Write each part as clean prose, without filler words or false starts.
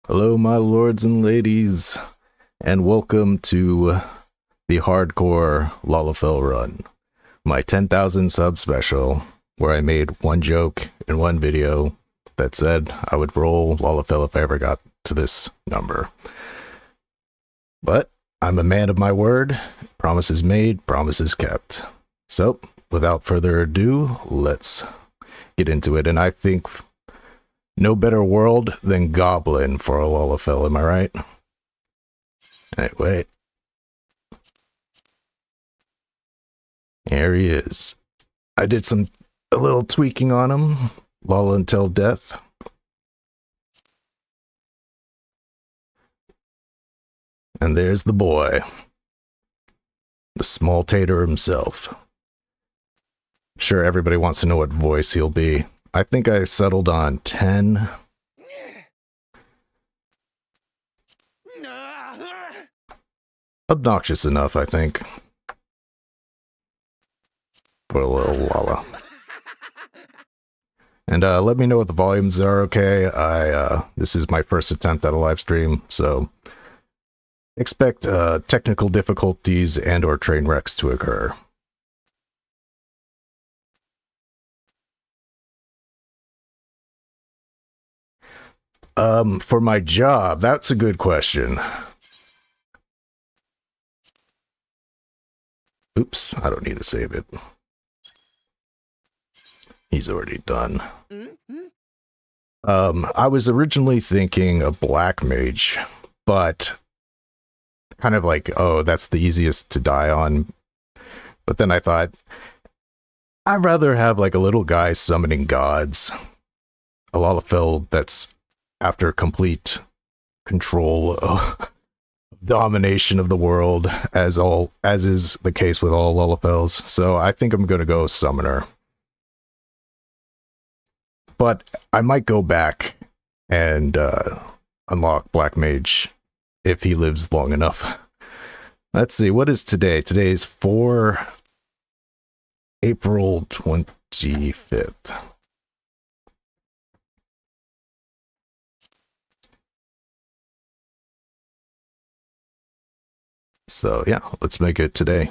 Hello, my lords and ladies, and welcome to the hardcore Lalafell run, my 10,000 sub special, where I made one joke in one video that said I would roll Lalafell if I ever got to this number. But I'm a man of my word. Promises made, promises kept. So, without further ado, let's get into it. And I think no better world than Goblin for a Lalafell, am I right? Hey, wait. Here he is. I did a little tweaking on him. Lala until death. And there's the boy. The small tater himself. I'm sure everybody wants to know what voice he'll be. I think I settled on 10. Obnoxious enough, I think. For a little Lala. And let me know if the volumes are okay. This is my first attempt at a live stream, so expect technical difficulties and or train wrecks to occur. For my job, that's a good question. Oops, I don't need to save it. He's already done. I was originally thinking a black mage, but kind of like, oh, that's the easiest to die on. But then I thought, I'd rather have like a little guy summoning gods. A Lalafell that's after complete control of domination of the world, as is the case with all Lalafells. So I think I'm gonna go summoner. But I might go back and unlock Black Mage if he lives long enough. Let's see, what is today? Today is April 25th. So yeah, let's make it today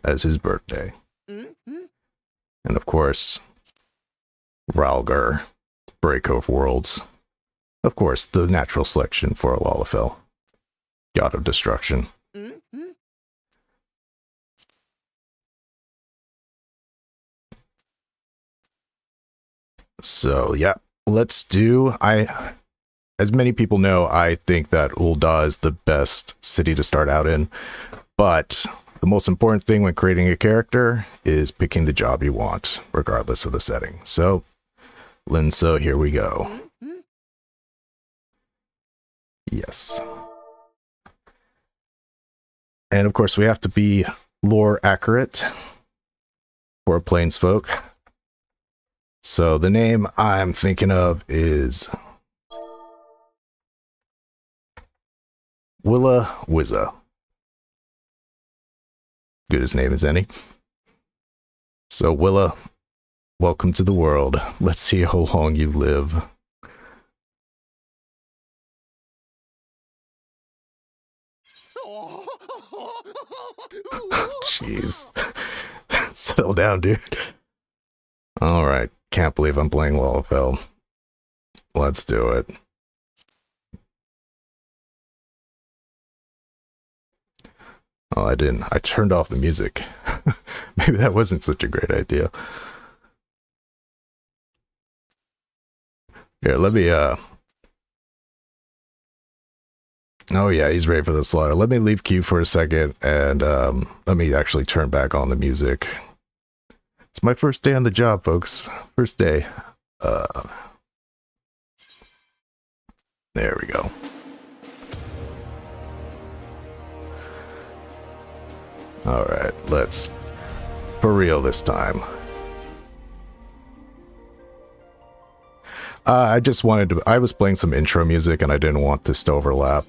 as his birthday. And of course, Ralgar, Break of Worlds. Of course, the natural selection for a Lalafell. God of Destruction. So yeah, let's do... As many people know, I think that Ul'dah is the best city to start out in, but the most important thing when creating a character is picking the job you want, regardless of the setting. So, Linso, here we go. Yes. And of course, we have to be lore accurate for Plainsfolk. So the name I'm thinking of is Willa Wizza. Good as name as any. So Willa, welcome to the world. Let's see how long you live. Jeez. Settle down, dude. Alright, can't believe I'm playing Lalafell. Let's do it. Oh, I didn't. I turned off the music. Maybe that wasn't such a great idea. Here, let me, Oh yeah, he's ready for the slaughter. Let me leave queue for a second, and, let me actually turn back on the music. It's my first day on the job, folks. First day. There we go. Alright, let's... For real this time. I just wanted to... I was playing some intro music and I didn't want this to overlap.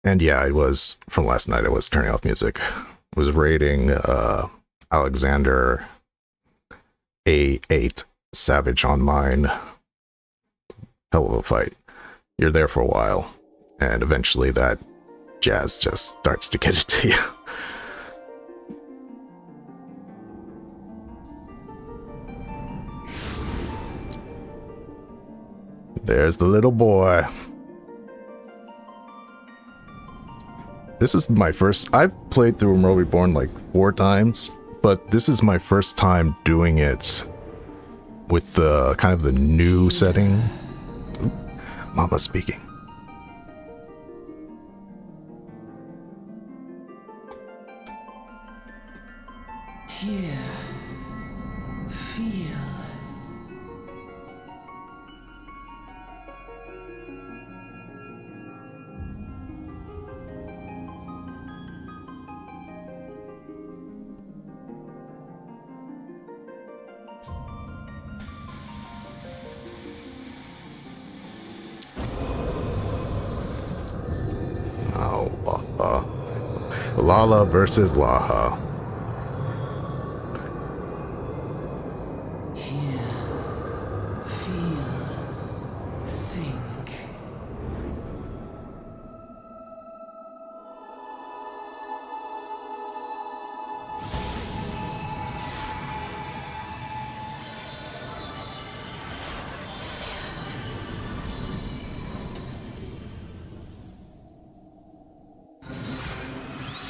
And yeah, I was... From last night I was turning off music. I was raiding Alexander A8 Savage on mine. hell of a fight. You're there for a while, and eventually that jazz just starts to get it to you. There's the little boy. This is my first... I've played through Realm Reborn like 4 times, but this is my first time doing it with the kind of the new setting. Ooh, Mama speaking. Here, feel. Oh, Lala. Lala versus Laha.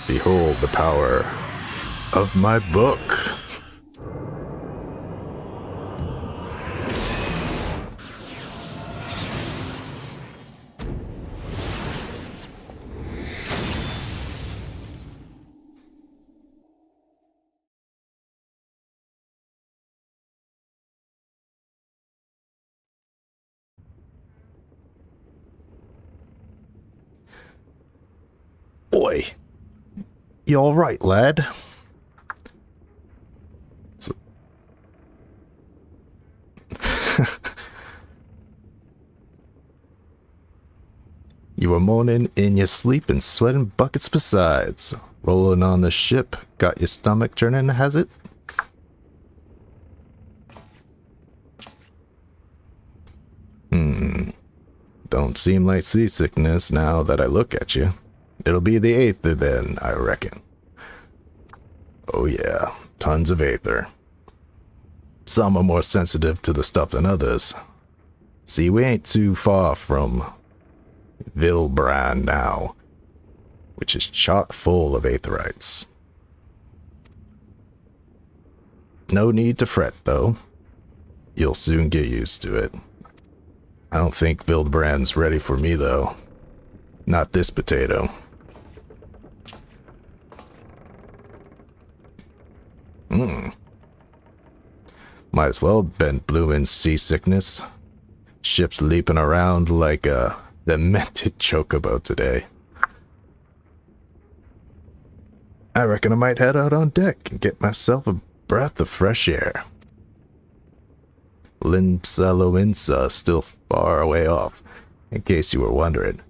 Behold the power of my book. Boy. You all right, lad? So you were moaning in your sleep and sweating buckets besides. Rolling on the ship, got your stomach churning, has it? Don't seem like seasickness now that I look at you. It'll be the Aether then, I reckon. Oh yeah, tons of Aether. Some are more sensitive to the stuff than others. See, we ain't too far from Vilbrand now, which is chock full of Aetherites. No need to fret, though. You'll soon get used to it. I don't think Vilbrand's ready for me, though. Not this potato. Might as well have been blooming seasickness. Ships leaping around like a demented chocobo today. I reckon I might head out on deck and get myself a breath of fresh air. Linsaloinsa still far away off, in case you were wondering.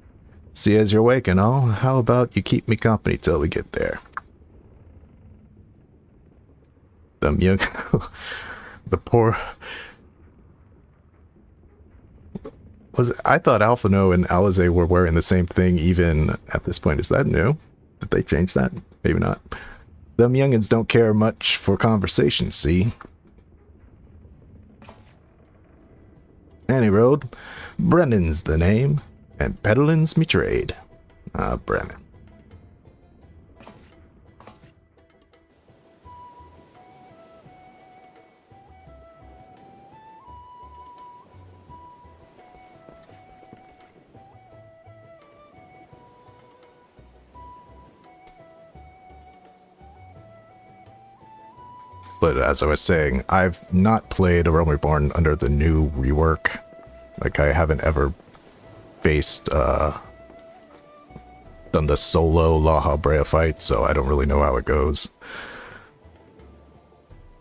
See, as you're awake and all, how about you keep me company till we get there? Young, the poor... I thought Alphino and Alize were wearing the same thing even at this point. Is that new? Did they change that? Maybe not. Them youngins don't care much for conversation, see? Any road, Brennan's the name, and peddling's me trade. Brennan. But as I was saying, I've not played A Realm Reborn under the new rework. Like, I haven't ever faced, done the solo Laha Brea fight, so I don't really know how it goes.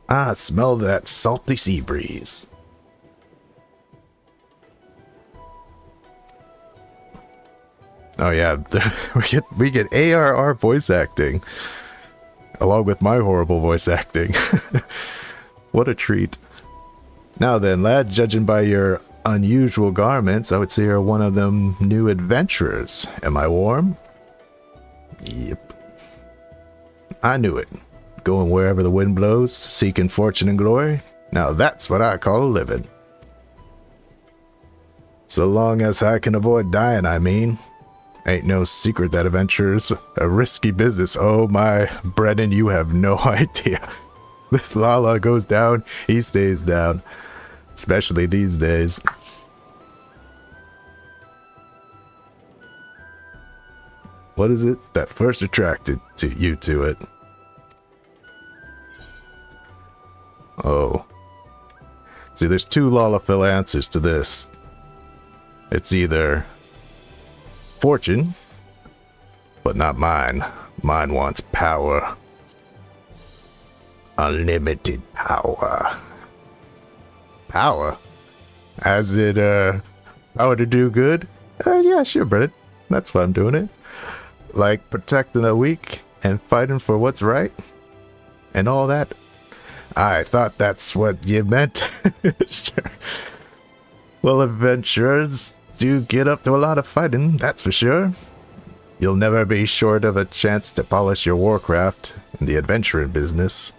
Ah, smell that salty sea breeze. Oh yeah, we get ARR voice acting. Along with my horrible voice acting. What a treat. Now then, lad, judging by your unusual garments, I would say you're one of them new adventurers. Am I warm? Yep. I knew it. Going wherever the wind blows, seeking fortune and glory. Now that's what I call a living. So long as I can avoid dying, I mean. Ain't no secret that adventure's a risky business. Oh my, Brennan, you have no idea. This Lala goes down, he stays down. Especially these days. What is it that first attracted you to it? Oh. See, there's two Lalafell answers to this. It's either fortune, but not mine. Mine wants power. Unlimited power. Power? As it, power to do good? Yeah, sure, Brennan. That's why I'm doing it. Like protecting the weak and fighting for what's right and all that. I thought that's what you meant. Sure. Well, adventurers do get up to a lot of fighting, that's for sure. You'll never be short of a chance to polish your warcraft in the adventuring business.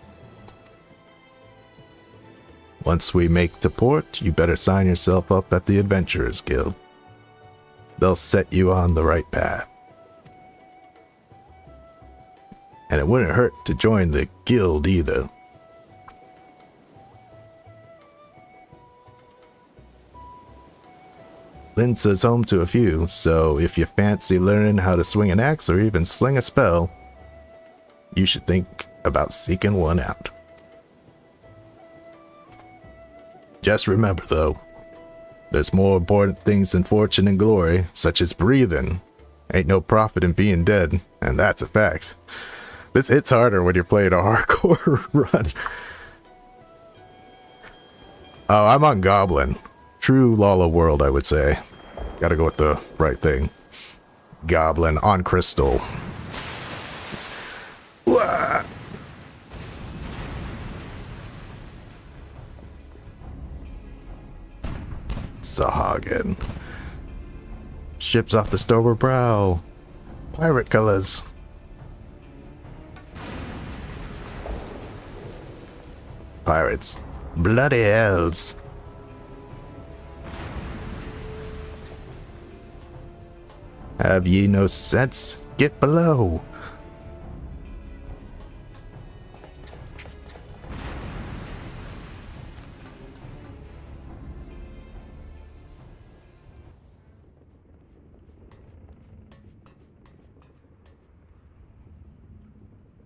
Once we make to port, you better sign yourself up at the Adventurers Guild. They'll set you on the right path. And it wouldn't hurt to join the guild either. Linsa's home to a few, so if you fancy learning how to swing an axe or even sling a spell, you should think about seeking one out. Just remember though, there's more important things than fortune and glory, such as breathing. Ain't no profit in being dead, and that's a fact. This hits harder when you're playing a hardcore run. Oh, I'm on Goblin. True Lala world, I would say. Gotta go with the right thing. Goblin on Crystal. Wah! Sahagin. Ships off the starboard prow. Pirate colors. Pirates. Bloody hells. Have ye no sense? Get below.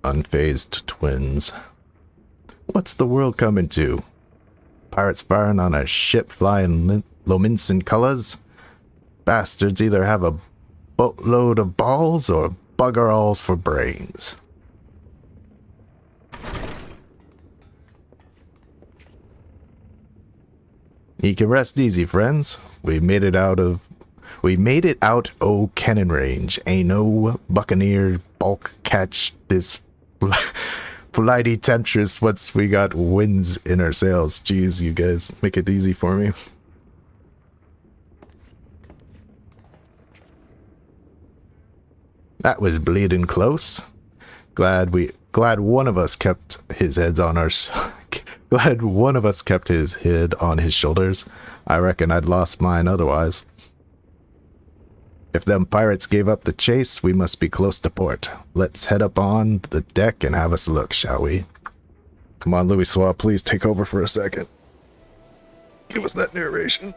Unfazed twins. What's the world coming to? Pirates firing on a ship flying Lominsan colors? Bastards either have a boatload of balls or bugger alls for brains. You can rest easy, friends. We made it out o' cannon range. Ain't no buccaneer bulk catch this flighty temptress once we got winds in our sails. Jeez, you guys make it easy for me. That was bleeding close. Glad one of us kept his head on his shoulders. I reckon I'd lost mine otherwise. If them pirates gave up the chase, we must be close to port. Let's head up on the deck and have us a look, shall we? Come on, Louis Swab, please take over for a second. Give us that narration.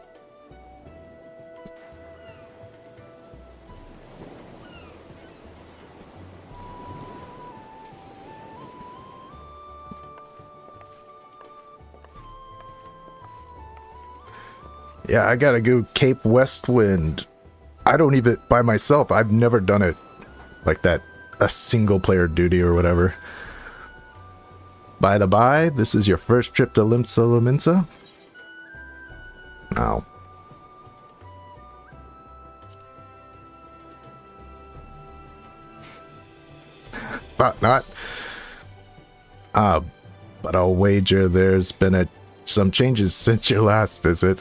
Yeah, I gotta go Cape Westwind. I don't even, by myself, I've never done it like that, a single player duty or whatever. By the by, this is your first trip to Lominsa? No. But not. But I'll wager there's been some changes since your last visit.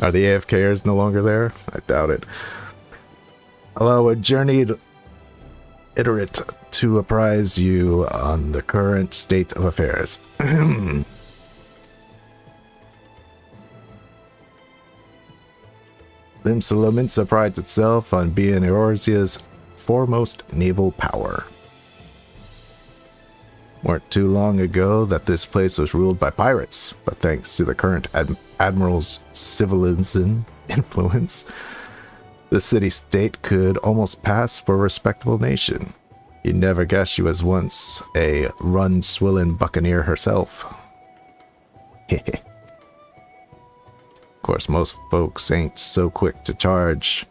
Are the AFKers no longer there? I doubt it. Hello, a journeyed iterate to apprise you on the current state of affairs. Limsa prides itself on being Eorzea's foremost naval power. Weren't too long ago that this place was ruled by pirates, but thanks to the current admiral's civilizing influence, the city-state could almost pass for a respectable nation. You'd never guess she was once a run-swilling buccaneer herself. Of course, most folks ain't so quick to charge.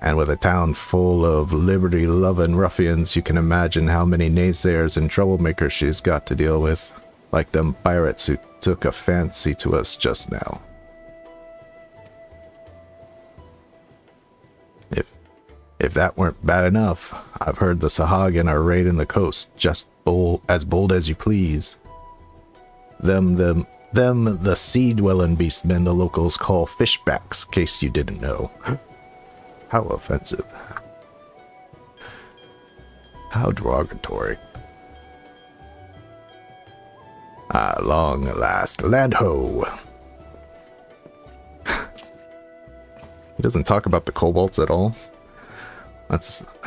And with a town full of liberty-loving ruffians, you can imagine how many naysayers and troublemakers she's got to deal with. Like them pirates who took a fancy to us just now. If that weren't bad enough, I've heard the Sahagin are raiding the coast, just bold as you please. Them the sea-dwelling beastmen the locals call fishbacks, case you didn't know. How offensive. How derogatory. Ah, long last, land ho! He doesn't talk about the kobolds at all. I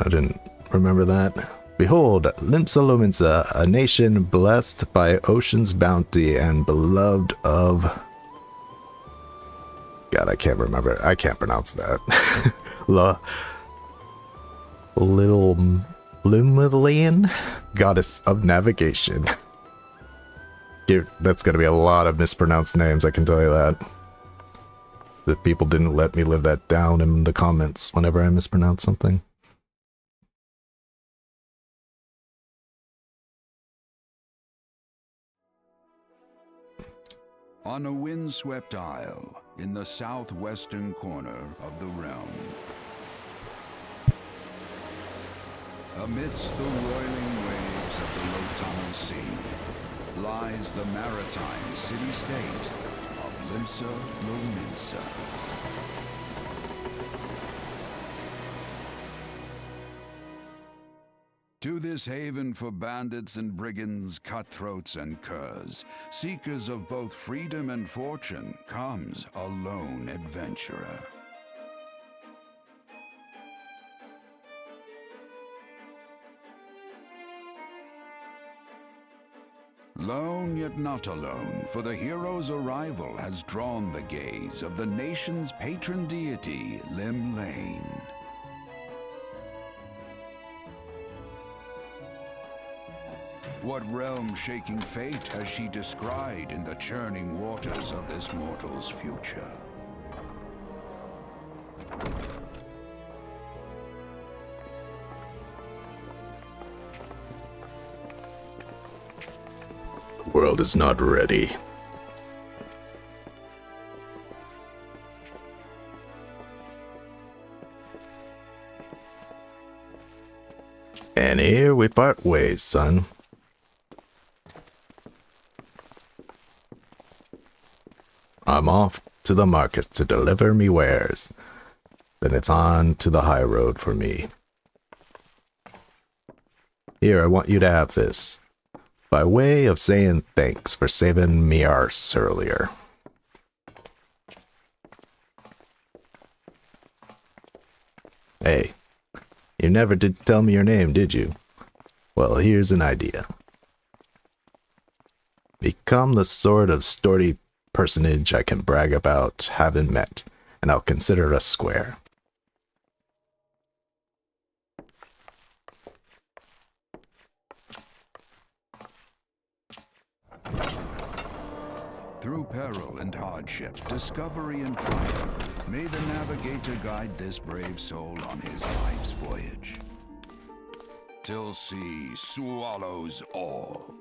didn't remember that. Behold, Limsa Lominsa, a nation blessed by ocean's bounty and beloved of... God, I can't remember. I can't pronounce that. Little Lumilian, goddess of navigation. That's gonna be a lot of mispronounced names, I can tell you that. The people didn't let me live that down in the comments whenever I mispronounce something. On a windswept isle in the southwestern corner of the realm, amidst the roiling waves of the Lotama Sea, lies the maritime city-state of Limsa Lominsa. To this haven for bandits and brigands, cutthroats and curs, seekers of both freedom and fortune, comes a lone adventurer. Lone yet not alone, for the hero's arrival has drawn the gaze of the nation's patron deity, Lim Lane. What realm-shaking fate has she descried in the churning waters of this mortal's future? The world is not ready. And here we part ways, son. I'm off to the market to deliver me wares. Then it's on to the high road for me. Here, I want you to have this, by way of saying thanks for saving me arse earlier. Hey, you never did tell me your name, did you? Well, here's an idea. Become the sort of sturdy personage I can brag about having met, and I'll consider us square. Through peril and hardship, discovery and triumph, may the navigator guide this brave soul on his life's voyage. Till sea swallows all.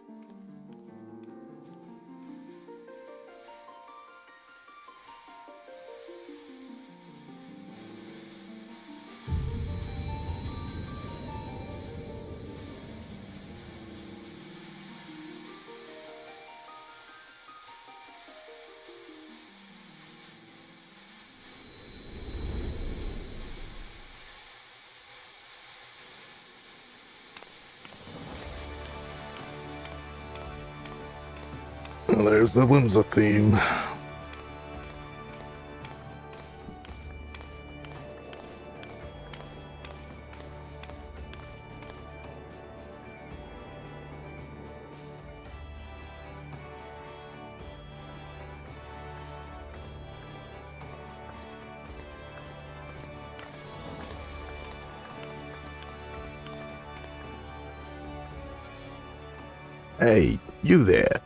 Well, there's the Limsa theme. Hey, you there.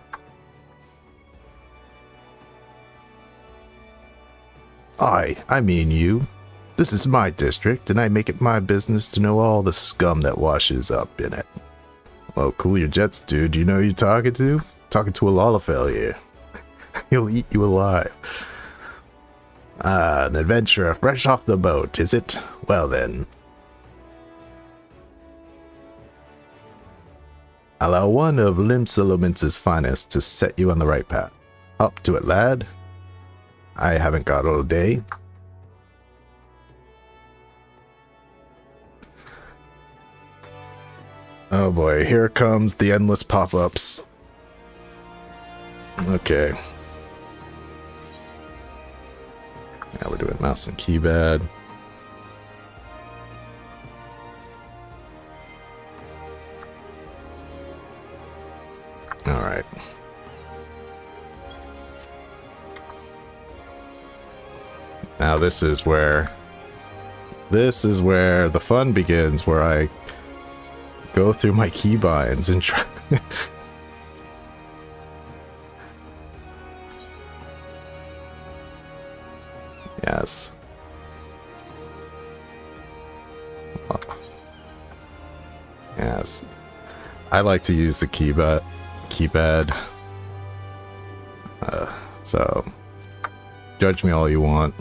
I mean you. This is my district, and I make it my business to know all the scum that washes up in it. Well, cool your jets, dude. You know who you're talking to? Talking to a Lalafell here. He'll eat you alive. Ah, an adventurer fresh off the boat, is it? Well then. Allow one of Limsa finest to set you on the right path. Up to it, lad. I haven't got all day. Oh boy, here comes the endless pop-ups. Okay. Now we're doing mouse and keypad. Alright. Now this is where the fun begins, where I go through my keybinds and try. Yes. Yes. I like to use the keypad. So judge me all you want.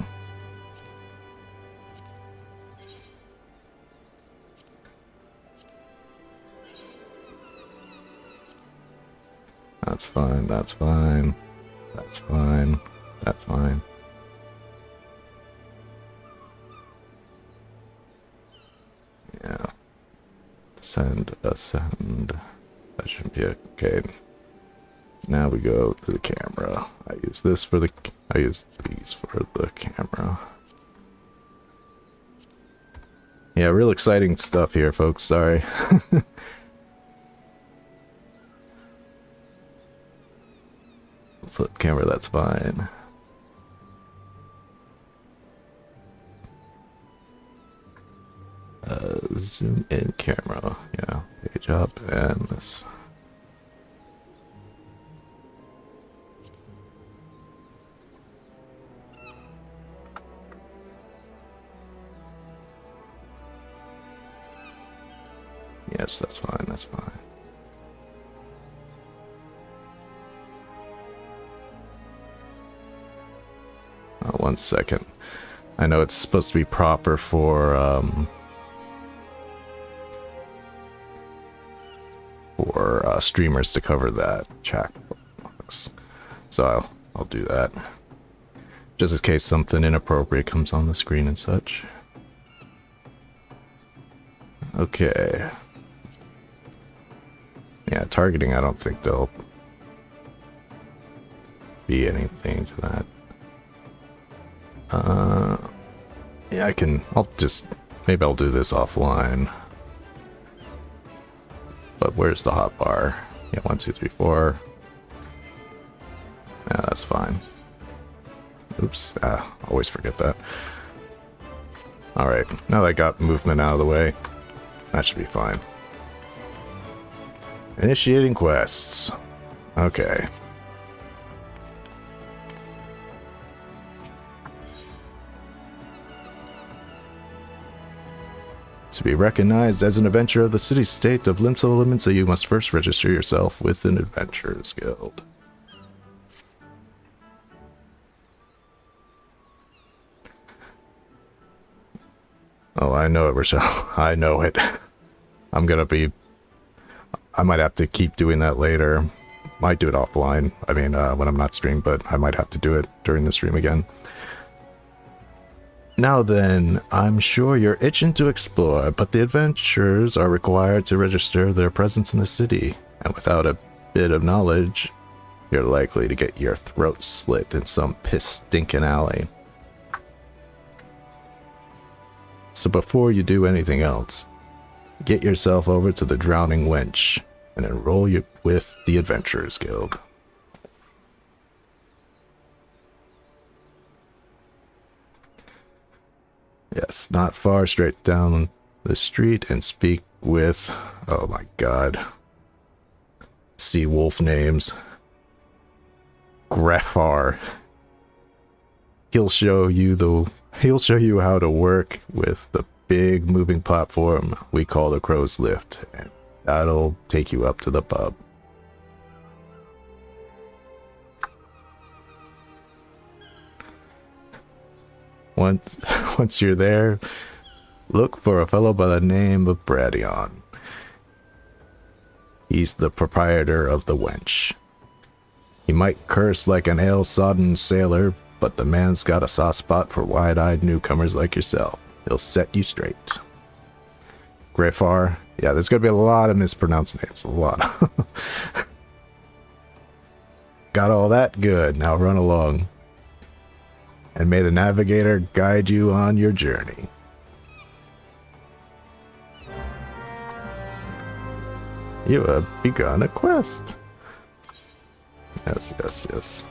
That's fine, that's fine. That's fine. That's fine. Yeah. Ascend. That should be okay. Now we go to the camera. I use these for the camera. Yeah, real exciting stuff here, folks. Sorry. Flip camera, that's fine. Zoom in camera. Yeah, page up and this. Yes, that's fine, that's fine. Oh, 1 second. I know it's supposed to be proper for streamers to cover that chat box. So I'll do that. Just in case something inappropriate comes on the screen and such. Okay. Yeah, targeting, I don't think there'll be anything to that. Yeah, maybe I'll do this offline. But where's the hotbar? Yeah, 1, 2, 3, 4. Yeah, that's fine. Oops, always forget that. Alright, now that I got movement out of the way, that should be fine. Initiating quests. Okay. To be recognized as an adventurer of the city-state of Limsa, you must first register yourself with an Adventurers Guild. Oh, I know it, Rochelle. I know it. I might have to keep doing that later. Might do it offline. I mean, when I'm not streaming, but I might have to do it during the stream again. Now then, I'm sure you're itching to explore, but the adventurers are required to register their presence in the city, and without a bit of knowledge, you're likely to get your throat slit in some piss-stinking alley. So before you do anything else, get yourself over to the Drowning Wench and enroll you with the Adventurers Guild. Yes, not far, straight down the street, and speak with, oh my god, sea wolf names. Greffar. He'll show you how to work with the big moving platform we call the Crow's Lift, and that'll take you up to the pub. Once you're there, look for a fellow by the name of Bradion. He's the proprietor of the Wench. He might curse like an ale-sodden sailor, but the man's got a soft spot for wide-eyed newcomers like yourself. He'll set you straight. Greffar. Yeah, there's gonna be a lot of mispronounced names. A lot. Got all that? Good. Now run along. And may the navigator guide you on your journey. You have begun a quest. Yes, yes, yes.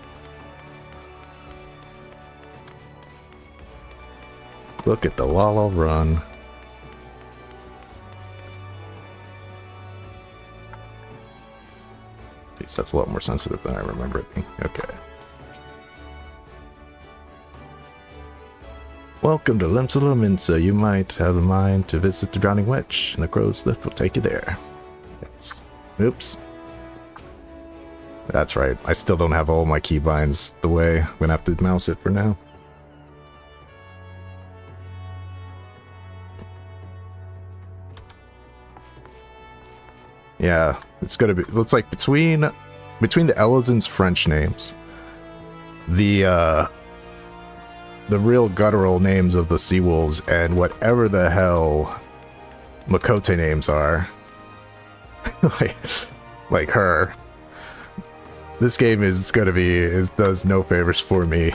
Look at the Lala run. Jeez, that's a lot more sensitive than I remember it being. Okay. Welcome to Limsa. You might have a mind to visit the Drowning Witch, and the Crow's Lift will take you there. Yes. Oops. That's right. I still don't have all my keybinds the way. I'm gonna have to mouse it for now. Yeah, it's gonna be. Looks like between the Elizon's French names, the real guttural names of the sea wolves, and whatever the hell Miqo'te names are, like her. This game is gonna be. It does no favors for me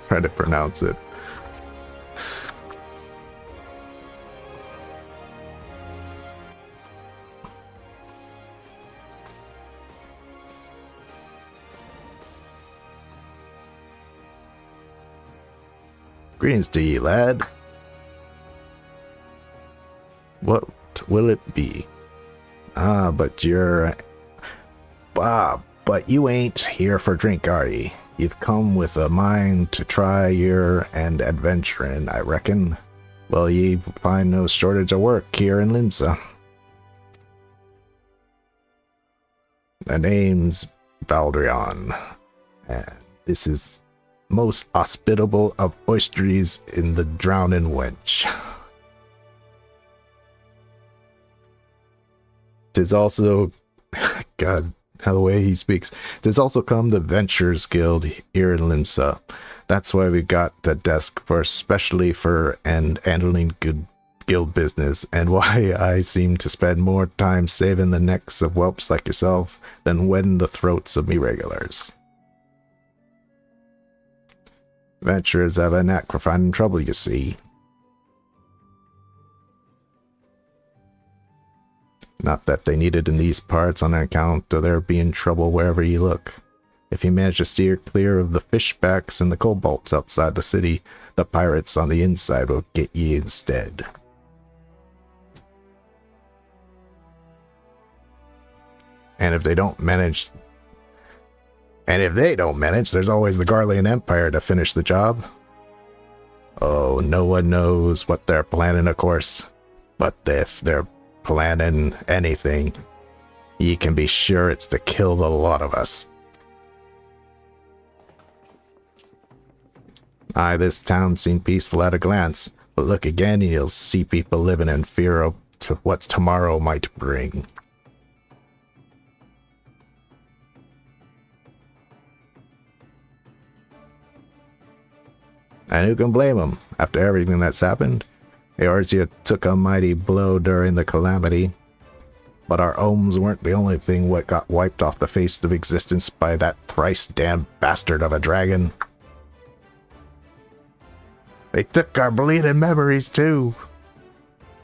trying to pronounce it. Greetings to ye, lad. What will it be? Ah, but you're... Bob, but you ain't here for drink, are ye? You've come with a mind to try your and adventuring, I reckon. Well, ye find no shortage of work here in Limsa. The name's Baldrion, and this is most hospitable of oysteries in the Drowning Wench. 'Tis also, God, how the way he speaks. 'Tis also come the Ventures Guild here in Limsa. That's why we got the desk for specially for and handling good guild business, and why I seem to spend more time saving the necks of whelps like yourself than wetting the throats of me regulars. Adventurers have a knack for finding trouble, you see. Not that they need it in these parts on account of there being trouble wherever you look. If you manage to steer clear of the fishbacks and the kobolds outside the city, the pirates on the inside will get ye instead. And if they don't manage, there's always the Garlean Empire to finish the job. Oh, no one knows what they're planning, of course. But if they're planning anything, ye can be sure it's to kill the lot of us. Aye, this town seemed peaceful at a glance, but look again and you'll see people living in fear of what tomorrow might bring. And who can blame them? After everything that's happened, Eorzea took a mighty blow during the calamity. But our homes weren't the only thing what got wiped off the face of existence by that thrice-damned bastard of a dragon. They took our bleeding memories too.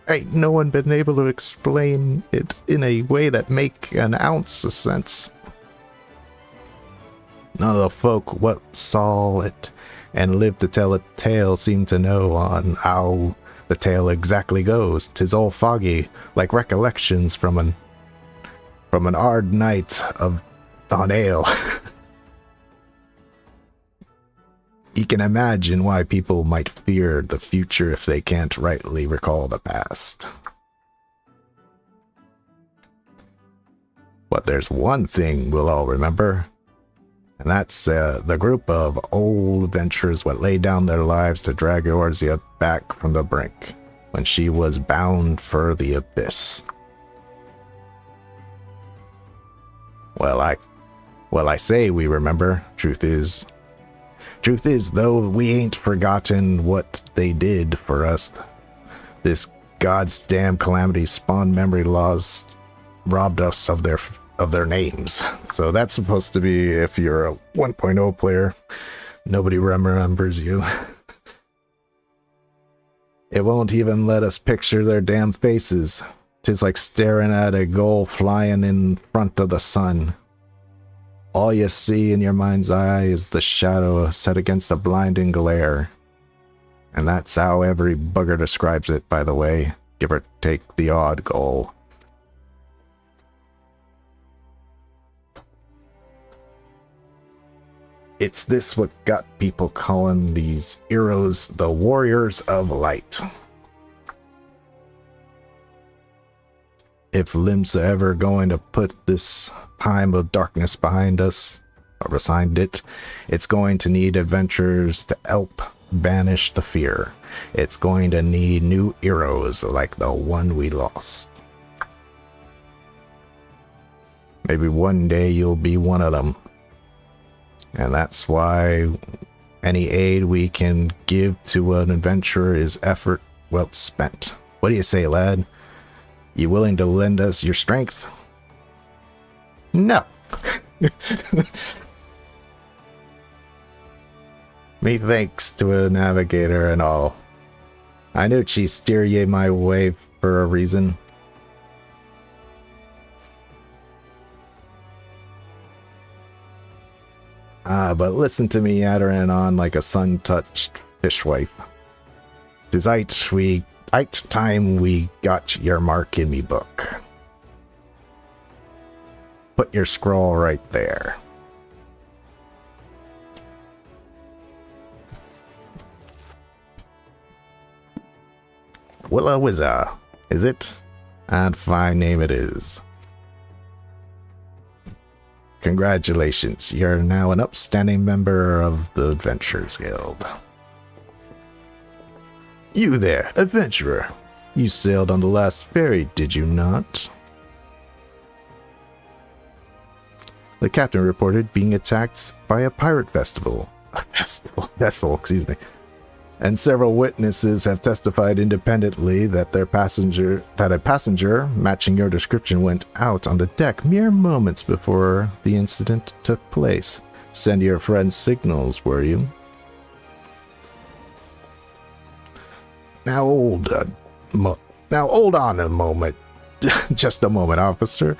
Ain't no one been able to explain it in a way that make an ounce of sense. None of the folk what saw it and lived to tell a tale seem to know on how the tale exactly goes. 'Tis all foggy, like recollections from an hard night on ale. You can imagine why people might fear the future if they can't rightly recall the past. But there's one thing we'll all remember, and that's the group of old adventurers what laid down their lives to drag Eorzea back from the brink when she was bound for the abyss. Well, I say we remember. Truth is, though, we ain't forgotten what they did for us. This God's damn calamity spawned memory lost, robbed us of their names. So that's supposed to be if you're a 1.0 player. Nobody remembers you. It won't even let us picture their damn faces. 'Tis like staring at a goal flying in front of the sun. All you see in your mind's eye is the shadow set against the blinding glare. And that's how every bugger describes it, by the way, give or take the odd goal. It's this what got people calling these heroes the Warriors of Light. If Lim's ever going to put this time of darkness behind us, or beside it, it's going to need adventurers to help banish the fear. It's going to need new heroes like the one we lost. Maybe one day you'll be one of them. And that's why any aid we can give to an adventurer is effort well spent. What do you say, lad? You willing to lend us your strength? No. Me thanks to a navigator and all. I knew she'd steer ye my way for a reason. But listen to me yattering on like a sun-touched fishwife. 'Tis time we got your mark in me book. Put your scroll right there. Willa Wizza, is it? And fine name it is. Congratulations, you're now an upstanding member of the Adventurers Guild. You there, adventurer. You sailed on the last ferry, did you not? The captain reported being attacked by a pirate vessel, excuse me. And several witnesses have testified independently that a passenger matching your description went out on the deck mere moments before the incident took place. Send your friends signals, were you? Now hold on a moment. Just a moment, officer.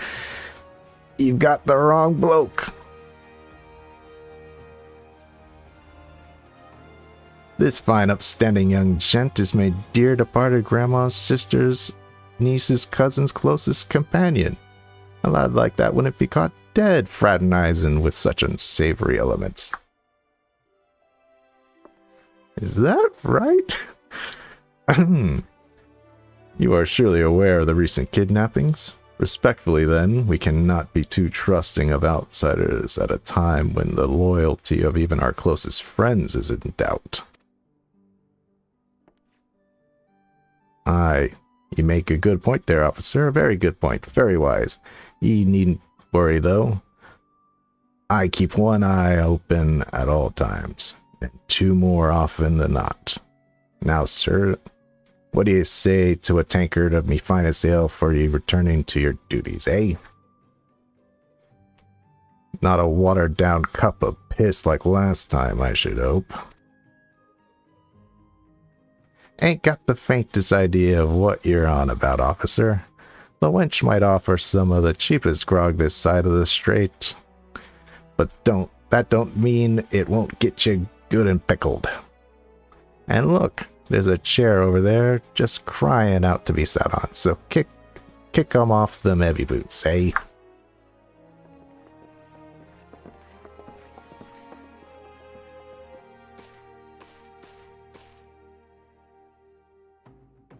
You've got the wrong bloke. This fine, upstanding young gent is my dear departed grandma's sister's, niece's, cousin's closest companion. A lad like that wouldn't be caught dead fraternizing with such unsavory elements. Is that right? You are surely aware of the recent kidnappings? Respectfully, then, we cannot be too trusting of outsiders at a time when the loyalty of even our closest friends is in doubt. Aye, you make a good point there, officer. A very good point. Very wise. You needn't worry, though. I keep one eye open at all times, and two more often than not. Now, sir, What do you say to a tankard of me finest ale for you returning to your duties, eh? Not a watered-down cup of piss like last time, I should hope. Ain't got the faintest idea of what you're on about, officer. The wench might offer some of the cheapest grog this side of the strait. But that don't mean it won't get you good and pickled. And look, there's a chair over there just crying out to be sat on, so kick 'em off them heavy boots, eh?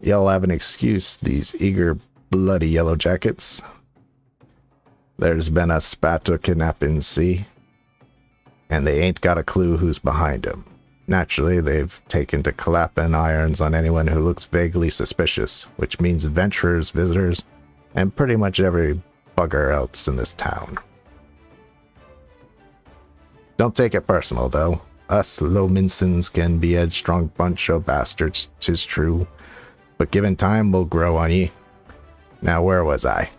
Y'all have an excuse, these eager, bloody yellow jackets. There's been a spat of kidnapping, see? And they ain't got a clue who's behind 'em. Naturally, they've taken to clapping irons on anyone who looks vaguely suspicious, which means adventurers, visitors, and pretty much every bugger else in this town. Don't take it personal, though. Us low-mincins can be a headstrong bunch of bastards, 'tis true. But given time, we'll grow on ye. Now, where was I?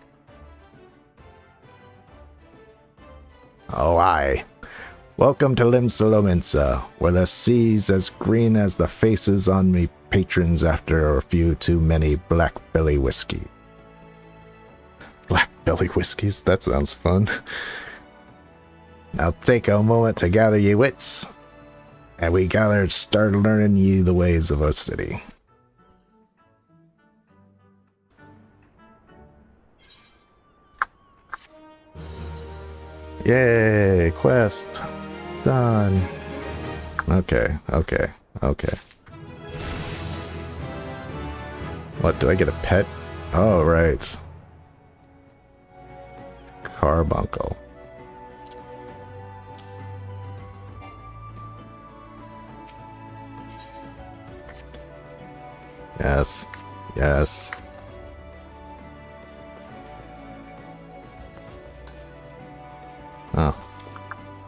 Oh, aye. Welcome to Limsa, where the sea's as green as the faces on me patrons after a few too many black belly whiskey. Black belly whiskeys? That sounds fun. Now take a moment to gather ye wits, and we gathered start learning ye the ways of our city. Yay, quest done. Okay. What, do I get a pet? Oh, right. Carbuncle. Yes. Oh,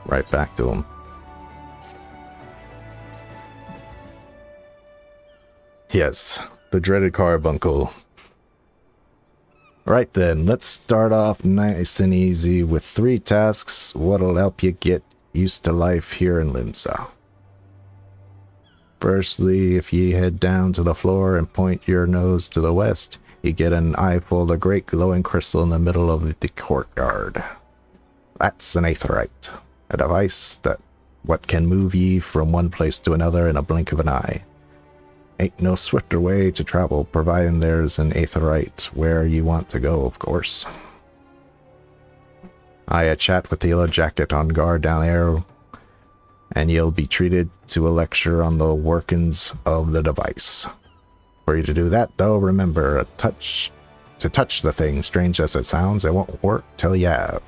right back to him. Yes, the dreaded carbuncle. Right then, let's start off nice and easy with 3 tasks what'll help you get used to life here in Limsa. Firstly, if ye head down to the floor and point your nose to the west, you get an eyeful of the great glowing crystal in the middle of the courtyard. That's an aetherite, a device what can move ye from one place to another in a blink of an eye. Ain't no swifter way to travel, providing there's an aetherite where you want to go, of course. I chat with the yellow jacket on guard down there, and you'll be treated to a lecture on the workings of the device. For you to do that, though, remember, to touch the thing, strange as it sounds, it won't work till you have.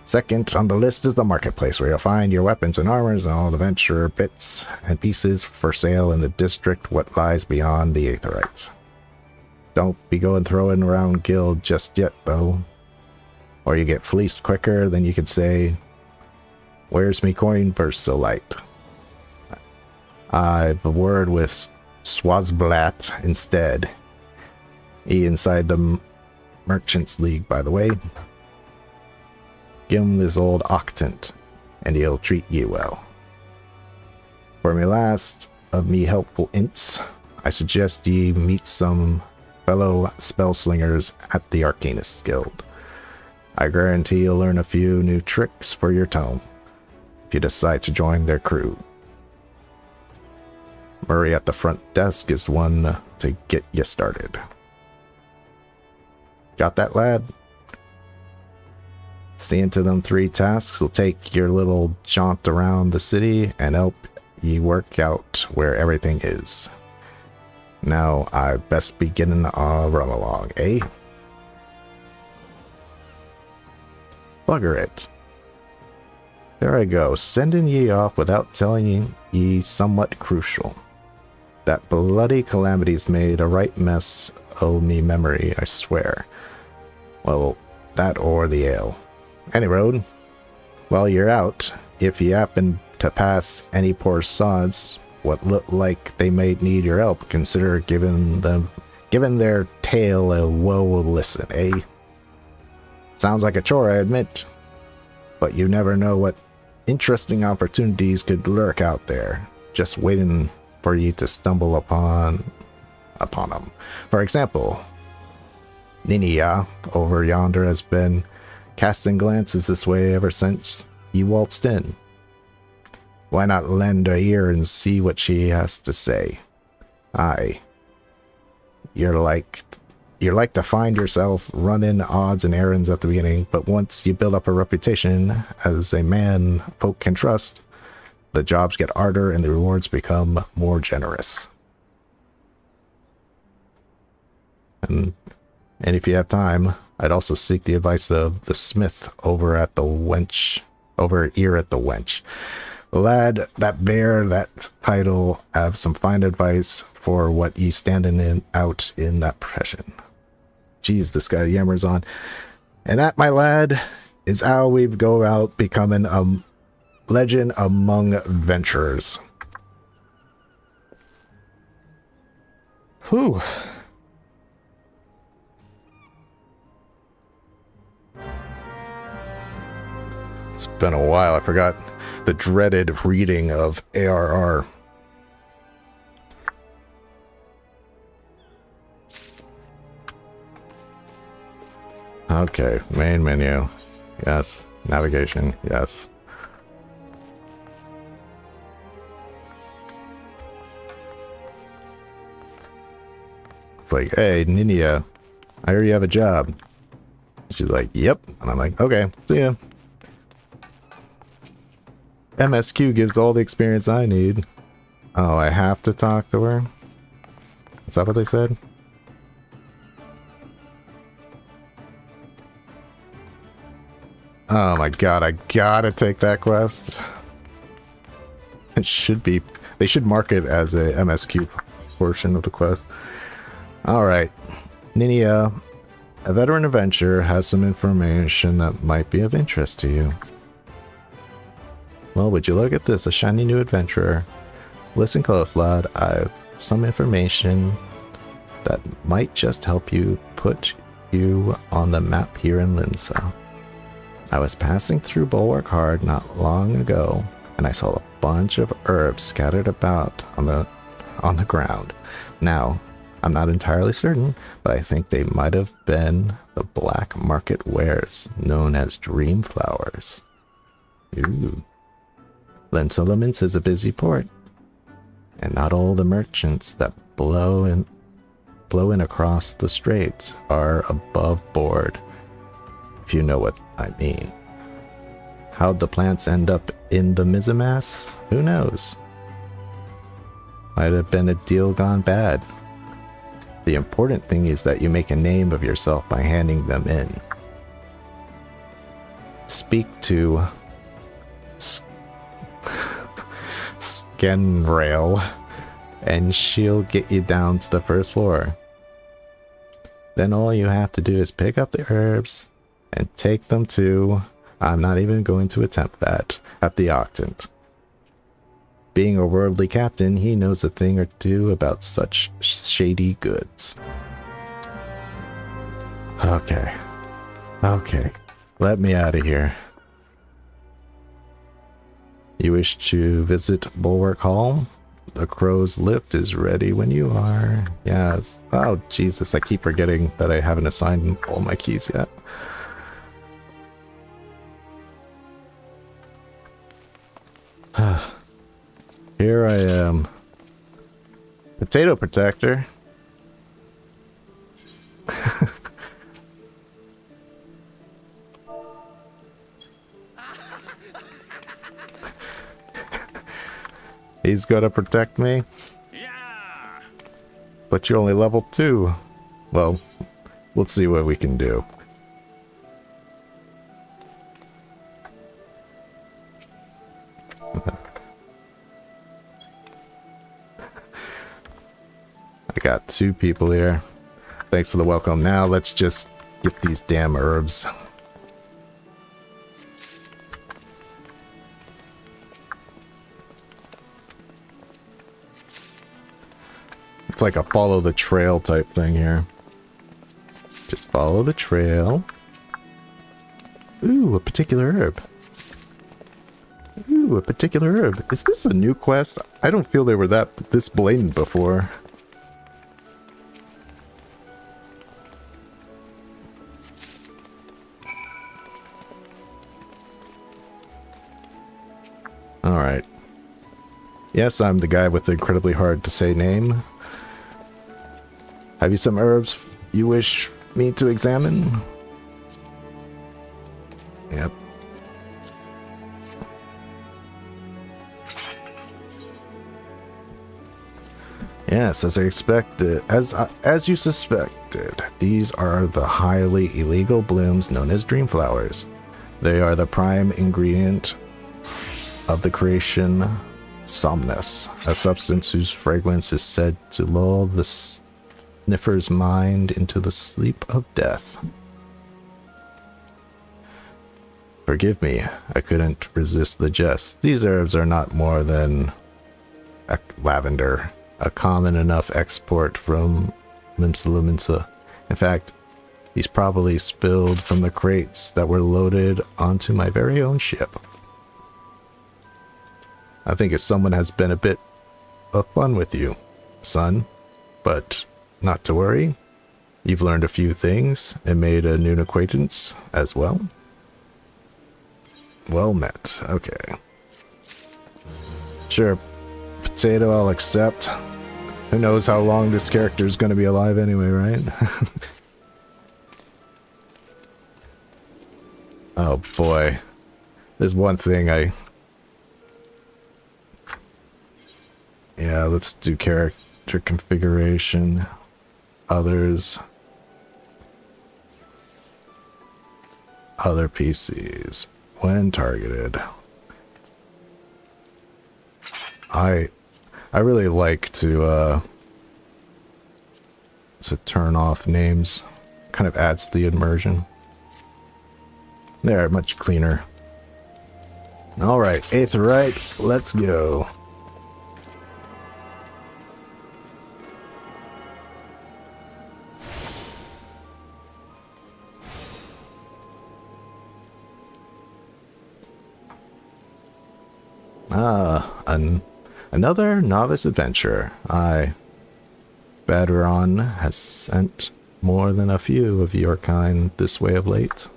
Second on the list is the marketplace, where you'll find your weapons and armors and all the venture bits and pieces for sale in the district what lies beyond the aetherites. Don't be going throwing around guild just yet, though, or you get fleeced quicker than you could say, "Where's me coin purse so light?" I've a word with Swazblat instead. He inside the Merchants League, by the way. Give him this old octant, and he'll treat ye well. For me last of me helpful ints, I suggest ye meet some fellow spellslingers at the Arcanist Guild. I guarantee you'll learn a few new tricks for your tome, if you decide to join their crew. Murray at the front desk is one to get you started. Got that, lad? Seeing to them 3 tasks will take your little jaunt around the city and help ye work out where everything is. Now, I best be getting a run along, eh? Bugger it. There I go, sending ye off without telling ye somewhat crucial. That bloody calamity's made a right mess o' me memory, I swear. Well, that or the ale. Any road, while you're out, if you happen to pass any poor sods what look like they may need your help, consider giving their tale a well listen, eh? Sounds like a chore, I admit, but you never know what interesting opportunities could lurk out there, just waiting for you to stumble upon them. For example, Ninia over yonder has been casting glances this way ever since you waltzed in. Why not lend a ear and see what she has to say? Aye. You're like to find yourself running odds and errands at the beginning, but once you build up a reputation as a man folk can trust, the jobs get harder and the rewards become more generous. And if you have time, I'd also seek the advice of the smith over here at the wench. The lad that bear that title have some fine advice for what ye standing out in that profession. Jeez, this guy yammers on. And that, my lad, is how we go out becoming a legend among venturers. Whew. It's been a while. I forgot the dreaded reading of ARR. Okay, main menu. Yes. Navigation. Yes. It's like, hey, Ninia, I hear you have a job. She's like, yep. And I'm like, okay, see ya. MSQ gives all the experience I need. Oh, I have to talk to her? Is that what they said? Oh my god, I gotta take that quest. It should be... They should mark it as a MSQ portion of the quest. Alright. Ninia, a veteran adventurer, has some information that might be of interest to you. Well, would you look at this, a shiny new adventurer. Listen close, lad. I've some information that might just help you put you on the map here in Linsa. I was passing through Bulwark Hard not long ago, and I saw a bunch of herbs scattered about on the ground. Now, I'm not entirely certain, but I think they might have been the black market wares known as dream flowers. Ooh. Linsa is a busy port, and not all the merchants that blow in across the straits are above board, if you know what I mean. How'd the plants end up in the Mizumas? Who knows? Might have been a deal gone bad. The important thing is that you make a name of yourself by handing them in. Speak to Skenrail, and she'll get you down to the first floor. Then all you have to do is pick up the herbs and take them to... I'm not even going to attempt that. At the Octant. Being a worldly captain, he knows a thing or two about such shady goods. Okay. Okay. Let me out of here. You wish to visit Bulwark Hall? The Crow's Lift is ready when you are. Yes. Oh, Jesus. I keep forgetting that I haven't assigned all my keys yet. Here I am. Potato protector. He's gonna protect me? Yeah. But you're only level 2. Well, let's see what we can do. I got 2 people here. Thanks for the welcome. Now let's just get these damn herbs. It's like a follow the trail type thing here. Just follow the trail. Ooh, a particular herb. Ooh, a particular herb. Is this a new quest? I don't feel they were this blatant before. Alright. Yes, I'm the guy with the incredibly hard to say name. Have you some herbs you wish me to examine? Yep. Yes, as I expected, as you suspected, these are the highly illegal blooms known as dream flowers. They are the prime ingredient of the creation somnus, a substance whose fragrance is said to lull the sniffer's mind into the sleep of death. Forgive me, I couldn't resist the jest. These herbs are not more than lavender, a common enough export from Limsa. In fact, these probably spilled from the crates that were loaded onto my very own ship. I think if someone has been a bit of fun with you, son, but not to worry. You've learned a few things and made a new acquaintance as well. Well met. Okay. Sure, potato I'll accept. Who knows how long this character is going to be alive anyway, right? Oh boy. There's one thing Yeah, let's do character configuration. Others. Other PCs. When targeted. I really like to turn off names. Kind of adds to the immersion. They're much cleaner. Alright, Aetheryte, let's go. Another novice adventurer. Badron has sent more than a few of your kind this way of late.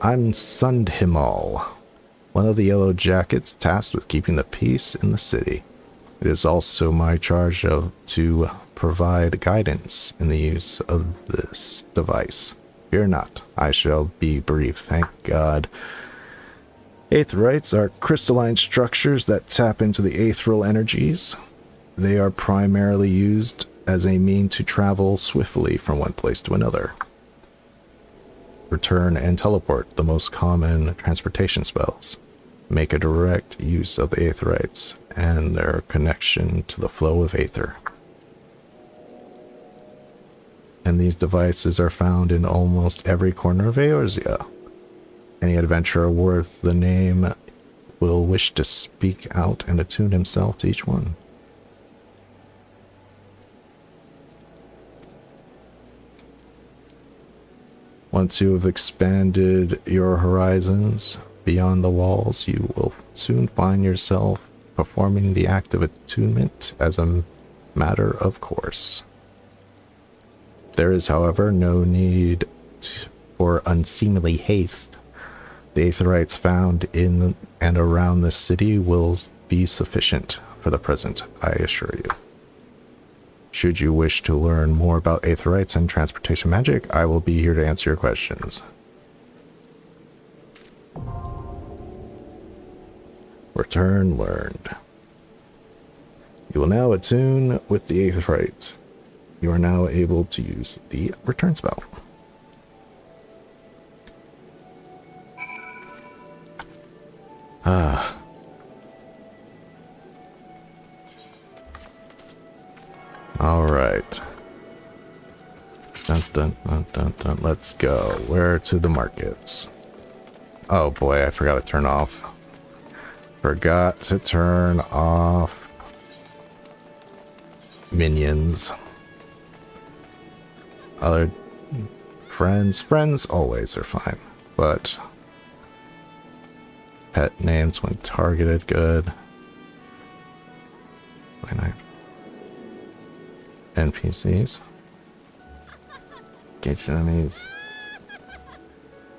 I'm Sundhimal, one of the Yellow Jackets tasked with keeping the peace in the city. It is also my charge to provide guidance in the use of this device. Fear not, I shall be brief, thank God. Aetherites are crystalline structures that tap into the aetheral energies. They are primarily used as a mean to travel swiftly from one place to another. Return and teleport, the most common transportation spells, make a direct use of the Aetherites and their connection to the flow of aether. And these devices are found in almost every corner of Eorzea. Any adventurer worth the name will wish to speak out and attune himself to each one. Once you have expanded your horizons beyond the walls, you will soon find yourself performing the act of attunement as a matter of course. There is, however, no need for unseemly haste. The Aetherites found in and around the city will be sufficient for the present, I assure you. Should you wish to learn more about Aetherites and transportation magic, I will be here to answer your questions. Return learned. You will now attune with the Aetherites. You are now able to use the return spell. Alright. Dun, dun, dun, dun, dun. Let's go. Where to the markets? Oh boy, I forgot to turn off Forgot to turn off minions. Other friends always are fine, but pet names when targeted, good. NPCs. Engage enemies.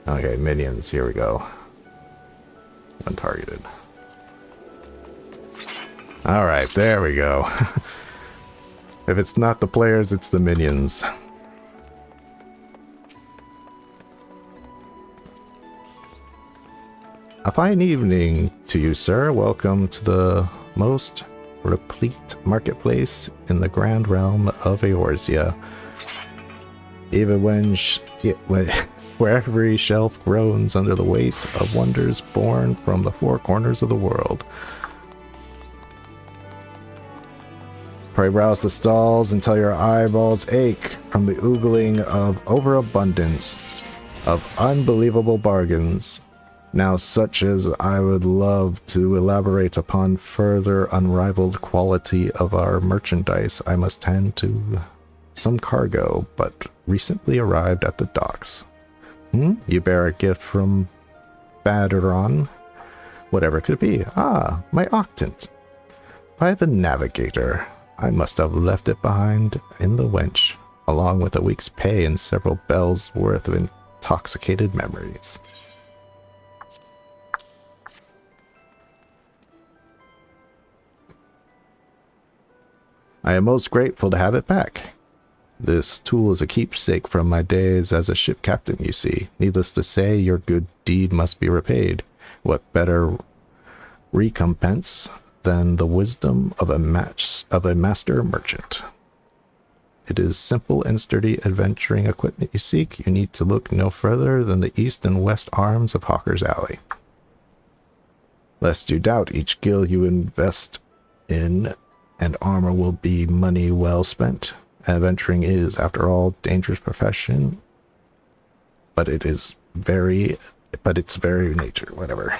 Okay, minions, here we go. When targeted. Alright, there we go. If it's not the players, it's the minions. A fine evening to you, sir. Welcome to the most replete marketplace in the grand realm of Eorzea. Even where every shelf groans under the weight of wonders born from the four corners of the world. Pray browse the stalls until your eyeballs ache from the oogling of overabundance of unbelievable bargains. Now such as I would love to elaborate upon further unrivaled quality of our merchandise, I must tend to some cargo, but recently arrived at the docks. You bear a gift from Baderon? Whatever could it be? Ah, my octant. By the navigator. I must have left it behind in the wench, along with a week's pay and several bells worth of intoxicated memories. I am most grateful to have it back. This tool is a keepsake from my days as a ship captain, you see. Needless to say, your good deed must be repaid. What better recompense than the wisdom of a master merchant? It is simple and sturdy adventuring equipment you seek. You need to look no further than the east and west arms of Hawker's Alley. Lest you doubt, each gill you invest in and armor will be money well spent. Adventuring is, after all, dangerous profession, but it's very nature, whatever.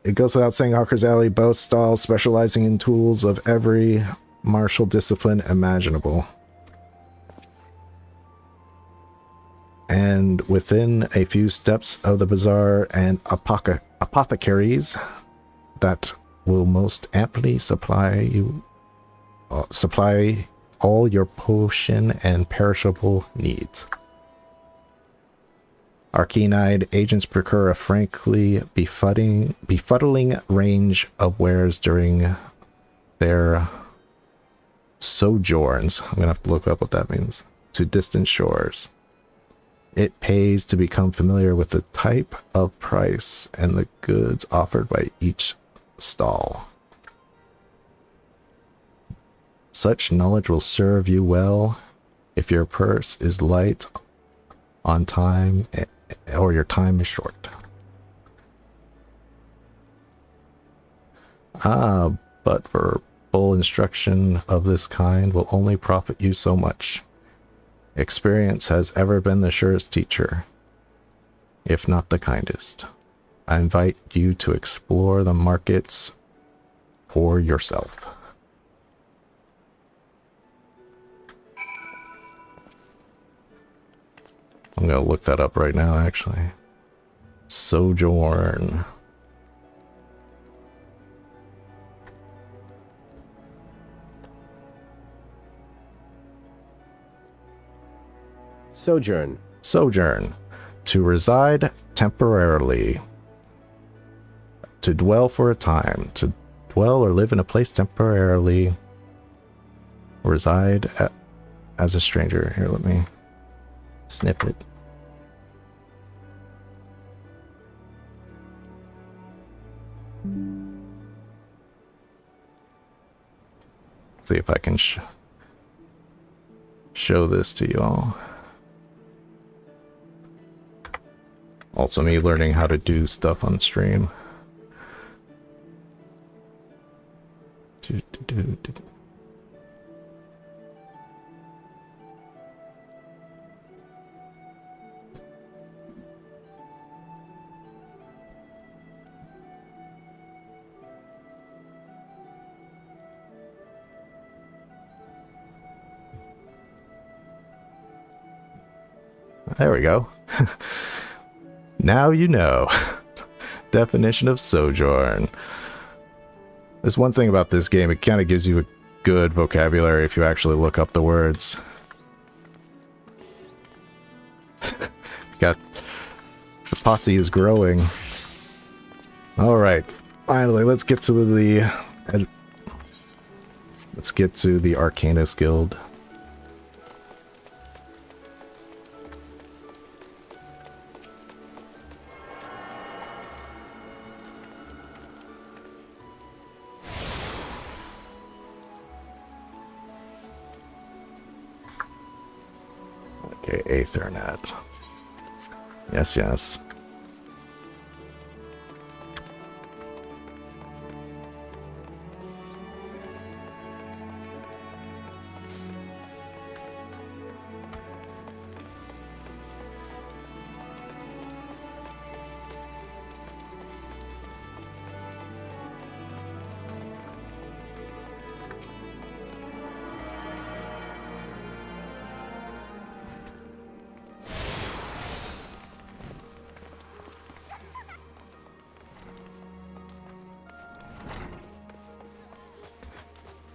It goes without saying, Hawker's Alley boasts stalls specializing in tools of every martial discipline imaginable. And within a few steps of the bazaar and apothecaries that will most amply supply all your potion and perishable needs. Our keen-eyed agents procure a frankly befuddling range of wares during their sojourns. I'm gonna have to look up what that means. To distant shores. It pays to become familiar with the type of price and the goods offered by each stall. Such knowledge will serve you well if your purse is light on time or your time is short. But verbal instruction of this kind will only profit you so much. Experience has ever been the surest teacher, if not the kindest. I invite you to explore the markets for yourself. I'm gonna look that up right now, actually. Sojourn. Sojourn. Sojourn. To reside temporarily. To dwell for a time. To dwell or live in a place temporarily. Reside as a stranger. Here, let me snip it. See if I can show this to you all. Also me learning how to do stuff on stream. There we go. Now you know. Definition of sojourn. There's one thing about this game, it kind of gives you a good vocabulary if you actually look up the words. Got the posse is growing. Alright, finally, let's get to the Arcanist Guild. Okay, Aethernet. Yes, yes.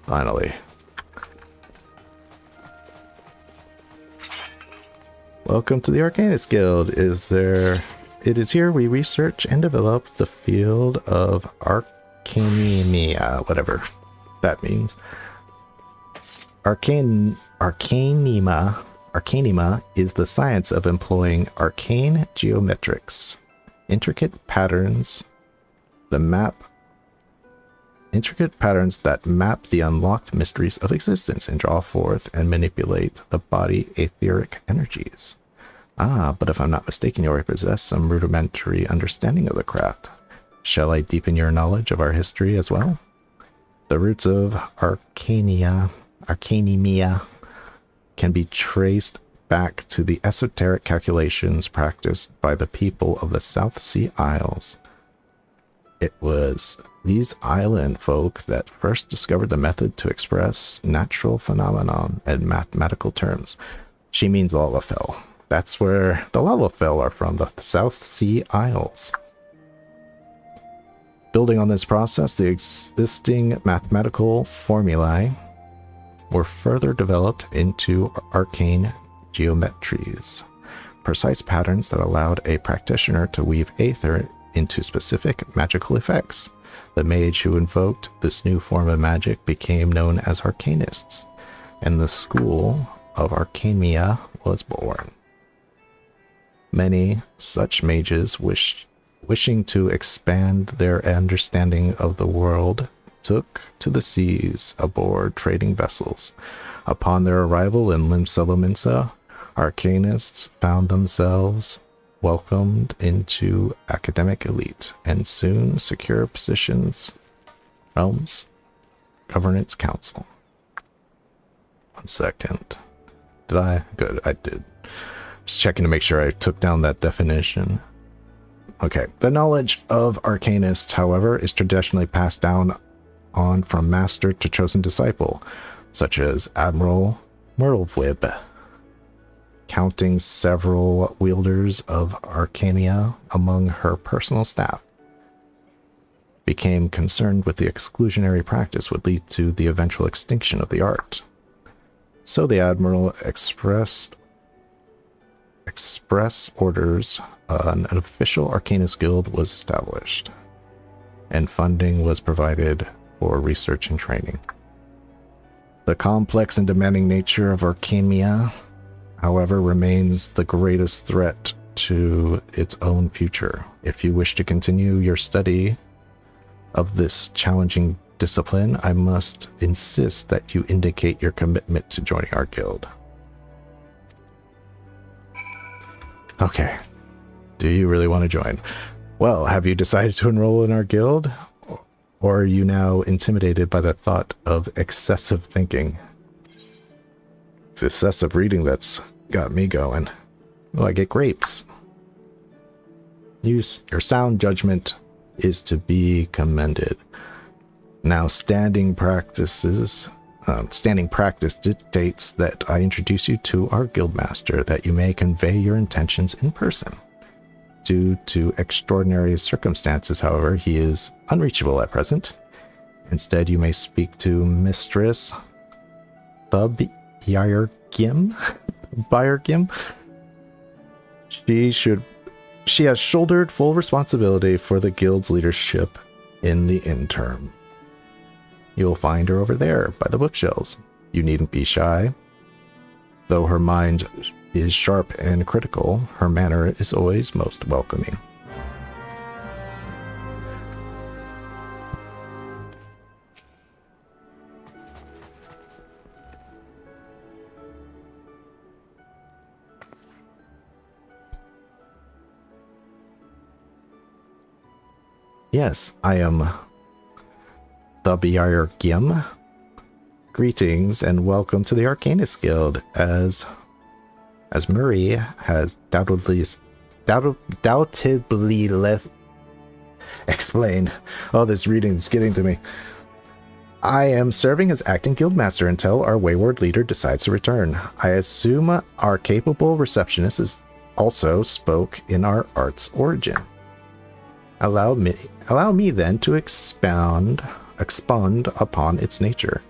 Finally. Welcome to the Arcanist Guild. It is here we research and develop the field of Arcanimia, whatever that means. Arcanima is the science of employing arcane geometrics, intricate patterns that map the unlocked mysteries of existence and draw forth and manipulate the body etheric energies. Ah, but if I'm not mistaken, you already possess some rudimentary understanding of the craft. Shall I deepen your knowledge of our history as well? The roots of Arcanimia can be traced back to the esoteric calculations practiced by the people of the South Sea Isles. It was these island folk that first discovered the method to express natural phenomenon in mathematical terms. She means Lalafell. That's where the Lalafell are from, the South Sea Isles. Building on this process, the existing mathematical formulae were further developed into arcane geometries, precise patterns that allowed a practitioner to weave aether into specific magical effects. The mage who invoked this new form of magic became known as Arcanists, and the school of Arcanimia was born. Many such mages wishing to expand their understanding of the world took to the seas aboard trading vessels. Upon their arrival in Limselaminsa, Arcanists found themselves welcomed into academic elite and soon secure positions, realms, governance council. 1 second. Did I? Good, I did. Just checking to make sure I took down that definition. Okay. The knowledge of Arcanists, however, is traditionally passed down on from master to chosen disciple, such as Admiral Myrtlewib, counting several wielders of Arcania among her personal staff, became concerned with the exclusionary practice would lead to the eventual extinction of the art. So the Admiral express orders, an official Arcanist Guild was established, and funding was provided for research and training. The complex and demanding nature of Arcanimia, however, remains the greatest threat to its own future. If you wish to continue your study of this challenging discipline, I must insist that you indicate your commitment to joining our guild. Okay. Do you really want to join? Well, have you decided to enroll in our guild? Or are you now intimidated by the thought of excessive thinking? It's excessive reading that's got me going. Oh, I get grapes. Your sound judgment is to be commended. Now, standing practices Standing practice dictates that I introduce you to our guildmaster, that you may convey your intentions in person. Due to extraordinary circumstances, however, he is unreachable at present. Instead, you may speak to Mistress Byergim. She has shouldered full responsibility for the guild's leadership in the interim. You'll find her over there by the bookshelves. You needn't be shy. Though her mind is sharp and critical, her manner is always most welcoming. Yes, I am the Byergim. Greetings and welcome to the Arcanist Guild. As Murray has doubtedly explained. Oh, this reading is getting to me. I am serving as acting guildmaster until our wayward leader decides to return. I assume our capable receptionist is also spoke in our art's origin. Allow me then to expound upon its nature.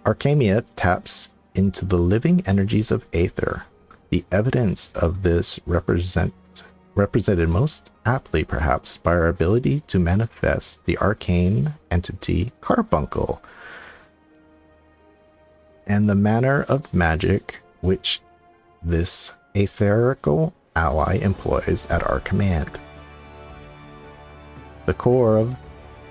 Arcania taps into the living energies of Aether. The evidence of this represented most aptly, perhaps, by our ability to manifest the arcane entity Carbuncle, and the manner of magic which this etherical ally employs at our command. The core of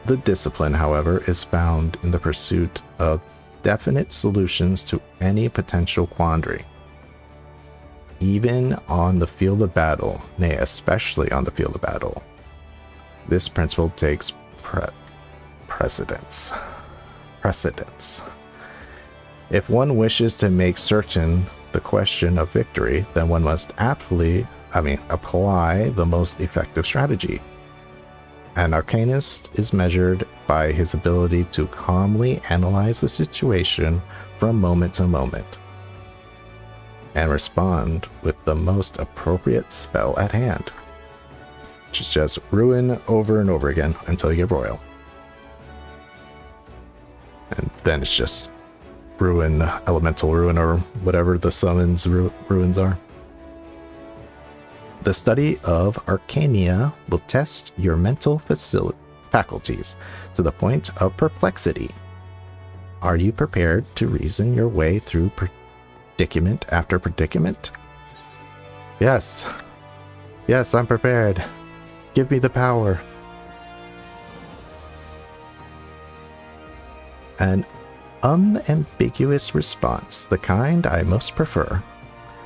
the discipline, however, is found in the pursuit of definite solutions to any potential quandary. Even on the field of battle, nay, especially on the field of battle, this principle takes precedence. If one wishes to make certain the question of victory, then one must apply the most effective strategy. An arcanist is measured by his ability to calmly analyze the situation from moment to moment and respond with the most appropriate spell at hand, which is just ruin over and over again until you get royal. And then it's just ruin, elemental ruin, or whatever the summons ruins are. The study of Arcania will test your mental faculties to the point of perplexity. Are you prepared to reason your way through predicament after predicament? Yes. Yes, I'm prepared. Give me the power. An unambiguous response, the kind I most prefer.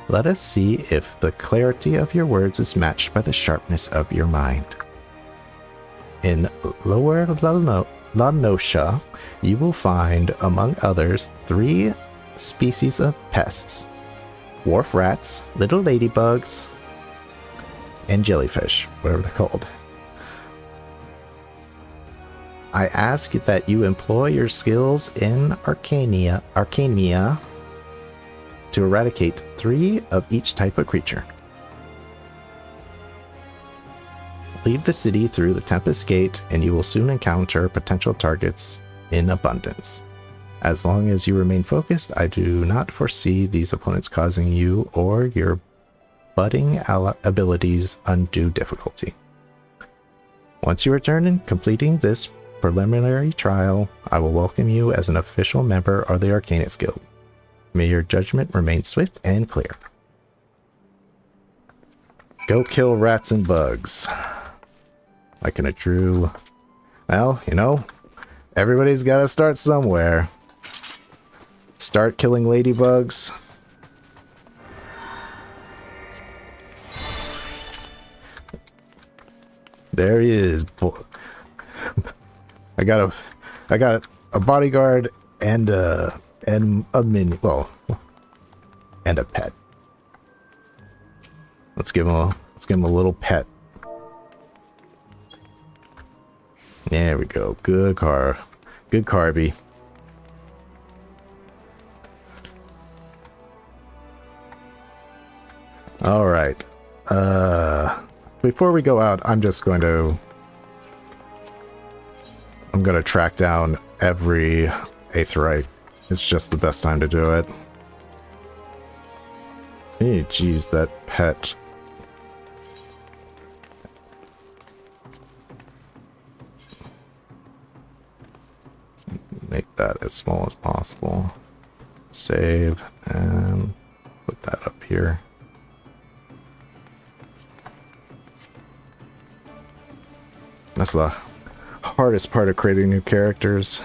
Let us see if the clarity of your words is matched by the sharpness of your mind. In Lower Lanosha, you will find, among others, 3 species of pests: wharf rats, little ladybugs, and jellyfish, whatever they're called. I ask that you employ your skills in Arcania to eradicate 3 of each type of creature. Leave the city through the Tempest Gate, and you will soon encounter potential targets in abundance. As long as you remain focused, I do not foresee these opponents causing you or your budding abilities undue difficulty. Once you return and completing this preliminary trial, I will welcome you as an official member of the Arcanist Guild. May your judgment remain swift and clear. Go kill rats and bugs. Like in a true... Well, you know, everybody's got to start somewhere. Start killing ladybugs. There he is. I got a bodyguard and a minion, well, and a pet. Let's give him a little pet. There we go. Good Carby. right. Before we go out, I'm gonna track down every Aetheryte. It's just the best time to do it. Hey, geez, that pet. Make that as small as possible. Save, and put that up here. That's the hardest part of creating new characters.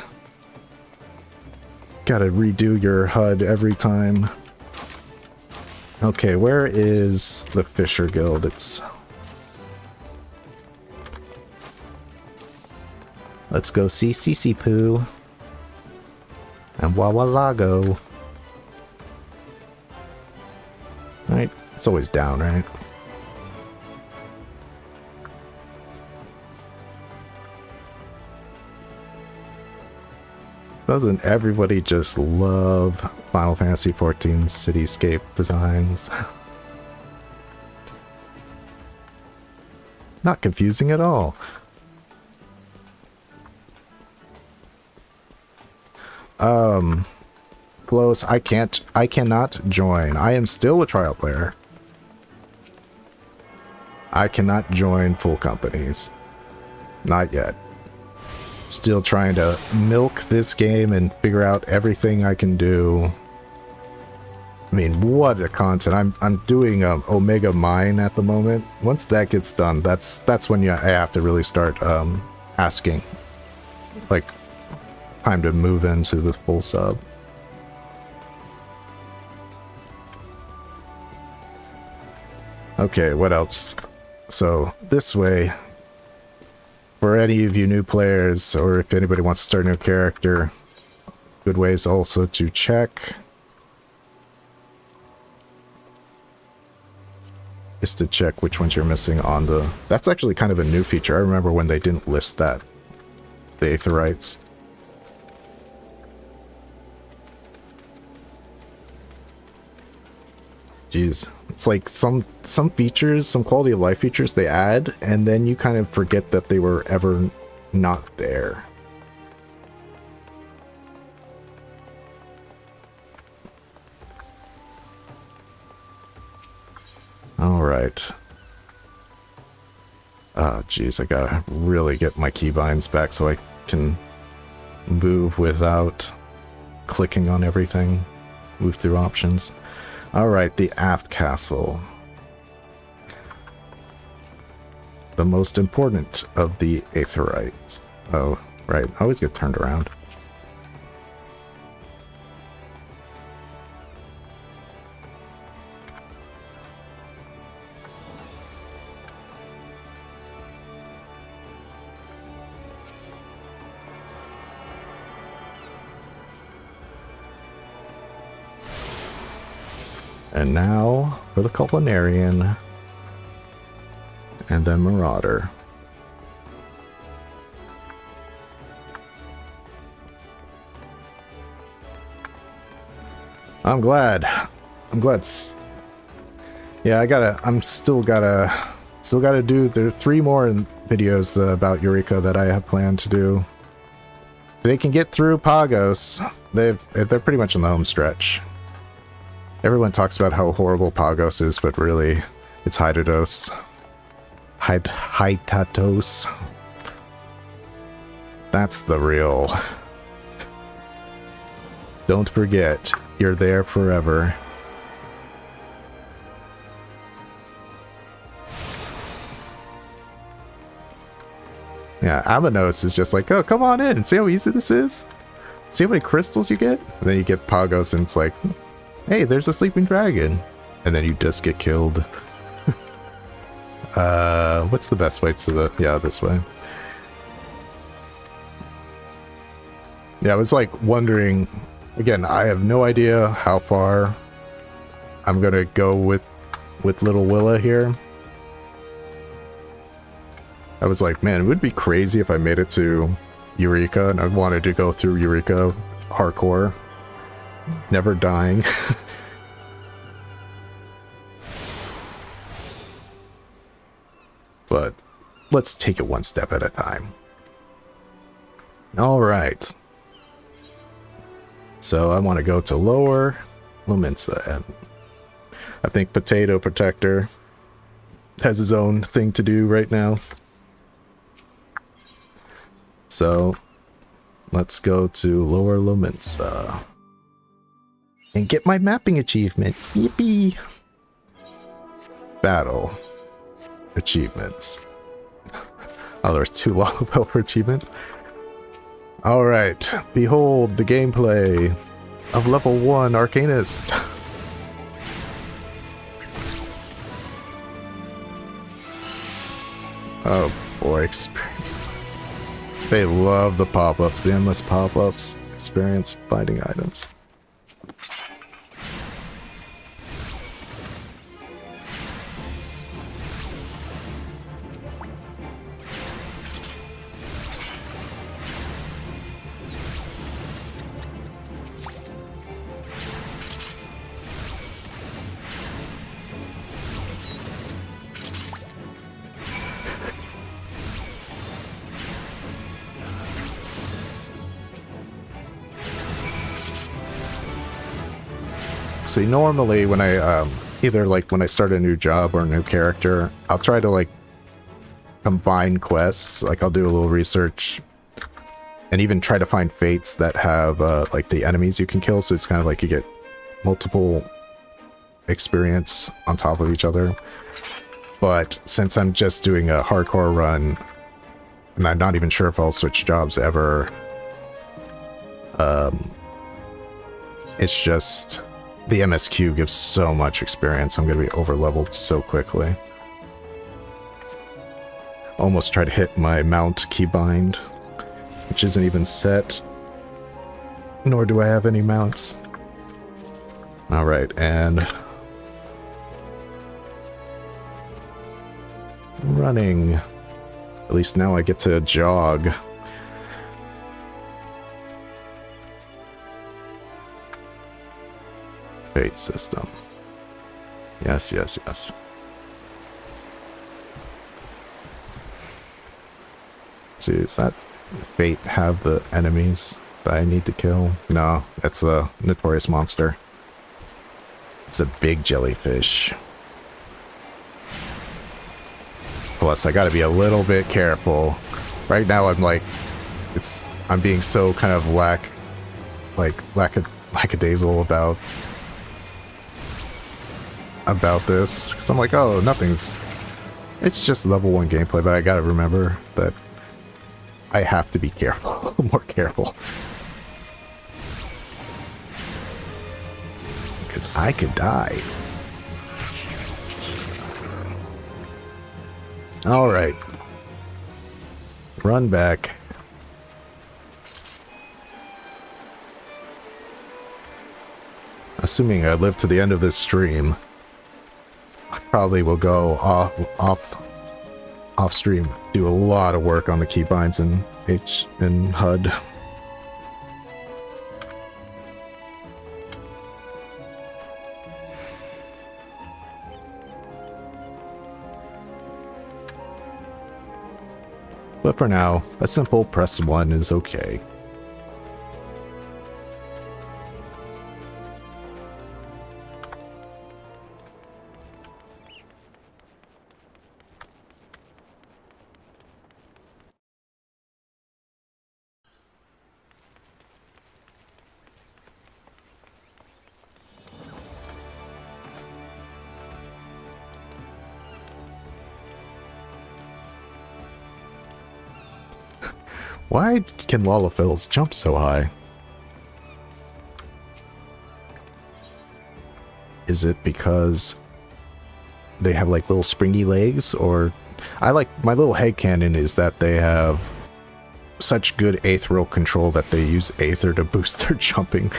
Gotta redo your HUD every time. Okay, where is the Fisher Guild? Let's go see Cece Poo and Wawalago. Right? It's always down, right? Doesn't everybody just love Final Fantasy XIV cityscape designs? Not confusing at all. Close. I cannot join. I am still a trial player. I cannot join full companies. Not yet. Still trying to milk this game and figure out everything I can do. I mean, what a content. I'm doing Omega Mine at the moment. Once that gets done, that's when I have to really start asking, like, time to move into the full sub. Okay, what else? So this way, for any of you new players, or if anybody wants to start a new character, good ways also to check is to check which ones you're missing on the... That's actually kind of a new feature. I remember when they didn't list that, the Aetherites. Jeez. It's like some features, some quality of life features they add, and then you kind of forget that they were ever not there. Alright. Oh, jeez, I gotta really get my keybinds back so I can move without clicking on everything. Move through options. Alright, the aft castle. The most important of the Aetherites. Oh, right. I always get turned around. And now for the Culinarian. And then Marauder. I'm glad. Yeah, I'm still gotta do, there are 3 more videos about Eureka that I have planned to do. They can get through Pagos. They're pretty much in the home stretch. Everyone talks about how horrible Pagos is, but really, it's Hydatos. Hydatos. That's the real. Don't forget, you're there forever. Yeah, Amanos is just like, oh, come on in, see how easy this is? See how many crystals you get? And then you get Pagos and it's like, hey, there's a sleeping dragon. And then you just get killed. What's the best way to the... Yeah, this way. Yeah, I was like wondering... Again, I have no idea how far I'm gonna go with Little Willa here. I was like, man, it would be crazy if I made it to Eureka and I wanted to go through Eureka hardcore. Never dying. let's take it one step at a time. All right. So I want to go to lower Lumensa, and I think Potato Protector has his own thing to do right now. So let's go to lower Lumensa and get my mapping achievement. Yippee! Battle achievements. Oh, there's 2 Lalafell for achievement. Alright, behold the gameplay of level 1 Arcanist. Oh boy, experience. They love the pop-ups, the endless pop-ups. Experience finding items. See, normally when I either like when I start a new job or a new character, I'll try to like combine quests. Like I'll do a little research and even try to find fates that have like the enemies you can kill, so it's kind of like you get multiple experience on top of each other. But since I'm just doing a hardcore run and I'm not even sure if I'll switch jobs ever, it's just the MSQ gives so much experience. I'm going to be over-leveled so quickly. Almost try to hit my mount keybind, which isn't even set. Nor do I have any mounts. Alright, and... running. At least now I get to jog. Fate system. Yes, yes, yes. See, does that fate have the enemies that I need to kill? No, it's a notorious monster. It's a big jellyfish. Plus, I gotta be a little bit careful. Right now, I'm like, I'm being so kind of lackadaisical about this, because I'm like, oh, it's just level 1 gameplay, but I gotta remember that I have to be careful, more careful, because I could die. Alright, run back. Assuming I live to the end of this stream, I probably will go off stream, do a lot of work on the keybinds and HUD. But for now, a simple press 1 is okay. Why can Lalafells jump so high? Is it because they have like little springy legs, or my little headcanon is that they have such good aetherial control that they use aether to boost their jumping.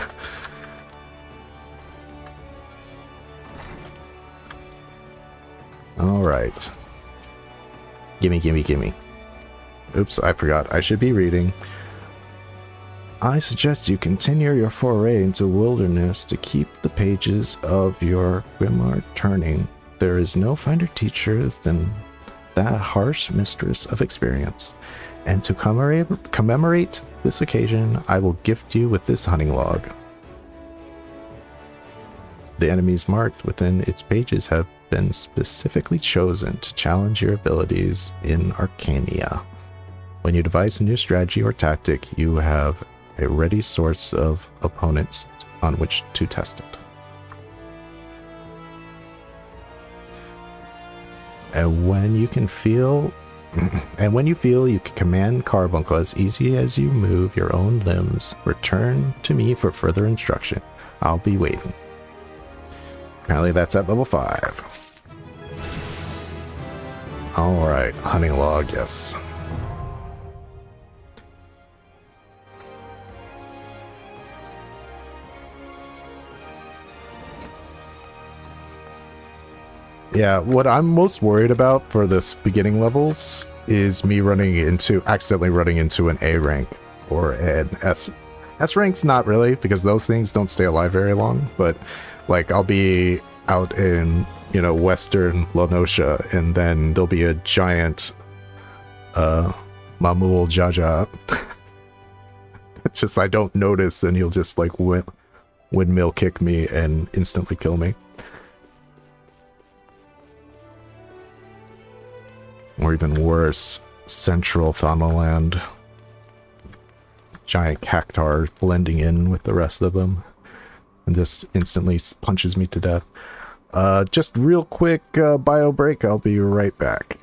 Alright. Gimme, gimme, gimme. Oops, I forgot. I should be reading. I suggest you continue your foray into wilderness to keep the pages of your grimoire turning. There is no finer teacher than that harsh mistress of experience. And to commemorate this occasion, I will gift you with this hunting log. The enemies marked within its pages have been specifically chosen to challenge your abilities in Arcania. When you devise a new strategy or tactic, you have a ready source of opponents on which to test it. And when you feel you can command Carbuncle as easy as you move your own limbs, return to me for further instruction. I'll be waiting. Apparently that's at level 5. Alright, hunting log, yes. Yeah, what I'm most worried about for this beginning levels is me accidentally running into an A rank or an S. S rank's not really, because those things don't stay alive very long, but like I'll be out in, western Lanosha, and then there'll be a giant Mamul Jaja. It's just I don't notice, and he'll just like windmill kick me and instantly kill me. Or even worse, Central Thanaland. Giant cactar blending in with the rest of them. And just instantly punches me to death. Just real quick bio break, I'll be right back.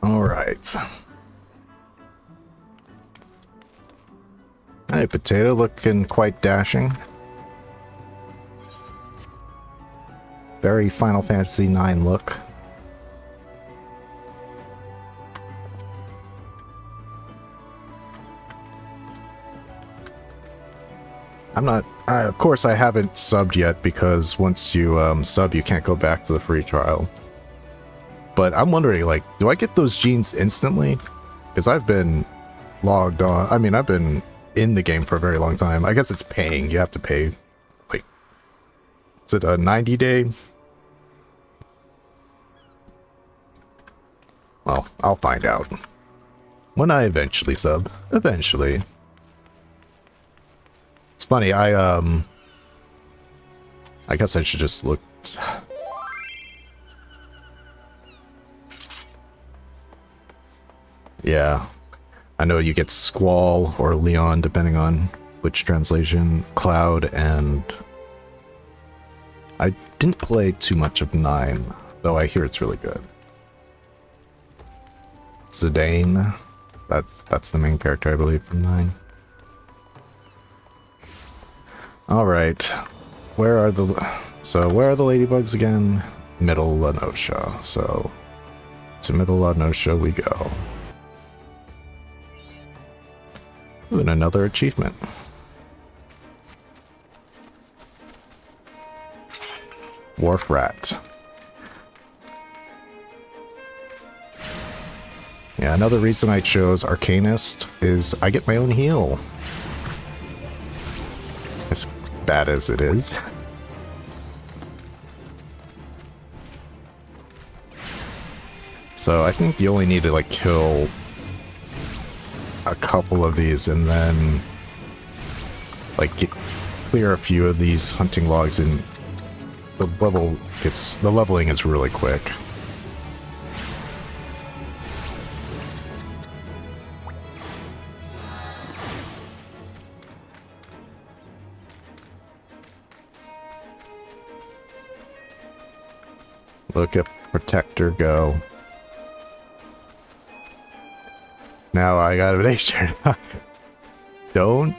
Alright. Hey, Potato looking quite dashing. Very Final Fantasy IX look. Of course I haven't subbed yet, because once you sub you can't go back to the free trial. But I'm wondering, like, do I get those genes instantly? Because I've been logged on. I mean, I've been in the game for a very long time. I guess it's paying. You have to pay, like, is it a 90-day? Well, I'll find out. When I eventually sub. Eventually. It's funny, I guess I should just look... Yeah, I know you get Squall or Leon, depending on which translation, Cloud, and I didn't play too much of 9, though I hear it's really good. Zidane, that's the main character, I believe, from 9. Alright, where are the ladybugs again? Middle Lenosha, so to Middle Lenosha we go. Ooh, and another achievement. Wharf Rat. Yeah, another reason I chose Arcanist is I get my own heal. As bad as it is. So I think you only need to like kill a couple of these and then like clear a few of these hunting logs, and the leveling is really quick. Look at Protector go. Now I gotta make sure. Don't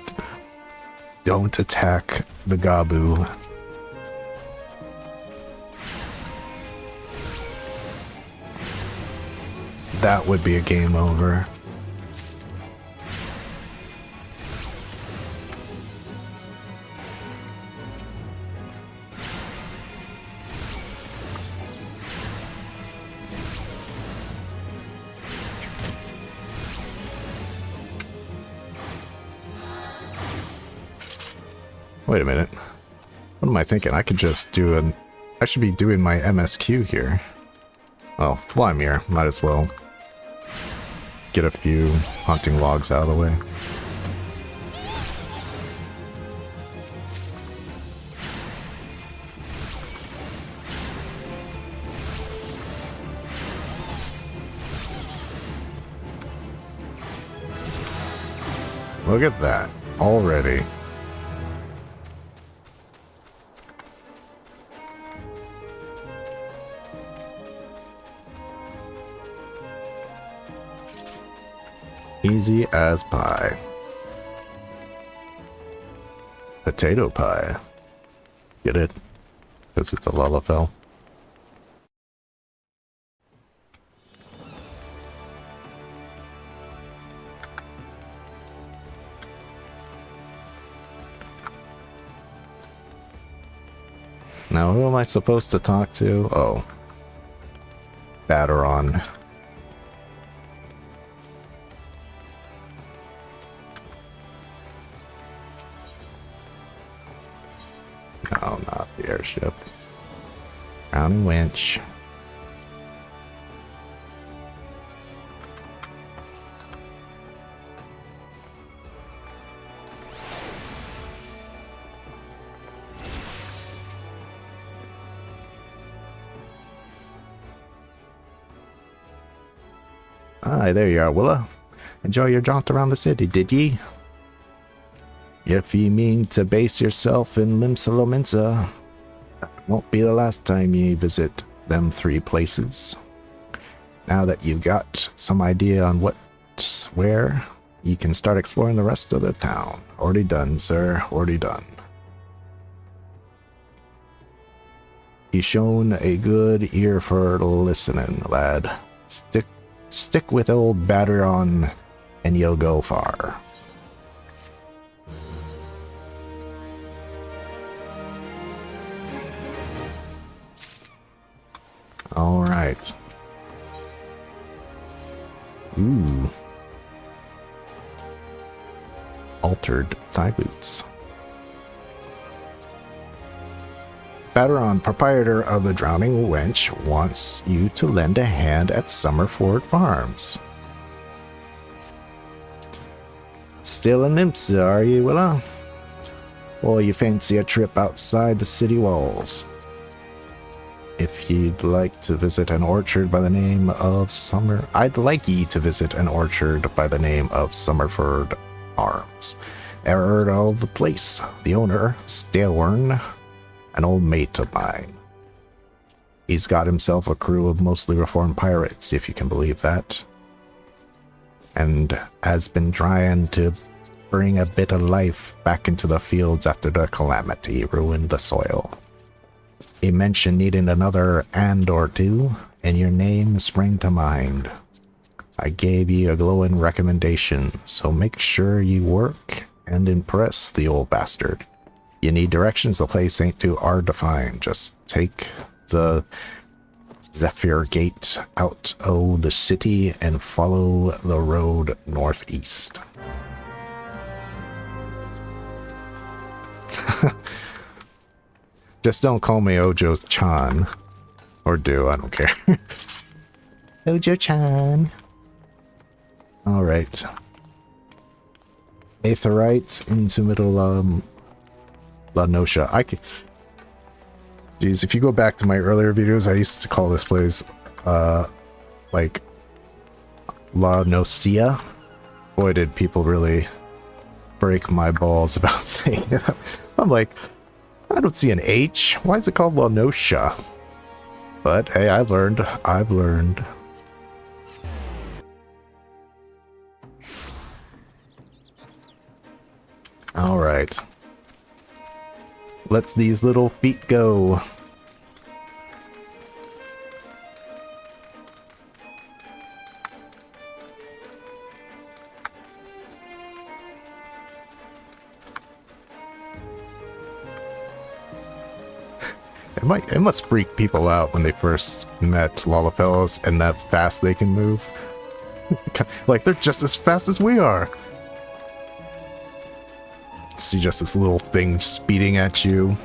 attack the Gabu. That would be a game over. Wait a minute. What am I thinking? I could just do I should be doing my MSQ here. Oh, while I'm here, might as well get a few hunting logs out of the way. Look at that, already. Easy as pie. Potato pie. Get it? Because it's a Lalafell. Now, who am I supposed to talk to? Oh. Batteron. No, not the airship. Crowning winch. Hi, there you are, Willa. Enjoy your jaunt around the city, did ye? If ye mean to base yourself in Limsa, that won't be the last time ye visit them 3 places. Now that you've got some idea on where, you can start exploring the rest of the town. Already done, sir. Already done. You've shown a good ear for listening, lad. Stick with old Batteron, and you'll go far. All right. Ooh. Altered thigh boots. Batteron, proprietor of the Drowning Wench, wants you to lend a hand at Summerford Farms. Still in Limsa, are you, Willa? Or you fancy a trip outside the city walls? If you'd like to visit an orchard by the name of I'd like ye to visit an orchard by the name of Summerford Farms. Ever heard of the place? The owner, Stalewern, an old mate of mine. He's got himself a crew of mostly reformed pirates, if you can believe that, and has been trying to bring a bit of life back into the fields after the calamity ruined the soil. He mentioned needing another and or two, and your name sprang to mind. I gave you a glowing recommendation, so make sure you work and impress the old bastard. You need directions, the place ain't too hard to find. Just take the Zephyr Gate out of the city and follow the road northeast. Just don't call me OJoSama. Or do, I don't care. OJoSama. Alright. Aetherites into middle La Nosha. Jeez, if you go back to my earlier videos, I used to call this place like La Nocia. Boy, did people really break my balls about saying it. I'm like, I don't see an H. Why is it called La Nosha? But hey, I've learned. Alright. Let's these little feet go. It must freak people out when they first met Lalafell and that fast they can move. Like, they're just as fast as we are. See just this little thing speeding at you.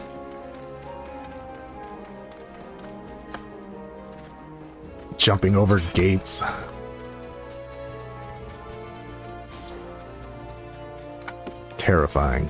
Jumping over gates. Terrifying.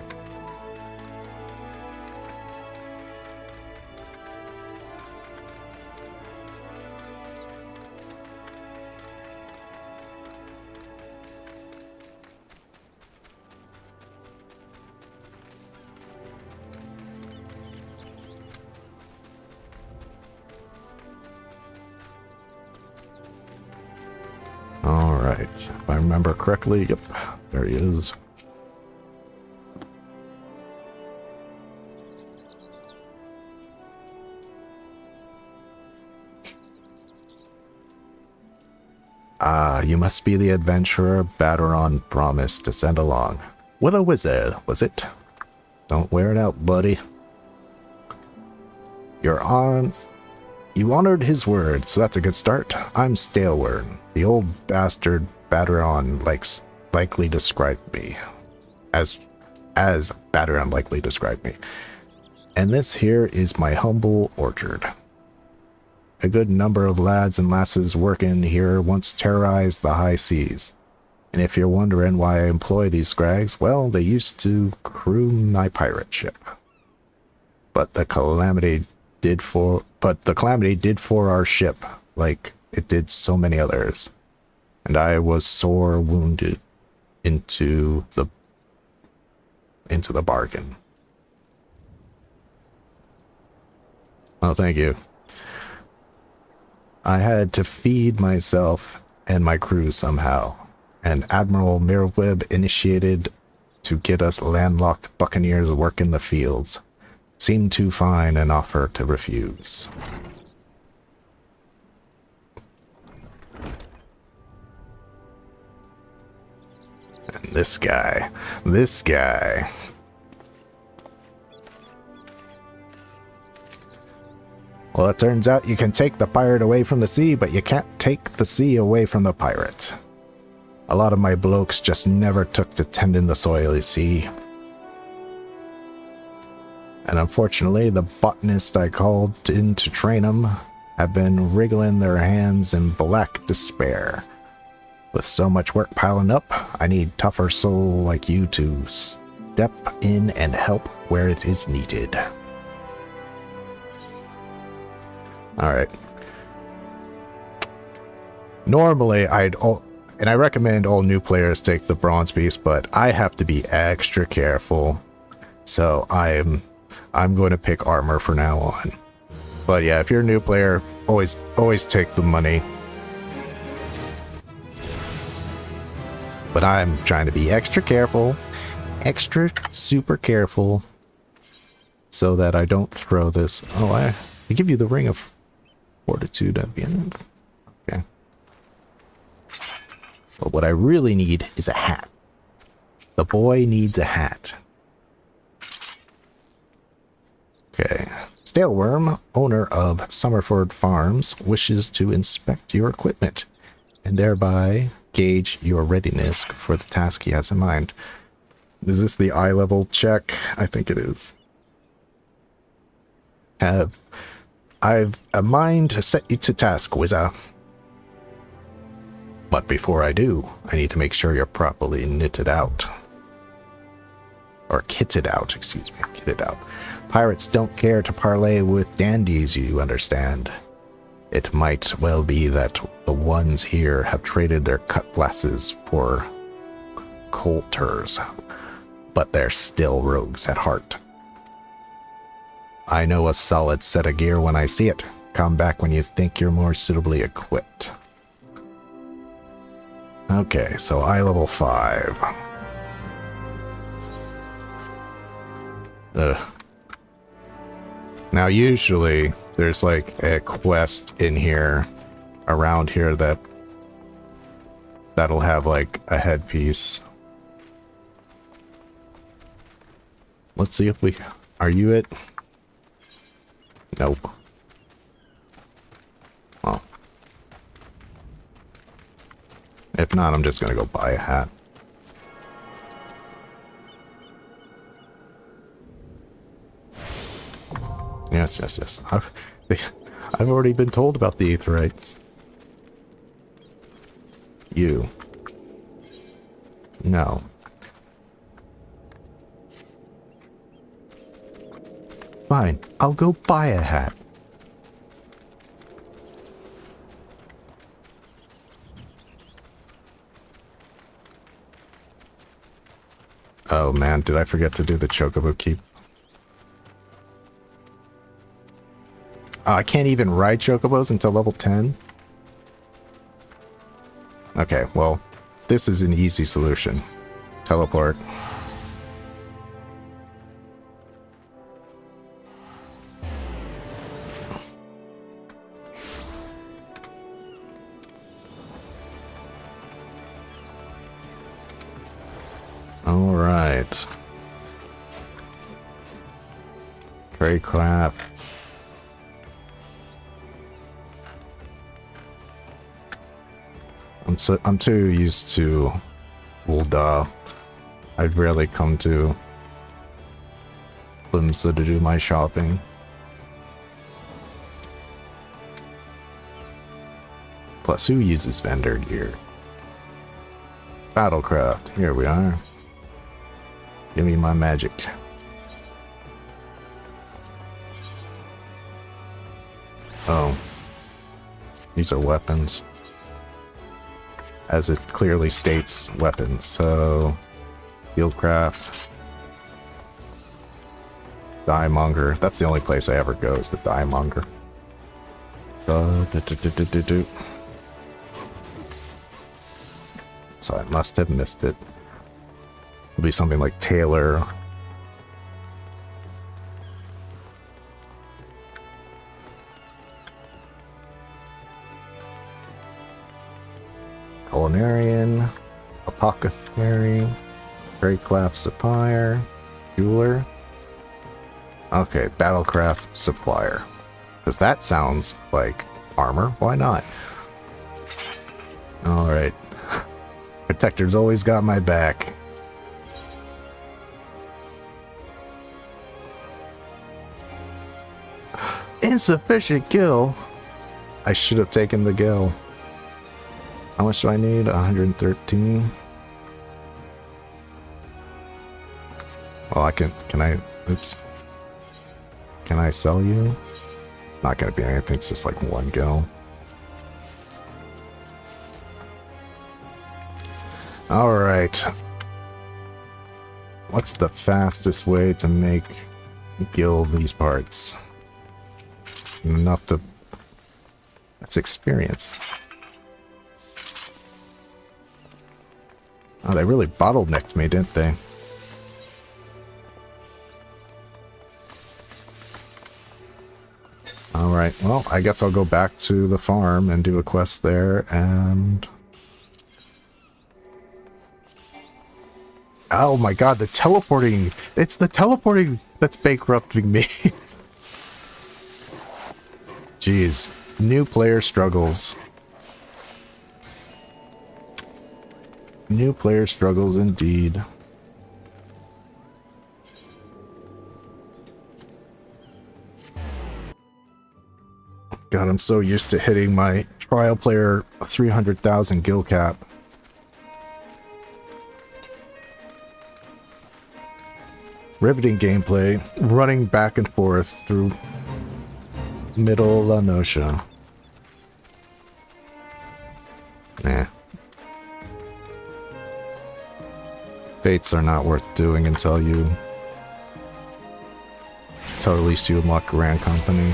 Alright, if I remember correctly, yep, there he is. Ah, you must be the adventurer Bateron promised to send along. What a wizard, was it? Don't wear it out, buddy. You honored his word, so that's a good start. I'm Staleward. The old bastard Bateron likely described me. As Bateron likely described me. And this here is my humble orchard. A good number of lads and lasses working here once terrorized the high seas. And if you're wondering why I employ these scrags, well, they used to crew my pirate ship. But the calamity did for our ship, like it did so many others. And I was sore wounded into the bargain. Oh, thank you. I had to feed myself and my crew somehow, and Admiral Mirweb initiated to get us landlocked buccaneers work in the fields. Seemed too fine an offer to refuse. And this guy. Well, it turns out you can take the pirate away from the sea, but you can't take the sea away from the pirate. A lot of my blokes just never took to tending the soil, you see. And unfortunately, the botanist I called in to train them have been wriggling their hands in black despair. With so much work piling up, I need tougher soul like you to step in and help where it is needed. Alright. Normally, and I recommend all new players take the bronze piece, but I have to be extra careful. So I'm going to pick armor for now on. But yeah, if you're a new player, always take the money. But I'm trying to be extra careful, extra super careful, so that I don't throw this. Oh, I give you the Ring of Fortitude at the end. Okay. But what I really need is a hat. The boy needs a hat. Okay. Staleworm, owner of Summerford Farms, wishes to inspect your equipment and thereby gauge your readiness for the task he has in mind. Is this the eye level check? I think it is. I've a mind to set you to task, Wizza. But before I do, I need to make sure you're properly knitted out. Or kitted out, excuse me, kitted out. Pirates don't care to parley with dandies, you understand. It might well be that the ones here have traded their cutlasses for coulters, but they're still rogues at heart. I know a solid set of gear when I see it. Come back when you think you're more suitably equipped. Okay, so eye level 5. Ugh. Now usually there's like a quest in here, around here, that'll have like a headpiece. Let's see if we... Are you it? Nope. Oh. If not, I'm just gonna go buy a hat. Yes, yes, yes. I've already been told about the Aetherites. You. No. Fine, I'll go buy a hat. Oh man, did I forget to do the Chocobo Keep? Oh, I can't even ride Chocobos until level 10? Okay, well, this is an easy solution. Teleport. Alright. Very crap. I'm too used to Ulda. I'd rarely come to Limsa to do my shopping. Plus, who uses vendor gear? Battlecraft. Here we are. Give me my magic. Oh. These are weapons. As it clearly states, weapons. So, Fieldcraft. Diemonger. That's the only place I ever go, is the Diemonger. So I must have missed it. It'll be something like Taylor. Culinarian, Apothecary, Tradecraft Supplier, Jeweler. Okay, Battlecraft Supplier. Because that sounds like armor. Why not? Alright. Protector's always got my back. Insufficient gil. I should have taken the gil. How much do I need? 113. Well, I can I, oops. Can I sell you? It's not gonna be anything, it's just like one gil. Alright. What's the fastest way to make gil these parts? enough to... That's experience. Oh, they really bottlenecked me, didn't they? Alright, well, I guess I'll go back to the farm and do a quest there, and... Oh my god, the teleporting! It's the teleporting that's bankrupting me! Jeez. New player struggles. New player struggles indeed. God, I'm so used to hitting my trial player 300,000 gil cap. Riveting gameplay, running back and forth through Middle La Noscia. Nah. Fates are not worth doing until at least you unlock Grand Company.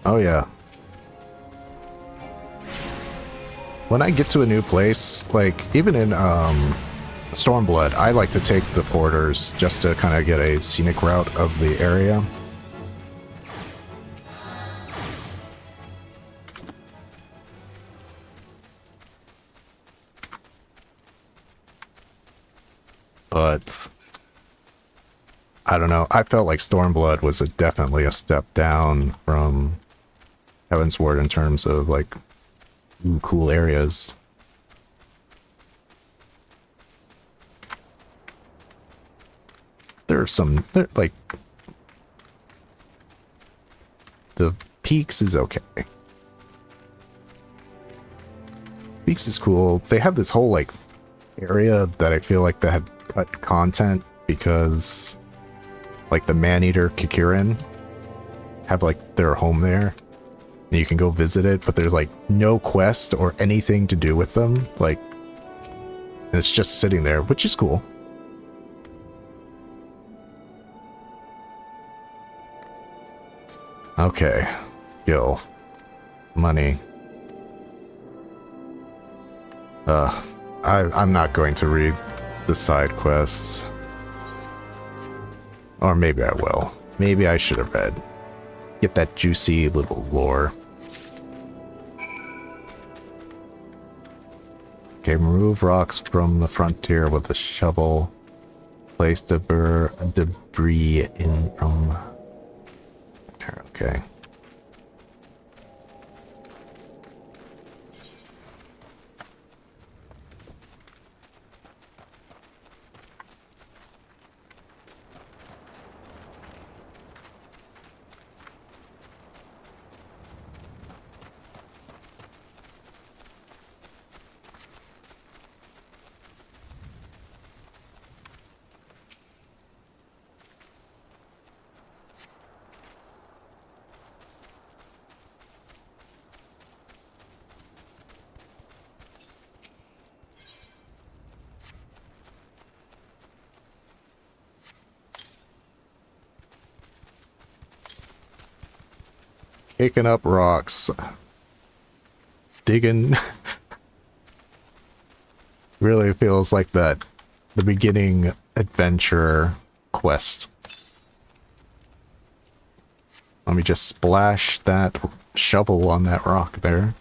Oh yeah. When I get to a new place, like even in Stormblood, I like to take the porters just to kind of get a scenic route of the area. But I don't know. I felt like Stormblood was definitely a step down from Heavensward in terms of like cool areas. There are some like the Peaks is okay. Peaks is cool. They have this whole like area that I feel like they had cut content because like the Maneater Kikirin have like their home there. And you can go visit it, but there's like no quest or anything to do with them. Like, and it's just sitting there, which is cool. Okay. Gil. Money. I'm not going to read the side quests. Or maybe I will. Maybe I should have read. Get that juicy little lore. Okay, remove rocks from the frontier with a shovel. Place debris in from... Okay. Picking up rocks. Digging. Really feels like the beginning adventure quest. Let me just splash that shovel on that rock there.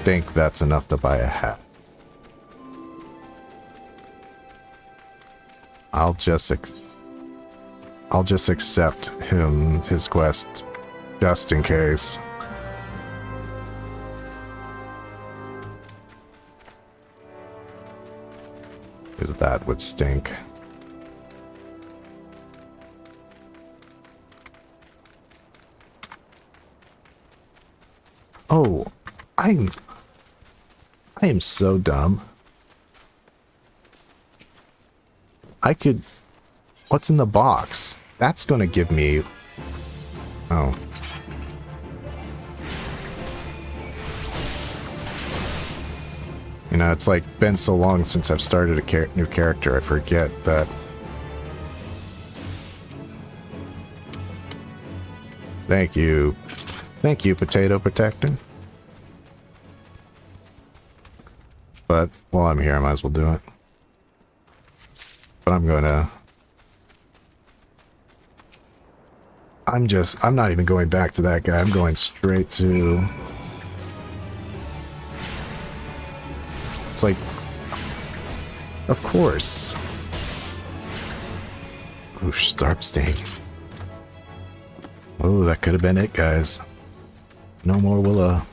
think that's enough to buy a hat. I'll just accept his quest just in case. Because that would stink. Oh, I am so dumb. I could... What's in the box? That's gonna give me... Oh. You know, it's like been so long since I've started a new character, I forget that... Thank you. Thank you, Potato Protector. But while I'm here, I might as well do it. But I'm gonna... I'm not even going back to that guy. I'm going straight to... It's like... Of course. Oosh, Starp Sting. Oh, that could have been it, guys. No more Willa.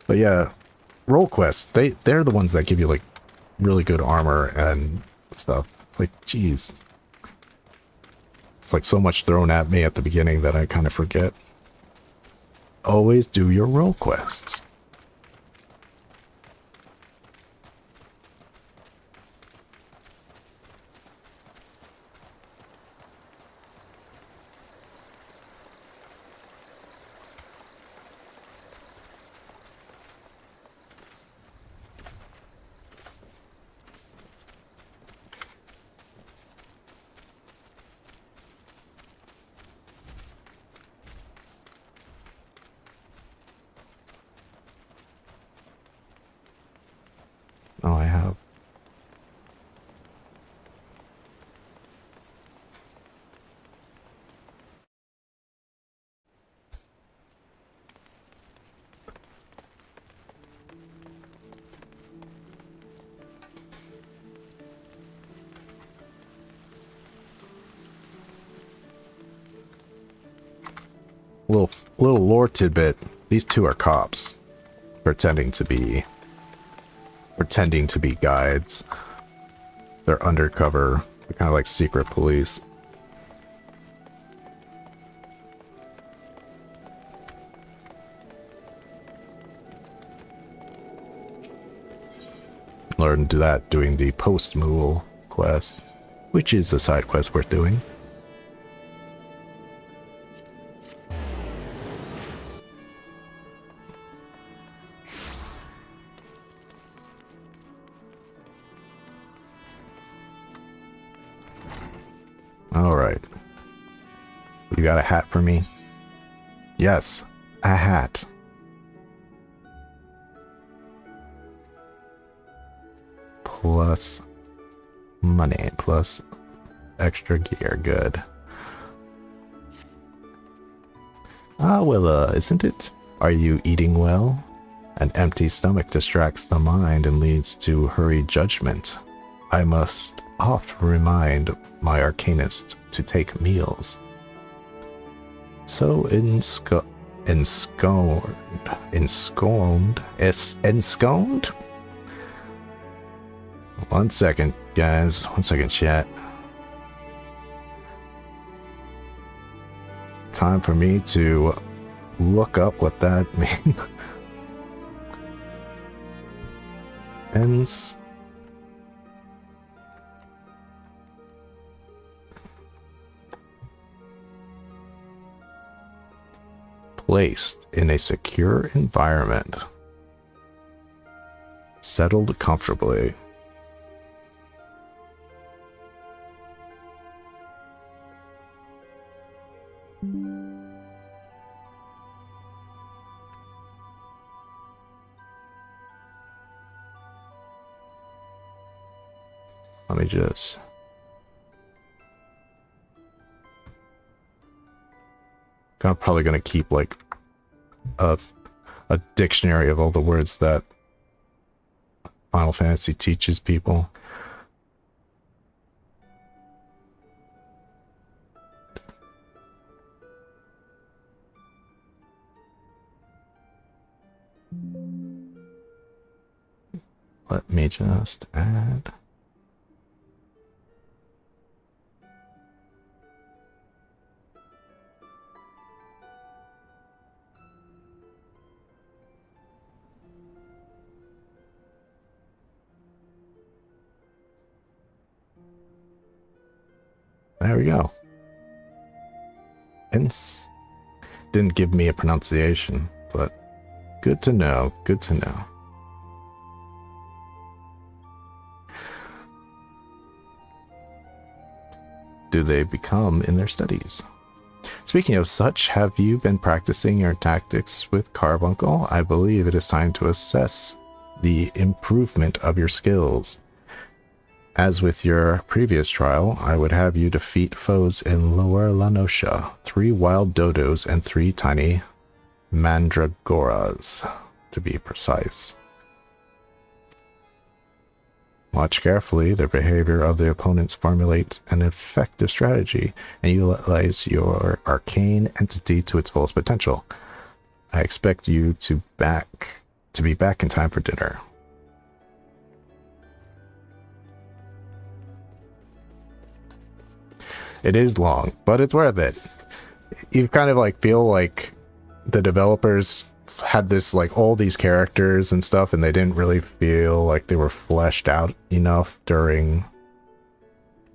But yeah, role quests, they're the ones that give you like really good armor and stuff. It's like, geez. It's like so much thrown at me at the beginning that I kind of forget. Always do your role quests. Oh, I have. Little lore tidbit. These two are cops pretending to be guides. They're undercover. They're kind of like secret police. Learned that doing the post-mule quest, which is a side quest worth doing. Alright. You got a hat for me? Yes, a hat. Plus money, plus extra gear, good. Ah, well, isn't it? Are you eating well? An empty stomach distracts the mind and leads to hurried judgment. I must oft remind my arcanist to take meals. So ensconed? One second, guys. 1 second, chat. Time for me to look up what that means. Placed in a secure environment. Settled comfortably. Let me just... I'm probably gonna keep like a a dictionary of all the words that Final Fantasy teaches people. Let me just add. There we go. Hence, didn't give me a pronunciation, but good to know, good to know. Do they become in their studies? Speaking of such, have you been practicing your tactics with Carbuncle? I believe it is time to assess the improvement of your skills. As with your previous trial, I would have you defeat foes in Lower Lanosha, 3 wild dodos and 3 tiny mandragoras, to be precise. Watch carefully the behavior of the opponents, formulate an effective strategy, and utilize your arcane entity to its fullest potential. I expect you to be back in time for dinner. It is long, but it's worth it. You kind of like feel like the developers had this like all these characters and stuff, and they didn't really feel like they were fleshed out enough during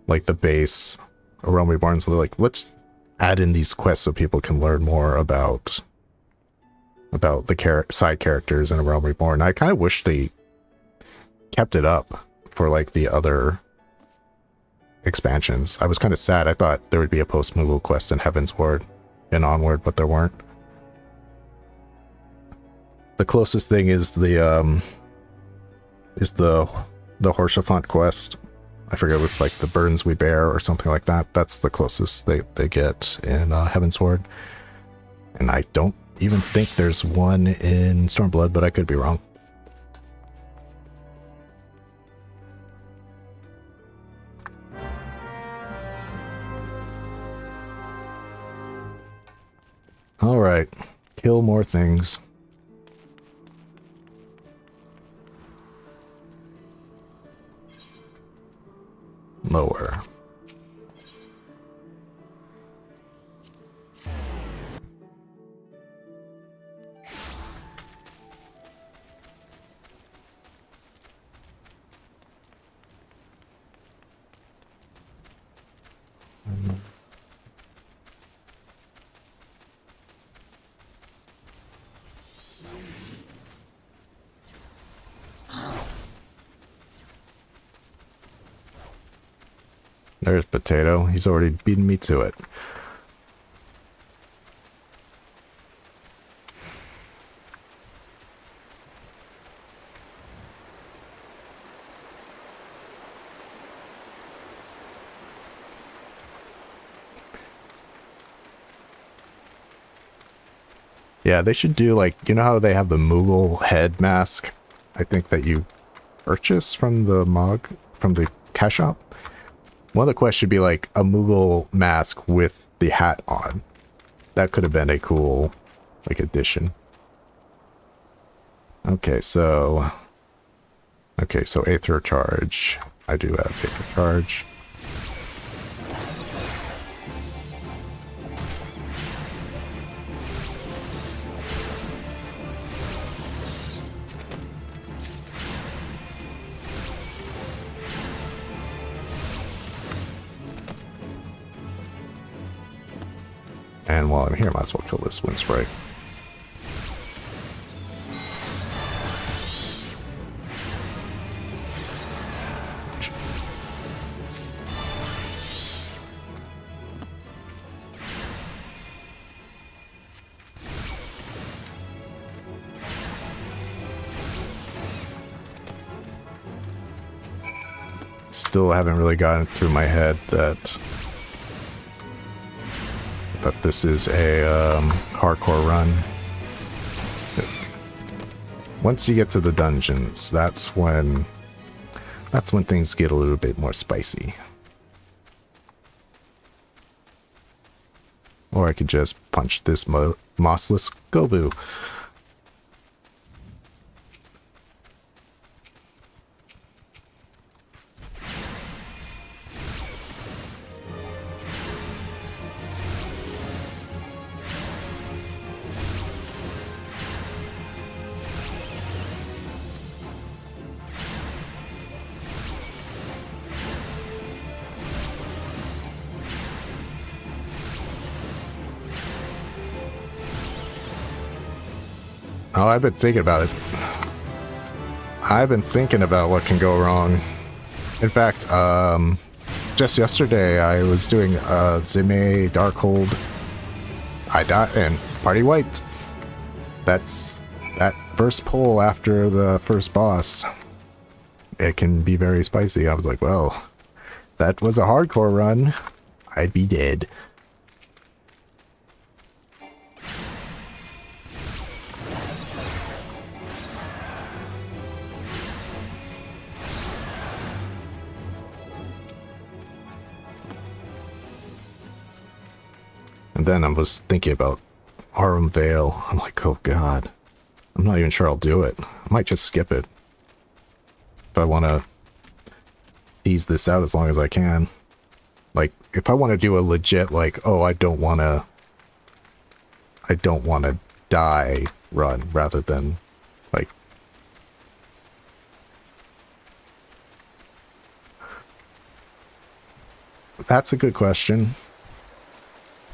like the base Realm Reborn. So they're like, let's add in these quests so people can learn more about the side characters in a Realm Reborn. I kind of wish they kept it up for like the other expansions. I was kind of sad. I thought there would be a post-Moogle quest in Heaven's Ward and Onward, but there weren't. The closest thing is the Horsefant quest. I forget what's like the burdens we bear or something like that. That's the closest they get in Heaven's Ward. And I don't even think there's one in Stormblood, but I could be wrong. All right, kill more things. Lower. There's Potato. He's already beaten me to it. Yeah, they should do like, you know how they have the Moogle head mask? I think that you purchase from the cash shop. One of the quests should be like a Moogle mask with the hat on. That could have been a cool like addition. Okay, so Aether Charge. I do have Aether Charge. And while I'm here, I might as well kill this wind sprite. Still haven't really gotten through my head that this is a hardcore run. Once you get to the dungeons, that's when things get a little bit more spicy. Or I could just punch this mossless Gobu. Oh, I've been thinking about it. I've been thinking about what can go wrong. In fact, just yesterday I was doing Zime Darkhold. I died and party wiped. That's that first pull after the first boss. It can be very spicy. I was like, well, that was a hardcore run. I'd be dead. And then I was thinking about Aurum Vale. I'm like, oh god. I'm not even sure I'll do it. I might just skip it. If I want to tease this out as long as I can. Like, if I want to do a legit, like, oh, I don't want to die run, rather than, like... That's a good question.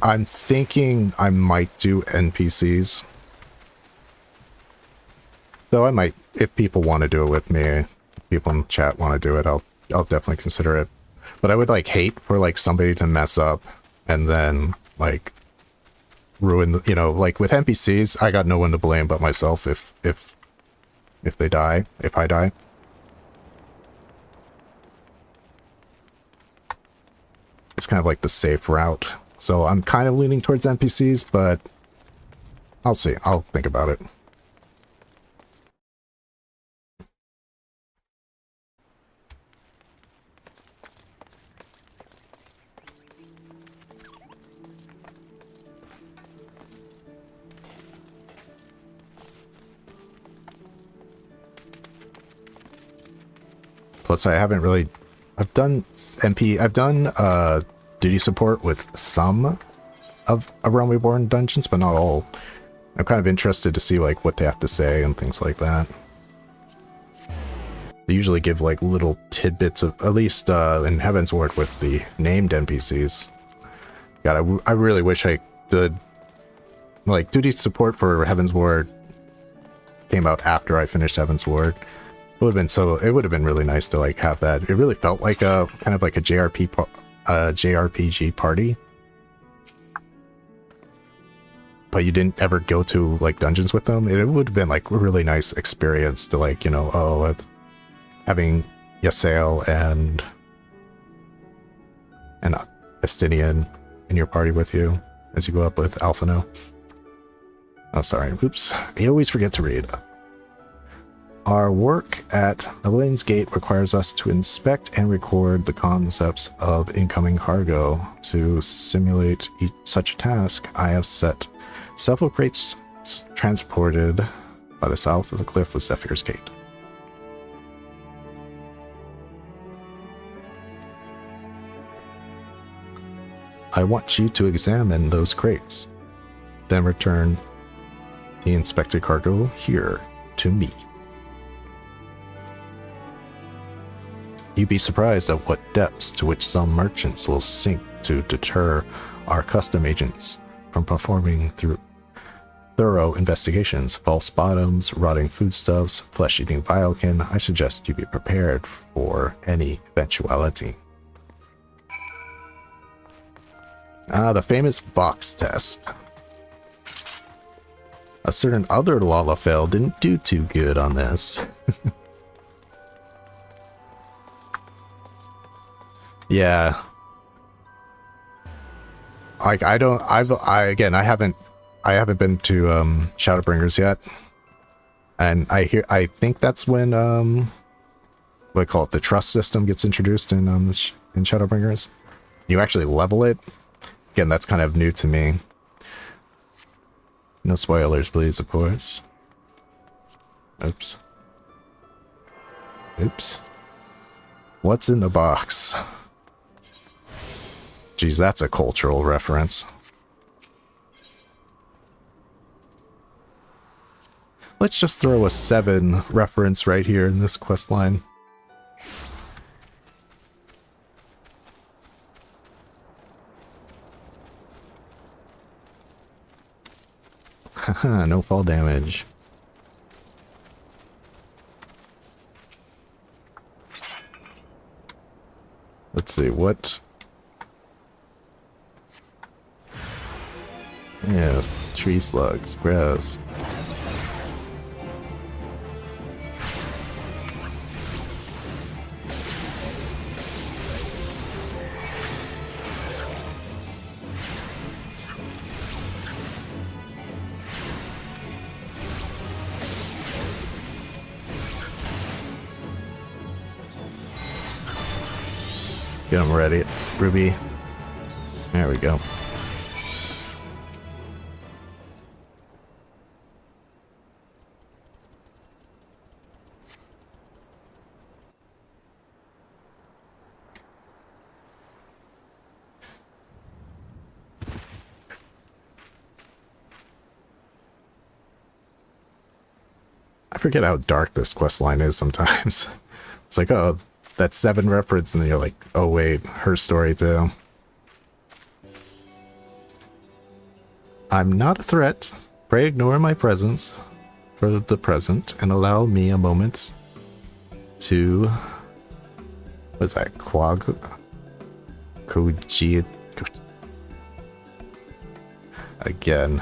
I'm thinking I might do NPCs. Though I might, if people want to do it with me, if people in chat want to do it, I'll definitely consider it. But I would like hate for like somebody to mess up and then like ruin the, you know, like with NPCs, I got no one to blame but myself if they die, if I die. It's kind of like the safe route. So I'm kind of leaning towards NPCs, but I'll see. I'll think about it. Plus, I haven't really... I've done duty support with some of A Realm Reborn dungeons, but not all. I'm kind of interested to see like what they have to say and things like that. They usually give like little tidbits of, at least in Heaven's Ward with the named NPCs. God, I really wish I did, like, duty support for Heaven's Ward came out after I finished Heaven's Ward. It would have been really nice to like have that. It really felt like a kind of like a JRPG party, but you didn't ever go to like dungeons with them. It would have been like a really nice experience to like, you know, having Yassail and Estinian in your party with you as you go up with Alphino. Oh, sorry. Oops. I always forget to read. Our work at Elaine's Gate requires us to inspect and record the concepts of incoming cargo. To simulate such a task, I have set several crates transported by the south of the cliff of Zephyr's Gate. I want you to examine those crates, then return the inspected cargo here to me. You'd be surprised at what depths to which some merchants will sink to deter our custom agents from performing thorough investigations. False bottoms, rotting foodstuffs, flesh-eating biokin. I suggest you be prepared for any eventuality. The famous box test. A certain other Lalafell didn't do too good on this. Yeah. Like I haven't been to Shadowbringers yet. And I think that's when what I call it, the trust system gets introduced in Shadowbringers. You actually level it. Again, that's kind of new to me. No spoilers, please, of course. Oops. Oops. What's in the box? Geez, that's a cultural reference. Let's just throw a 7 reference right here in this quest line. Haha, no fall damage. Let's see, what... Yeah, tree slugs, gross. Get them ready, Ruby. There we go. I forget how dark this quest line is sometimes. It's like, oh, that's 7 reference, and then you're like, oh wait, her story too. I'm not a threat. Pray ignore my presence for the present and allow me a moment to... What's that? Koji... Again.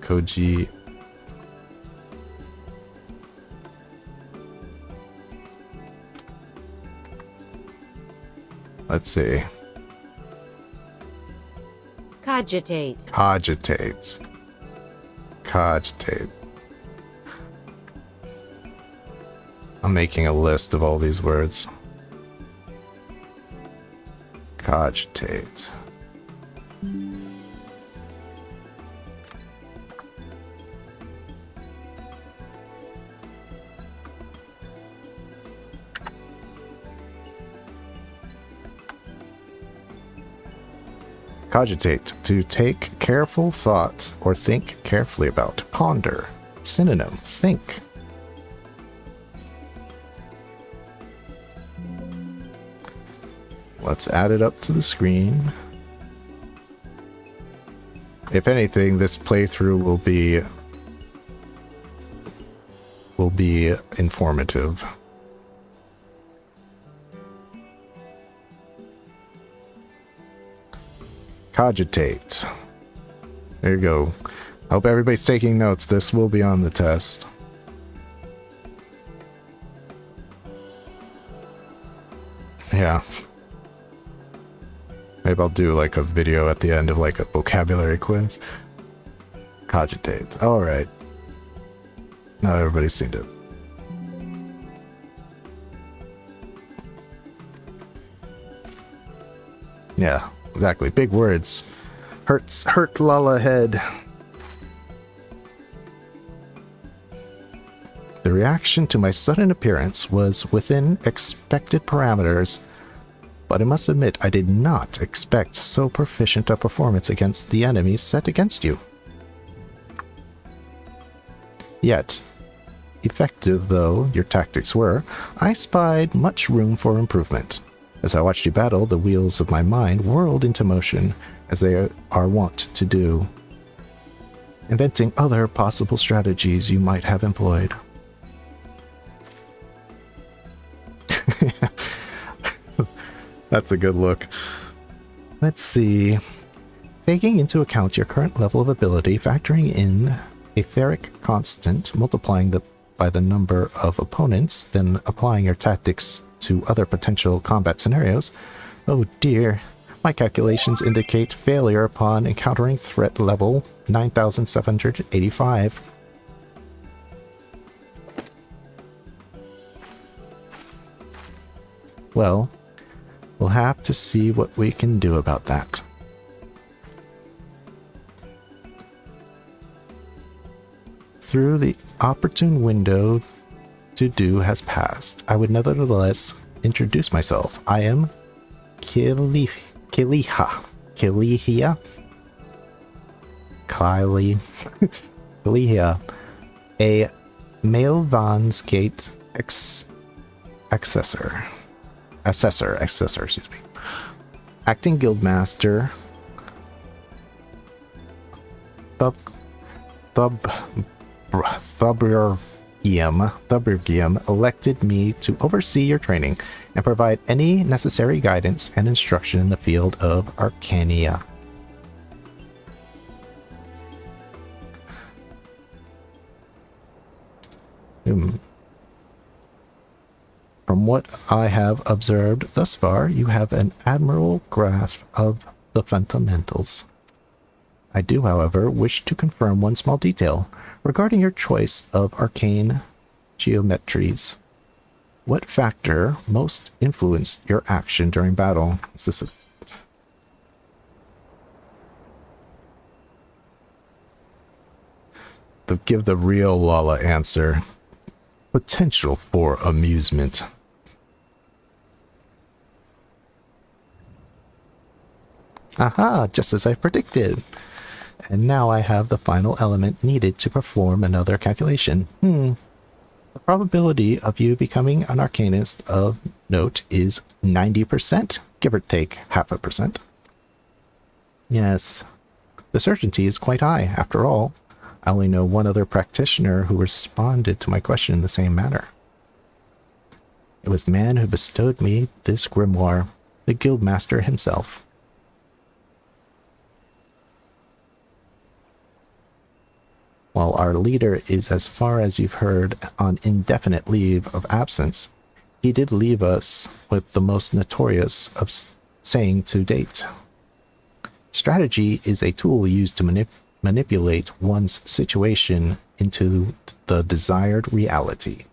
Koji... Let's see. Cogitate. Cogitate. Cogitate. I'm making a list of all these words. Cogitate. Cogitate, to take careful thought or think carefully about. Ponder. Synonym, think. Let's add it up to the screen. If anything, this playthrough will be informative. Cogitate. There you go. Hope everybody's taking notes. This will be on the test. Yeah. Maybe I'll do like a video at the end of like a vocabulary quiz. Cogitate. Alright. Now everybody's seen it. Yeah. Exactly. Big words. Hurt Lala head. The reaction to my sudden appearance was within expected parameters, but I must admit I did not expect so proficient a performance against the enemies set against you. Yet, effective though your tactics were, I spied much room for improvement. As I watched you battle, the wheels of my mind whirled into motion, as they are wont to do, inventing other possible strategies you might have employed. That's a good look. Let's see. Taking into account your current level of ability, factoring in etheric constant, multiplying by the number of opponents, then applying your tactics to other potential combat scenarios. Oh dear, My calculations indicate failure upon encountering threat level 9785. Well, we'll have to see what we can do about that. Through the opportune window to do has passed. I would nevertheless introduce myself. I am Kilihia, a Mailvansgate assessor, excuse me. Acting Guildmaster Thubergium elected me to oversee your training and provide any necessary guidance and instruction in the field of Arcania. From what I have observed thus far, you have an admirable grasp of the fundamentals. I do, however, wish to confirm one small detail regarding your choice of arcane geometries. What factor most influenced your action during battle? Is this give the real Lala answer. Potential for amusement. Aha, just as I predicted. And now I have the final element needed to perform another calculation. The probability of you becoming an arcanist of note is 90%, give or take 0.5%. Yes, the certainty is quite high. After all, I only know one other practitioner who responded to my question in the same manner. It was the man who bestowed me this grimoire, the Guildmaster himself. While our leader is, as far as you've heard, on indefinite leave of absence, he did leave us with the most notorious of saying to date. Strategy is a tool used to manipulate one's situation into the desired reality.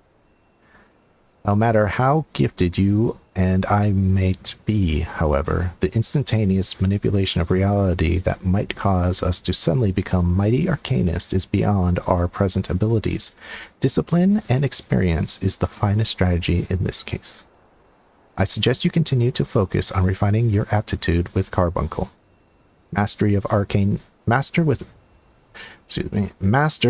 No matter how gifted you and I might be, however, the instantaneous manipulation of reality that might cause us to suddenly become mighty arcanists is beyond our present abilities. Discipline and experience is the finest strategy in this case. I suggest you continue to focus on refining your aptitude with carbuncle. Master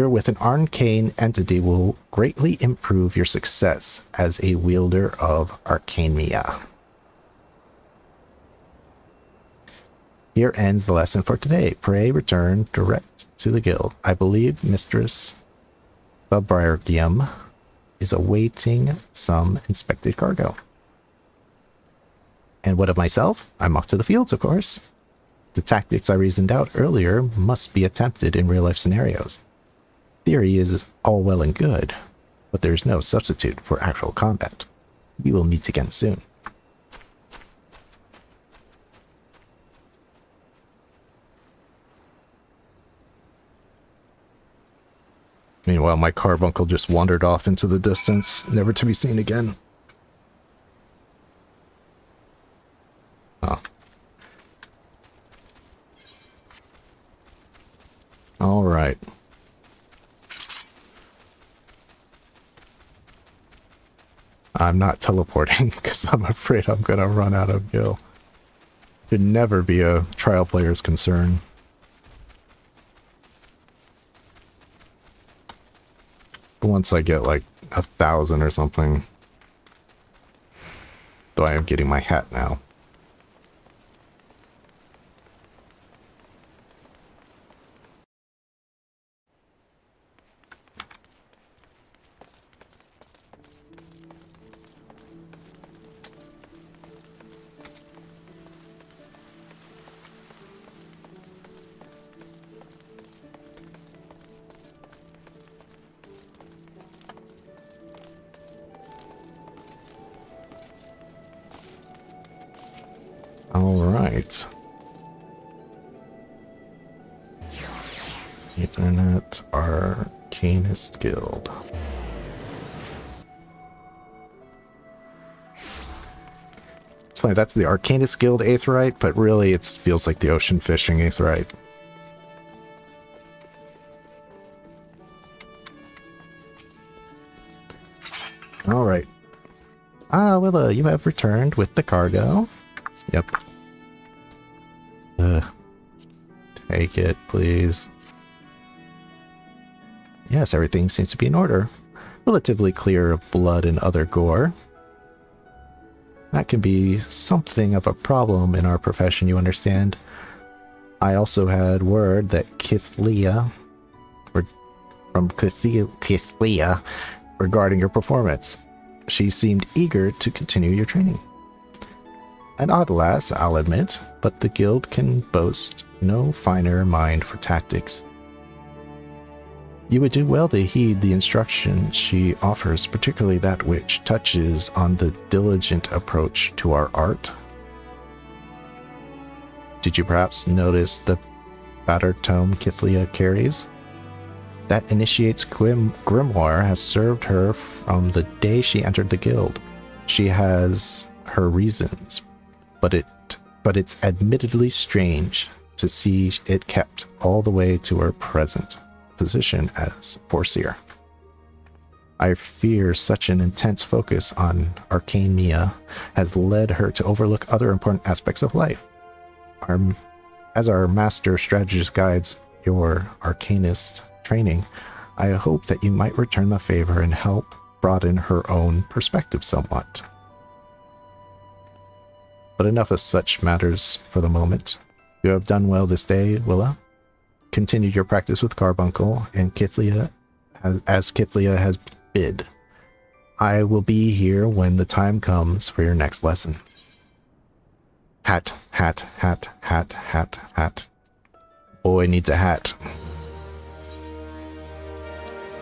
with an arcane entity will greatly improve your success as a wielder of Arcania. Here ends the lesson for today. Pray return direct to the guild. I believe Mistress Thubergium is awaiting some inspected cargo. And what of myself? I'm off to the fields, of course. The tactics I reasoned out earlier must be attempted in real-life scenarios. Theory is all well and good, but there's no substitute for actual combat. We will meet again soon. Meanwhile, my carbuncle just wandered off into the distance, never to be seen again. Oh. All right. I'm not teleporting because I'm afraid I'm going to run out of gil. Should never be a trial player's concern. Once I get like 1,000 or something. Though I am getting my hat now. Alright. Ethernet Arcanist Guild. It's funny, that's the Arcanist Guild Aetheryte, but really it feels like the Ocean Fishing Aetheryte. Alright. Willa, you have returned with the cargo. Yep. Take it, please. Yes, everything seems to be in order. Relatively clear of blood and other gore. That can be something of a problem in our profession, you understand. I also had word that Kithlia, or from Kithlia, regarding your performance. She seemed eager to continue your training. An odd lass, I'll admit, but the guild can boast no finer mind for tactics. You would do well to heed the instruction she offers, particularly that which touches on the diligent approach to our art. Did you perhaps notice the battered tome Kithlia carries? That initiates grimoire has served her from the day she entered the guild. She has her reasons, but it's admittedly strange to see it kept all the way to her present position as Foreseer. I fear such an intense focus on arcane Mia has led her to overlook other important aspects of life. As our master strategist guides your arcanist training, I hope that you might return the favor and help broaden her own perspective somewhat. But enough of such matters for the moment. You have done well this day, Willa. Continue your practice with Carbuncle and Kithlia as Kithlia has bid. I will be here when the time comes for your next lesson. Hat, hat, hat, hat, hat, hat. Boy needs a hat.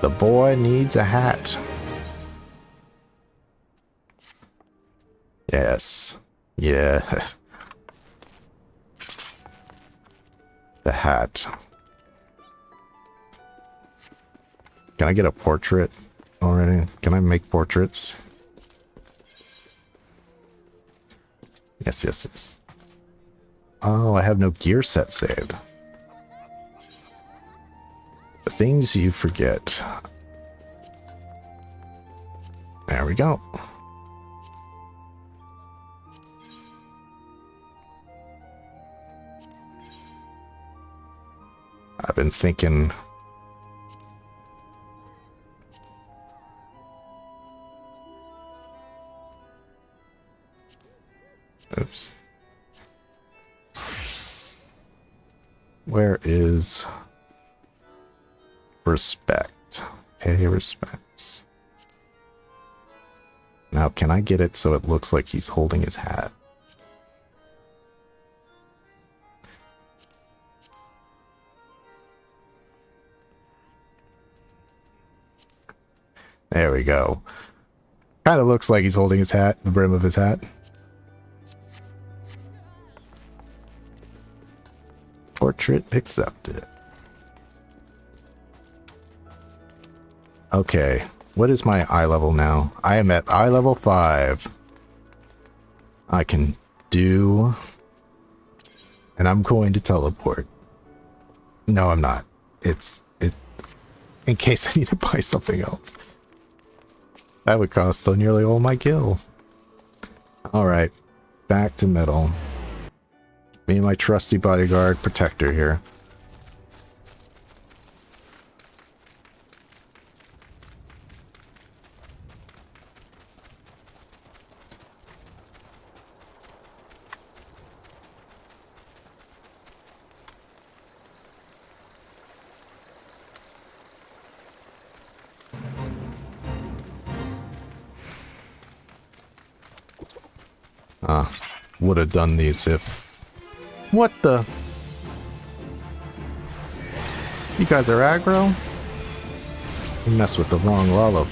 The boy needs a hat. Yes. Yeah. The hat. Can I get a portrait already? Can I make portraits? Yes, yes, yes. Oh, I have no gear set saved. The things you forget. There we go. I've been thinking... Oops. Where is respect? Pay respects. Now, can I get it so it looks like he's holding his hat? There we go. Kind of looks like he's holding his hat, the brim of his hat. Portrait accepted. Okay, what is my eye level now? I am at eye level 5. I can do... And I'm going to teleport. No, I'm not. It's in case I need to buy something else. That would cost nearly all my gil. Alright, back to metal. Me and my trusty bodyguard protector here. Would have done these if... What the? You guys are aggro? You mess with the wrong Lala.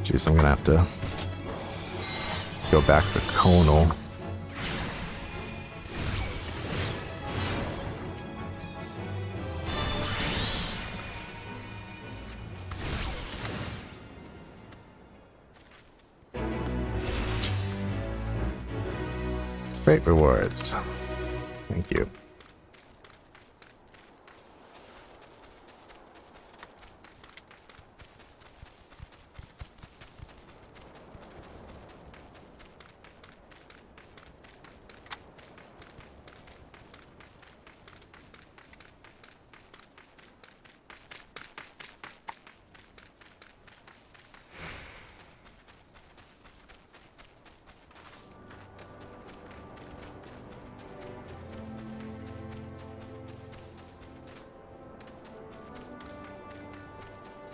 Jeez, I'm gonna have to go back to Conal. Great rewards. Thank you.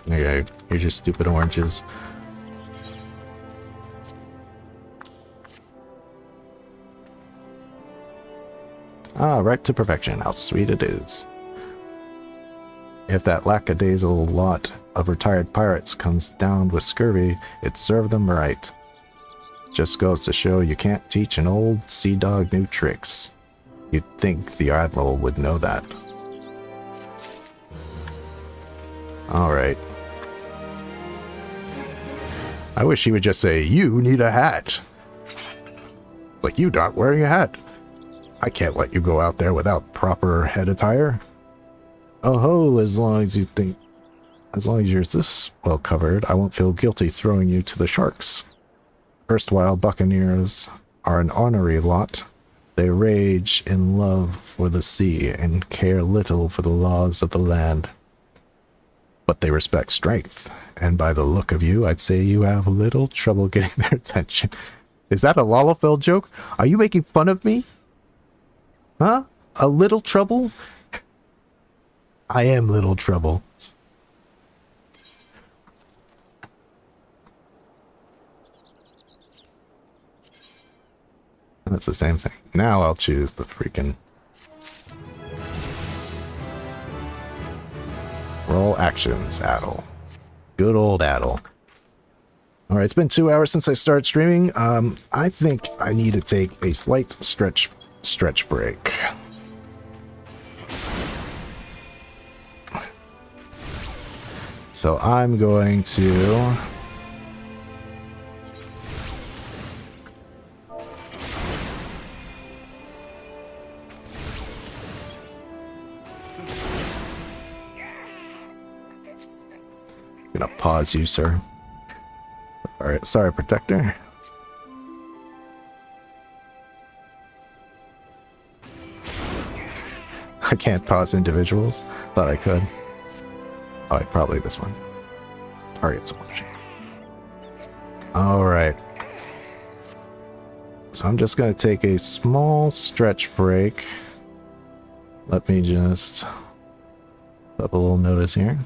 Okay, here's your stupid oranges. Ah, right to perfection. How sweet it is. If that lackadaisical lot of retired pirates comes down with scurvy, it served them right. Just goes to show you can't teach an old sea dog new tricks. You'd think the Admiral would know that. Alright. I wish he would just say, "You need a hat." Like, you not wearing a hat. I can't let you go out there without proper head attire. Oh ho, as long as you're this well covered, I won't feel guilty throwing you to the sharks. Erstwhile buccaneers are an ornery lot. They rage in love for the sea and care little for the laws of the land. But they respect strength, and by the look of you, I'd say you have little trouble getting their attention. Is that a Lalafell joke? Are you making fun of me? Huh? A little trouble? I am little trouble. That's the same thing. Now I'll choose the freaking roll actions, Addle. Good old Addle. Alright, it's been 2 hours since I started streaming. I think I need to take a slight stretch break. So I'm going to pause you, sir. Alright, sorry, Protector. I can't pause individuals. Thought I could. Oh, probably this one. Target selection. Alright. So I'm just going to take a small stretch break. Let me just put up a little notice here.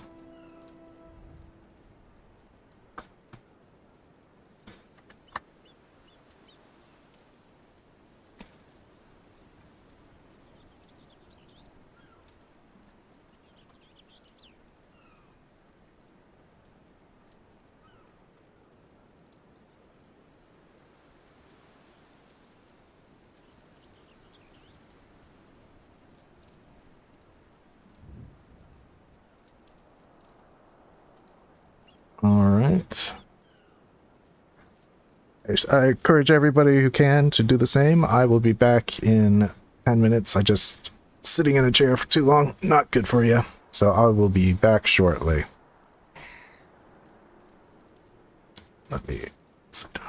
Alright. I encourage everybody who can to do the same. I will be back in 10 minutes. Sitting in a chair for too long, not good for you. So I will be back shortly. Let me sit down.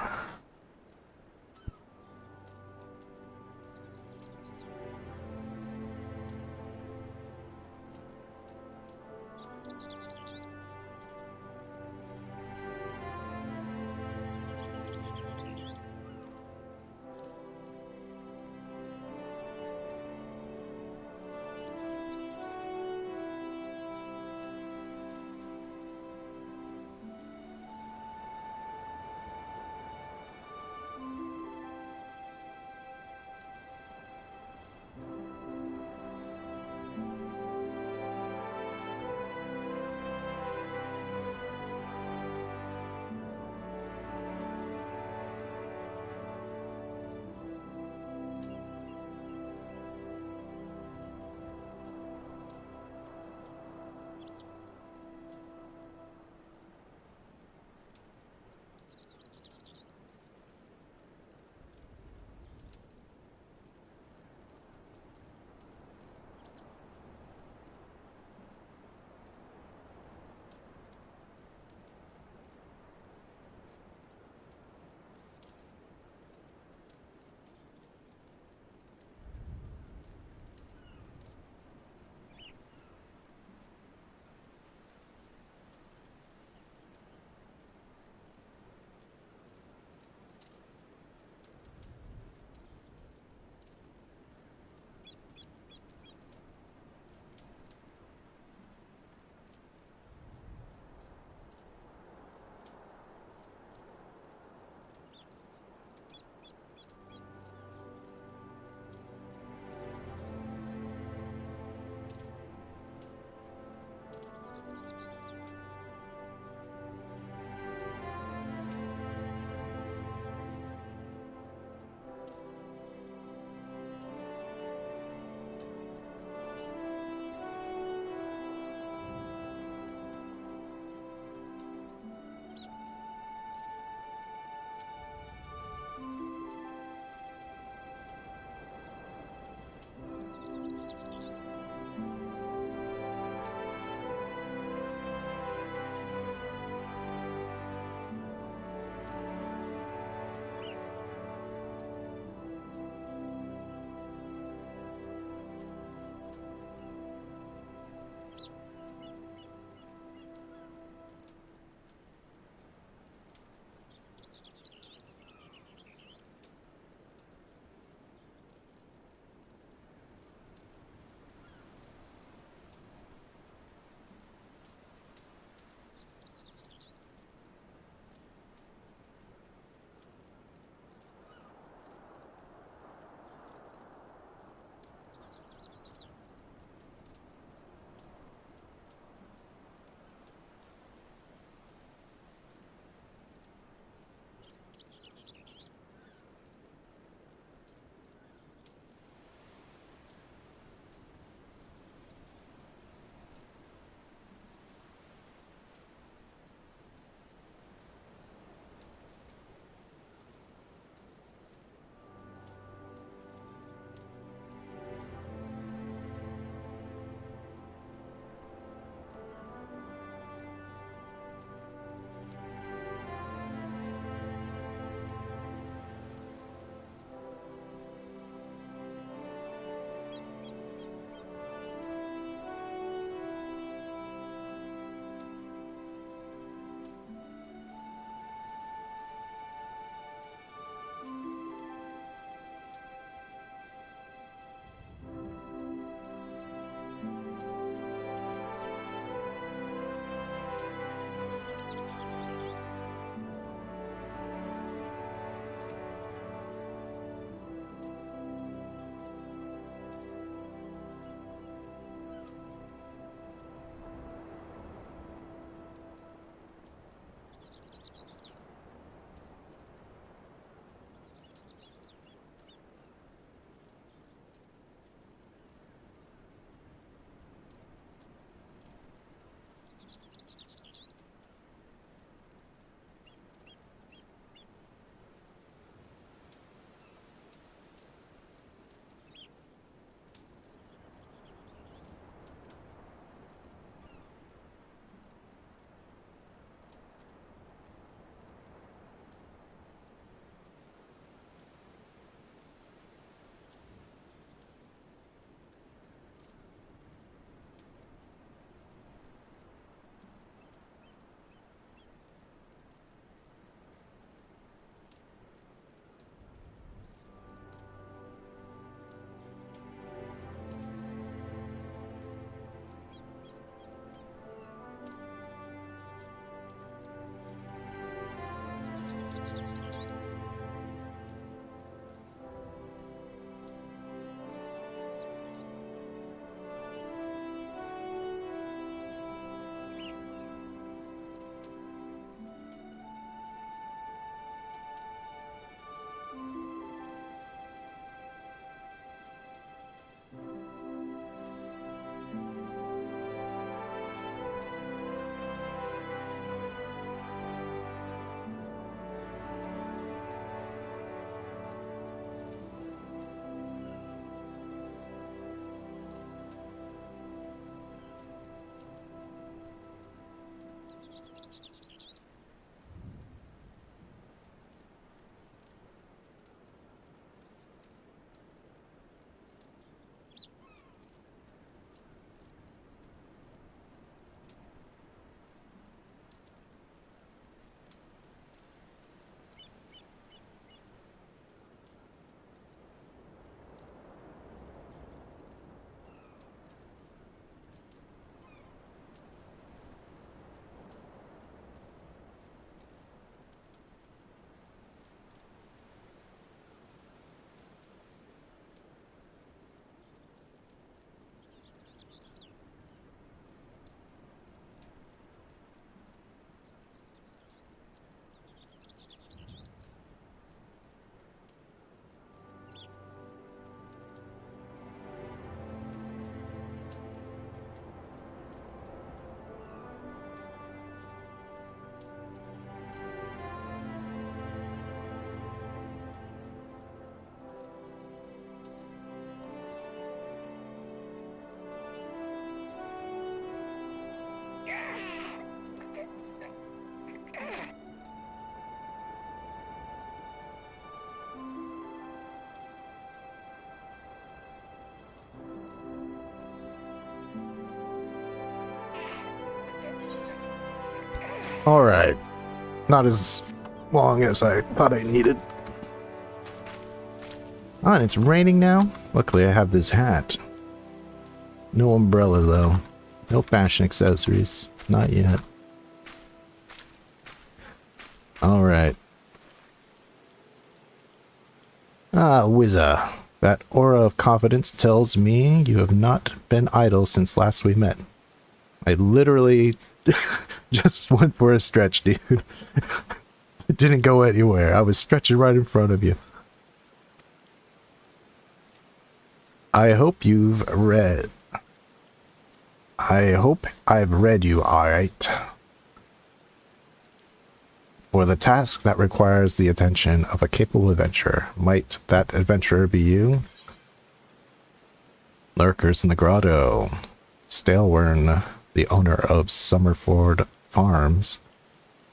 Alright. Not as long as I thought I needed. Oh, and it's raining now? Luckily I have this hat. No umbrella though. No fashion accessories. Not yet. Alright. Ah, Wizza. That aura of confidence tells me you have not been idle since last we met. I literally just went for a stretch, dude. It didn't go anywhere. I was stretching right in front of you. I hope you've read. I hope I've read you alright. For the task that requires the attention of a capable adventurer, might that adventurer be you? Lurkers in the grotto. Stalewern, the owner of Summerford Farms,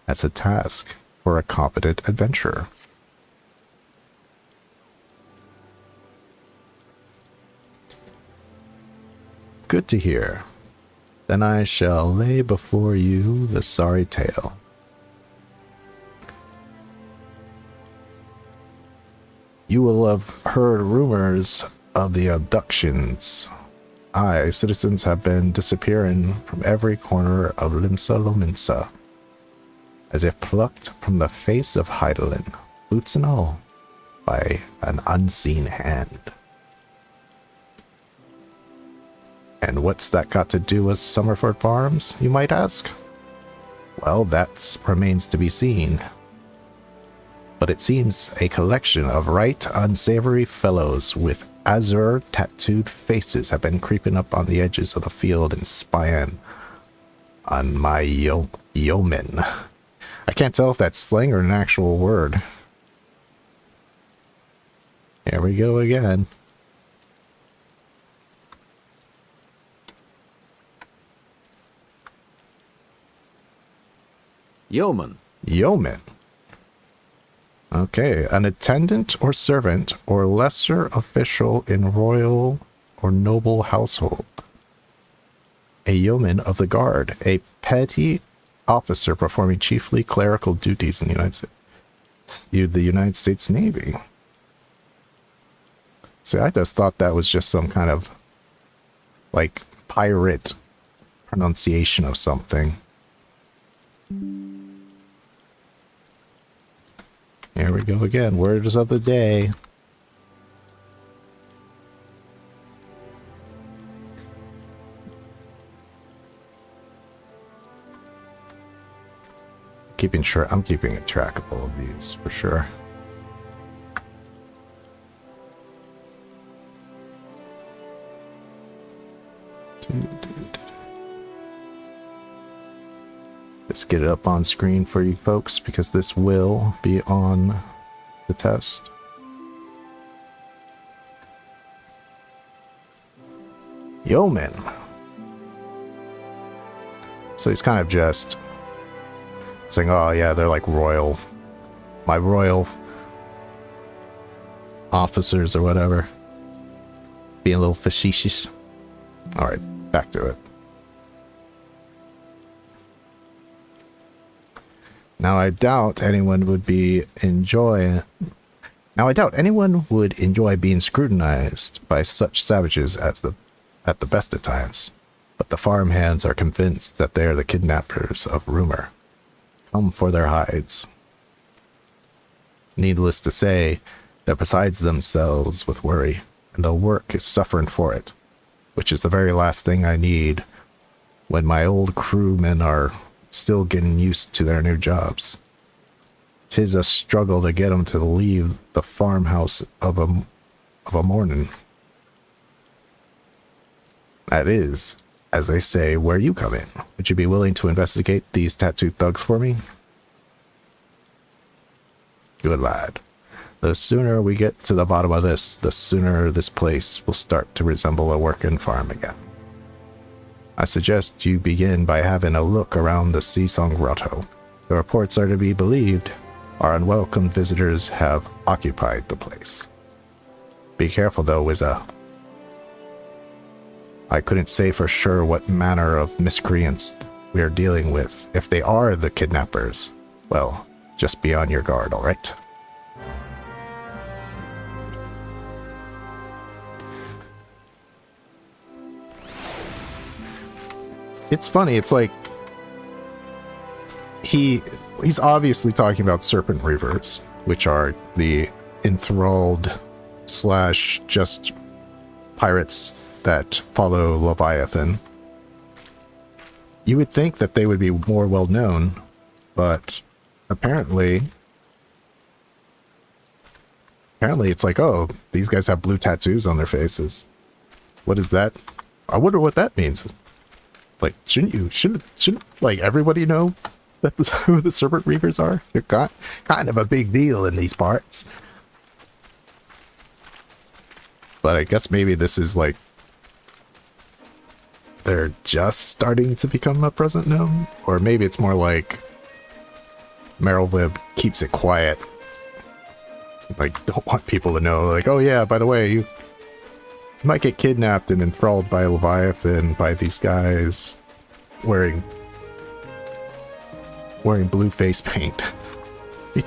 has a task for a competent adventurer. Good to hear. Then I shall lay before you the sorry tale. You will have heard rumors of the abductions. Aye, citizens have been disappearing from every corner of Limsa Lominsa, as if plucked from the face of Heidelin, boots and all, by an unseen hand. And what's that got to do with Summerford Farms, you might ask? Well, that remains to be seen. But it seems a collection of right unsavory fellows with azure tattooed faces have been creeping up on the edges of the field and spying on my yeomen. I can't tell if that's slang or an actual word. Here we go again. Yeoman. Yeoman. Okay, an attendant or servant or lesser official in royal or noble household. A yeoman of the guard, a petty officer performing chiefly clerical duties in the United States Navy. See, I just thought that was just some kind of like pirate pronunciation of something. Here we go again. Words of the day. I'm keeping a track of all of these for sure. Let's get it up on screen for you folks because this will be on the test. Yeoman. So he's kind of just saying, oh yeah, they're like royal, my royal officers or whatever. Being a little facetious. Alright, back to it. Now I doubt anyone would enjoy being scrutinized by such savages at the best of times. But the farmhands are convinced that they are the kidnappers of rumor, come for their hides. Needless to say, that besides themselves with worry, and the work is suffering for it, which is the very last thing I need when my old crewmen are still getting used to their new jobs. 'Tis a struggle to get them to leave the farmhouse of a morning. That is, as they say, where you come in. Would you be willing to investigate these tattooed thugs for me? Good lad. The sooner we get to the bottom of this, the sooner this place will start to resemble a working farm again. I suggest you begin by having a look around the Seasong Grotto. The reports are to be believed. Our unwelcome visitors have occupied the place. Be careful though, Wizza. I couldn't say for sure what manner of miscreants we are dealing with. If they are the kidnappers, well, just be on your guard, alright? It's funny, it's like he's obviously talking about Serpent Reavers, which are the enthralled slash just pirates that follow Leviathan. You would think that they would be more well known, but apparently it's like, oh, these guys have blue tattoos on their faces. What is that? I wonder what that means. Like, shouldn't like everybody know that who the Serpent Reavers are? They're kind of a big deal in these parts. But I guess maybe this is like they're just starting to become a present known, or maybe it's more like Merylvib keeps it quiet. Like, don't want people to know, like, oh yeah, by the way, you might get kidnapped and enthralled by Leviathan by these guys wearing blue face paint. I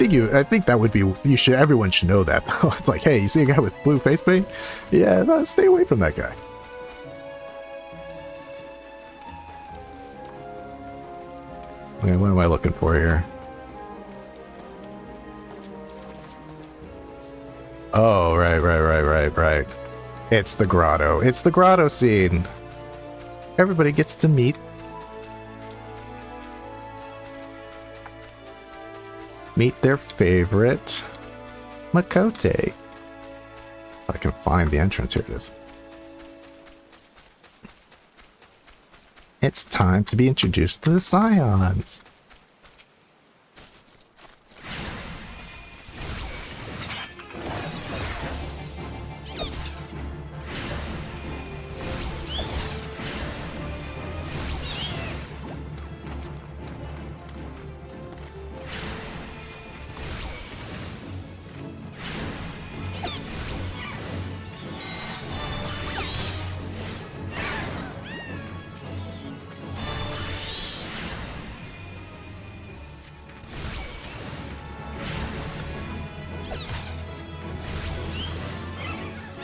think that would be, everyone should know that though. It's like, hey, you see a guy with blue face paint? Yeah, no, stay away from that guy. Okay, what am I looking for here? Oh, right. It's the grotto. It's the grotto scene. Everybody gets to meet their favorite Miqo'te. If I can find the entrance, here it is. It's time to be introduced to the Scions.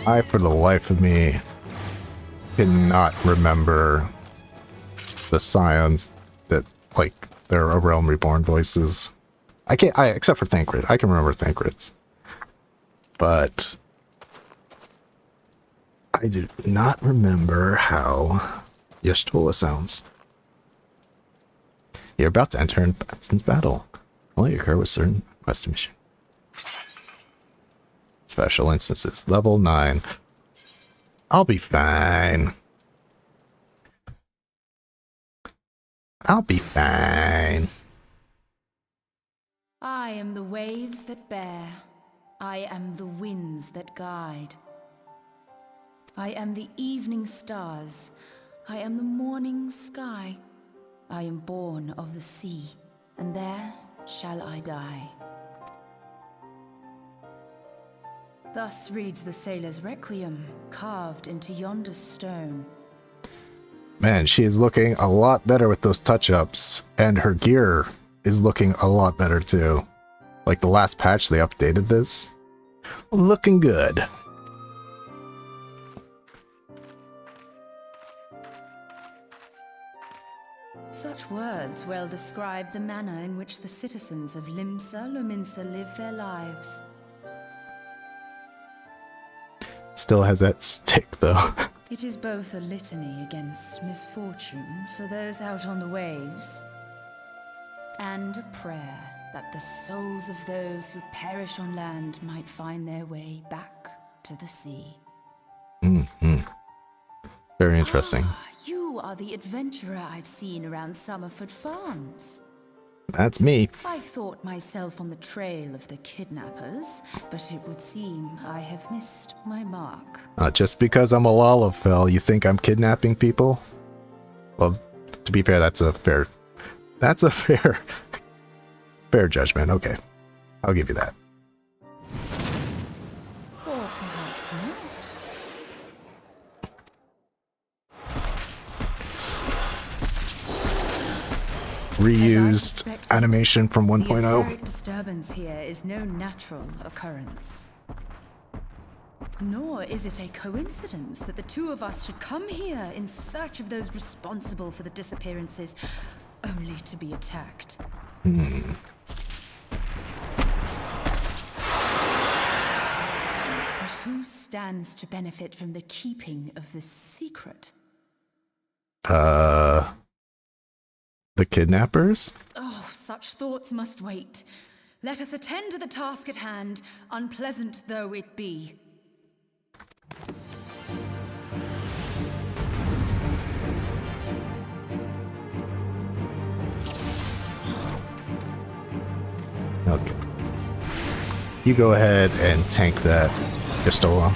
I, for the life of me, cannot remember the Scions that, like, their A Realm Reborn voices. Except for Thancred. I can remember Thancred's. But I do not remember how Y'shtola sounds. You're about to enter Batson's battle. Only occur with certain quest mission. Special instances. Level 9. I'll be fine. I'll be fine. I am the waves that bear. I am the winds that guide. I am the evening stars. I am the morning sky. I am born of the sea, and there shall I die. Thus reads the sailor's requiem, carved into yonder stone. Man, she is looking a lot better with those touch-ups, and her gear is looking a lot better too. Like the last patch they updated this. Looking good. Such words well describe the manner in which the citizens of Limsa Lominsa live their lives. Still has that stick though. It is both a litany against misfortune for those out on the waves, and a prayer that the souls of those who perish on land might find their way back to the sea. Mm-hmm. Very interesting. Ah, you are the adventurer I've seen around Summerford Farms. That's me. I thought myself on the trail of the kidnappers, but it would seem I have missed my mark. Just because I'm a Lalafell, you think I'm kidnapping people? Well, to be fair, that's a fair judgment. Okay, I'll give you that. Or perhaps not. reused suspected, animation from the 1.0. etheric disturbance here is no natural occurrence. Nor is it a coincidence that the two of us should come here in search of those responsible for the disappearances, only to be attacked. But who stands to benefit from the keeping of this secret? The kidnappers? Oh, such thoughts must wait. Let us attend to the task at hand, unpleasant though it be. Okay. You go ahead and tank that pistol.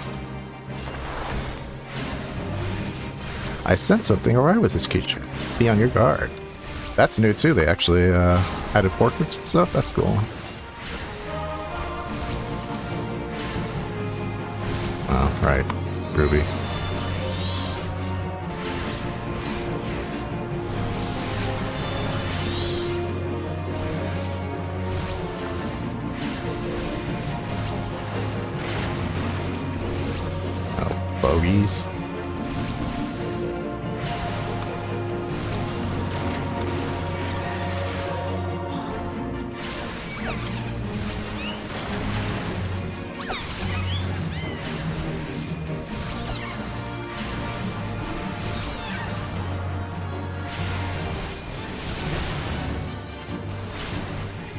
I sense something awry with this creature. Be on your guard. That's new too. They actually added portraits and stuff. That's cool. Oh, right. Ruby. Oh, bogeys.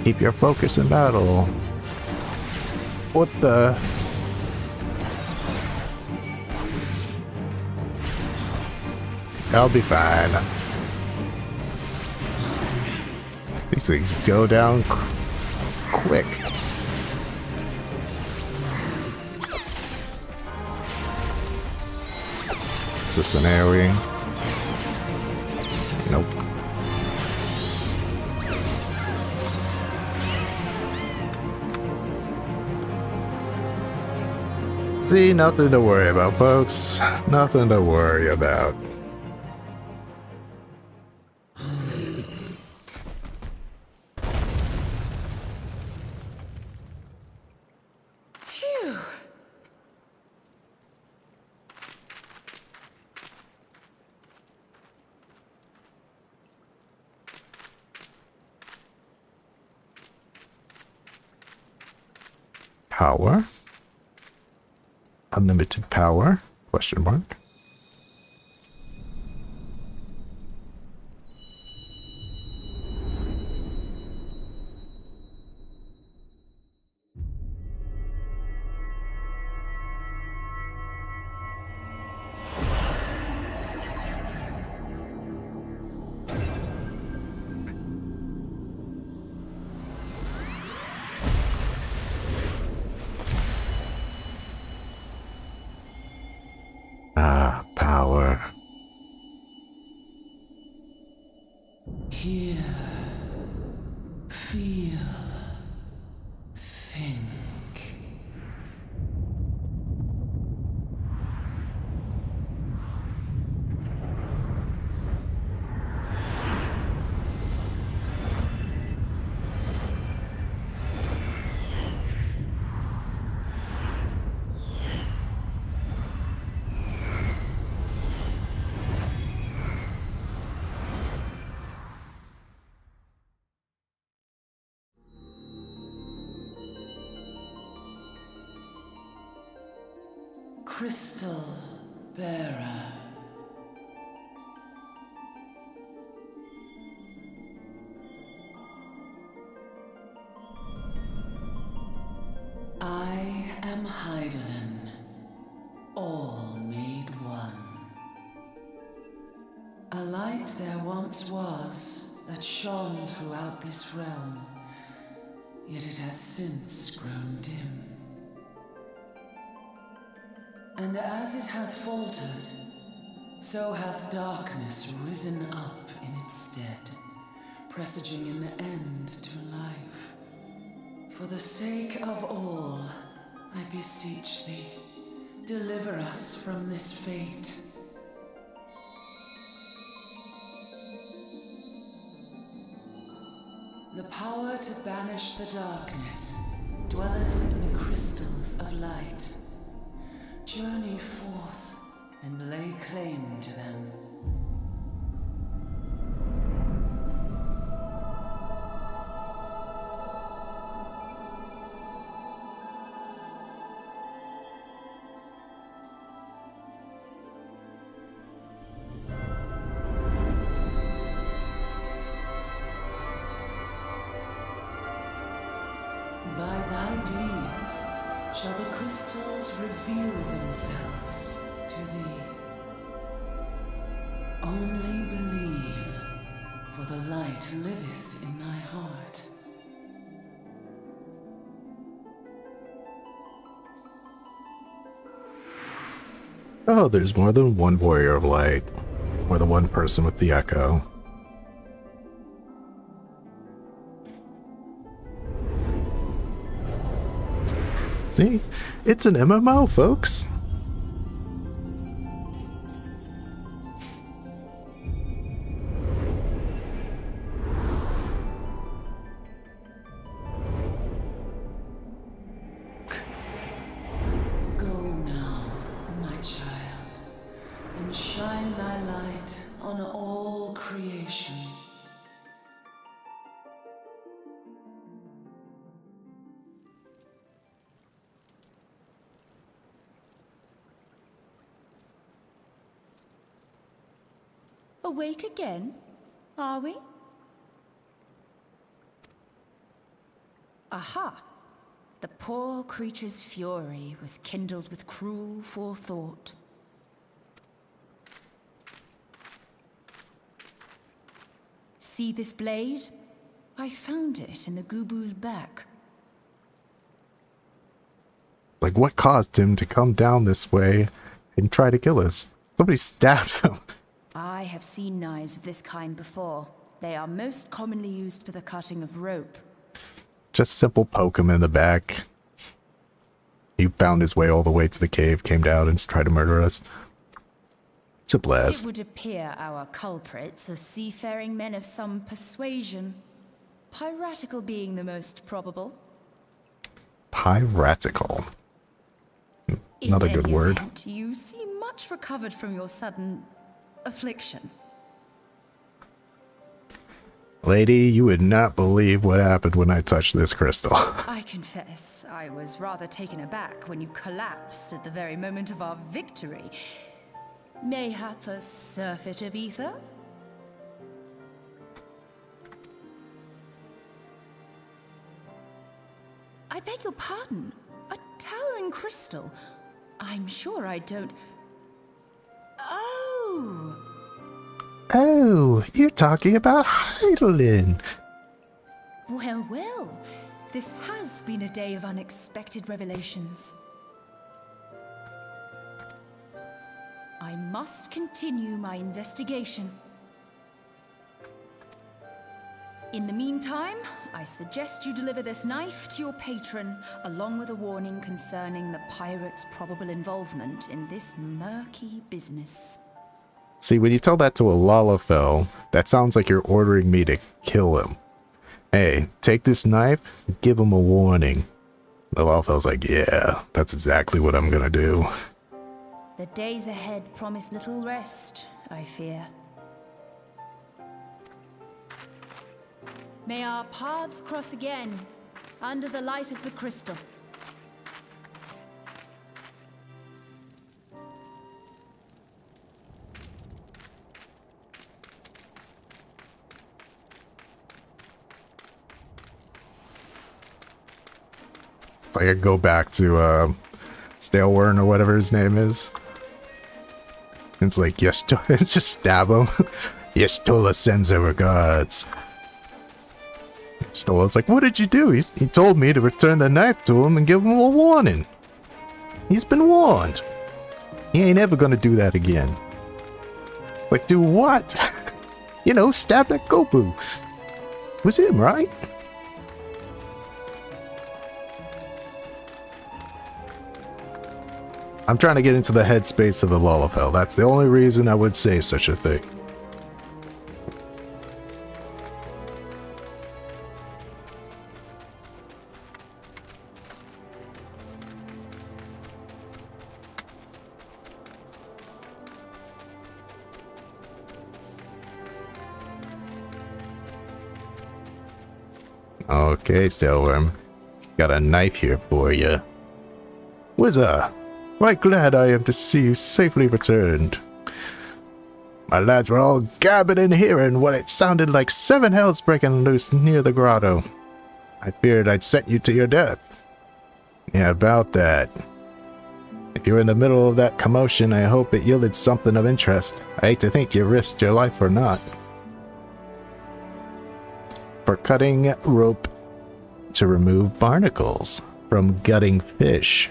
Keep your focus in battle. What the? I'll be fine. These things go down quick. Is this an AoE? Nope. See, nothing to worry about, folks. Nothing to worry about. Phew! Power? Unlimited power? Question mark. Ah, power. Hear, feel, think. Crystal bearer. I am Hydaelyn, all made one. A light there once was that shone throughout this realm, yet it hath since grown dim. And as it hath faltered, so hath darkness risen up in its stead, presaging an end to life. For the sake of all, I beseech thee, deliver us from this fate. Power to banish the darkness dwelleth in the crystals of light. Journey forth and lay claim to them. By thy deeds shall the crystals reveal themselves to thee. Only believe, for the light liveth in thy heart. Oh, there's more than one warrior of light. More than one person with the echo. See? It's an MMO, folks. Go now, my child, and shine thy light on all creation. Awake again, are we? Aha! The poor creature's fury was kindled with cruel forethought. See this blade? I found it in the Gubu's back. Like, what caused him to come down this way and try to kill us? Somebody stabbed him. I have seen knives of this kind before. They are most commonly used for the cutting of rope. Just simple poke him in the back. He found his way all the way to the cave, came down and tried to murder us. Simple as. It would appear our culprits are seafaring men of some persuasion. Piratical being the most probable. Piratical. Not a good word. You seem much recovered from your sudden affliction. Lady, you would not believe what happened when I touched this crystal. I confess, I was rather taken aback when you collapsed at the very moment of our victory. Mayhap a surfeit of ether? I beg your pardon. A towering crystal. I'm sure I don't... Oh! Oh, you're talking about Heidelin. Well, well. This has been a day of unexpected revelations. I must continue my investigation. In the meantime, I suggest you deliver this knife to your patron, along with a warning concerning the pirate's probable involvement in this murky business. See, when you tell that to a Lalafell, that sounds like you're ordering me to kill him. Hey, take this knife, give him a warning. The Lalafell's like, yeah, that's exactly what I'm gonna do. The days ahead promise little rest, I fear. May our paths cross again, under the light of the crystal. It's like I go back to Stalewern or whatever his name is. It's like, yes, just stab him. Yes, Tola sends her regards. Stola's like, what did you do? He told me to return the knife to him and give him a warning. He's been warned. He ain't ever gonna do that again. Like, do what? You know, stab that Gopu. It was him, right? I'm trying to get into the headspace of the Lalafell. That's the only reason I would say such a thing. Okay, Staleworm. Got a knife here for you. Wizard, right glad I am to see you safely returned. My lads were all gabbing and hearing what it sounded like 7 hells breaking loose near the grotto. I feared I'd sent you to your death. Yeah, about that. If you were in the middle of that commotion, I hope it yielded something of interest. I hate to think you risked your life or not. For cutting rope to remove barnacles, from gutting fish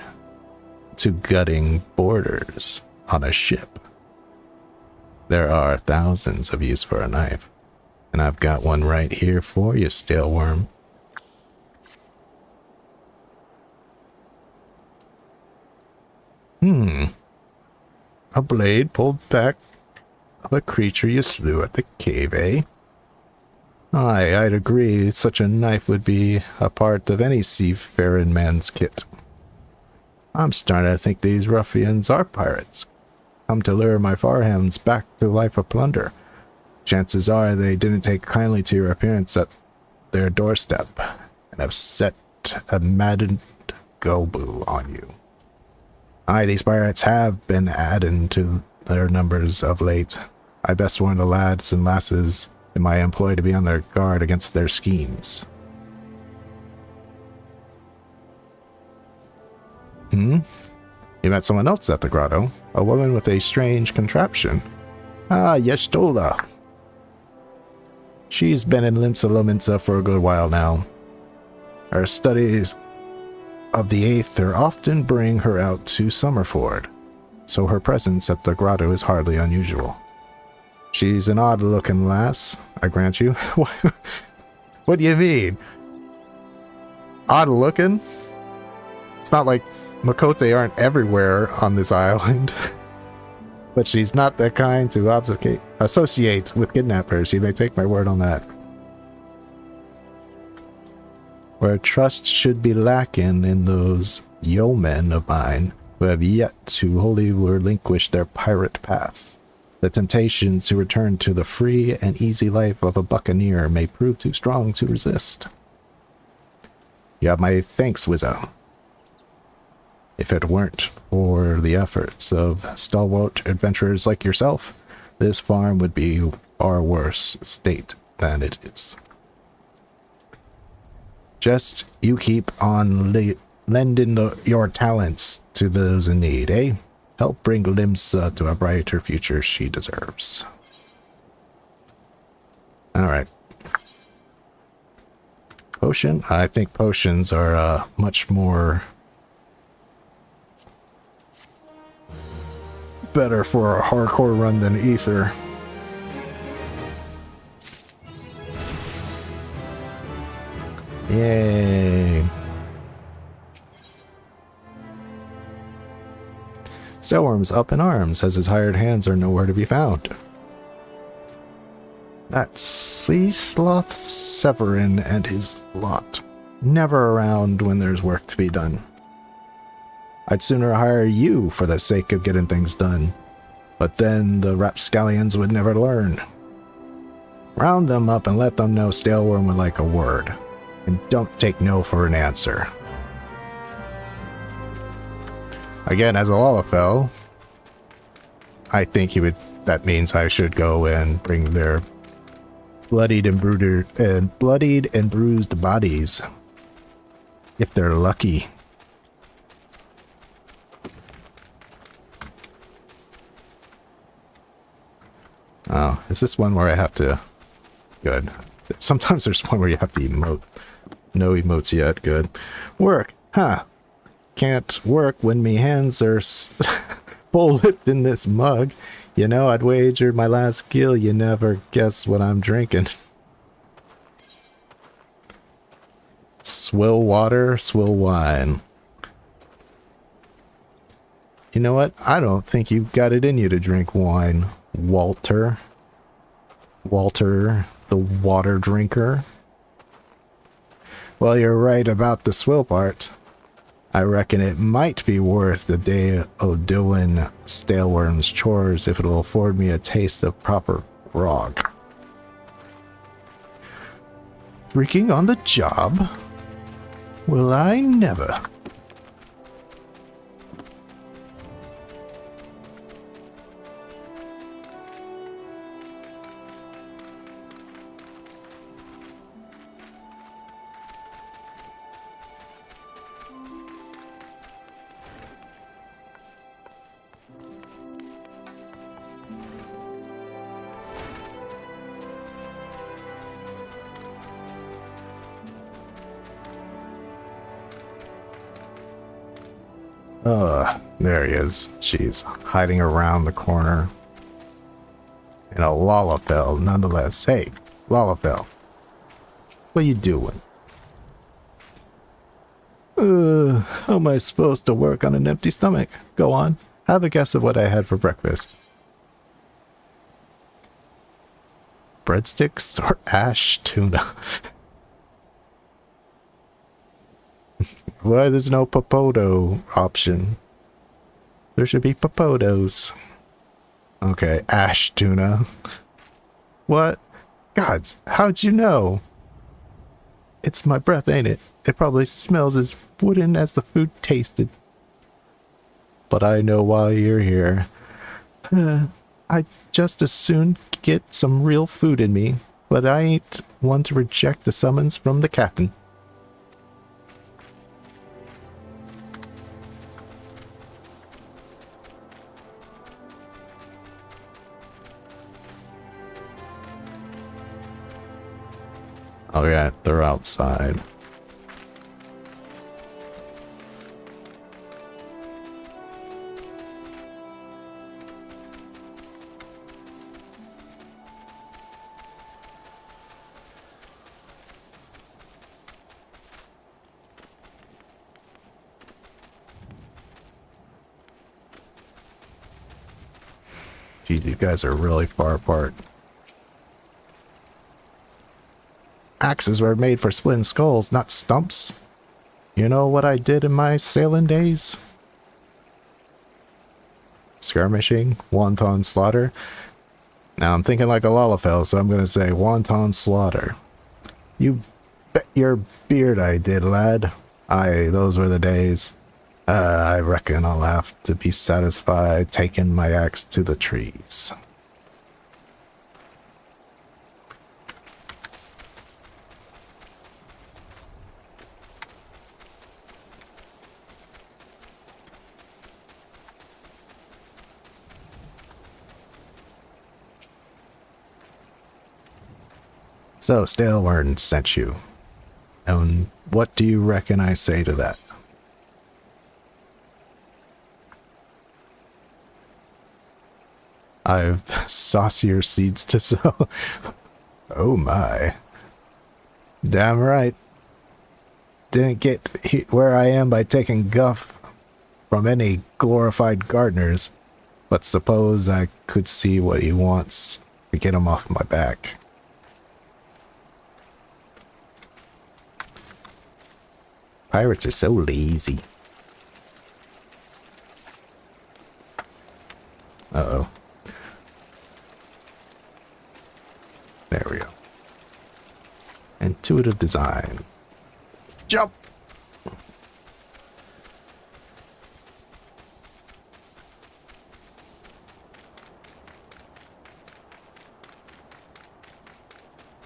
to gutting boarders on a ship. There are thousands of use for a knife, and I've got one right here for you, Staleworm. A blade pulled back of a creature you slew at the cave, eh? Aye, I'd agree such a knife would be a part of any seafaring man's kit. I'm starting to think these ruffians are pirates, come to lure my farhands back to life of plunder. Chances are they didn't take kindly to your appearance at their doorstep, and have set a maddened go-boo on you. Aye, these pirates have been adding to their numbers of late. I best warn the lads and lasses in my employ to be on their guard against their schemes. You met someone else at the grotto, a woman with a strange contraption. Ah, Yeshtola. She's been in Limsa for a good while now. Her studies of the Aether often bring her out to Summerford, so her presence at the grotto is hardly unusual. She's an odd-looking lass, I grant you. What do you mean? Odd-looking? It's not like Miqo'te aren't everywhere on this island. But she's not the kind to associate with kidnappers, you may take my word on that. Where trust should be lacking in those yeomen of mine who have yet to wholly relinquish their pirate paths. The temptation to return to the free and easy life of a buccaneer may prove too strong to resist. You have my thanks, Wizzo. If it weren't for the efforts of stalwart adventurers like yourself, this farm would be far worse state than it is. Just you keep on lending your talents to those in need, eh? Help bring Limsa to a brighter future she deserves. Alright. Potion? I think potions are much more better for a hardcore run than Ether. Yay. Staleworm's up in arms as his hired hands are nowhere to be found. That sea sloth Severin and his lot. Never around when there's work to be done. I'd sooner hire you for the sake of getting things done. But then the rapscallions would never learn. Round them up and let them know Staleworm would like a word. And don't take no for an answer. Again, as a Lalafell, I think that means I should go and bring their bloodied and bruised bodies. If they're lucky. Oh, is this one where I have to... Good. Sometimes there's one where you have to emote. No emotes yet. Good. Work. Huh. Can't work when me hands are full lifting this mug. You know, I'd wager my last gill you never guess what I'm drinking. Swill water, swill wine. You know what? I don't think you've got it in you to drink wine, Walter. Walter, the water drinker. Well, you're right about the swill part. I reckon it might be worth the day of doing Staleworm's chores if it'll afford me a taste of proper grog. freaking on the job? Will I never? There he is. She's hiding around the corner. And a Lalafell, nonetheless. Hey, Lalafell. What you doing? How am I supposed to work on an empty stomach? Go on. Have a guess of what I had for breakfast. Breadsticks or ash tuna? Why there's no Popoto option? There should be Popotos. Okay, ash tuna. What? Gods, how'd you know? It's my breath, ain't it? It probably smells as wooden as the food tasted. But I know why you're here. I'd just as soon get some real food in me, but I ain't one to reject the summons from the captain. Oh yeah, they're outside. Geez, you guys are really far apart. Axes were made for splitting skulls, not stumps. You know what I did in my sailing days? Skirmishing, wonton slaughter. Now I'm thinking like a Lalafell, so I'm gonna say wonton slaughter. You bet your beard I did, lad. Aye, those were the days. I reckon I'll have to be satisfied taking my axe to the trees. So, Staleworn sent you. And what do you reckon I say to that? I've saucier seeds to sow. Oh my. Damn right. Didn't get where I am by taking guff from any glorified gardeners, but suppose I could see what he wants to get him off my back. Pirates are so lazy. Uh-oh. There we go. Intuitive design. Jump!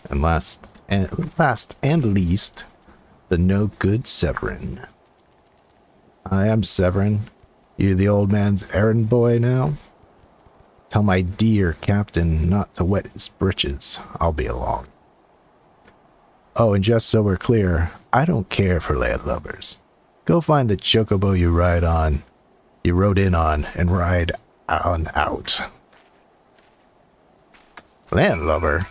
And last and least, the no-good Severin. I am Severin. You the old man's errand boy now? Tell my dear captain not to wet his britches. I'll be along. Oh, and just so we're clear, I don't care for landlubbers. Go find the chocobo you rode in on, and ride on out. Landlubber?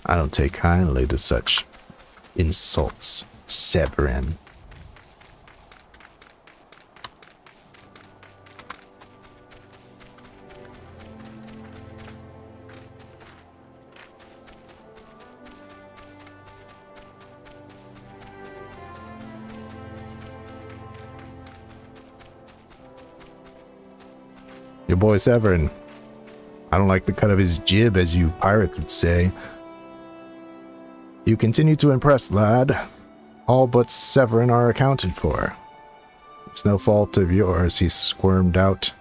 I don't take kindly to such insults, Severin. Your boy Severin. I don't like the cut of his jib, as you pirates would say. You continue to impress, lad. All but Severin are accounted for. It's no fault of yours, he squirmed out.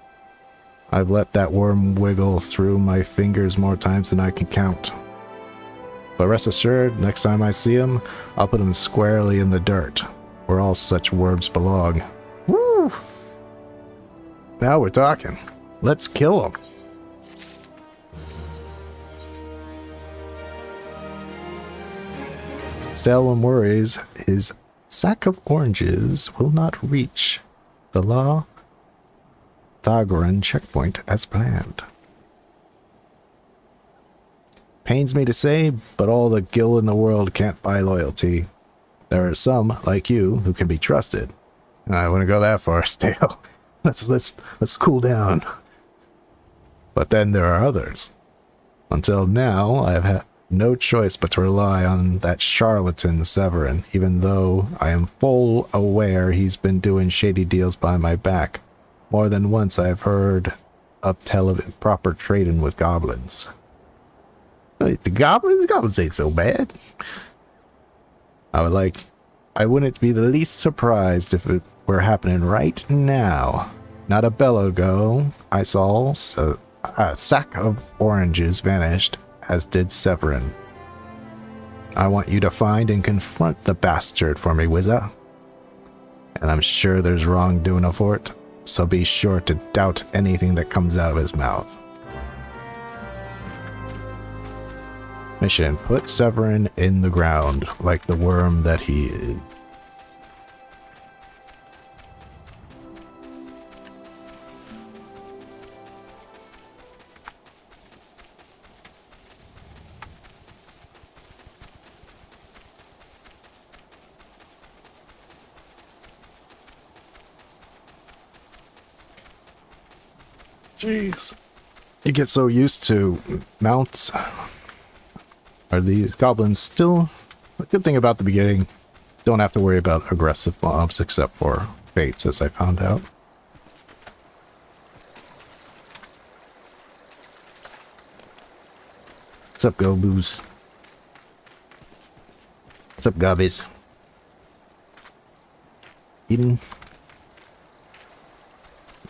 I've let that worm wiggle through my fingers more times than I can count. But rest assured, next time I see him, I'll put him squarely in the dirt, where all such worms belong. Woo! Now we're talking. Let's kill him. Salem worries his sack of oranges will not reach the La Thagran checkpoint as planned. Pains me to say, but all the gil in the world can't buy loyalty. There are some, like you, who can be trusted. I wouldn't go that far, Stale. Let's cool down. But then there are others. Until now, I have had no choice but to rely on that charlatan Severin, even though I am full aware he's been doing shady deals behind my back. More than once I've heard of tell of improper trading with goblins. Wait, the goblins ain't so bad. I wouldn't be the least surprised if it were happening right now. Not a bellow ago, I saw a sack of oranges vanished, as did Severin. I want you to find and confront the bastard for me, Wizza. And I'm sure there's wrongdoing afoot, so be sure to doubt anything that comes out of his mouth. Mission: put Severin in the ground, like the worm that he is. Jeez. You get so used to mounts. Are these goblins still? The good thing about the beginning, don't have to worry about aggressive mobs except for fates, as I found out. What's up, Goboos? What's up, Gobbies? Eden?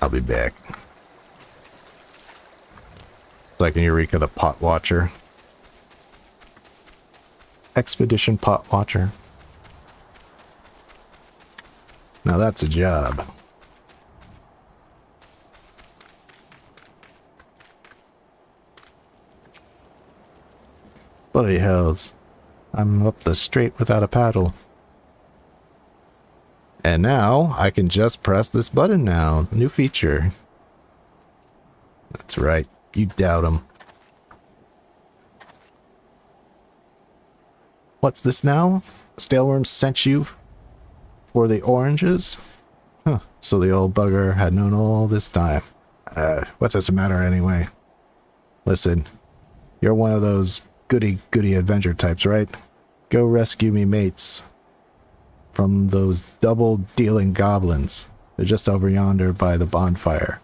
I'll be back. Like in Eureka the Pot Watcher. Expedition Pot Watcher. Now that's a job. Bloody hells. I'm up the strait without a paddle. And now I can just press this button now. New feature. That's right. You doubt him. What's this now? Staleworm sent you for the oranges? Huh. So the old bugger had known all this time. What does it matter anyway? Listen, you're one of those goody-goody adventure types, right? Go rescue me mates from those double-dealing goblins. They're just over yonder by the bonfire.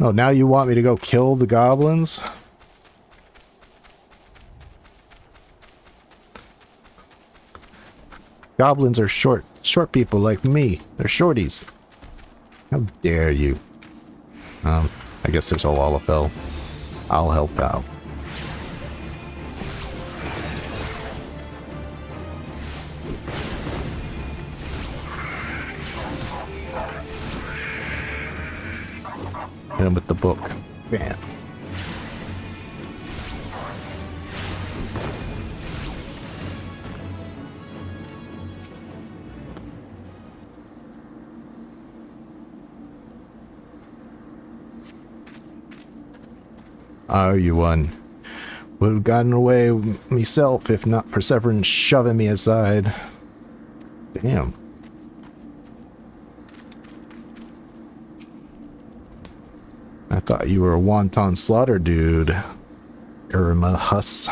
Oh, now you want me to go kill the goblins? Goblins are short people like me. They're shorties. How dare you? I guess there's a Lalafell. I'll help out. Hit him with the book. Bam. Oh, you won. Would have gotten away myself if not for Severin shoving me aside. Damn. I thought you were a wonton slaughter dude. Irma Huss.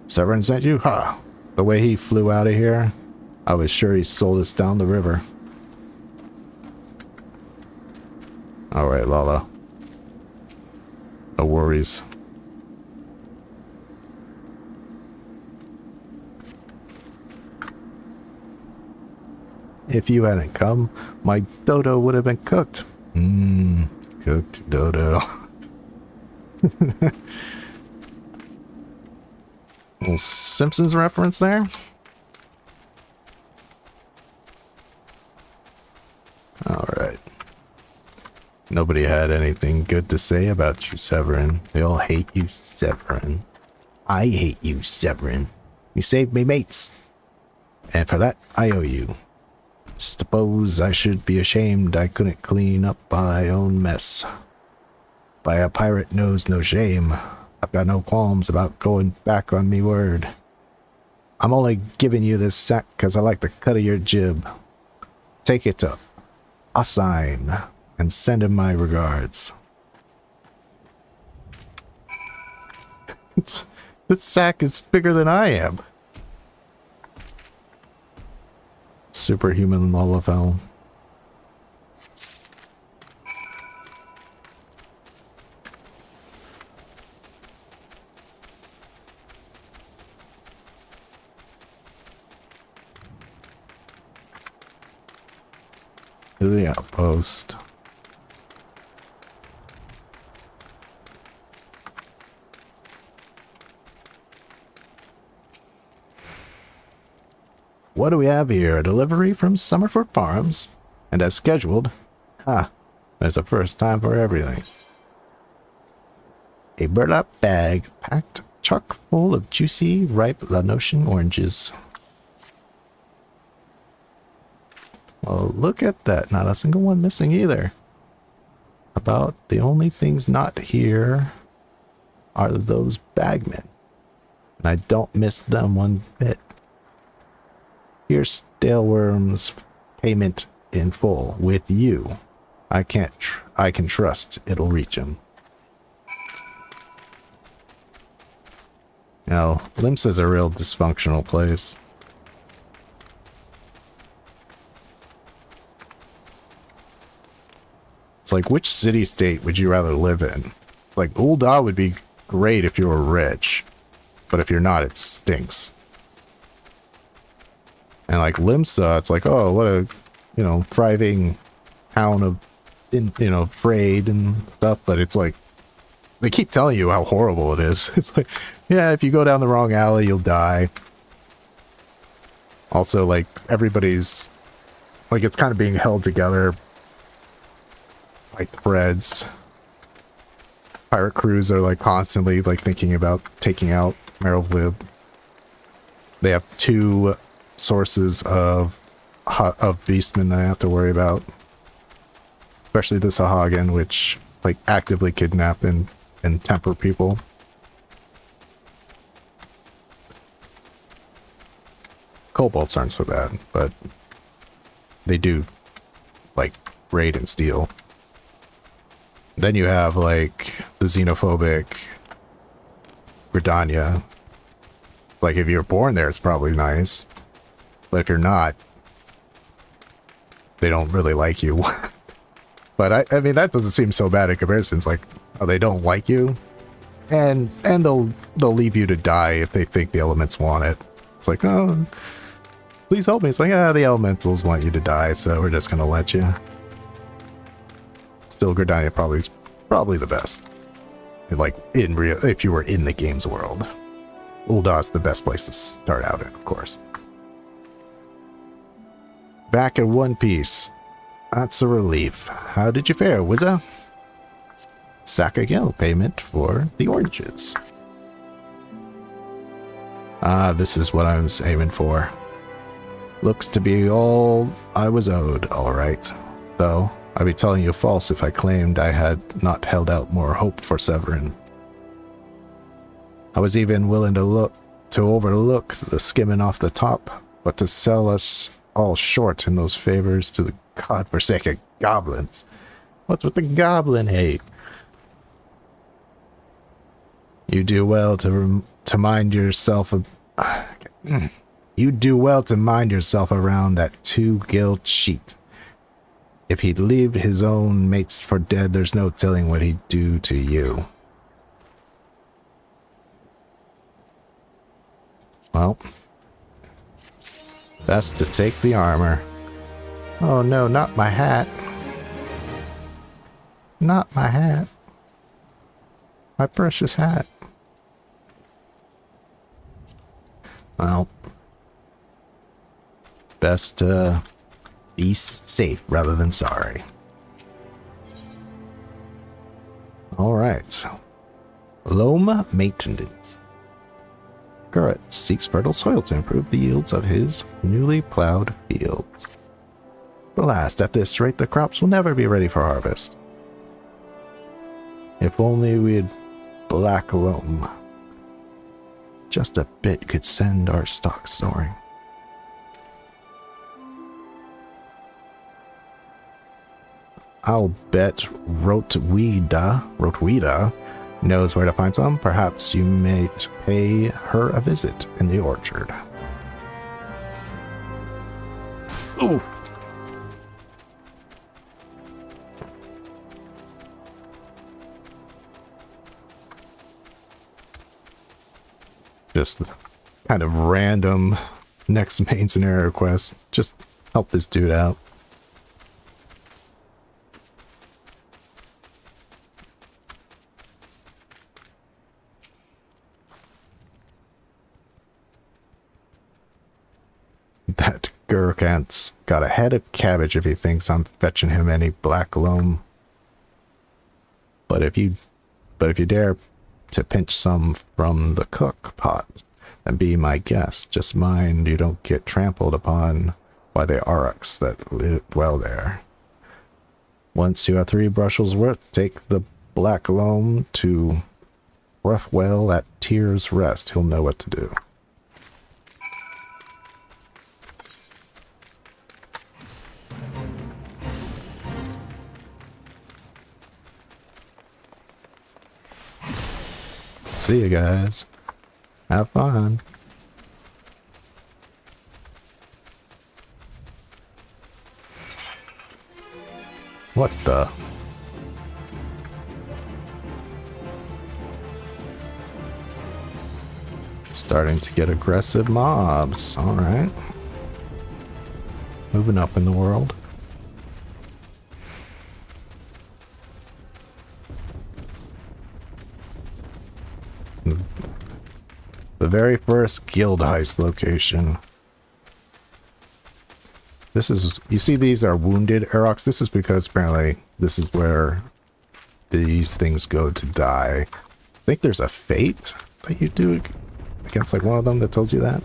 Severin sent you? Huh. The way he flew out of here, I was sure he sold us down the river. Alright, Lala. No worries. If you hadn't come, my dodo would have been cooked. Cooked dodo. Little Simpsons reference there. Alright. Nobody had anything good to say about you, Severin. They all hate you, Severin. I hate you, Severin. You saved me mates. And for that, I owe you. Suppose I should be ashamed I couldn't clean up my own mess. By a pirate knows no shame. I've got no qualms about going back on me word. I'm only giving you this sack 'cause I like the cut of your jib. Take it to Assign and send him my regards. This sack is bigger than I am. Superhuman Lalafell. To the outpost. What do we have here? A delivery from Summerford Farms. And as scheduled. There's a first time for everything. A burlap bag packed chock full of juicy, ripe Lanosian oranges. Well, look at that. Not a single one missing either. About the only things not here are those bagmen. And I don't miss them one bit. Here's Staleworm's payment in full with you. I can trust it'll reach him. Now, Limsa's a real dysfunctional place. It's like, which city-state would you rather live in? Like, Ul'dah would be great if you were rich. But if you're not, it stinks. And like Limsa, it's like, oh, what a, thriving town of, trade and stuff. But it's like, they keep telling you how horrible it is. It's like, yeah, if you go down the wrong alley, you'll die. Also, like, everybody's, like, it's kind of being held together by threads. Pirate crews are, like, constantly, like, thinking about taking out Merylwib. They have two sources of beastmen that I have to worry about. Especially the Sahagin, which, like, actively kidnap and temper people. Kobolds aren't so bad, but they do, like, raid and steal. Then you have, like, the xenophobic Gridania. Like, if you're born there, it's probably nice. But if you're not, they don't really like you. But I mean, that doesn't seem so bad in comparison. It's like, oh, they don't like you, and they'll leave you to die if they think the elements want it. It's like, oh, please help me. It's like, the elementals want you to die, so we're just gonna let you. Still, Gridania probably the best. Like, in real, if you were in the game's world, Ul'dah's the best place to start out in, of course. Back in one piece. That's a relief. How did you fare, Wizza? Sakagil payment for the oranges. This is what I was aiming for. Looks to be all I was owed, alright. Though, I'd be telling you false if I claimed I had not held out more hope for Severin. I was even willing to overlook the skimming off the top, but to sell us all short in those favors to the godforsaken goblins. What's with the goblin hate? You do well to mind yourself. You do well to mind yourself around that 2 guild sheet. If he'd leave his own mates for dead, there's no telling what he'd do to you. Well, best to take the armor. Oh no, not my hat. Not my hat. My precious hat. Well, best to be safe rather than sorry. Alright. Loam maintenance. Garrett seeks fertile soil to improve the yields of his newly plowed fields. Alas, at this rate, the crops will never be ready for harvest. If only we had black loam. Just a bit could send our stock soaring. I'll bet Rotweeda knows where to find some. Perhaps you may pay her a visit in the orchard. Ooh. Just kind of random next main scenario quest. Just help this dude out. That Gurkant's got a head of cabbage if he thinks I'm fetching him any black loam. But if you dare to pinch some from the cook pot, then be my guest. Just mind you don't get trampled upon by the aurochs that dwell there. Once you have 3 bushels worth, take the black loam to Roughwell at Tier's Rest. He'll know what to do. See you guys. Have fun. What the? Starting to get aggressive mobs. Alright. Moving up in the world. The very first guild heist location. This is, you see these are wounded aurochs. This is because apparently this is where these things go to die. I think there's a fate that you do against like one of them that tells you that.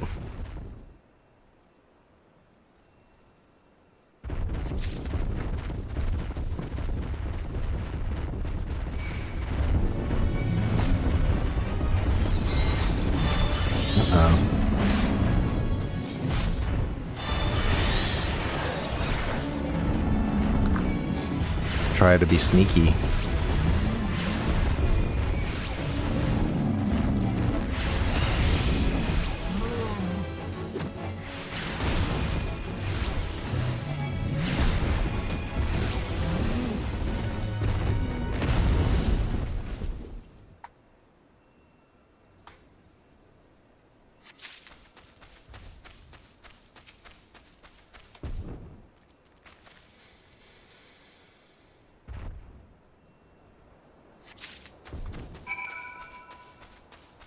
Try to be sneaky.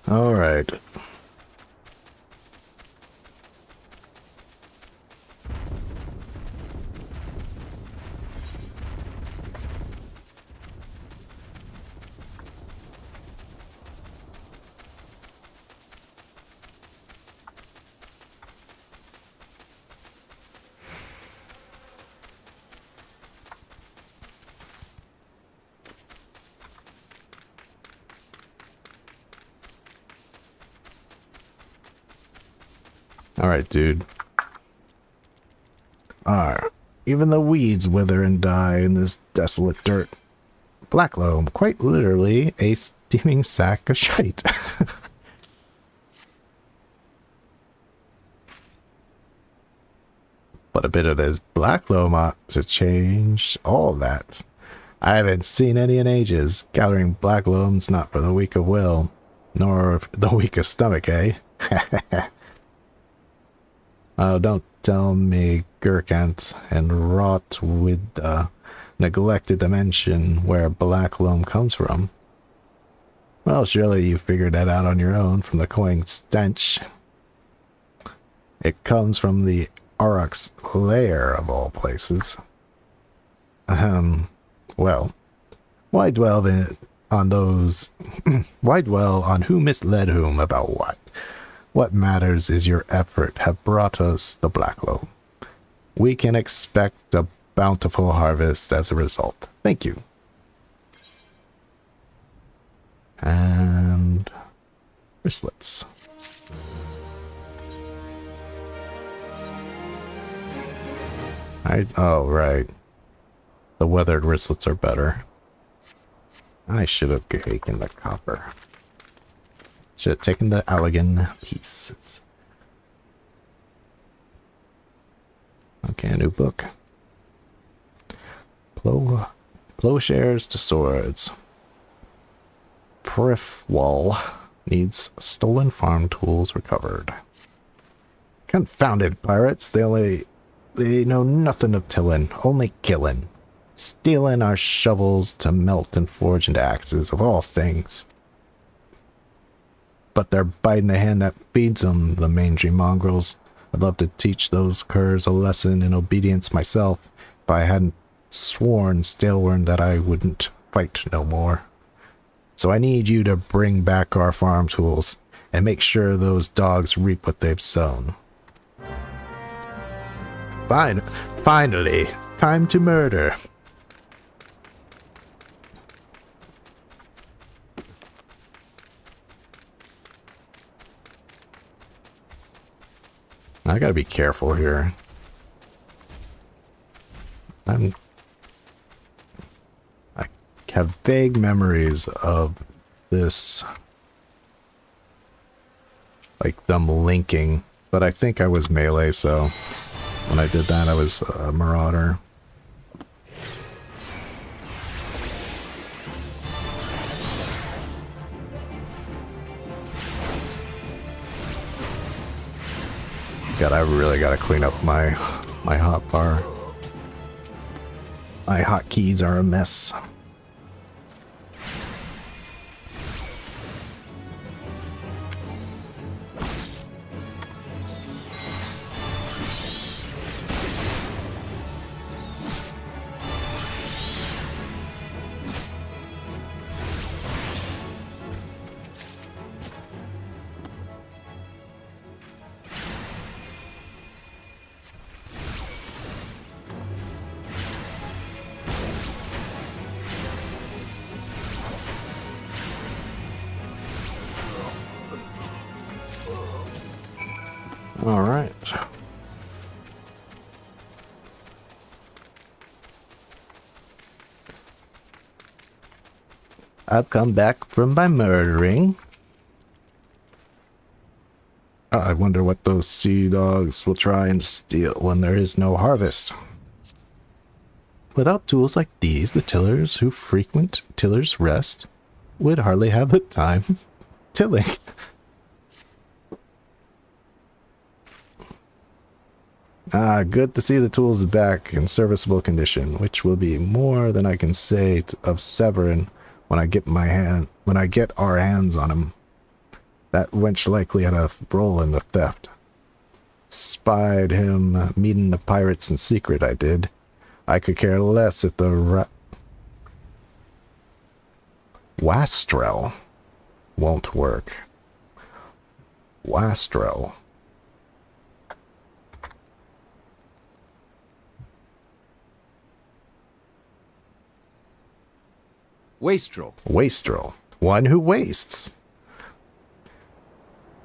All right. Alright, dude. Alright. Even the weeds wither and die in this desolate dirt. Black loam, quite literally a steaming sack of shite. But a bit of this black loam ought to change all that. I haven't seen any in ages. Gathering black loam's not for the weak of will, nor the weak of stomach, eh? Oh, don't tell me Gurkant and rot with the neglected dimension where black loam comes from. Well, surely you figured that out on your own from the coin stench. It comes from the Aurochs lair of all places. Well, why dwell on those? Why dwell on who misled whom about what? What matters is your effort have brought us the black loam. We can expect a bountiful harvest as a result. Thank you. And wristlets. Oh, right. The weathered wristlets are better. I should have taken the copper. Should have taken the Allegan pieces. Okay, a new book. Plowshares to swords. Prifwall needs stolen farm tools recovered. Confounded pirates! They know nothing of tillin', only killin'. Stealing our shovels to melt and forge into axes, of all things. But they're biting the hand that feeds them, the mangy mongrels. I'd love to teach those curs a lesson in obedience myself, if I hadn't sworn Stalewern that I wouldn't fight no more. So I need you to bring back our farm tools, and make sure those dogs reap what they've sown. Finally, time to murder. I gotta be careful here. I have vague memories of this, like them linking, but I think I was melee, so when I did that I was a marauder. God, I really gotta clean up my hotbar. My hotkeys are a mess. All right. I've come back from my murdering. I wonder what those sea dogs will try and steal when there is no harvest. Without tools like these, the tillers who frequent Tiller's Rest would hardly have the time tilling. Good to see the tools back in serviceable condition, which will be more than I can say of Severin when I get our hands on him. That wench likely had a role in the theft. Spied him meeting the pirates in secret, I did. I could care less if the Wastrel won't work. Wastrel. Wastrel. Wastrel. One who wastes.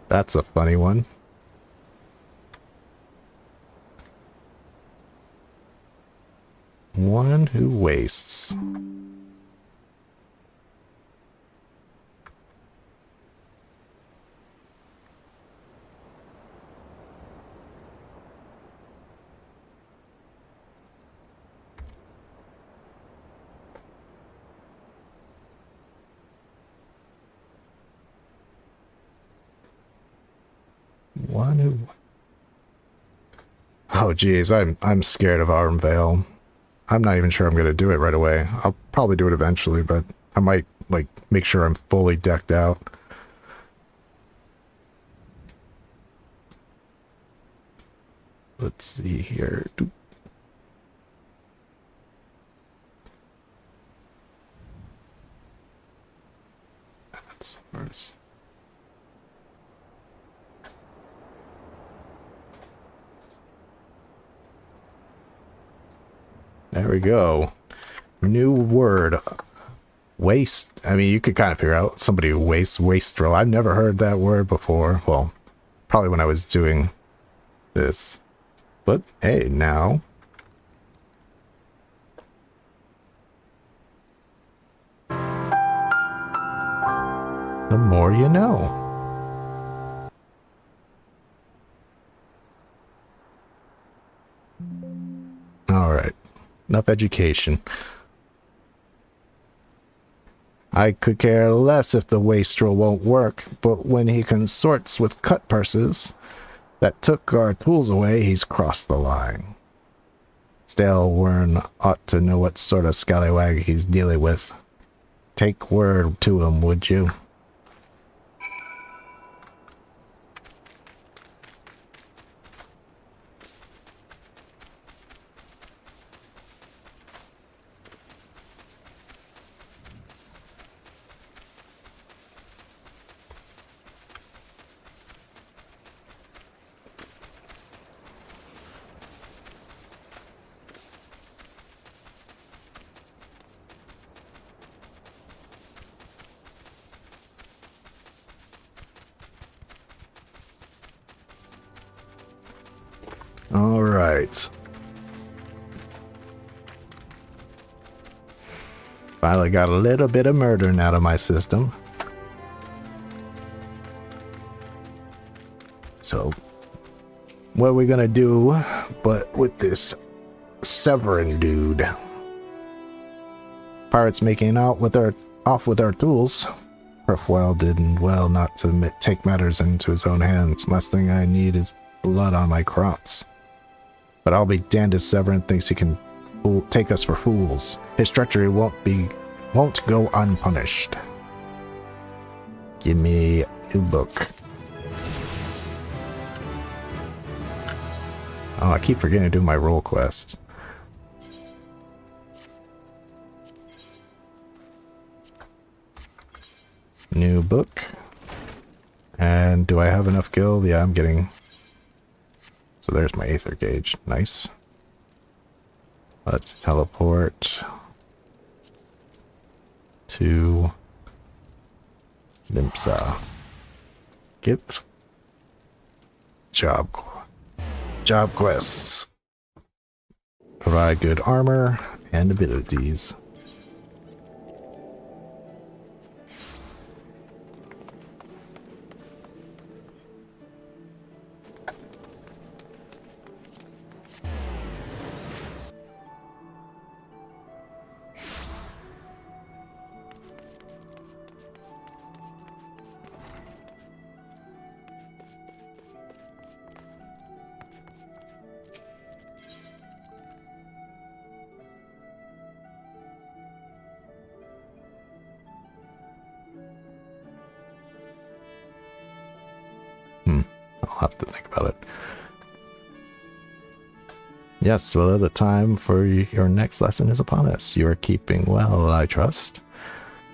That's a funny one. One who wastes. one who... Oh geez, I'm scared of Armvale. I'm not even sure I'm gonna do it right away. I'll probably do it eventually, but I might like make sure I'm fully decked out. Let's see here. That's first. There we go. New word. Waste. I mean, you could kind of figure out somebody who wastes wastrel. I've never heard that word before. Well, probably when I was doing this. But hey, now. The more you know. Alright. Enough education. I could care less if the wastrel won't work, but when he consorts with cut purses that took our tools away, he's crossed the line. Stalewern ought to know what sort of scallywag he's dealing with. Take word to him, would you? All right. Finally got a little bit of murdering out of my system. So, what are we gonna do but with this Severin dude? Pirates making out with off with our tools. Perthwell did well not to take matters into his own hands. Last thing I need is blood on my crops. But I'll be damned if Severin thinks he can take us for fools. His treachery won't go unpunished. Give me a new book. Oh, I keep forgetting to do my role quests. New book. And do I have enough gil? Yeah, I'm getting... So there's my aether gauge. Nice. Let's teleport to Limsa. Get job quests. Provide good armor and abilities. I'll have to think about it. Yes, well, the time for your next lesson is upon us. You are keeping well, I trust.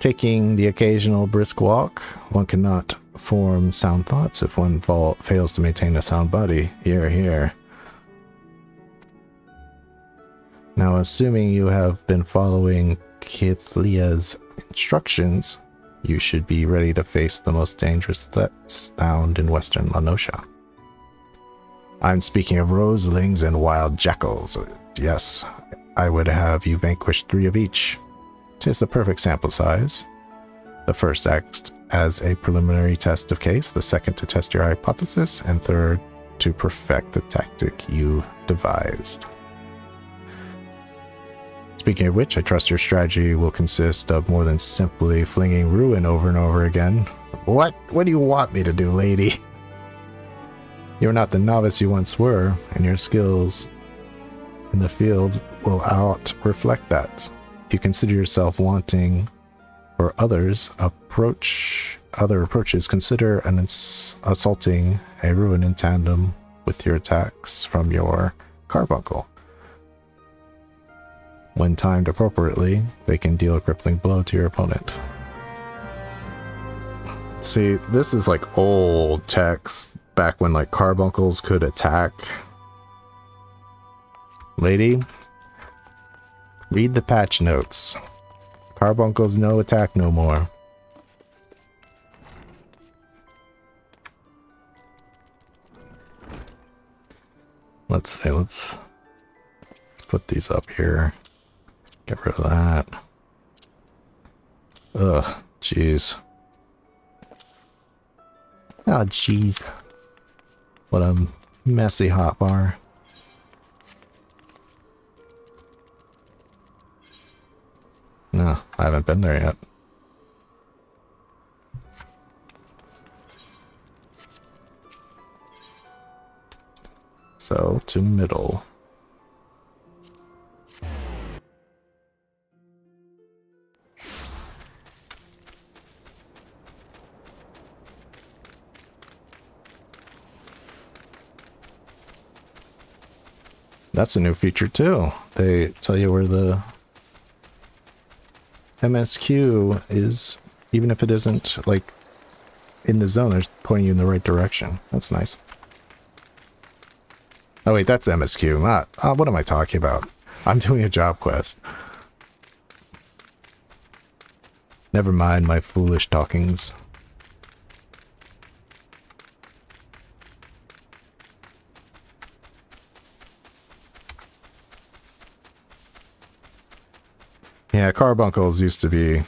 Taking the occasional brisk walk, one cannot form sound thoughts if one fails to maintain a sound body. Hear, hear. Now, assuming you have been following Kithlia's instructions, you should be ready to face the most dangerous threats found in western La Noscea. I'm speaking of roselings and wild jackals. Yes, I would have you vanquish 3 of each. 'Tis the perfect sample size. The first acts as a preliminary test of case, the second to test your hypothesis, and third to perfect the tactic you devised. Speaking of which, I trust your strategy will consist of more than simply flinging ruin over and over again. What do you want me to do, lady? You're not the novice you once were, and your skills in the field will reflect that. If you consider yourself wanting for other approaches, consider assaulting a ruin in tandem with your attacks from your carbuncle. When timed appropriately, they can deal a crippling blow to your opponent. See, this is like old text, back when like carbuncles could attack. Lady, read the patch notes. Carbuncles no attack no more. Let's put these up here. Get rid of that. Ugh, jeez. Oh, jeez. What a messy hotbar. No, I haven't been there yet. So, to middle. That's a new feature too. They tell you where the MSQ is, even if it isn't like in the zone, they're pointing you in the right direction. That's nice. Oh wait, that's MSQ, not... what am I talking about? I'm doing a job quest. Never mind my foolish talkings. Yeah, carbuncles used to...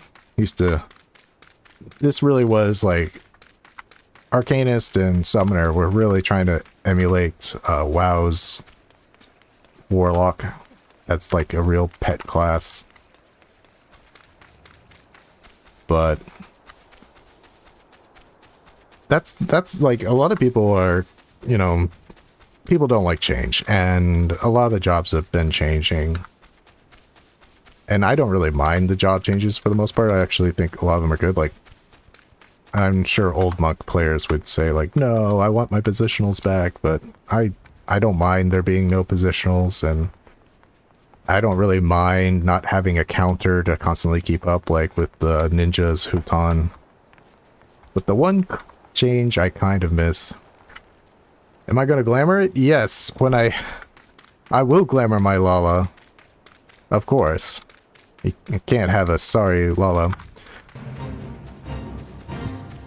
This really was like... Arcanist and Summoner were really trying to emulate WoW's Warlock. That's like a real pet class. But... That's like, a lot of people are, you know... People don't like change, and a lot of the jobs have been changing. And I don't really mind the job changes for the most part. I actually think a lot of them are good. Like, I'm sure old monk players would say like, no, I want my positionals back, but I don't mind there being no positionals, and I don't really mind not having a counter to constantly keep up, like with the ninjas Huton. But the one change I kind of miss. Am I going to glamour it? Yes, when I will glamour my Lala. Of course. You can't have a sorry Lala.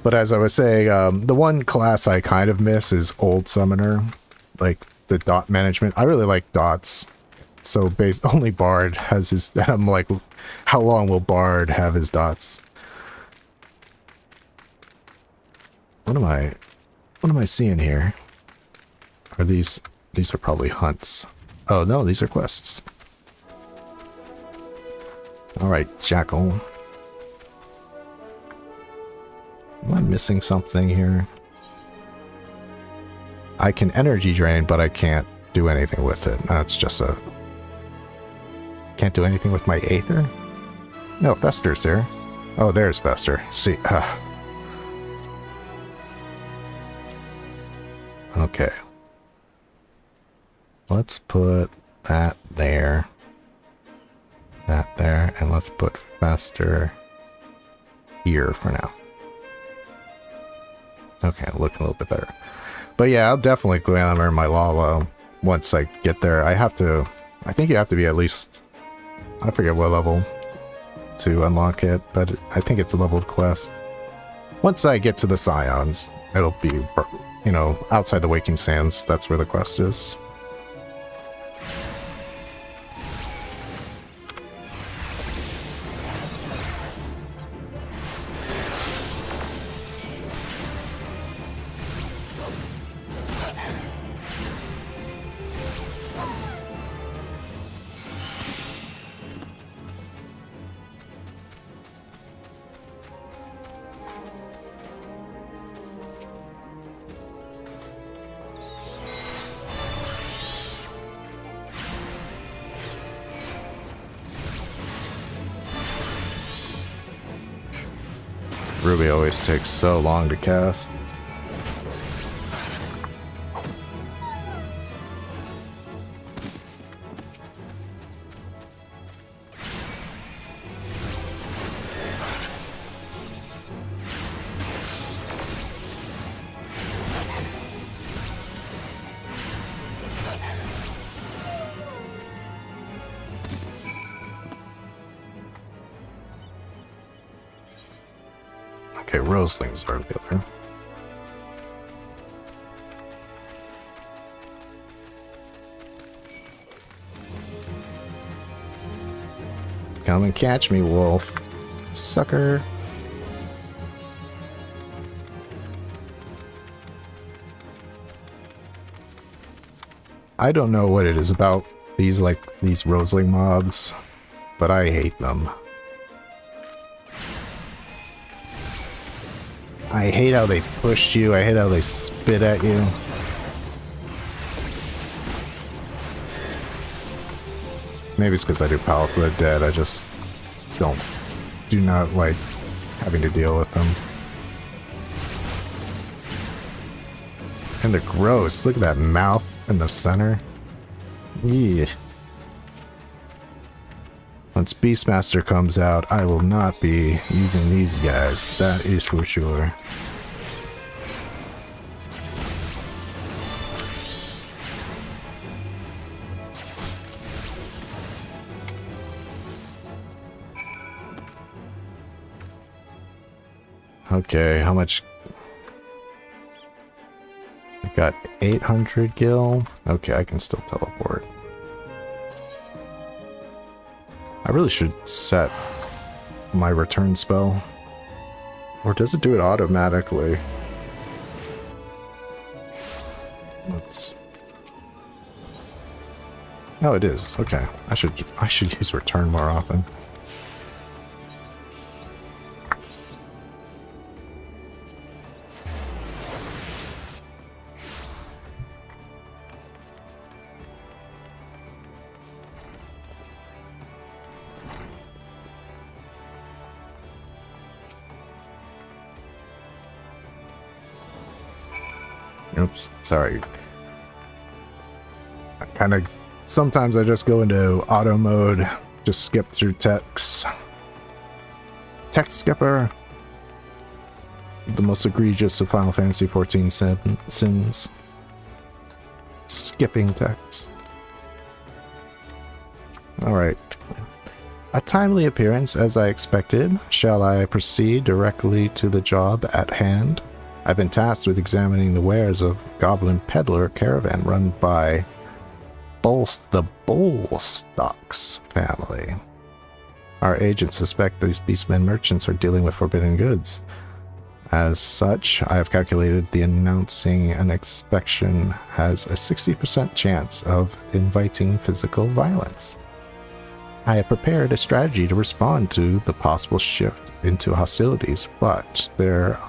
But as I was saying, the one class I kind of miss is Old Summoner. Like, the dot management. I really like dots. So, only Bard has his... I'm like, how long will Bard have his dots? What am I seeing here? Are these are probably hunts. Oh, no, these are quests. Alright, Jackal. Am I missing something here? I can energy drain, but I can't do anything with it. That's just a... Can't do anything with my Aether? No, Fester's there. Oh, there's Fester. See, Okay. Let's put that there. That there, and let's put Fester here for now. Okay, looking a little bit better. But yeah, I'll definitely glamour my Lala once I get there. I think you have to be at least, I forget what level to unlock it, but I think it's a leveled quest. Once I get to the Scions, it'll be, you know, outside the Waking Sands. That's where the quest is. Ruby always takes so long to cast. Okay, Roselings are the other. Come and catch me, wolf. Sucker. I don't know what it is about these Roseling mobs, but I hate them. I hate how they push you, I hate how they spit at you. Maybe it's because I do Palace of the Dead, I just do not like having to deal with them. And they're gross, look at that mouth in the center. Yeah. Once Beastmaster comes out, I will not be using these guys, that is for sure. Okay, how much? I got 800 gil. Okay, I can still teleport. I really should set my return spell. Or does it do it automatically? Let's... Oh, it is. Okay. I should use return more often. Oops, sorry. Sometimes I just go into auto mode, just skip through text. Text skipper. The most egregious of Final Fantasy XIV sins. Skipping text. Alright. A timely appearance, as I expected. Shall I proceed directly to the job at hand? I've been tasked with examining the wares of Goblin Peddler caravan run by the Bolstocks family. Our agents suspect these beastmen merchants are dealing with forbidden goods. As such, I have calculated the announcing an inspection has a 60% chance of inviting physical violence. I have prepared a strategy to respond to the possible shift into hostilities, but there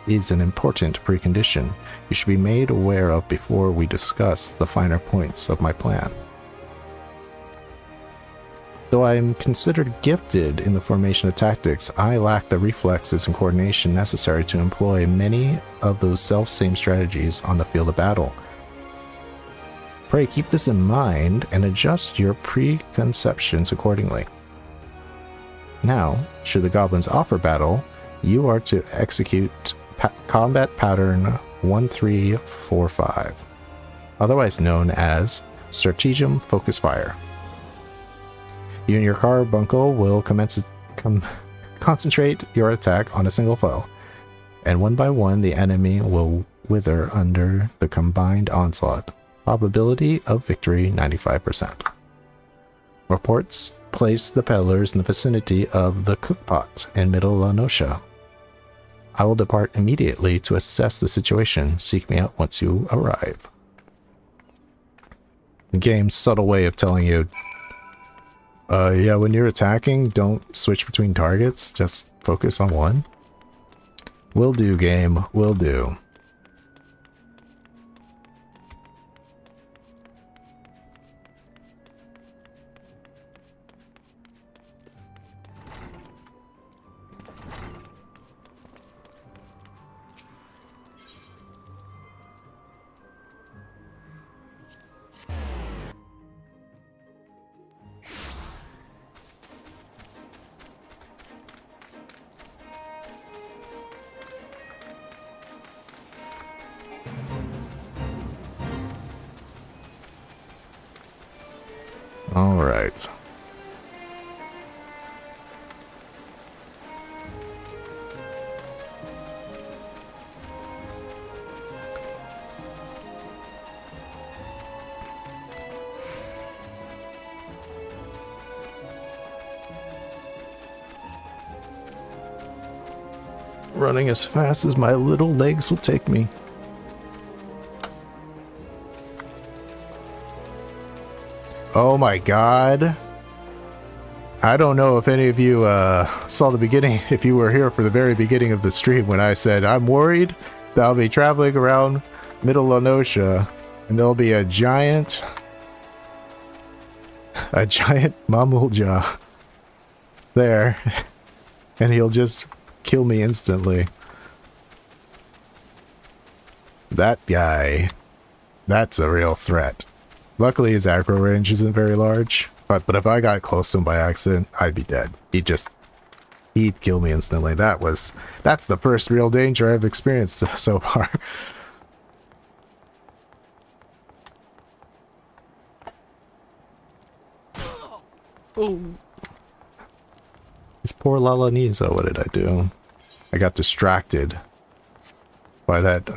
is an important precondition you should be made aware of before we discuss the finer points of my plan. Though I am considered gifted in the formation of tactics, I lack the reflexes and coordination necessary to employ many of those self-same strategies on the field of battle. Pray keep this in mind and adjust your preconceptions accordingly. Now, should the goblins offer battle, you are to execute combat pattern 1345, otherwise known as Stratagem Focus Fire. You and your carbuncle will concentrate your attack on a single foe, and one by one the enemy will wither under the combined onslaught. Probability of victory 95%. Reports place the peddlers in the vicinity of the cookpot in Middle La Noscia. I will depart immediately to assess the situation. Seek me out once you arrive. The game's subtle way of telling you, yeah, when you're attacking, don't switch between targets, just focus on one. Will do, game, will do. All right. Running as fast as my little legs will take me. Oh my god. I don't know if any of you saw the beginning, if you were here for the very beginning of the stream when I said I'm worried that I'll be traveling around Middle Lanosha and there'll be a giant Mamulja there and he'll just kill me instantly. That guy, that's a real threat. Luckily his aggro range isn't very large, but if I got close to him by accident, I'd be dead. He'd kill me instantly. That's the first real danger I've experienced so far. Oh. This poor Lala Nisa, what did I do? I got distracted by that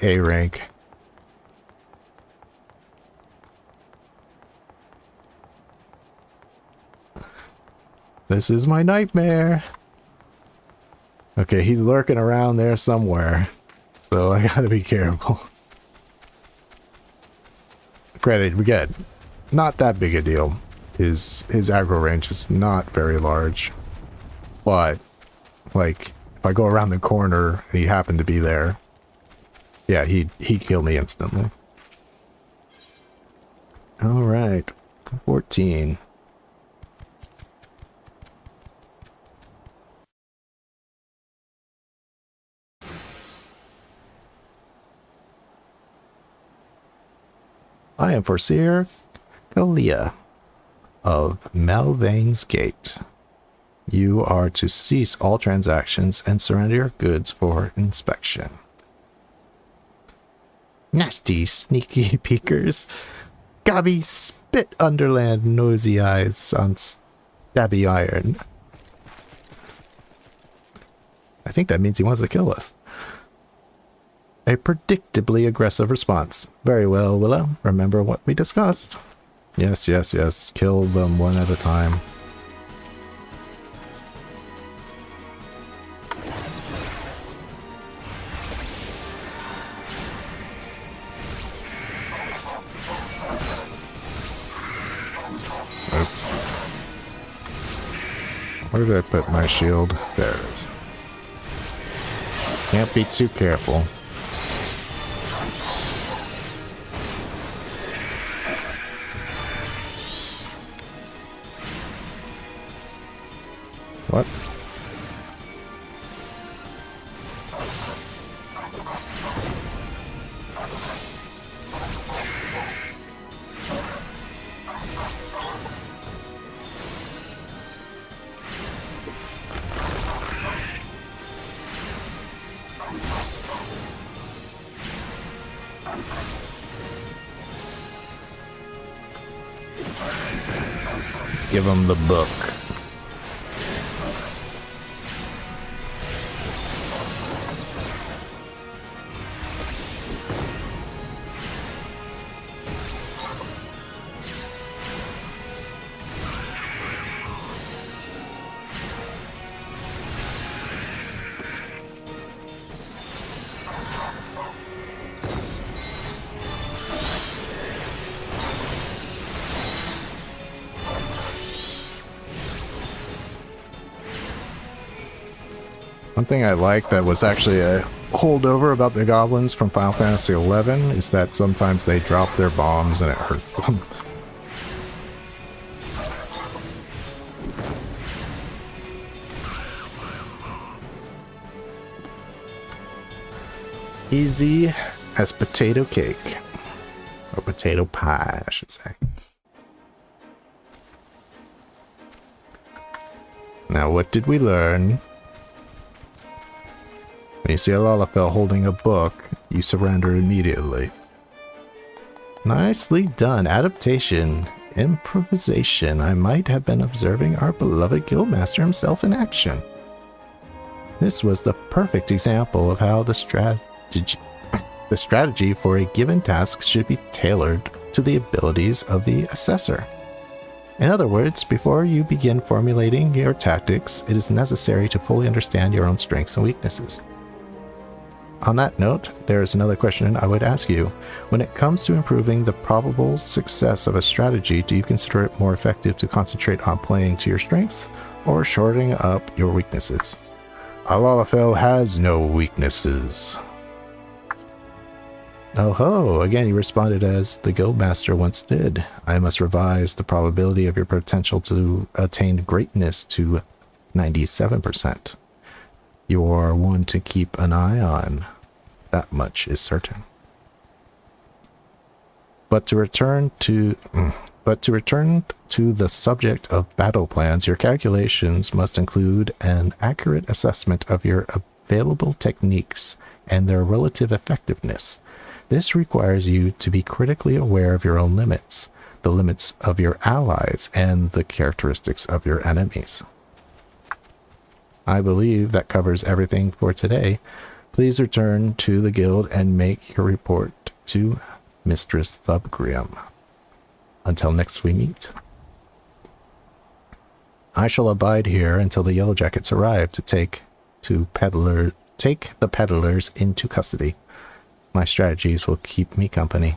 A rank. This is my nightmare. Okay, he's lurking around there somewhere, so I gotta be careful. Granted, again, not that big a deal. His aggro range is not very large, but like if I go around the corner and he happened to be there, yeah, he'd kill me instantly. All right, 14. I am Foreseer Kalia of Melvain's Gate. You are to cease all transactions and surrender your goods for inspection. Nasty, sneaky peekers. Gobby spit underland nosy eyes on stabby iron. I think that means he wants to kill us. A predictably aggressive response. Very well, Willow. Remember what we discussed. Yes, yes, yes. Kill them one at a time. Oops. Where did I put my shield? There it is. Can't be too careful. What? Give him the book. One thing I like that was actually a holdover about the goblins from Final Fantasy XI is that sometimes they drop their bombs and it hurts them. Easy as potato cake. Or potato pie, I should say. Now, what did we learn? When you see a Lalafell holding a book, you surrender immediately. Nicely done. Adaptation improvisation. I might have been observing our beloved guildmaster himself in action. This was the perfect example of how the strategy for a given task should be tailored to the abilities of the assessor. In other words, before you begin formulating your tactics, it is necessary to fully understand your own strengths and weaknesses. On that note, there is another question I would ask you. When it comes to improving the probable success of a strategy, do you consider it more effective to concentrate on playing to your strengths or shoring up your weaknesses? Lalafell has no weaknesses. Oh ho, again you responded as the guildmaster once did. I must revise the probability of your potential to attain greatness to 97%. You are one to keep an eye on. That much is certain. But to return to the subject of battle plans, your calculations must include an accurate assessment of your available techniques and their relative effectiveness. This requires you to be critically aware of your own limits, the limits of your allies, and the characteristics of your enemies. I believe that covers everything for today. Please return to the guild and make your report to Mistress Thubgrim. Until next we meet. I shall abide here until the Yellowjackets arrive to take the peddlers into custody. My strategies will keep me company.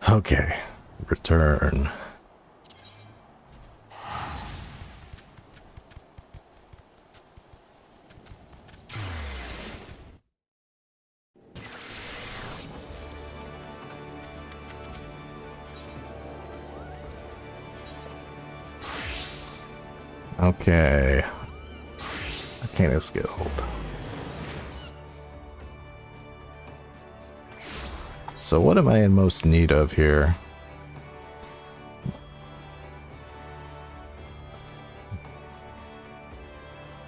Okay, return. Okay. Arcanist Guild. So what am I in most need of here?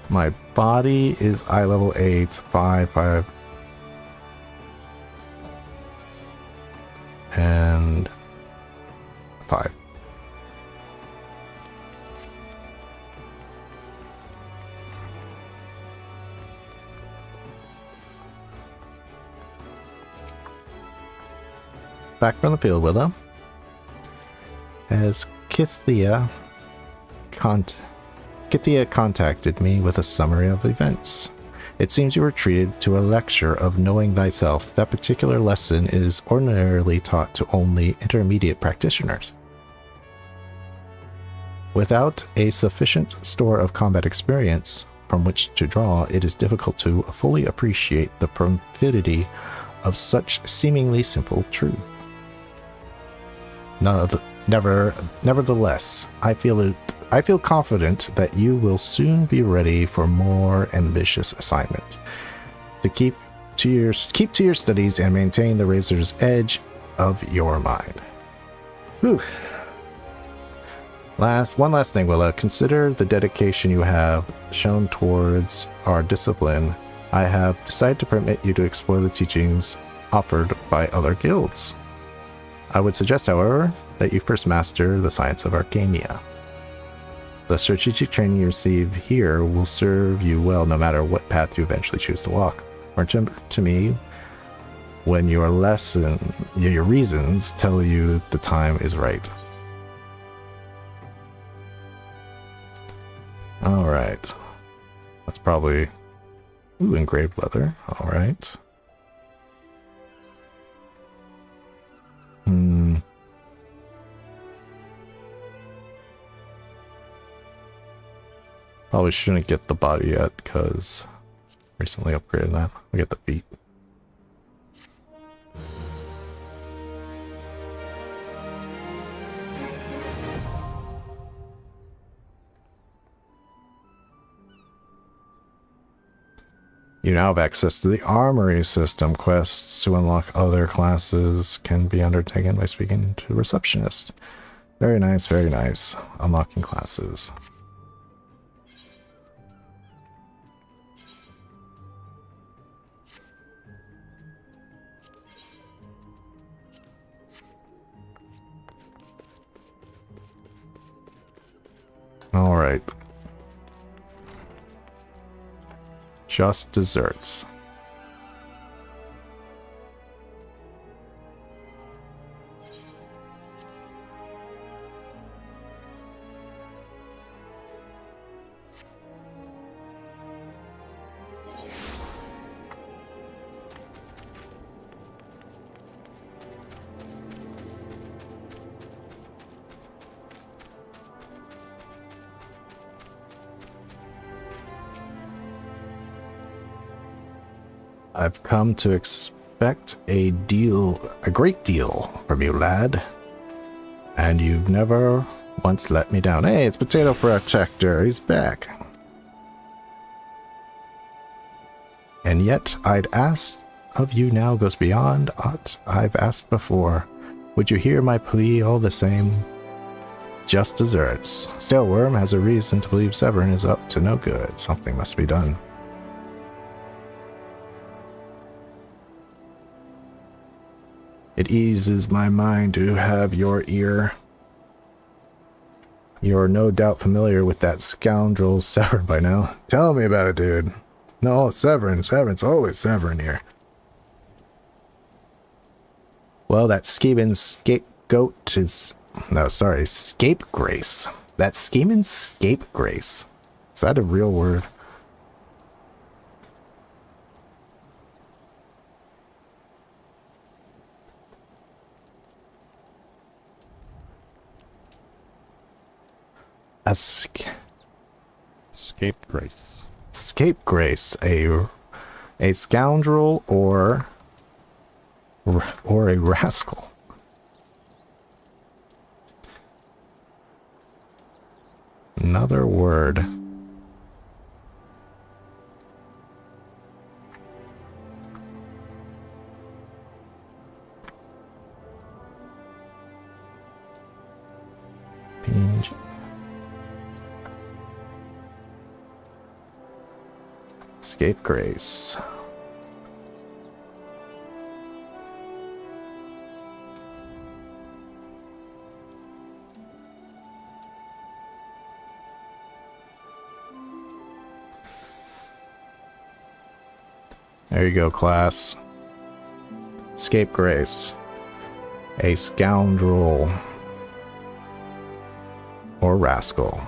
My body is eye level 8, 5, and 5. Back from the field, Willow. Has Kythia contacted me with a summary of events. It seems you were treated to a lecture of knowing thyself. That particular lesson is ordinarily taught to only intermediate practitioners. Without a sufficient store of combat experience from which to draw, it is difficult to fully appreciate the profundity of such seemingly simple truth. Nevertheless, I feel confident that you will soon be ready for more ambitious assignment. To keep to your studies and maintain the razor's edge of your mind. Whew. One last thing, Willa. Consider the dedication you have shown towards our discipline. I have decided to permit you to explore the teachings offered by other guilds. I would suggest, however, that you first master the science of Arcania. The strategic training you receive here will serve you well no matter what path you eventually choose to walk. Or to me, when your reasons tell you the time is right. Alright. That's probably... Ooh, engraved leather. Alright. Probably shouldn't get the body yet because recently upgraded that. We get the feet. You now have access to the armory system. Quests to unlock other classes can be undertaken by speaking to a receptionist. Very nice, very nice. Unlocking classes. Just desserts. I've come to expect a great deal from you, lad. And you've never once let me down. Hey, it's Potato Protector. He's back. And yet, I'd asked of you now goes beyond aught I've asked before. Would you hear my plea all the same? Just desserts. Staleworm has a reason to believe Severn is up to no good. Something must be done. It eases my mind to have your ear. You're no doubt familiar with that scoundrel Severn by now. Tell me about it, dude. No, Severn's always Severn here. Well, that scheming scapegoat is... No, sorry, scapegrace. That scheming scapegrace. Is that a real word? Scapegrace. Scapegrace, a scoundrel or a rascal. Another word. Pinch. Scapegrace. There you go, class. Scapegrace. A scoundrel or rascal.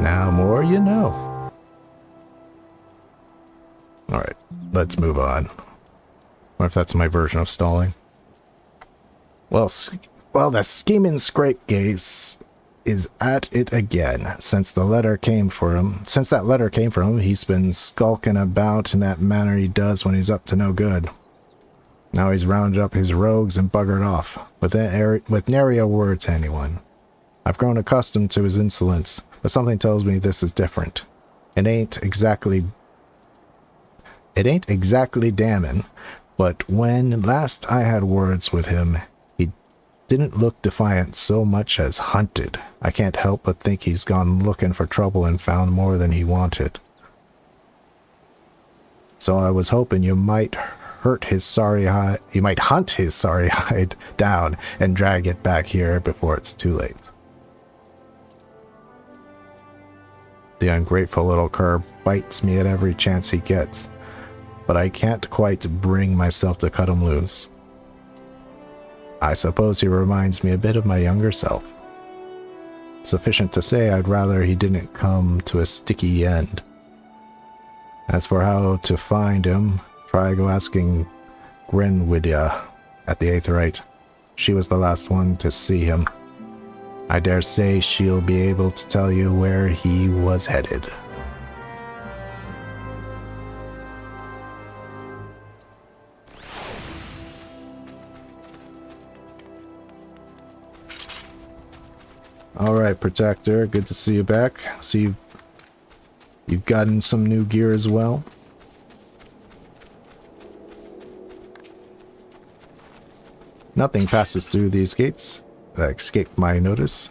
Now more you know. Alright, let's move on. What if that's my version of stalling? Well, the scheming scapegrace is at it again. Since that letter came from him, he's been skulking about in that manner he does when he's up to no good. Now he's rounded up his rogues and buggered off, with nary a word to anyone. I've grown accustomed to his insolence, but something tells me this is different. It ain't exactly damning, but when last I had words with him, he didn't look defiant so much as hunted. I can't help but think he's gone looking for trouble and found more than he wanted. So I was hoping you might hunt his sorry hide down and drag it back here before it's too late. The ungrateful little cur bites me at every chance he gets, but I can't quite bring myself to cut him loose. I suppose he reminds me a bit of my younger self. Sufficient to say I'd rather he didn't come to a sticky end. As for how to find him, try go asking Grenwidia at the Eighth Rite. She was the last one to see him. I dare say she'll be able to tell you where he was headed. Alright, Protector, good to see you back. See you've gotten some new gear as well. Nothing passes through these gates that escaped my notice.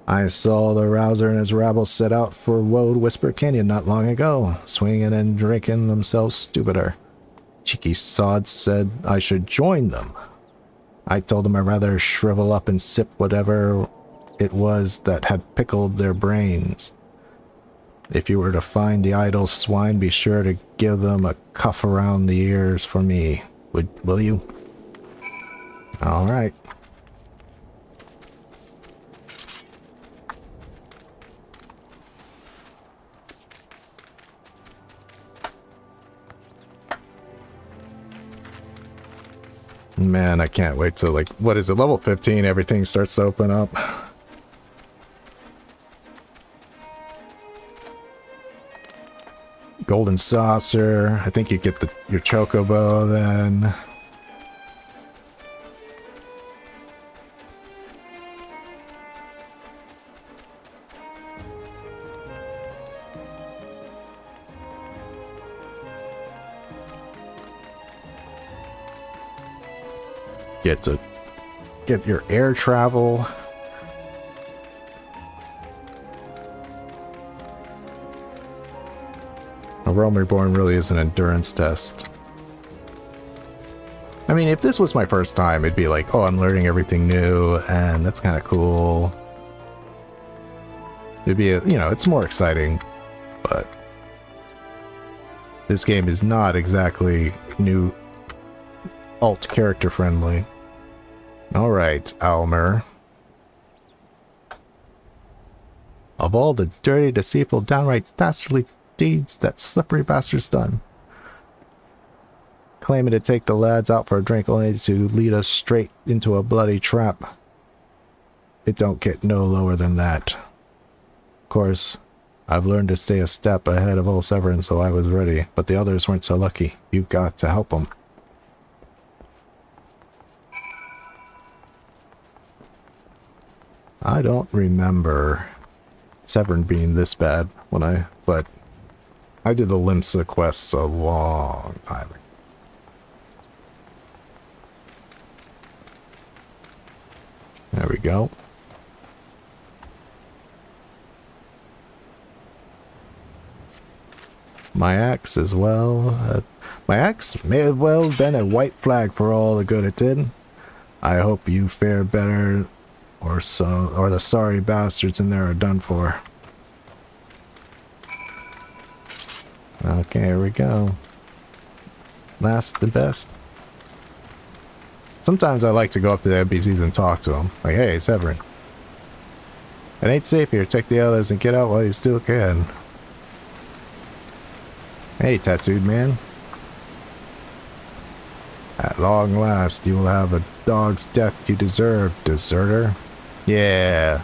I saw the Rouser and his rabble set out for Woad Whisper Canyon not long ago, swinging and drinking themselves stupider. Cheeky sods said I should join them. I told them I'd rather shrivel up and sip whatever it was that had pickled their brains. If you were to find the idle swine, be sure to give them a cuff around the ears for me. Will you? All right. Man, I can't wait till, like, what is it, level 15, everything starts to open up. Golden saucer. I think you get your chocobo then. Get your air travel. A Realm Reborn really is an endurance test. I mean, if this was my first time, it'd be like, oh, I'm learning everything new, and that's kind of cool. It'd be, it's more exciting, but this game is not exactly new alt character friendly. Alright, Almer. Of all the dirty, deceitful, downright dastardly deeds that slippery bastard's done, claiming to take the lads out for a drink only to lead us straight into a bloody trap. It don't get no lower than that. Of course, I've learned to stay a step ahead of old Severin, so I was ready, but the others weren't so lucky. You've got to help them. I don't remember Severin being this bad but I did the Limsa quests a long time ago. There we go. My axe as well. My axe may have well been a white flag for all the good it did. I hope you fare better, or the sorry bastards in there are done for. Okay, here we go. Last the best. Sometimes I like to go up to the NPCs and talk to them. Like, hey, Severin. It ain't safe here. Take the others and get out while you still can. Hey, tattooed man. At long last, you will have a dog's death you deserve, deserter. Yeah,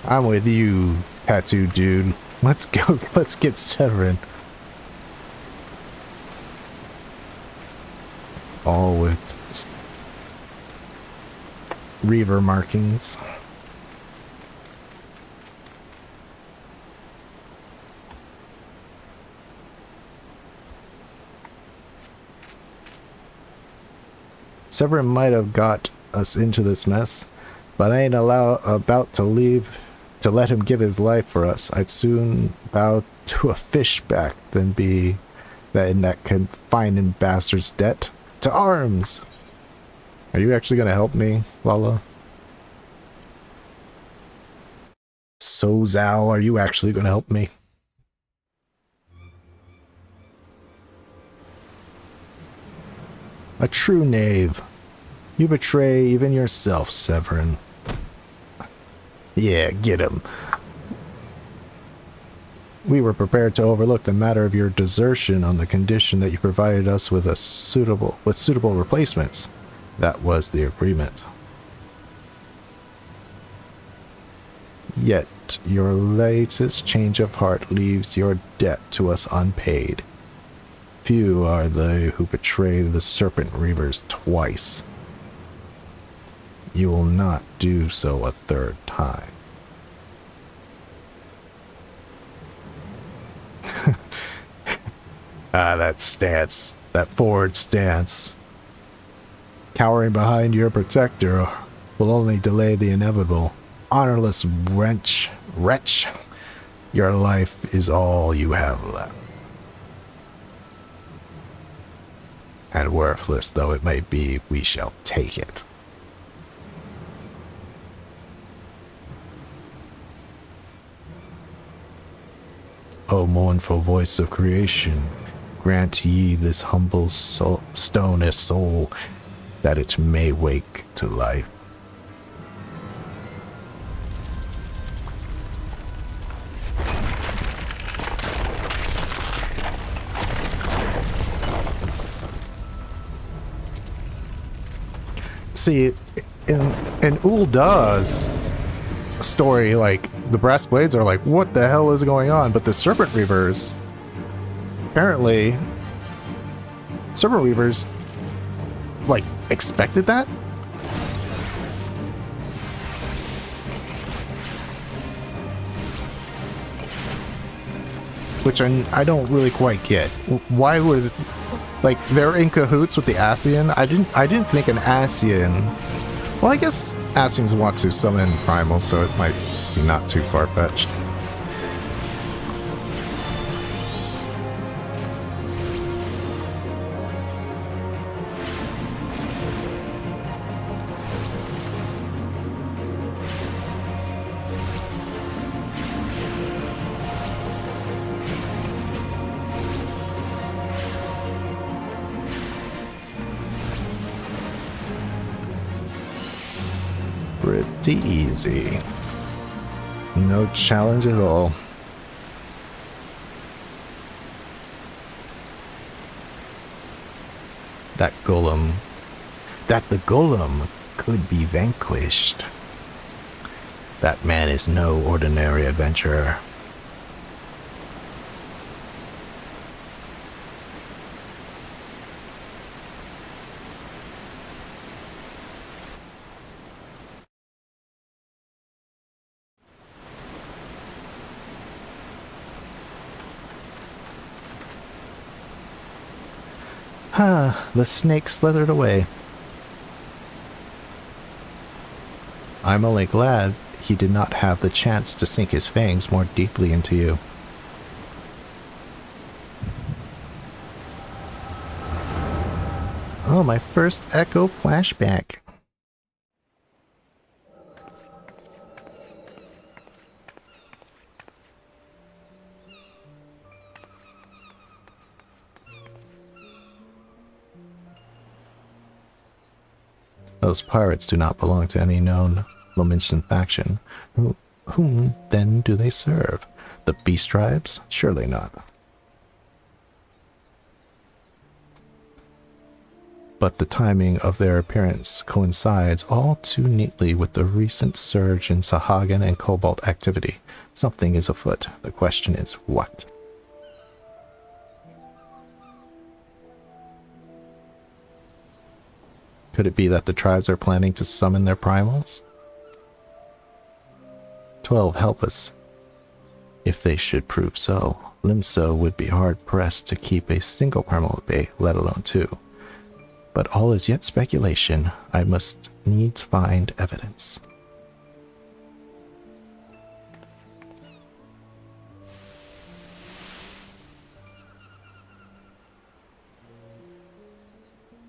I'm with you, tattooed dude. Let's go. Let's get Severin. All with Reaver markings. Severin might have got us into this mess, but I ain't about to let him give his life for us. I'd soon bow to a fishback than be in that confining bastard's debt. To arms! Are you actually going to help me, Lala? So, Zal, are you actually going to help me? A true knave. You betray even yourself, Severin. Yeah, get him. We were prepared to overlook the matter of your desertion on the condition that you provided us with suitable replacements. That was the agreement. Yet your latest change of heart leaves your debt to us unpaid. Few are they who betray the Serpent Reavers twice. You will not do so a third time. That stance, that forward stance. Cowering behind your protector will only delay the inevitable. Honorless wretch, your life is all you have left. And worthless though it may be, we shall take it. O mournful voice of creation, grant ye this humble stone a soul, that it may wake to life. See, in Ulda's story, like, the brass blades are like, what the hell is going on? But the Serpent Reavers, apparently, Serpent Reavers, like, expected that? Which I don't really quite get. Why would, like, they're in cahoots with the Ascian? I didn't think an Ascian. Well, I guess Ascians want to summon Primal, so it might be not too far-fetched. Pretty easy. No challenge at all. That the golem could be vanquished. That man is no ordinary adventurer. The snake slithered away. I'm only glad he did not have the chance to sink his fangs more deeply into you. Oh, my first Echo flashback. Those pirates do not belong to any known Lominson faction. Whom then do they serve? The Beast Tribes? Surely not. But the timing of their appearance coincides all too neatly with the recent surge in Sahagin and Cobalt activity. Something is afoot. The question is, what? Could it be that the tribes are planning to summon their primals? 12 help us. If they should prove so, Limso would be hard-pressed to keep a single primal at bay, let alone two. But all is yet speculation. I must needs find evidence.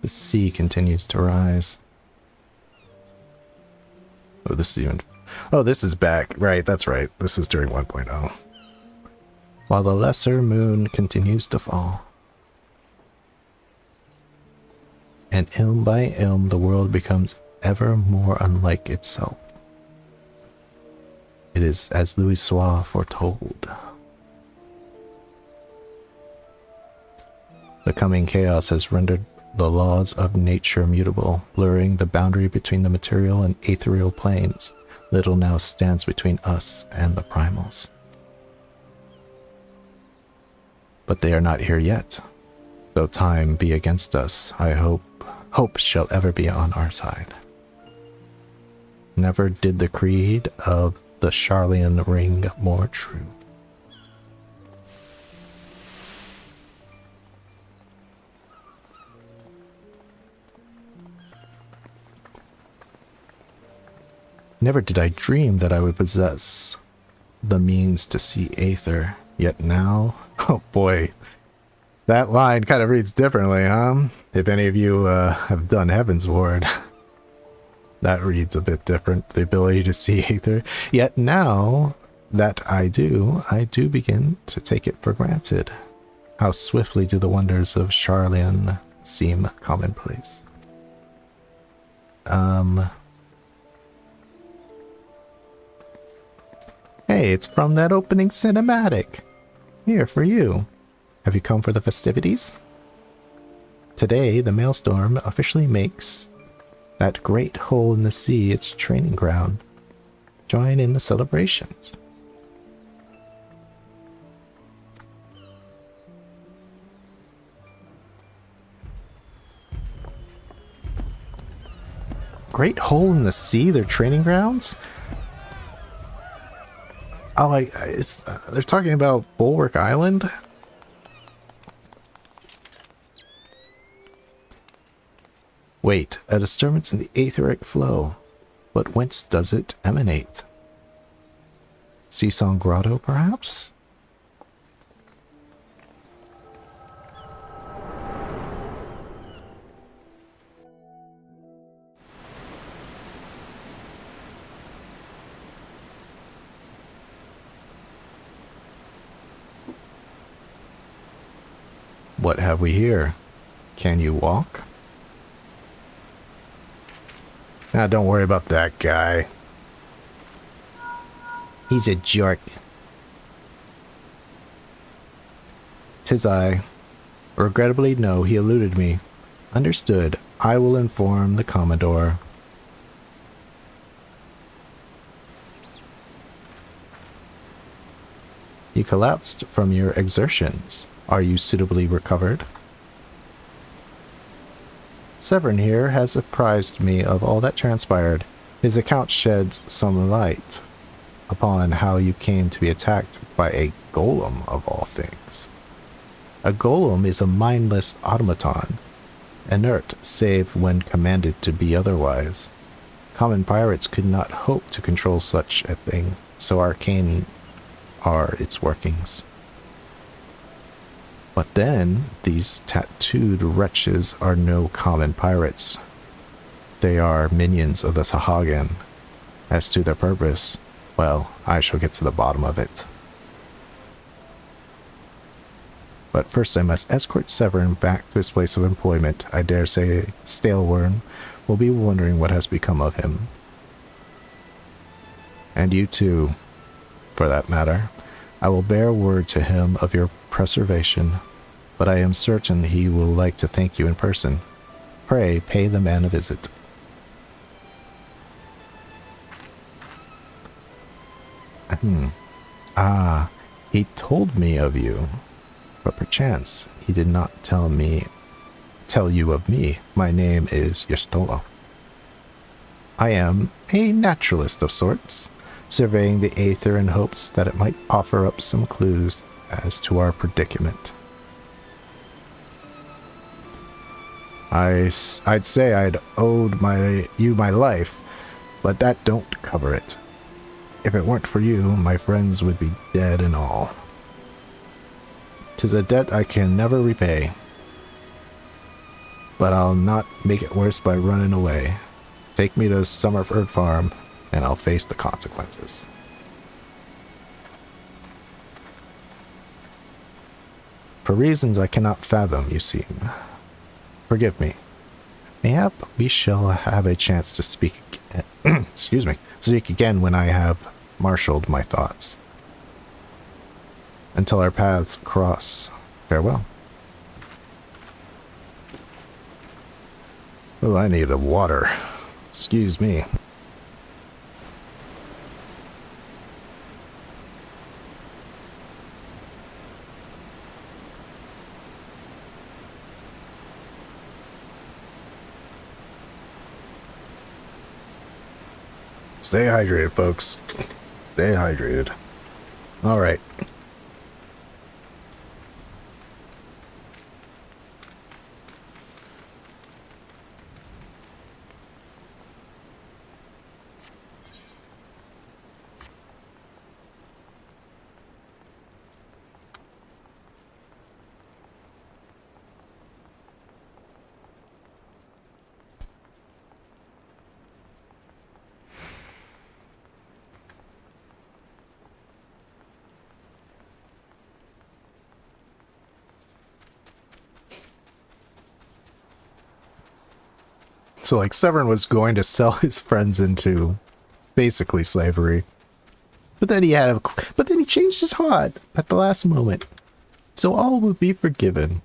The sea continues to rise. Oh, this is even... Oh, this is back. Right, that's right. This is during 1.0. While the lesser moon continues to fall. And ilm by ilm, the world becomes ever more unlike itself. It is as Louis Soir foretold. The coming chaos has rendered the laws of nature mutable, blurring the boundary between the material and ethereal planes. Little now stands between us and the primals. But they are not here yet. Though time be against us, I hope shall ever be on our side. Never did the creed of the Charlian ring more true. Never did I dream that I would possess the means to see Aether, yet now, oh boy, that line kind of reads differently, huh? If any of you have done Heaven's Ward, that reads a bit different, the ability to see Aether. Yet now, that I do begin to take it for granted. How swiftly do the wonders of Charlian seem commonplace. Hey, it's from that opening cinematic. Here, for you. Have you come for the festivities? Today, the Maelstrom officially makes that great hole in the sea its training ground. Join in the celebrations. Great hole in the sea, their training grounds? Oh, they're talking about Bulwark Island? Wait, a disturbance in the aetheric flow. But whence does it emanate? Seasong Grotto, perhaps? What have we here? Can you walk? Ah, don't worry about that guy. He's a jerk. 'Tis I. Regrettably, no, he eluded me. Understood. I will inform the Commodore. You collapsed from your exertions. Are you suitably recovered? Severin here has apprised me of all that transpired. His account sheds some light upon how you came to be attacked by a golem of all things. A golem is a mindless automaton, inert save when commanded to be otherwise. Common pirates could not hope to control such a thing, so arcane are its workings. But then, these tattooed wretches are no common pirates. They are minions of the Sahagan. As to their purpose, well, I shall get to the bottom of it. But first I must escort Severin back to his place of employment. I dare say Staleworm will be wondering what has become of him. And you too, for that matter. I will bear word to him of your preservation, but I am certain he will like to thank you in person. Pray, pay the man a visit. Ah, he told me of you, but perchance he did not tell you of me. My name is Yestola. I am a naturalist of sorts, surveying the aether in hopes that it might offer up some clues as to our predicament. I'd say I'd owed you my life, but that don't cover it. If it weren't for you, my friends would be dead and all. 'Tis a debt I can never repay. But I'll not make it worse by running away. Take me to Summerford Farm, and I'll face the consequences. For reasons I cannot fathom, you seem. Forgive me. Mayhap we shall have a chance to speak speak again when I have marshaled my thoughts. Until our paths cross, farewell. Oh, I need a water. Excuse me. Stay hydrated, folks. Stay hydrated. All right. So like Severin was going to sell his friends into basically slavery. But then he changed his heart at the last moment. So all would be forgiven.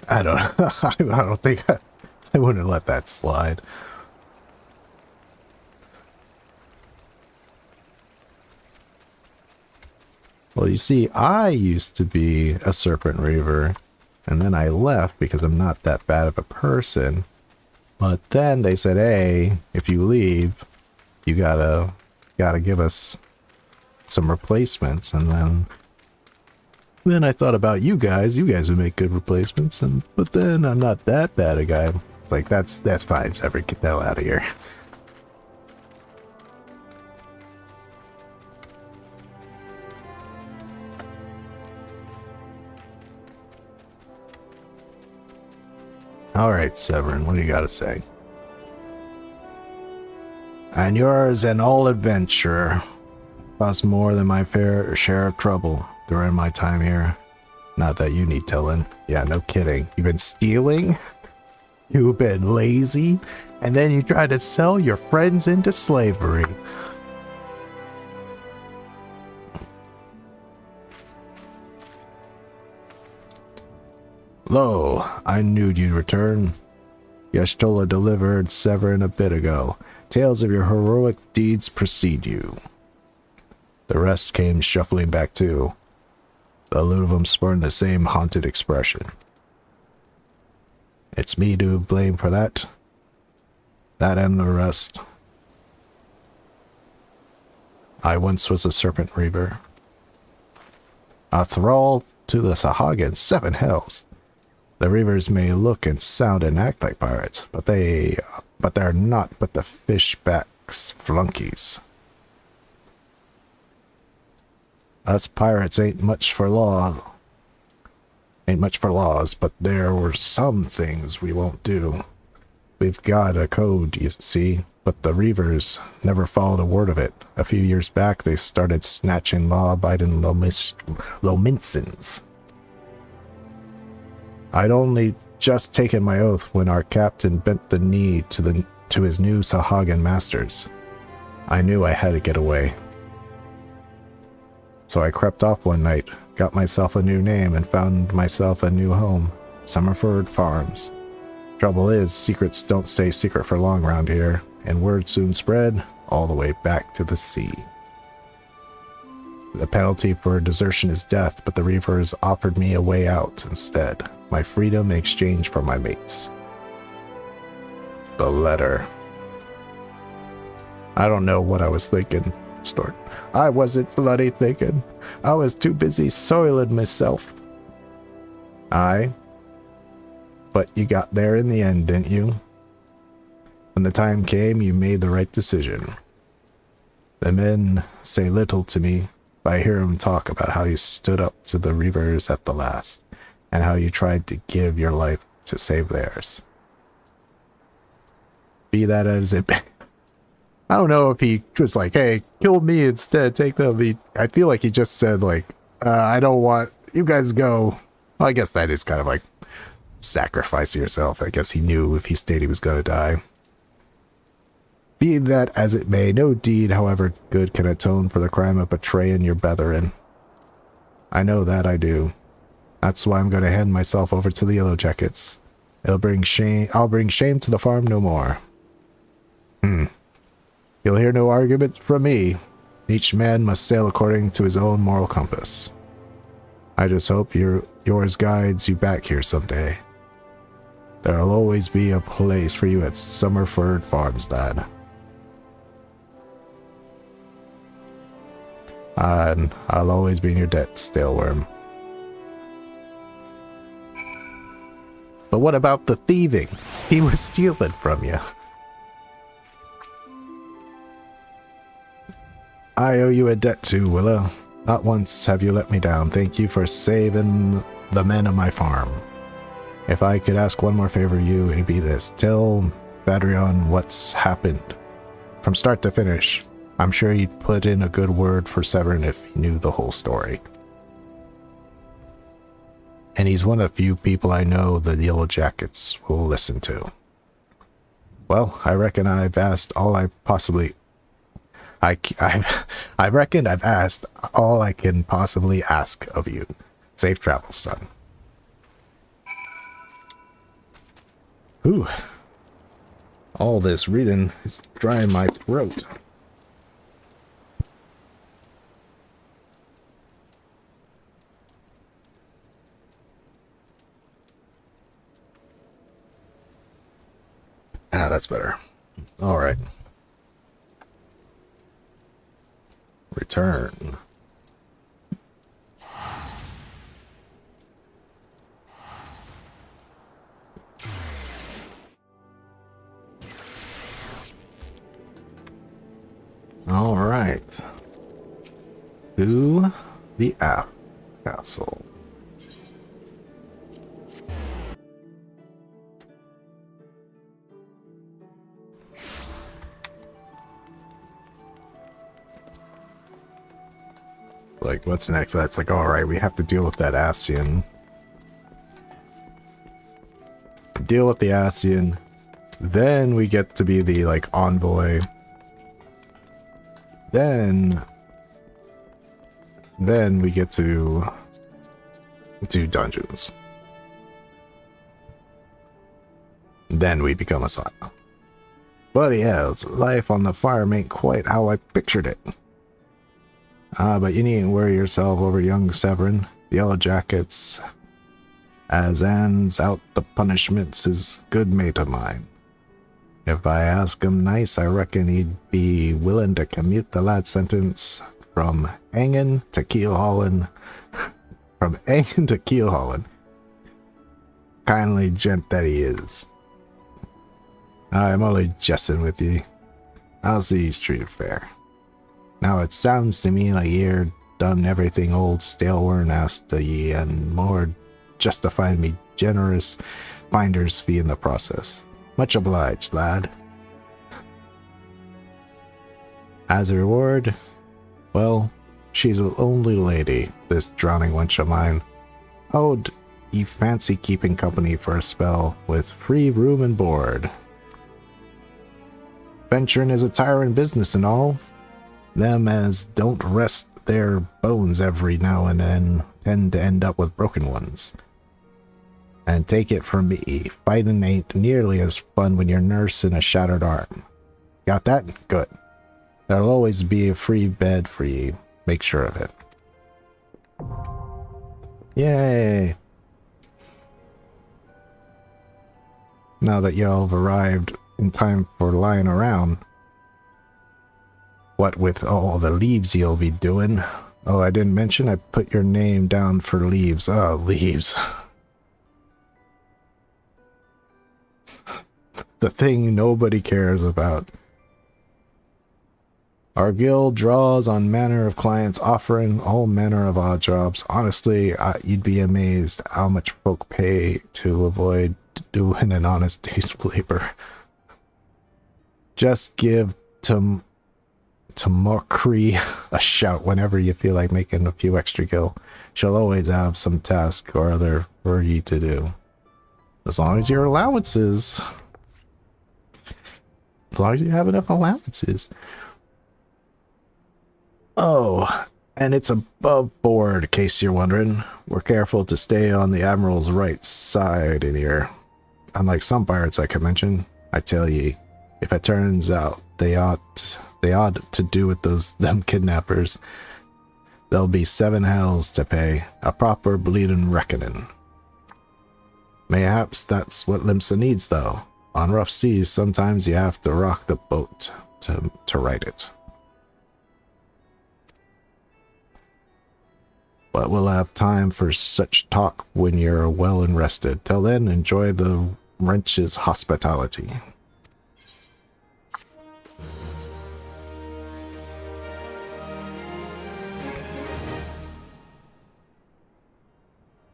I don't think I wouldn't let that slide. Well, you see, I used to be a serpent reaver, and then I left because I'm not that bad of a person. But then they said, hey, if you leave, you gotta give us some replacements. And then I thought about you guys would make good replacements, but then I'm not that bad a guy. It's like, that's fine, Severin, get the hell out of here. Alright, Severin, what do you gotta say? And yours an all adventurer. Caused more than my fair share of trouble during my time here. Not that you need telling. Yeah, no kidding. You've been stealing? You've been lazy? And then you try to sell your friends into slavery. Lo, I knew you'd return. Y'shtola delivered Severin a bit ago. Tales of your heroic deeds precede you. The rest came shuffling back too. The lot of them spurned the same haunted expression. It's me to blame for that. That and the rest. I once was a serpent reaver. A thrall to the Sahagin 7 hells. The reavers may look and sound and act like pirates, but they're not but the fishbacks flunkies. Us pirates ain't much for laws, but there were some things we won't do. We've got a code, you see, but the reavers never followed a word of it. A few years back, they started snatching law-abiding Lominsons. I'd only just taken my oath when our captain bent the knee to his new Sahagin masters. I knew I had to get away. So I crept off one night, got myself a new name, and found myself a new home, Summerford Farms. Trouble is, secrets don't stay secret for long around here, and word soon spread all the way back to the sea. The penalty for desertion is death, but the reavers offered me a way out instead. My freedom in exchange for my mates. The letter. I don't know what I was thinking, Stort. I wasn't bloody thinking. I was too busy soiling myself. Aye. But you got there in the end, didn't you? When the time came, you made the right decision. The men say little to me, but I hear them talk about how you stood up to the reavers at the last, and how you tried to give your life to save theirs. Be that as it may. I don't know if he was like, hey, kill me instead, take them. I feel like he just said, like, I don't want, you guys go. Well, I guess that is kind of like sacrifice yourself. I guess he knew if he stayed he was going to die. Be that as it may, no deed, however good, can atone for the crime of betraying your brethren. I know that, I do. That's why I'm going to hand myself over to the Yellow Jackets. I'll bring shame to the farm no more. You'll hear no argument from me. Each man must sail according to his own moral compass. I just hope yours guides you back here someday. There'll always be a place for you at Summerford Farms, lad. And I'll always be in your debt, Staleworm. But what about the thieving? He was stealing from you. I owe you a debt too, Willa. Not once have you let me down. Thank you for saving the men of my farm. If I could ask one more favor of you, it'd be this. Tell Badrion what's happened. From start to finish. I'm sure he'd put in a good word for Severin if he knew the whole story. And he's one of the few people I know the Yellow Jackets will listen to. Well, I reckon I've asked all I possibly... I reckon I've asked all I can possibly ask of you. Safe travels, son. Ooh. All this reading is drying my throat. Ah, that's better. All right. Return. All right. To the app castle. Like, what's next? That's like, all right, we have to deal with that Ascian. Deal with the Ascian. Then we get to be the, like, envoy. Then we get to do dungeons. Then we become a Sama. But yeah, life on the farm ain't quite how I pictured it. But you needn't worry yourself over young Severin. The Yellow Jackets, as ends out the punishments, is good mate of mine. If I ask him nice, I reckon he'd be willing to commute the lad's sentence from Engen to Keelholland. From Engen to Keelholland. Kindly gent that he is. I'm only jesting with you. I'll see he's treated fair. Now it sounds to me like you're done everything old Stalewern asked of ye, and more, just to find me generous finder's fee in the process. Much obliged, lad. As a reward, well, she's a lonely lady, this drowning wench of mine. How'd ye fancy keeping company for a spell with free room and board? Venturing is a tiring business and all. Them as don't rest their bones every now and then tend to end up with broken ones. And take it from me, fighting ain't nearly as fun when you're nursing a shattered arm. Got that? Good. There'll always be a free bed for you. Make sure of it. Yay! Now that y'all have arrived in time for lying around, what with all the leaves you'll be doing? Oh, I didn't mention I put your name down for leaves. Oh, leaves. The thing nobody cares about. Our guild draws on manner of clients offering all manner of odd jobs. Honestly, you'd be amazed how much folk pay to avoid doing an honest day's labor. Just give to Mokri a shout whenever you feel like making a few extra gil. She'll always have some task or other for you to do. As long as your allowances... As long as you have enough allowances. Oh, and it's above board, in case you're wondering. We're careful to stay on the Admiral's right side in here. Unlike some pirates I could mention, I tell ye, if it turns out they ought to do with them kidnappers, there'll be 7 hells to pay, a proper bleeding reckoning. Mayhaps that's what Limsa needs, though. On rough seas, sometimes you have to rock the boat to right it. But we'll have time for such talk when you're well and rested. Till then, enjoy the wrench's hospitality.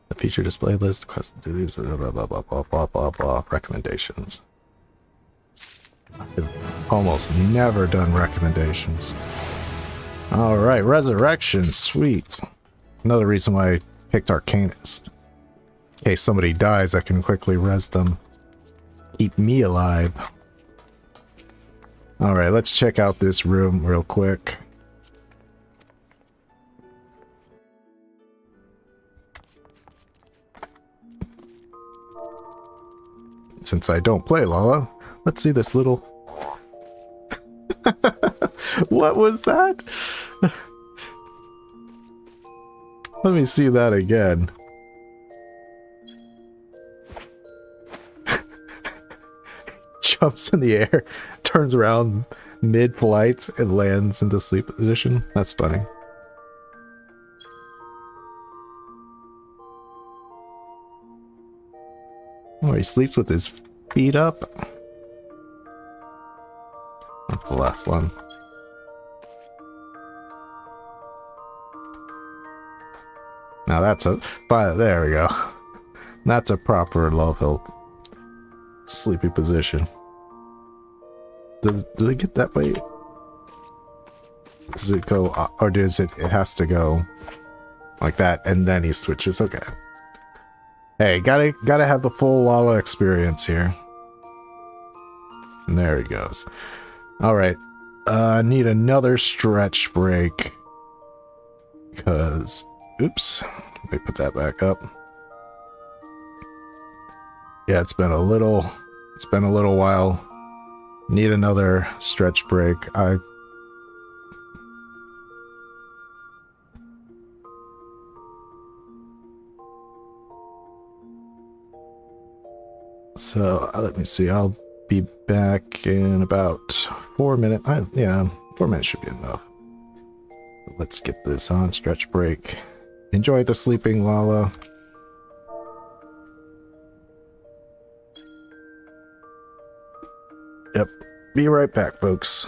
The feature display list, quest duties, blah blah blah blah blah blah blah. Recommendations. I've almost never done recommendations. All right, resurrection, sweet. Another reason why I picked Arcanist. In case somebody dies, I can quickly res them. Keep me alive. Alright, let's check out this room real quick. Since I don't play Lala, let's see this little... What was that? Let me see that again. Jumps in the air, turns around mid-flight, and lands into sleep position. That's funny. Oh, he sleeps with his feet up. That's the last one. Now that's a... There we go. That's a proper Lalafell sleepy position. Do they get that way? Does it go... Or does it... It has to go like that, and then he switches. Okay. Hey, gotta have the full Lala experience here. And there he goes. Alright. Need another stretch break. Because... Oops. Let me put that back up. Yeah, it's been a little while. Need another stretch break. So, let me see. I'll be back in about 4 minutes. Yeah, 4 minutes should be enough. Let's get this on. Stretch break. Enjoy the sleeping Lala. Yep. Be right back, folks.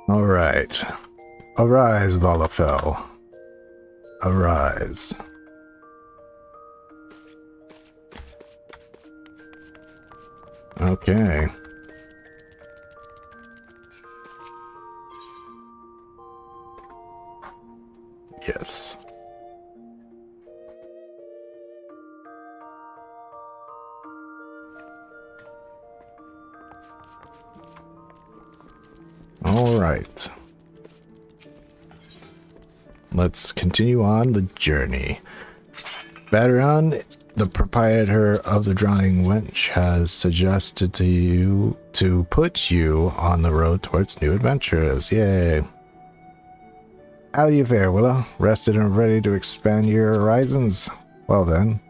Alright. Arise, Lalafell. Arise. Okay. Yes. All right. Let's continue on the journey. Bateron, the proprietor of the Drowning Wench, has suggested to you to put you on the road towards new adventures. Yay. How do you fare, Willow? Rested and ready to expand your horizons? Well then,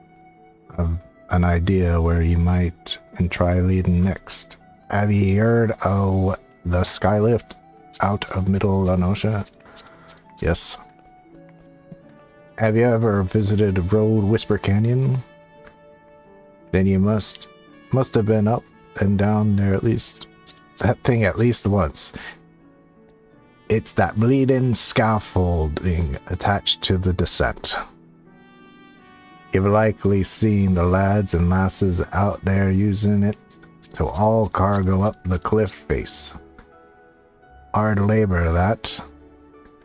I've an idea where you might and try leading next. Have you heard of the Skylift out of Middle Lanosha? Yes. Have you ever visited Road Whisper Canyon? Then you must have been up and down there at least once. It's that bleeding scaffolding attached to the descent. You've likely seen the lads and lasses out there using it to haul cargo up the cliff face. Hard labor that,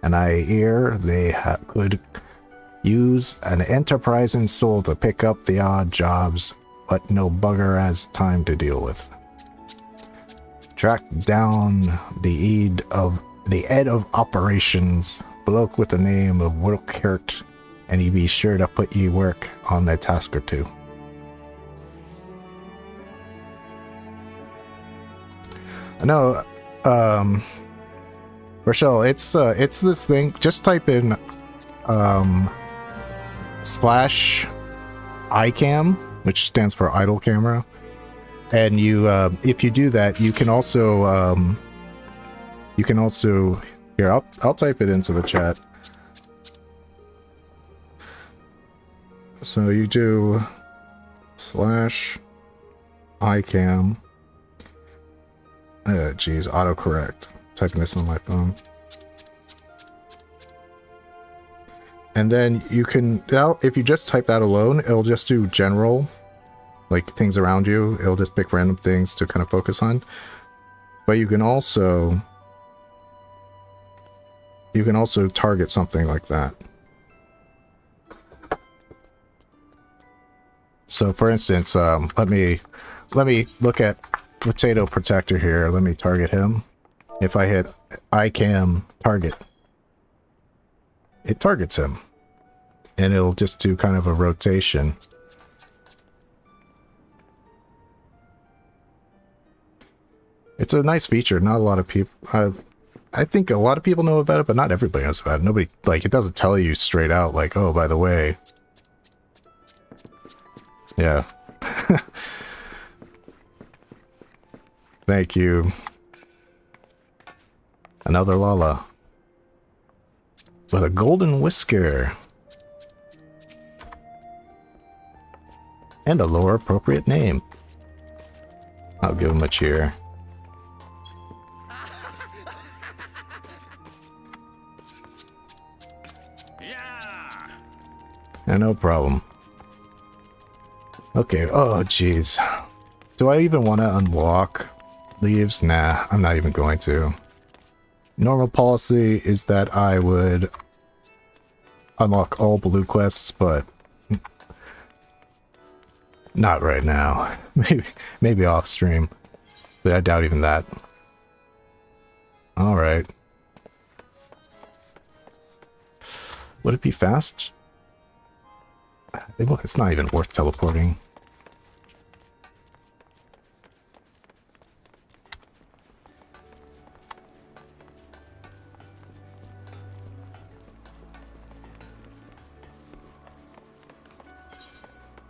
and I hear they could use an enterprising soul to pick up the odd jobs, but no bugger has time to deal with. Track down the head of operations, bloke with the name of Wilkert, and he be sure to put ye work on a task or two. No, Rochelle, it's this thing. Just type in slash ICAM, which stands for idle camera, and you if you do that, you can also here, I'll type it into the chat. So you do slash ICAM. Geez, autocorrect. Typing this on my phone. And then you can, now if you just type that alone, it'll just do general, like things around you. It'll just pick random things to kind of focus on. But you can also target something like that. So for instance, let me look at Potato Protector here. Let me target him. If I hit ICAM target, it targets him, and it'll just do kind of a rotation. It's a nice feature. Not a lot of people, I think a lot of people know about it, but not everybody knows about it. Nobody, like, it doesn't tell you straight out, like, oh, by the way. Yeah. Thank you. Another Lala. With a golden whisker. And a lore appropriate name. I'll give him a cheer. Yeah, no problem. Okay, oh jeez. Do I even want to unlock leaves? Nah, I'm not even going to. Normal policy is that I would unlock all blue quests, but not right now. Maybe off stream, but I doubt even that. All right. Would it be fast? It's not even worth teleporting.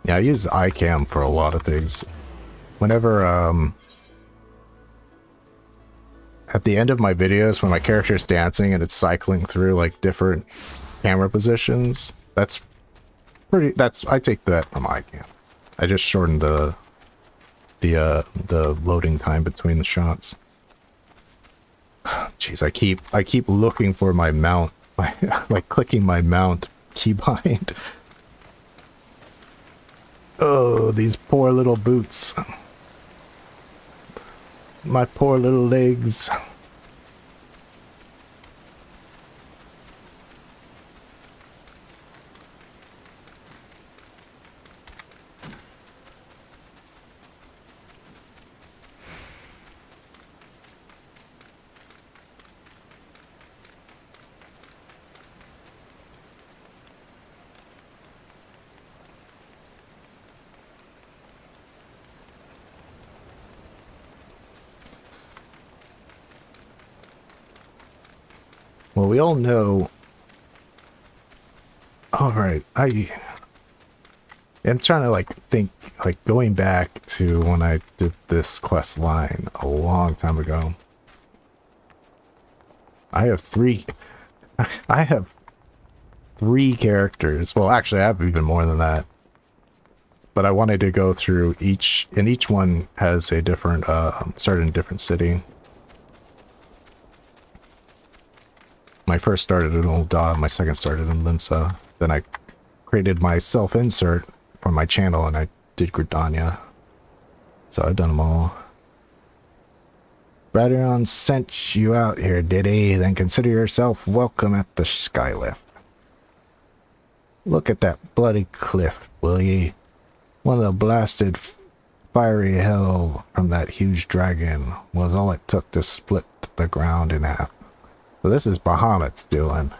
Yeah, I use iCam for a lot of things. Whenever, at the end of my videos, when my character's dancing and it's cycling through, like, different camera positions, I take that from iCam. I just shortened the loading time between the shots. Jeez. jeez, I keep looking for my mount, like clicking my mount keybind. Oh, these poor little boots. My poor little legs. Well, we all know. All right, I'm trying to like think, like going back to when I did this quest line a long time ago. I have three characters. Well, actually, I have even more than that. But I wanted to go through each, and each one has a different, started in a different city. My first started in Old Dawn, my second started in Limsa. Then I created my self-insert for my channel, and I did Gridania. So I've done them all. Radon sent you out here, did he? Then consider yourself welcome at the Skylift. Look at that bloody cliff, will ye? One of the blasted fiery hell from that huge dragon was all it took to split the ground in half. So this is Bahamut's doing.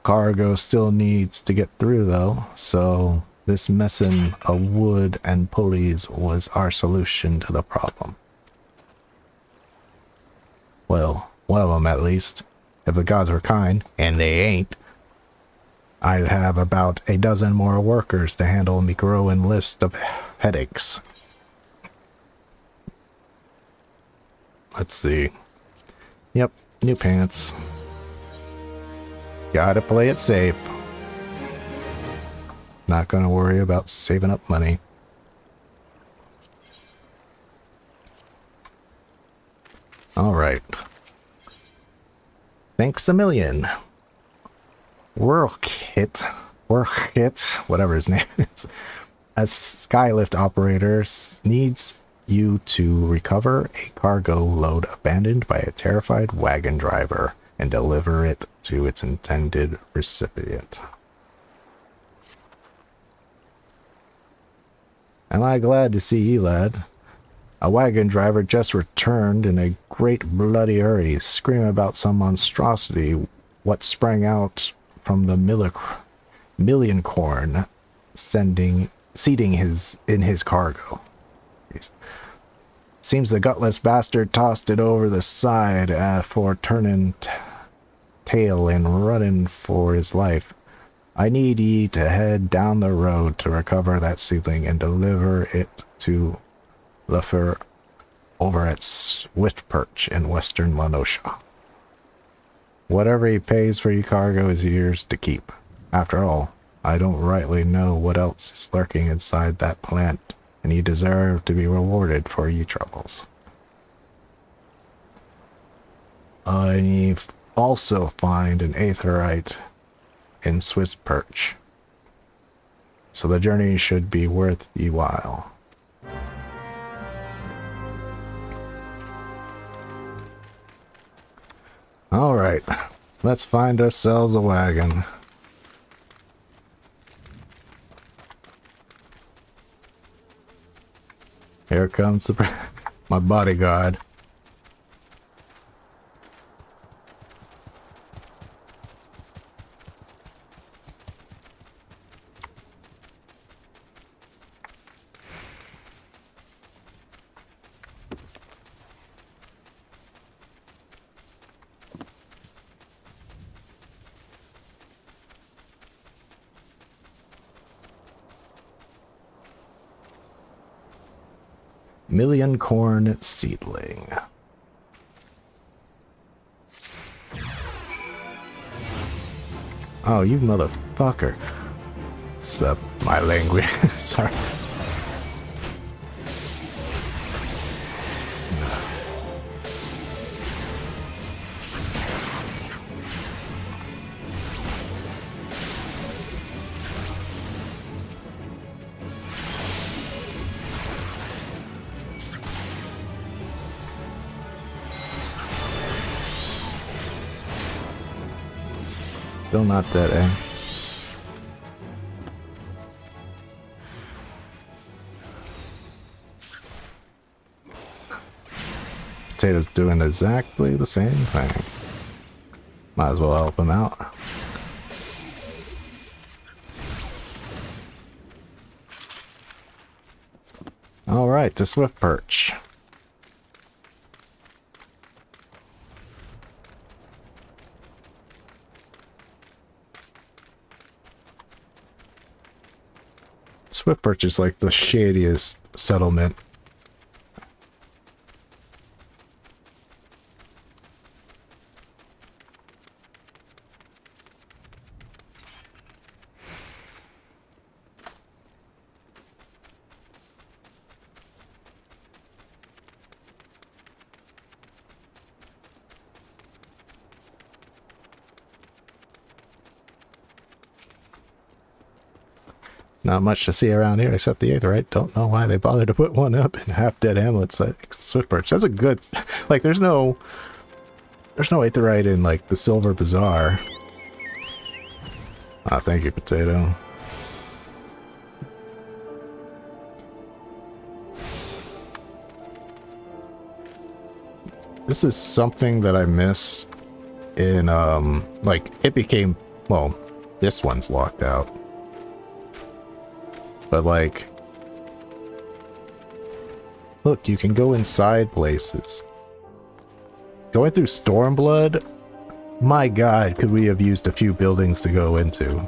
Cargo still needs to get through though, so this messing of wood and pulleys was our solution to the problem. Well, one of them at least. If the gods were kind, and they ain't, I'd have about a dozen more workers to handle me growing list of headaches. Let's see. Yep, new pants. Gotta play it safe. Not gonna worry about saving up money. Alright. Thanks a million. Workit, whatever his name is, as Skylift operator needs you to recover a cargo load abandoned by a terrified wagon driver and deliver it to its intended recipient. Am I glad to see ye, lad? A wagon driver just returned in a great bloody hurry, screaming about some monstrosity what sprang out from the million corn seeding in his cargo. Jeez. Seems the gutless bastard tossed it over the side for turning tail and running for his life. I need ye to head down the road to recover that seedling and deliver it to Lalafell over at Swift Perch in western Lanosha. Whatever he pays for your cargo is yours to keep. After all, I don't rightly know what else is lurking inside that plant, and you deserve to be rewarded for your troubles. And you also find an aetherite in Swift Perch, so the journey should be worth your while. Alright, let's find ourselves a wagon. Here comes my bodyguard. Million corn seedling. Oh, you motherfucker. What's up, my language? Sorry. Still not dead, eh? Potato's doing exactly the same thing. Might as well help him out. Alright, to Swift Perch. Swift Perch is like the shadiest settlement. Not much to see around here except the Aetherite. Don't know why they bothered to put one up in half-dead hamlets like Swift Perch. That's a good... Like, there's no Aetherite in, like, the Silver Bazaar. Ah, thank you, Potato. This is something that I miss in, like, it became... Well, this one's locked out. But, like, look, you can go inside places. Going through Stormblood, my god, could we have used a few buildings to go into.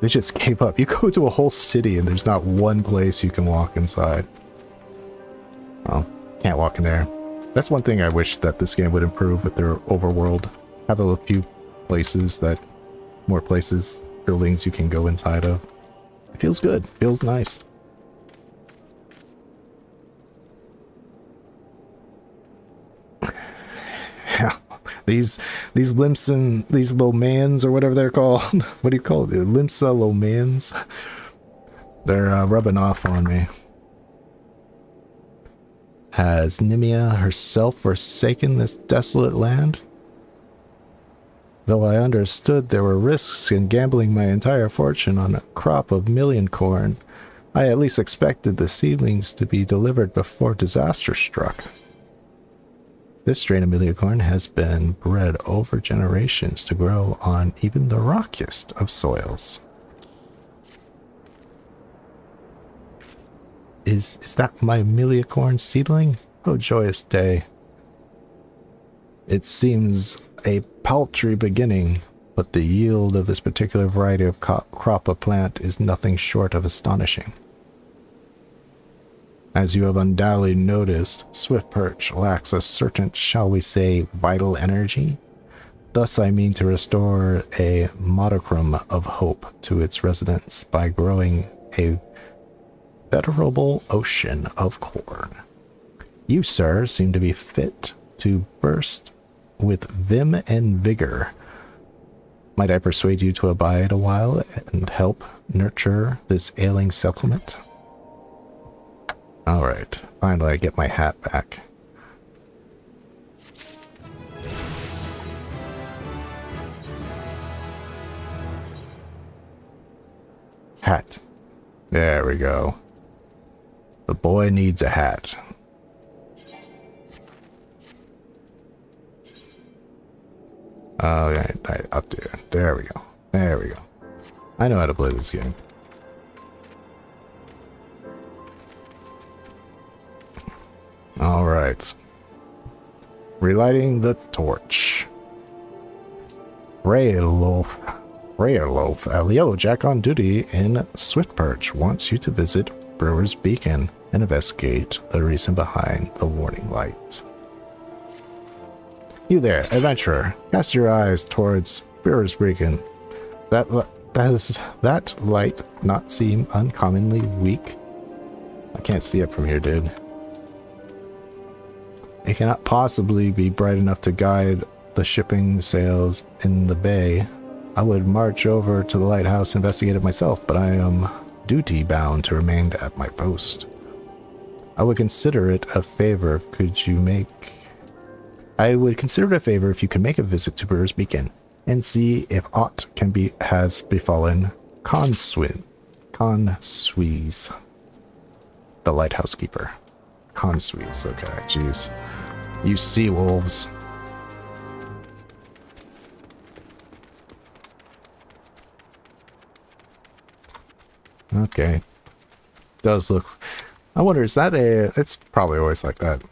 They just gave up. You go to a whole city and there's not one place you can walk inside. Well, can't walk in there. That's one thing I wish that this game would improve with their overworld. Have a few places that... More places, buildings you can go inside of. It feels good. Feels nice. Yeah. These Limson, these Lomans or whatever they're called. What do you call it? Limsa Lomans? They're rubbing off on me. Has Nimia herself forsaken this desolate land? Though I understood there were risks in gambling my entire fortune on a crop of million corn, I at least expected the seedlings to be delivered before disaster struck. This strain of million corn has been bred over generations to grow on even the rockiest of soils. Is that my millicorn seedling? Oh, joyous day. It seems a paltry beginning, but the yield of this particular variety of crop of plant is nothing short of astonishing. As you have undoubtedly noticed, Swift Perch lacks a certain, shall we say, vital energy. Thus I mean to restore a modicum of hope to its residents by growing a veritable ocean of corn. You, sir, seem to be fit to burst with vim and vigor. Might I persuade you to abide a while and help nurture this ailing settlement? Alright, finally I get my hat back. Hat. There we go. The boy needs a hat. Okay, up there. There we go. There we go. I know how to play this game. Alright. Relighting the torch. Rayloaf, a yellowjack on duty in Swift Perch, wants you to visit Brewer's Beacon and investigate the reason behind the warning light. You there, adventurer, cast your eyes towards Brewer's Beacon. Does that light not seem uncommonly weak? I can't see it from here, dude. It cannot possibly be bright enough to guide the shipping sails in the bay. I would march over to the lighthouse and investigate it myself, but I am duty-bound to remain at my post. I would consider it a favor if you could make a visit to Brewer's Beacon. and see if aught has befallen Consuiz, the lighthouse keeper. Consuiz, okay, jeez. You sea wolves. Okay. Does look... I wonder, is that a... It's probably always like that.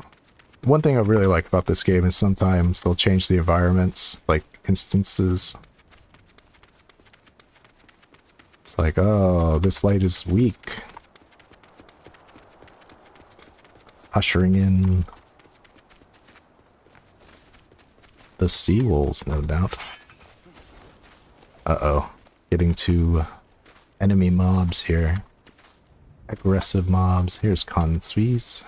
One thing I really like about this game is sometimes they'll change the environments, like instances. It's like, oh, this light is weak. Ushering in the sea wolves, no doubt. Uh-oh. Getting to enemy mobs here. Aggressive mobs. Here's Consuiz.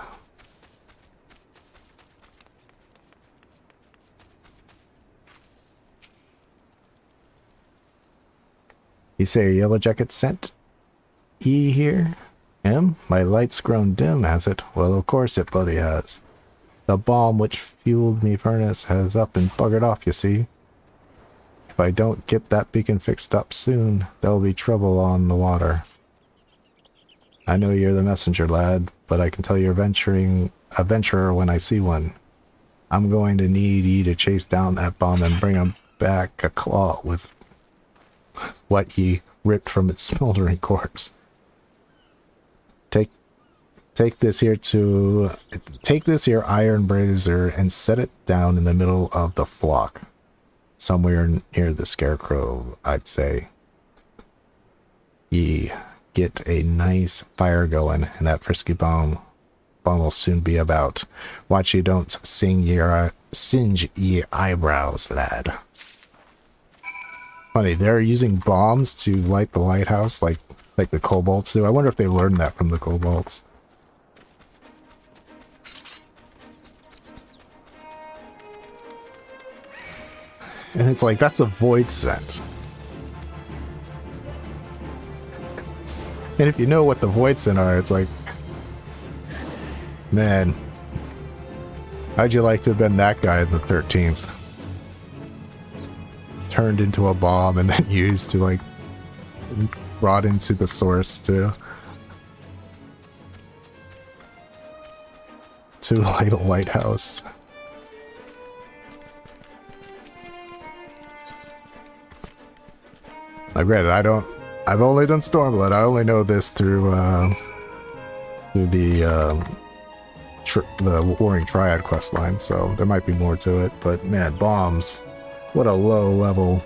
You say a yellow jacket sent E here? M? My light's grown dim, has it? Well, of course it bloody has. The bomb which fueled me furnace has up and buggered off, you see. If I don't get that beacon fixed up soon, there'll be trouble on the water. I know you're the messenger, lad, but I can tell you're a venturer when I see one. I'm going to need ye to chase down that bomb and bring him back a claw with what ye ripped from its smoldering corpse. Take this here iron brazier and set it down in the middle of the flock, somewhere near the scarecrow, I'd say. Ye get a nice fire going, and that frisky bomb will soon be about. Watch you don't singe ye eyebrows, lad. Funny, they're using bombs to light the lighthouse like the kobolds do. I wonder if they learned that from the kobolds. And it's like, that's a void scent. And if you know what the void scent are, it's like, man, how'd you like to have been that guy in the 13th? Turned into a bomb and then used to, like, brought into the source to light a lighthouse. I read it. I've only done Stormblood. I only know this through the Warring Triad questline, so there might be more to it. But man, bombs. What a low level.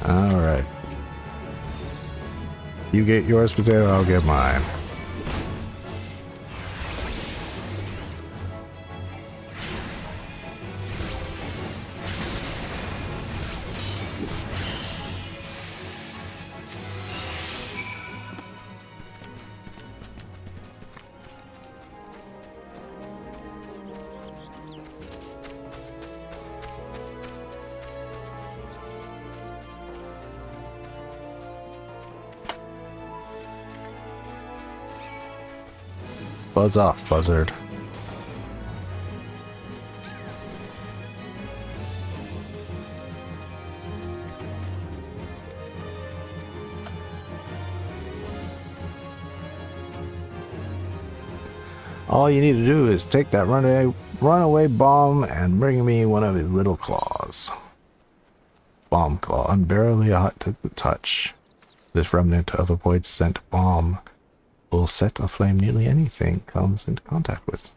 Alright. You get yours, potato, I'll get mine. Buzz off, buzzard. All you need to do is take that runaway bomb and bring me one of his little claws. Bomb claw, unbearably hot to the touch. This remnant of a void scent bomb will set aflame nearly anything comes into contact with.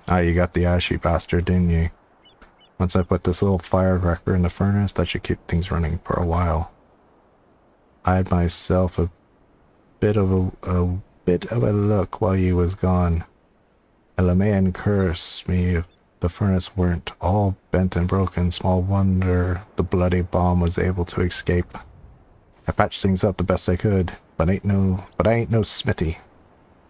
Ah, you got the ashy bastard, didn't you? Once I put this little firecracker in the furnace, that should keep things running for a while. I had myself a bit of a look while you was gone. And man curse me if the furnace weren't all bent and broken. Small wonder the bloody bomb was able to escape. I patched things up the best I could, but I ain't no smithy.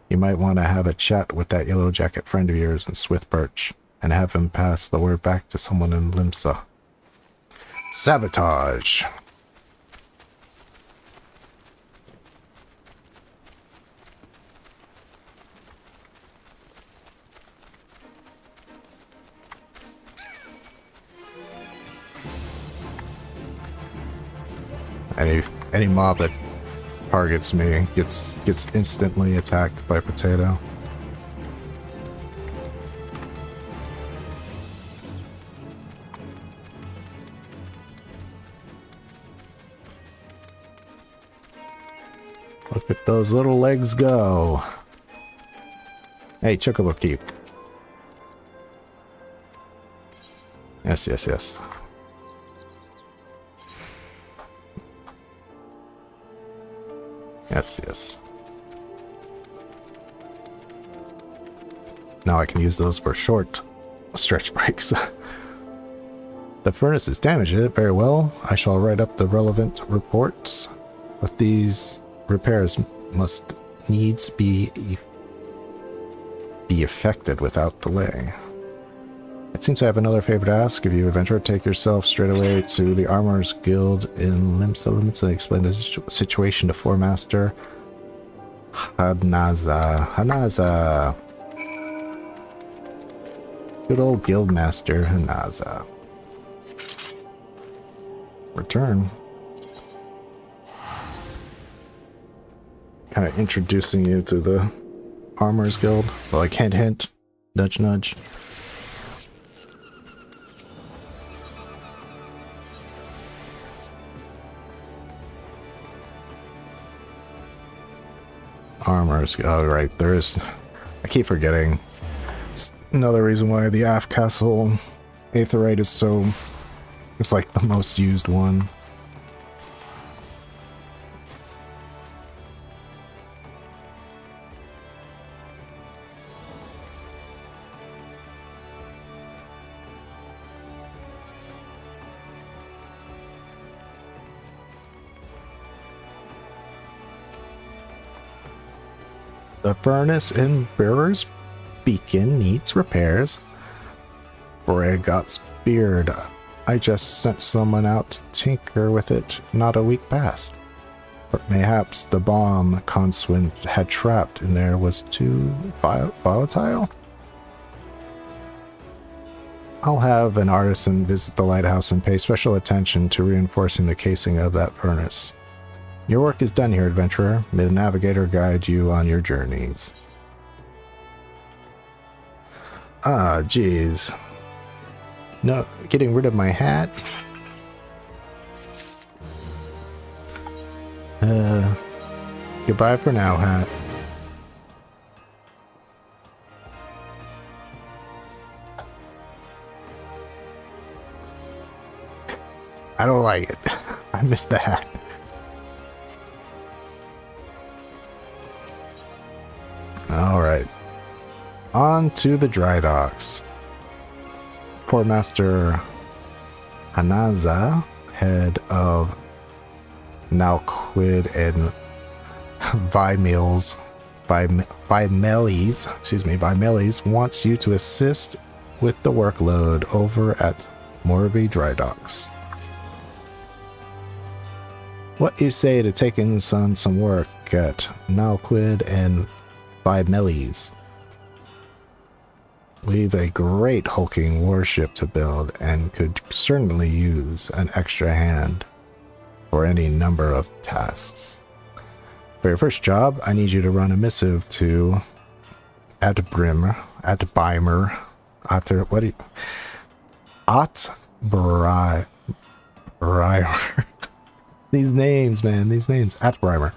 You might want to have a chat with that yellow jacket friend of yours in Swithbirch, and have him pass the word back to someone in Limsa. Sabotage! Any mob that targets me gets instantly attacked by potato. Look at those little legs go. Hey, Chocobo Keep. Yes, yes, yes. Yes, yes. Now I can use those for short stretch breaks. The furnace is damaged. Very well. I shall write up the relevant reports. But these repairs must needs be effected without delay. It seems I have another favor to ask of you, adventurer. Take yourself straight away to the Armorers Guild in Lim Settlements and explain the situation to Floor Master Hanaza. Hanaza. Good old Guild Master Hanaza. Return. Kind of introducing you to the Armorers Guild. Well, like hint hint. Nudge nudge. Armors. Oh, right. There's. I keep forgetting. It's another reason why the Aft Castle Aetheryte is so. It's like the most used one. The furnace in Bearer's Beacon needs repairs. Bregot's beard. I just sent someone out to tinker with it not a week past. But mayhaps the bomb Conswin had trapped in there was too volatile? I'll have an artisan visit the lighthouse and pay special attention to reinforcing the casing of that furnace. Your work is done here, adventurer. May the navigator guide you on your journeys. Ah, jeez. No, getting rid of my hat? Goodbye for now, hat. I don't like it. I miss the hat. Alright. On to the dry docks. Port Master Hanaza, head of Nalquid and Vimelis, wants you to assist with the workload over at Morby Dry Docks. What you say to taking on some work at Nalquid and Vimelis? We've a great hulking warship to build and could certainly use an extra hand for any number of tasks. For your first job, I need you to run a missive to Atbrimer, These names, man, these names. Atbrimer,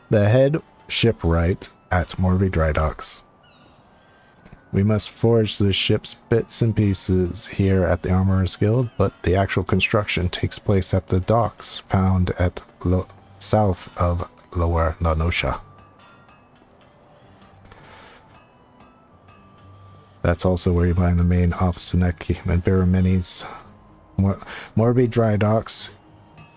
the head shipwright at Morby Dry Docks. We must forge the ship's bits and pieces here at the Armorers Guild, but the actual construction takes place at the docks found at south of Lower Lanosha. That's also where you find the main office of Neki and Baraminis. Morby Dry Docks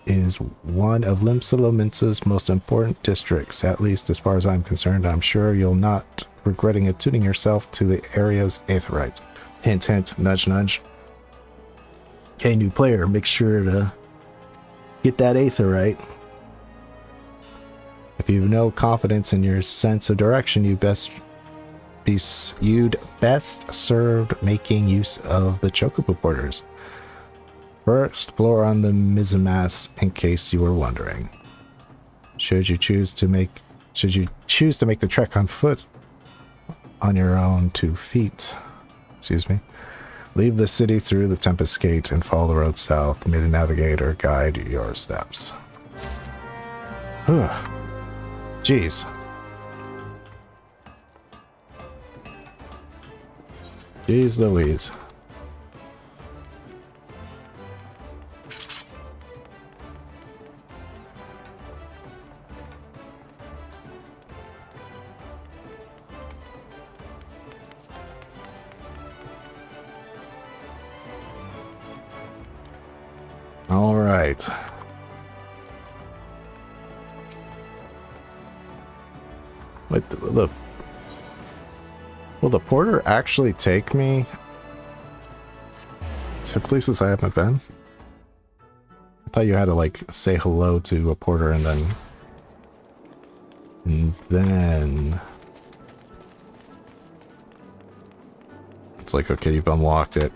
is one of Lim Settlements' most important districts, at least as far as I'm concerned. I'm sure you'll not regretting attuning yourself to the area's Aetheryte. Hint hint, nudge nudge. Hey, new player, make sure to get that Aetheryte. If you've no confidence in your sense of direction, you'd best served making use of the Chocobo porters. First floor on the mizzenmast, in case you were wondering. Should you choose to make the trek on foot, on your own 2 feet, excuse me, leave the city through the Tempest Gate and follow the road south. May the navigator guide your steps. Jeez. Jeez Louise. All right. Wait, look. Will the porter actually take me to places I haven't been? I thought you had to, like, say hello to a porter and then... It's like, okay, you've unlocked it.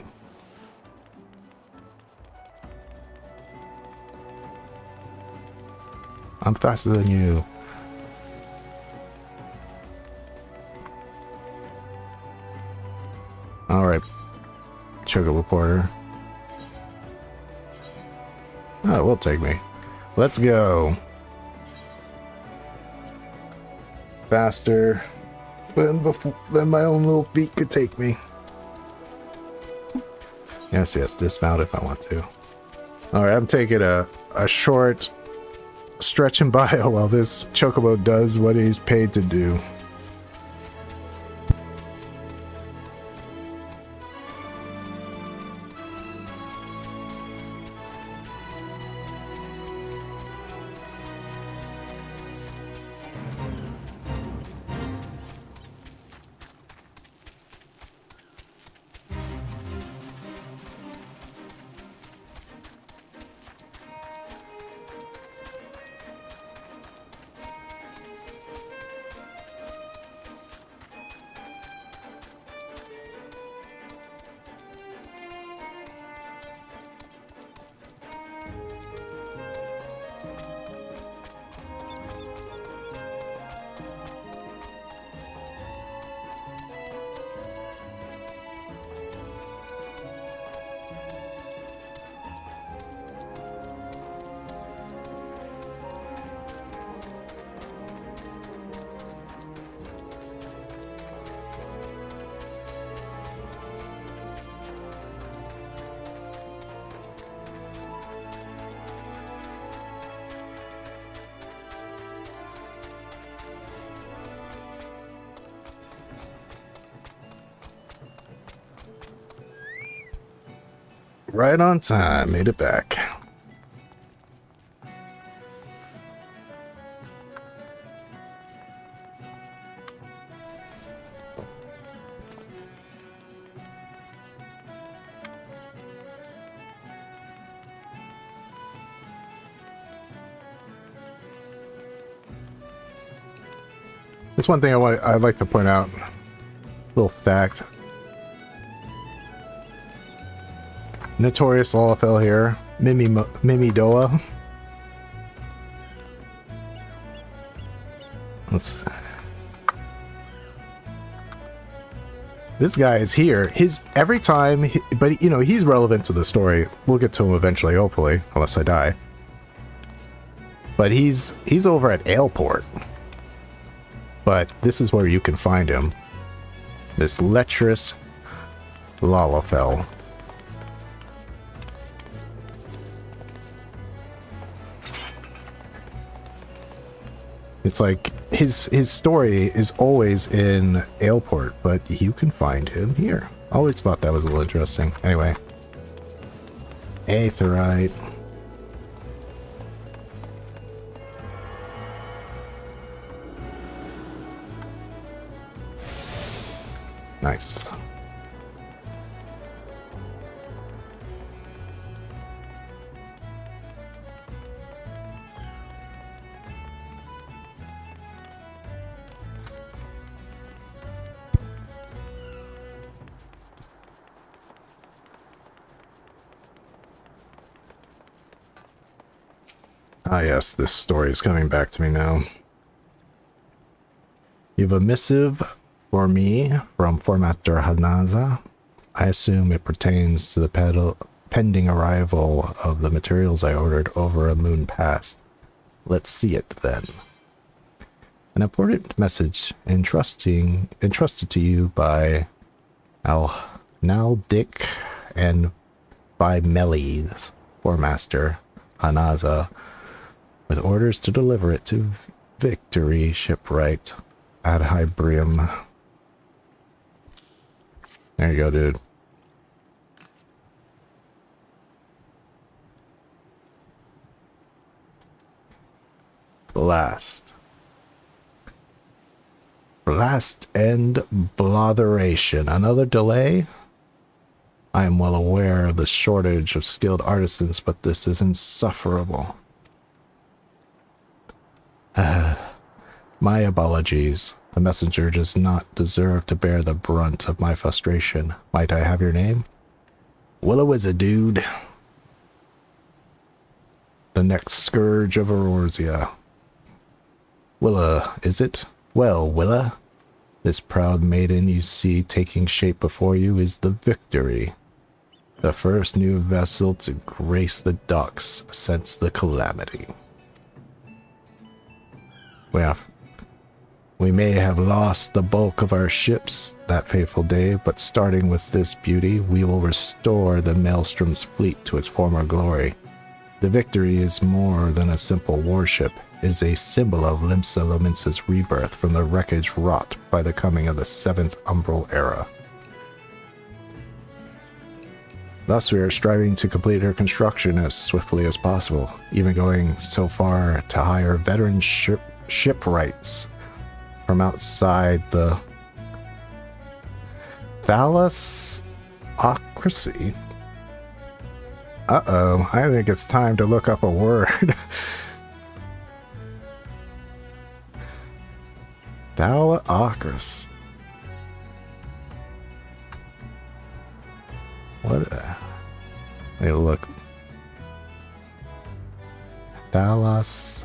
I'm faster than you. Alright. Chocobo Porter. Oh, it will take me. Let's go. Faster than my own little feet could take me. Yes, dismount if I want to. Alright, I'm taking a short stretch and bio while this chocobo does what he's paid to do. Right on time, made it back. There's one thing I'd like to point out. Little fact. Notorious Lalafell here. Mimi Doa. This guy is here. Every time, but you know, he's relevant to the story. We'll get to him eventually, hopefully, unless I die. But he's over at Aleport. But this is where you can find him. This lecherous Lalafell. It's like his story is always in Aleport, but you can find him here. Always thought that was a little interesting. Anyway. Aetherite. Nice. Ah yes, this story is coming back to me now. You have a missive for me from Formaster Hanaza. I assume it pertains to the pending arrival of the materials I ordered over a moon past. Let's see it then. An important message entrusted to you by Naldic and by Melis, Formaster Hanaza, with orders to deliver it to Victory Shipwright at Hybrium. There you go, dude. Blast and blatheration. Another delay? I am well aware of the shortage of skilled artisans, but this is insufferable. My apologies. The messenger does not deserve to bear the brunt of my frustration. Might I have your name? Willow is a dude. The next scourge of Aurorsia. Willa, is it? Well, Willa, this proud maiden you see taking shape before you is the Victory. The first new vessel to grace the docks since the calamity. We may have lost the bulk of our ships that fateful day, but starting with this beauty, we will restore the Maelstrom's fleet to its former glory. The Victory is more than a simple warship. It is a symbol of Limsa Lominsa's rebirth from the wreckage wrought by the coming of the 7th Umbral Era. Thus, we are striving to complete her construction as swiftly as possible, even going so far to hire veteran shipwrights from outside the Thalassocracy. Uh-oh, I think it's time to look up a word. Thalassocracy. What? Hey, look. Dallas.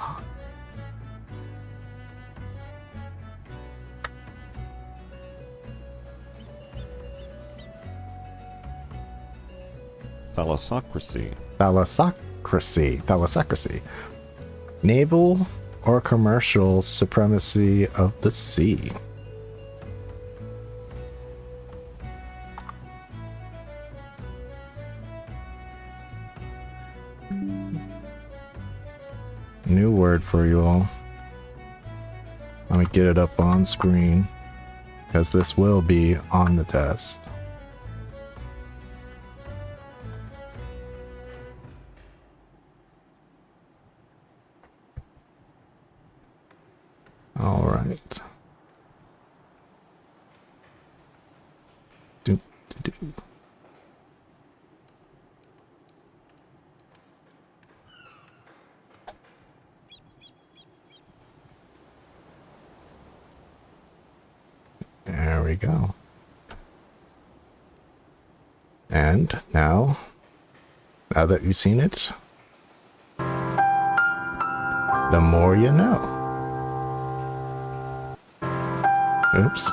Thalassocracy. Thalassocracy. Naval or commercial supremacy of the sea. New word for you all. Let me get it up on screen, because this will be on the test. All right. Do. There we go. And now that you've seen it, the more you know. Oops.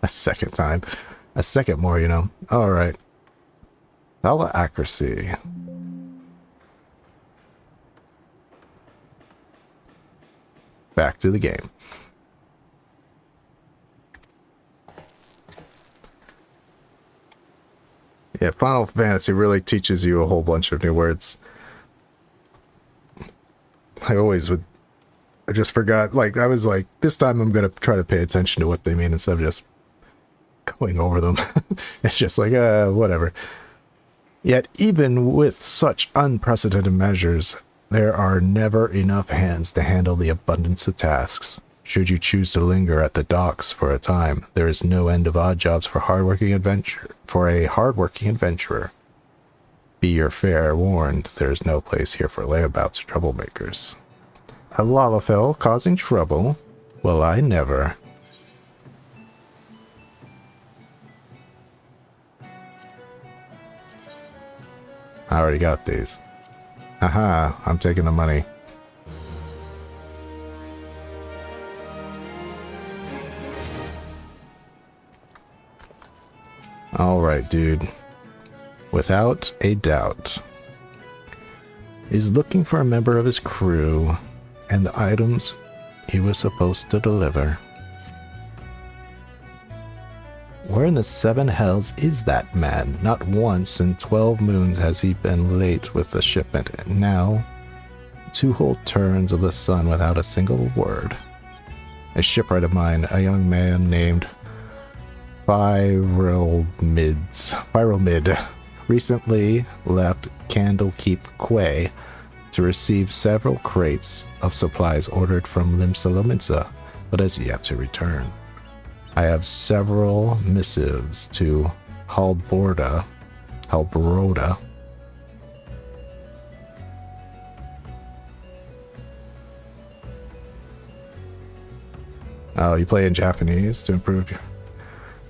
A second time. A second more, you know. Alright. Thalassocracy. Back to the game. Yeah, Final Fantasy really teaches you a whole bunch of new words. I just forgot, like, I was like, this time I'm gonna try to pay attention to what they mean instead of just going over them. It's just like, whatever. Yet, even with such unprecedented measures, there are never enough hands to handle the abundance of tasks. Should you choose to linger at the docks for a time, there is no end of odd jobs for a hardworking adventurer. Be your fair warned, there is no place here for layabouts or troublemakers. A Lalafell causing trouble? Well, I never. I already got these. Haha, I'm taking the money. Alright, dude. Without a doubt. He's looking for a member of his crew and the items he was supposed to deliver. Where in the seven hells is that man? Not once in 12 moons has he been late with the shipment, and now 2 whole turns of the sun without a single word. A shipwright of mine, a young man named Pyramid, recently left Candlekeep to receive several crates of supplies ordered from Limsa, but has yet to return. I have several missives to Halbroda. Oh, you play in Japanese to improve your...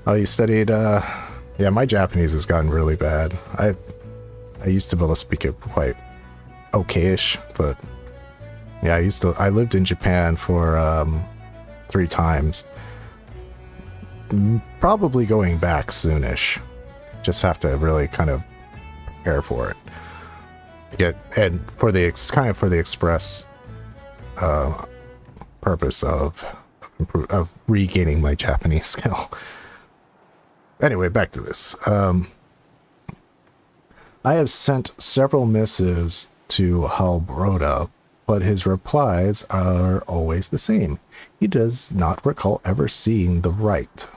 Oh, you studied, yeah, my Japanese has gotten really bad. I used to be able to speak it quite okay-ish, but... Yeah, I lived in Japan for, 3 times. Probably going back soonish. Just have to really kind of prepare for it. And for the express purpose of regaining my Japanese skill. Anyway, back to this. I have sent several missives to Halbroda, but his replies are always the same. He does not recall ever seeing the right,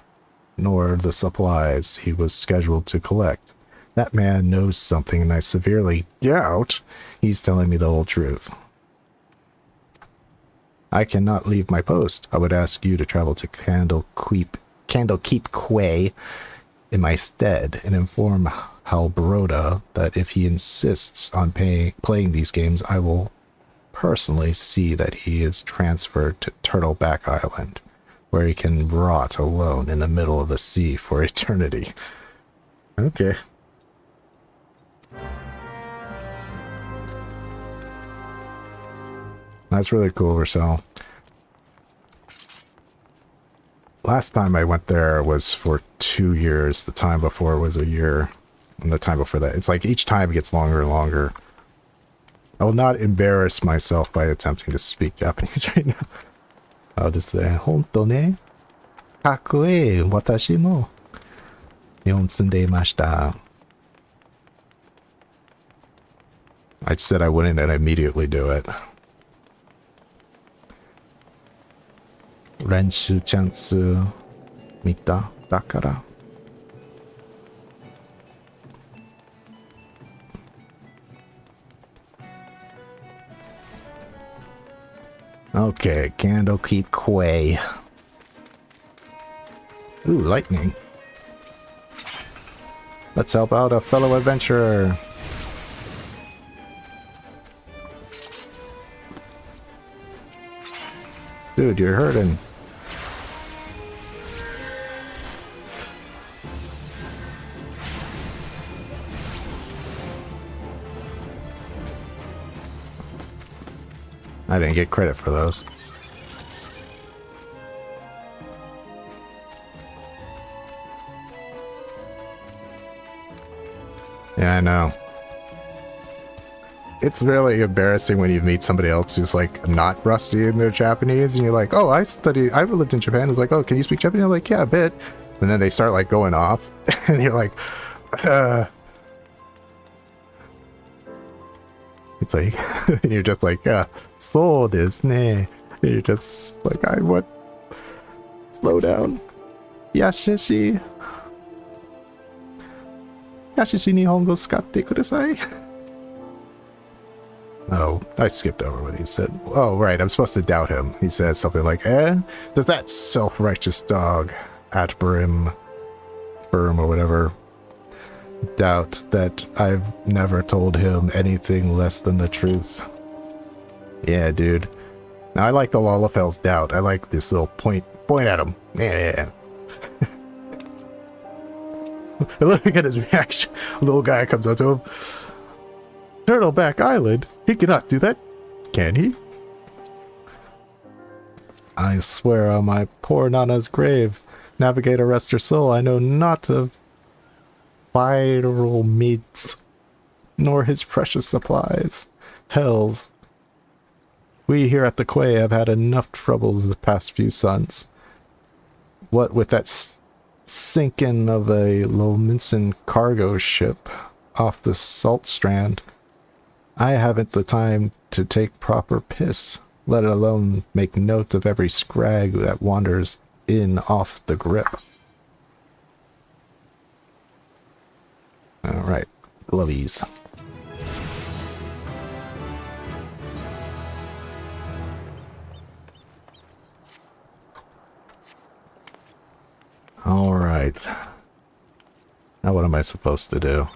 nor the supplies he was scheduled to collect. That man knows something, and I severely doubt he's telling me the whole truth. I cannot leave my post. I would ask you to travel to Candlekeep Quay in my stead and inform Halbroda that if he insists on playing these games, I will personally see that he is transferred to Turtleback Island, where he can rot alone in the middle of the sea for eternity. Okay. That's really cool, Rochelle. Last time I went there was for 2 years. The time before was a year. And the time before that. It's like each time it gets longer and longer. I will not embarrass myself by attempting to speak Japanese right now. I'll just say, Honto ne? Kakue, watashi mo. Nihon tsundemashita. I said I wouldn't and I immediately do it. Renshu chansu mita dakara. Okay, Candlekeep Quay. Ooh, lightning. Let's help out a fellow adventurer. Dude, you're hurting. I didn't get credit for those. Yeah, I know. It's really embarrassing when you meet somebody else who's like not rusty in their Japanese and you're like, oh, I've lived in Japan. It's like, oh, can you speak Japanese? I'm like, yeah, a bit. And then they start like going off and you're like, It's like, and you're just like, so desu ne. And you're just like, slow down. Yashishi. Yashishi nihongo tsukatte kudasai. Oh, I skipped over what he said. Oh, right, I'm supposed to doubt him. He says something like, does that self-righteous dog at Brim or whatever doubt that I've never told him anything less than the truth? Yeah, dude. Now I like the Lalafell's doubt. I like this little point at him. Yeah. Look at his reaction. A little guy comes up to him. Turtleback Island? He cannot do that, can he? I swear on my poor Nana's grave. Navigator, rest her soul, I know not of vital meats, nor his precious supplies. Hells. We here at the Quay have had enough troubles the past few suns. What with that sinking of a Lominson cargo ship off the Salt Strand, I haven't the time to take proper piss, let alone make note of every scrag that wanders in off the grip. Alright, glovies. Alright. Now what am I supposed to do?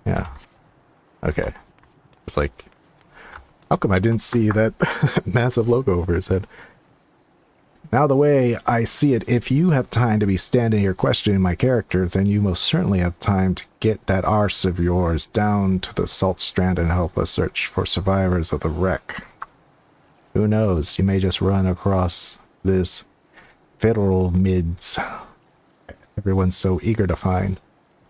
Yeah. Okay. It's like, how come I didn't see that massive logo over his head? Now the way I see it, if you have time to be standing here questioning my character, then you most certainly have time to get that arse of yours down to the Salt Strand and help us search for survivors of the wreck. Who knows, you may just run across this federal mids everyone's so eager to find.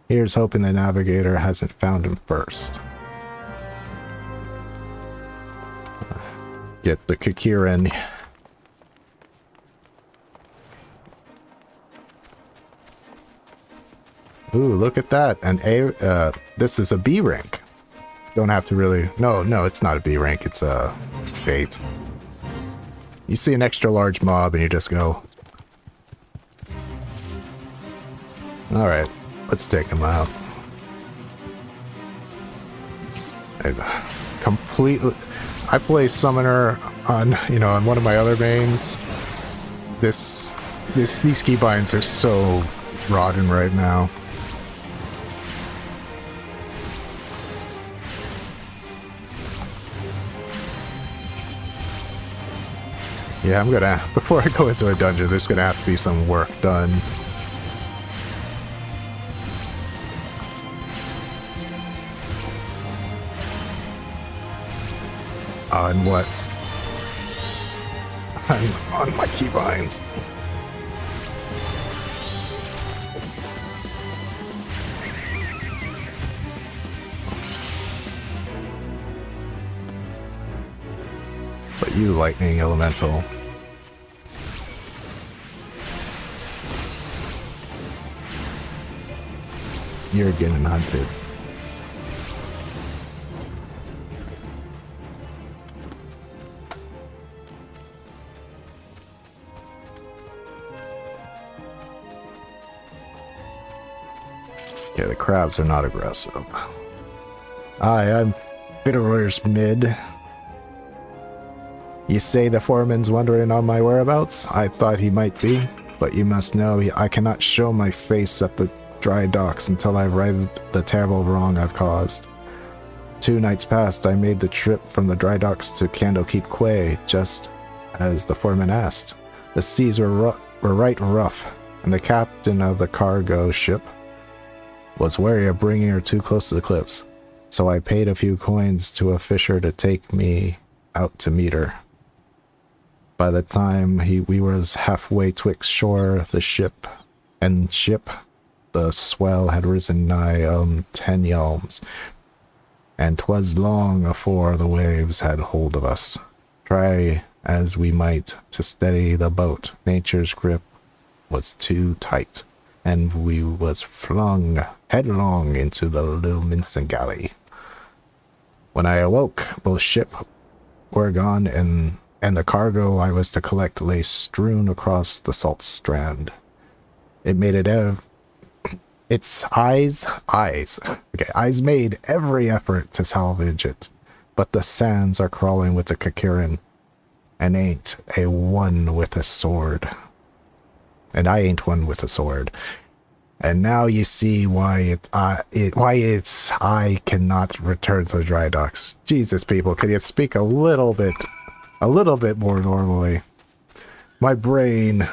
Here's hoping the navigator hasn't found him first. Get the Kakirin. Ooh, look at that. This is a B rank. Don't have to really... No, it's not a B rank. It's a bait. You see an extra large mob and you just go... Alright, let's take him out. I play Summoner on, on one of my other mains. These keybinds are so rotten right now. Yeah, I'm gonna, before I go into a dungeon, there's gonna have to be some work done. On what? On my keybinds. But you, lightning elemental. You're getting hunted. Yeah, the crabs are not aggressive. Hi, I'm Bitterer's Mid. You say the foreman's wondering on my whereabouts? I thought he might be, but you must know I cannot show my face at the dry docks until I've righted the terrible wrong I've caused. 2 nights past, I made the trip from the dry docks to Candlekeep Quay, just as the foreman asked. The seas were right rough, and the captain of the cargo ship was wary of bringing her too close to the cliffs, so I paid a few coins to a fisher to take me out to meet her. By the time we was halfway twixt shore, the ship, the swell had risen nigh 10 yalms, and 'twas long afore the waves had hold of us. Try as we might to steady the boat, nature's grip was too tight, and we was flung headlong into the little Minson galley. When I awoke, both ship were gone, and the cargo I was to collect lay strewn across the Salt Strand. It made its eyes made every effort to salvage it, but the sands are crawling with the Kakirin, and ain't a one with a sword. And I ain't one with a sword. And now you see why I cannot return to the dry docks. Jesus, people, can you speak a little bit more normally? My brain,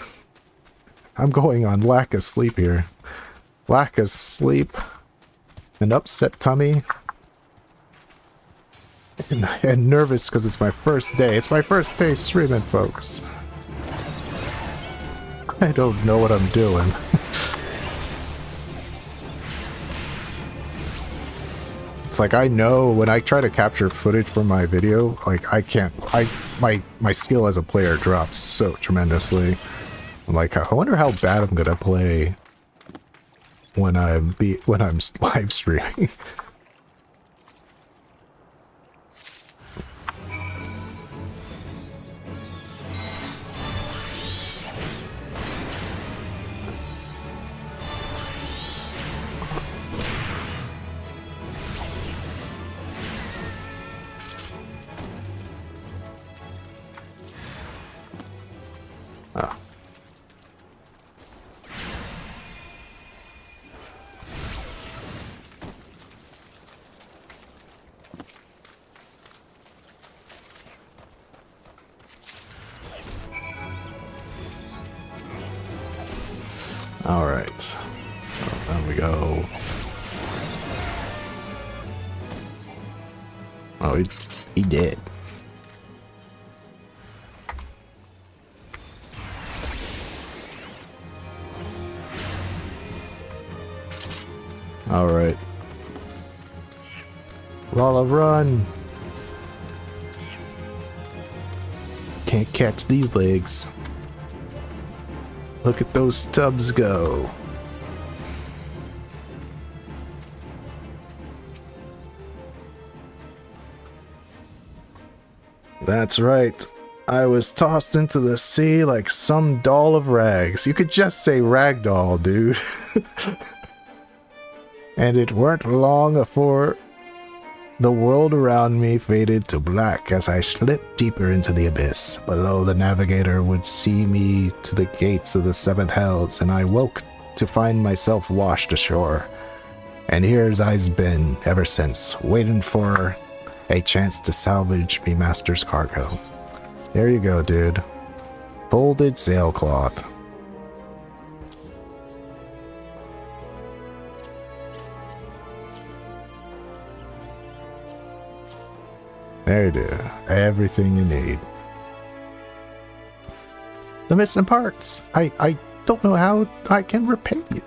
I'm going on lack of sleep here. Lack of sleep, an upset tummy, and nervous because it's my first day. It's my first day streaming, folks. I don't know what I'm doing. It's like I know when I try to capture footage from my video, like I can't. My skill as a player drops so tremendously. I'm like, I wonder how bad I'm gonna play when I'm live streaming. Oh. All right, so there we go. Oh, he did. All right, Lala, run! Can't catch these legs. Look at those stubs go. That's right. I was tossed into the sea like some doll of rags. You could just say ragdoll, dude. And it weren't long afore the world around me faded to black as I slipped deeper into the abyss. Below, the navigator would see me to the gates of the seventh hells, and I woke to find myself washed ashore. And here's I's been ever since, waiting for a chance to salvage me master's cargo. There you go, dude. Folded sailcloth. There you do. Everything you need. The missing parts. I don't know how I can repay you.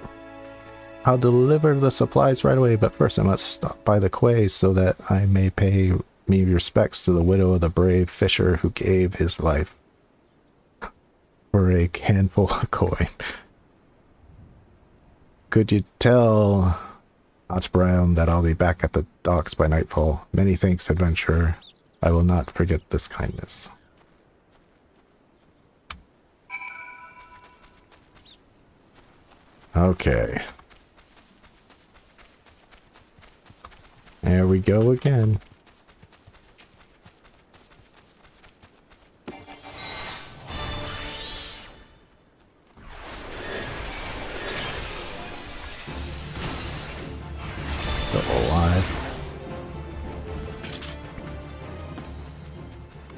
I'll deliver the supplies right away, but first I must stop by the quay so that I may pay me respects to the widow of the brave fisher who gave his life for a handful of coin. Could you tell Brown that I'll be back at the docks by nightfall? Many thanks, adventurer. I will not forget this kindness. Okay. There we go again. Still alive.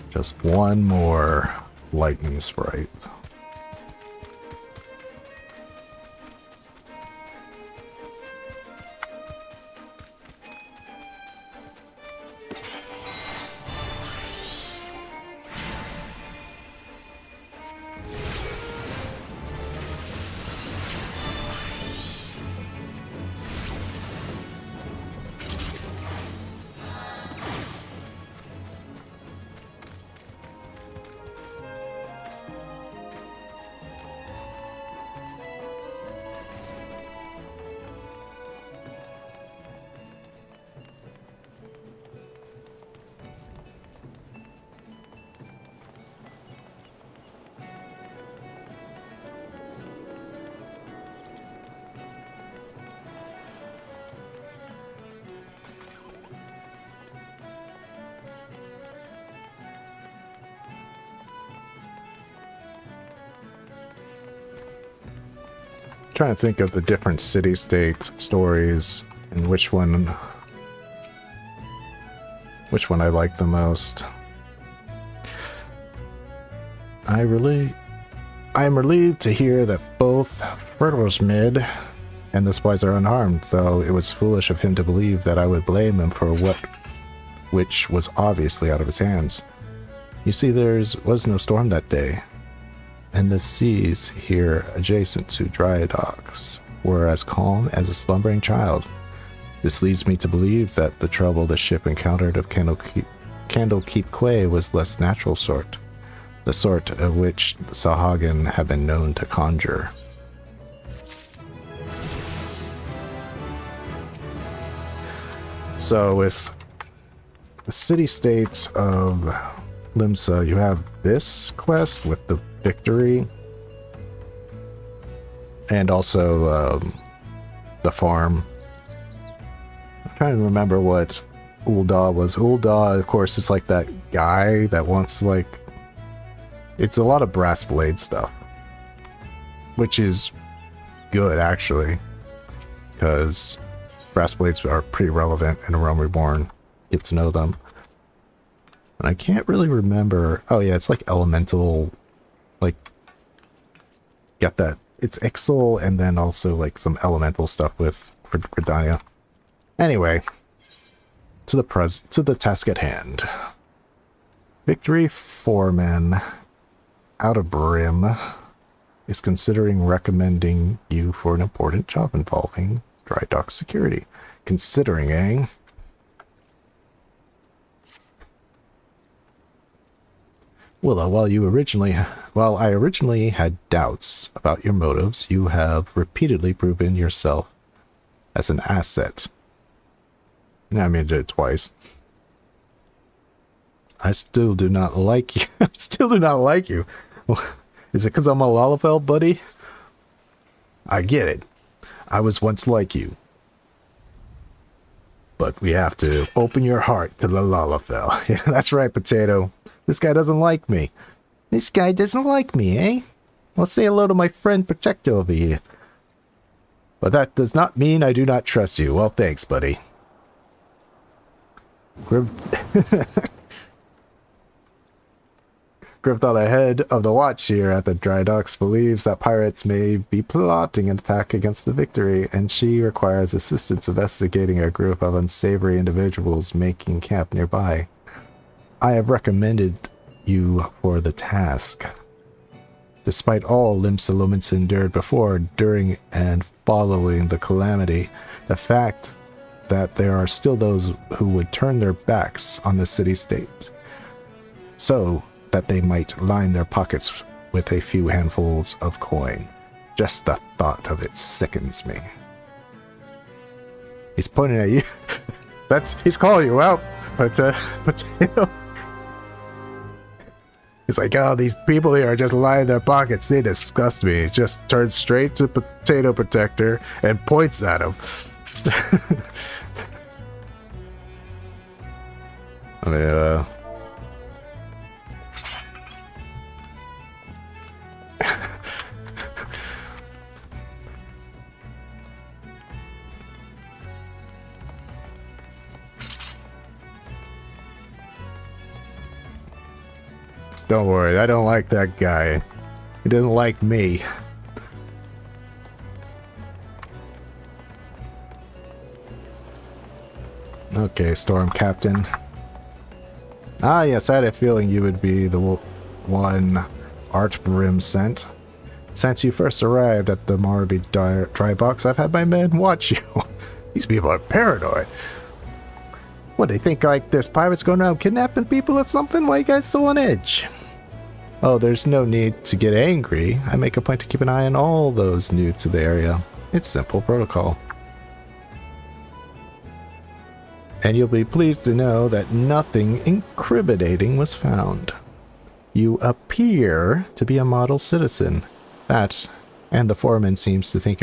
Just one more lightning sprite. Trying to think of the different city-state stories and which one I like the most. I am relieved to hear that both Fertosmid and the spies are unharmed, though it was foolish of him to believe that I would blame him for which was obviously out of his hands. You see, there was no storm that day, and the seas here adjacent to dry docks were as calm as a slumbering child. This leads me to believe that the trouble the ship encountered of Candlekeep Quay was less natural sort, the sort of which Sahagin have been known to conjure. So with the city-state of Limsa, you have this quest with the victory, and also the farm. I'm trying to remember what Ul'dah was. Ul'dah, of course, is like that guy that wants, like, it's a lot of brass blade stuff, which is good, actually, because brass blades are pretty relevant in A Realm Reborn. Get to know them. And I can't really remember. Oh yeah, it's like elemental, like, got that. It's Ixal and then also like some elemental stuff with Gridania. Anyway, to the task at hand. Victory Foreman out of Brim is considering recommending you for an important job involving dry dock security. Considering, eh? Well, while I originally had doubts about your motives, you have repeatedly proven yourself as an asset. I mean, I did it twice. I still do not like you. I still do not like you. Is it because I'm a Lalafell, buddy? I get it. I was once like you. But we have to open your heart to the Lalafell. Yeah, that's right, Potato. This guy doesn't like me. This guy doesn't like me, eh? Well, say hello to my friend Protector over here. But that does not mean I do not trust you. Well, thanks, buddy. Grim thought ahead of the watch here at the dry docks believes that pirates may be plotting an attack against the Victory, and she requires assistance investigating a group of unsavory individuals making camp nearby. I have recommended you for the task. Despite all Limsa Lumens endured before, during, and following the calamity, the fact that there are still those who would turn their backs on the city-state, so that they might line their pockets with a few handfuls of coin. Just the thought of it sickens me. He's pointing at you. He's calling you out, but you know. He's like, oh, these people here are just lining their pockets. They disgust me. He just turns straight to Potato Protector and points at him. I mean, don't worry, I don't like that guy. He doesn't like me. Okay, Storm Captain. Ah, yes, I had a feeling you would be the one Art Brim sent. Since you first arrived at the Marby dry box, I've had my men watch you. These people are paranoid. What, they think like there's pirates going around kidnapping people or something? Why are you guys so on edge? Oh, there's no need to get angry. I make a point to keep an eye on all those new to the area. It's simple protocol. And you'll be pleased to know that nothing incriminating was found. You appear to be a model citizen. That, and the foreman seems to think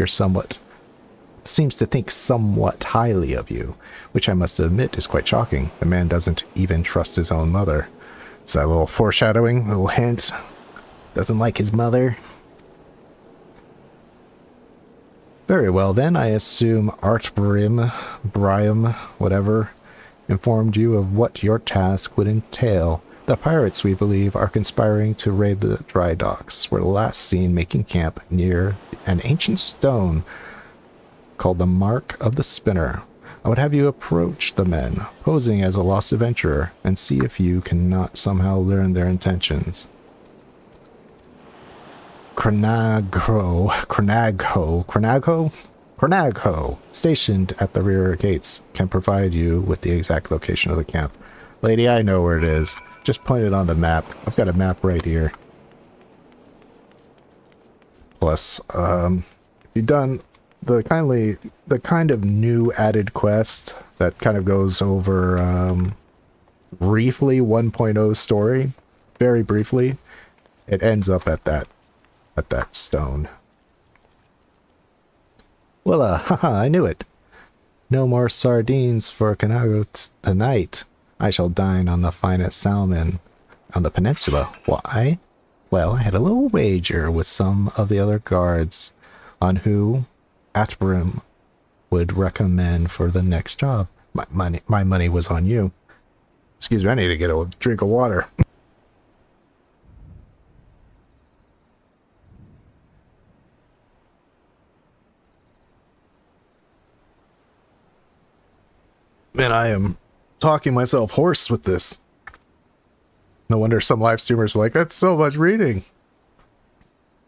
somewhat highly of you, which I must admit is quite shocking. The man doesn't even trust his own mother. Is that a little foreshadowing, a little hint? Doesn't like his mother? Very well then, I assume Art Brim, whatever, informed you of what your task would entail. The pirates, we believe, are conspiring to raid the dry docks. Were last seen making camp near an ancient stone called the Mark of the Spinner. I would have you approach the men, posing as a lost adventurer, and see if you cannot somehow learn their intentions. Cronagho, stationed at the rear gates, can provide you with the exact location of the camp. Lady, I know where it is. Just point it on the map. I've got a map right here. Plus, you've done the kind of new added quest that kind of goes over briefly 1.0 story, very briefly. It ends up at that stone. Well, haha, I knew it. No more sardines for Canago tonight. I shall dine on the finest salmon on the peninsula. Why? Well, I had a little wager with some of the other guards on who Atbrim would recommend for the next job. My money was on you. Excuse me, I need to get a drink of water. Man, I am talking myself hoarse with this. No wonder some live streamers are like, that's so much reading.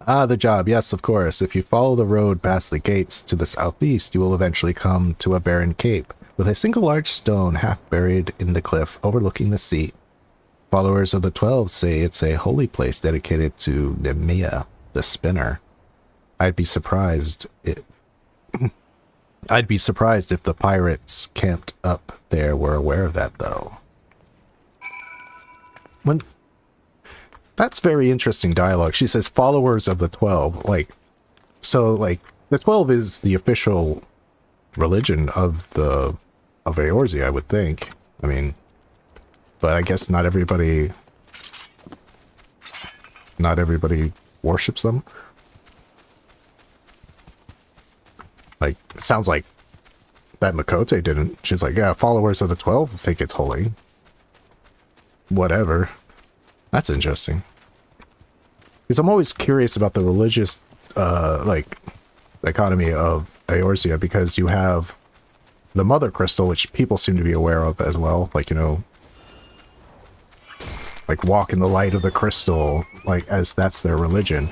Ah, the job. Yes, of course. If you follow the road past the gates to the southeast, you will eventually come to a barren cape with a single large stone half buried in the cliff overlooking the sea. Followers of the 12 say it's a holy place dedicated to Nemea, the spinner. I'd be surprised if the pirates camped up there were aware of that, though. That's very interesting dialogue. She says followers of the 12. So the 12 is the official religion of Eorzea, I would think. I mean, but I guess not everybody worships them. Like, it sounds like that Miqo'te didn't. She's like, yeah, followers of the 12 think it's holy. Whatever. That's interesting. Because I'm always curious about the religious, economy of Eorzea, because you have the Mother Crystal, which people seem to be aware of as well. Like, you know, like walk in the light of the crystal, like, as that's their religion.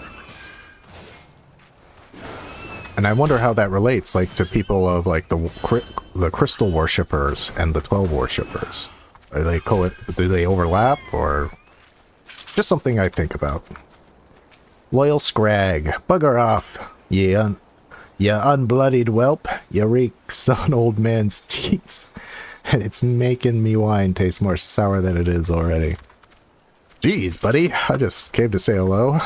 And I wonder how that relates, like, to people of, like, the crystal worshippers and the 12 worshippers. Are they do they overlap, or just something I think about? Loyal Scrag, bugger off, ya unbloodied whelp. You reeks of an old man's teats, and it's making me wine taste more sour than it is already. Jeez, buddy, I just came to say hello.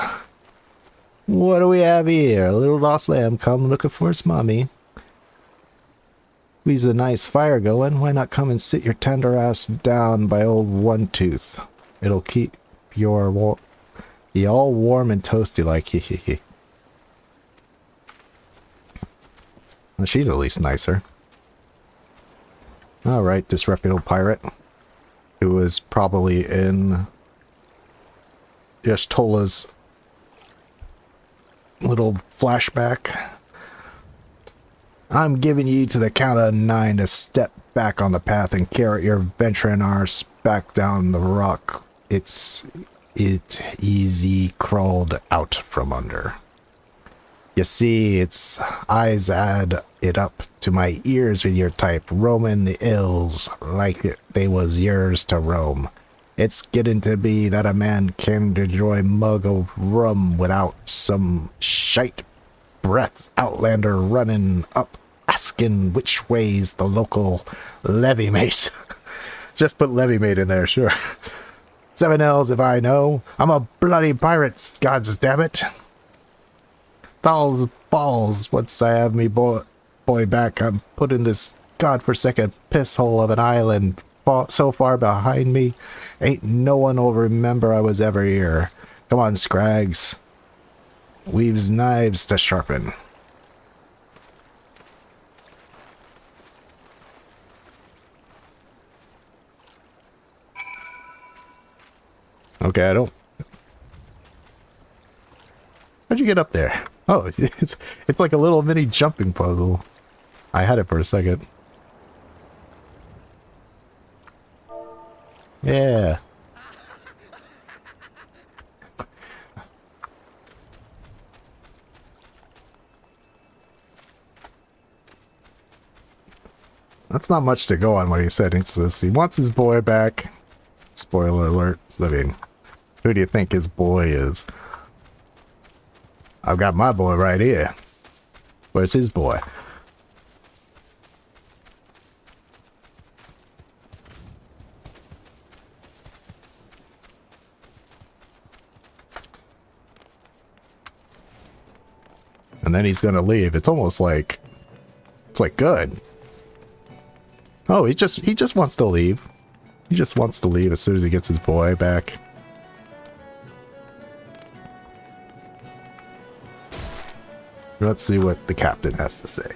What do we have here? A little lost lamb come looking for its mommy. We's a nice fire going. Why not come and sit your tender ass down by old One Tooth? It'll keep you all warm and toasty like, hee hee hee. Well, she's at least nicer. Alright, disreputable pirate. Who was probably in Y'shtola's little flashback. I'm giving you to the count of 9 to step back on the path and carry your venturing arse back down the rock. It easy crawled out from under. You see, its eyes add it up to my ears with your type, roaming the ills like they was yours to roam. It's getting to be that a man can enjoy a mug of rum without some shite breath outlander running up asking which way's the local levy mate. Just put levy mate in there, sure. 7 L's if I know. I'm a bloody pirate, gods damn it. Thals balls, once I have me boy back, I'm put in this godforsaken piss hole of an island so far behind me, ain't no one will remember I was ever here. Come on, Scrags. We've's knives to sharpen. Okay, I don't... How'd you get up there? Oh, it's like a little mini jumping puzzle. I had it for a second. Yeah. That's not much to go on what he said. He says he wants his boy back. Spoiler alert. I mean, who do you think his boy is? I've got my boy right here. Where's his boy? And then he's gonna leave. It's almost like it's like good. Oh, he just wants to leave. He just wants to leave as soon as he gets his boy back. Let's see what the captain has to say.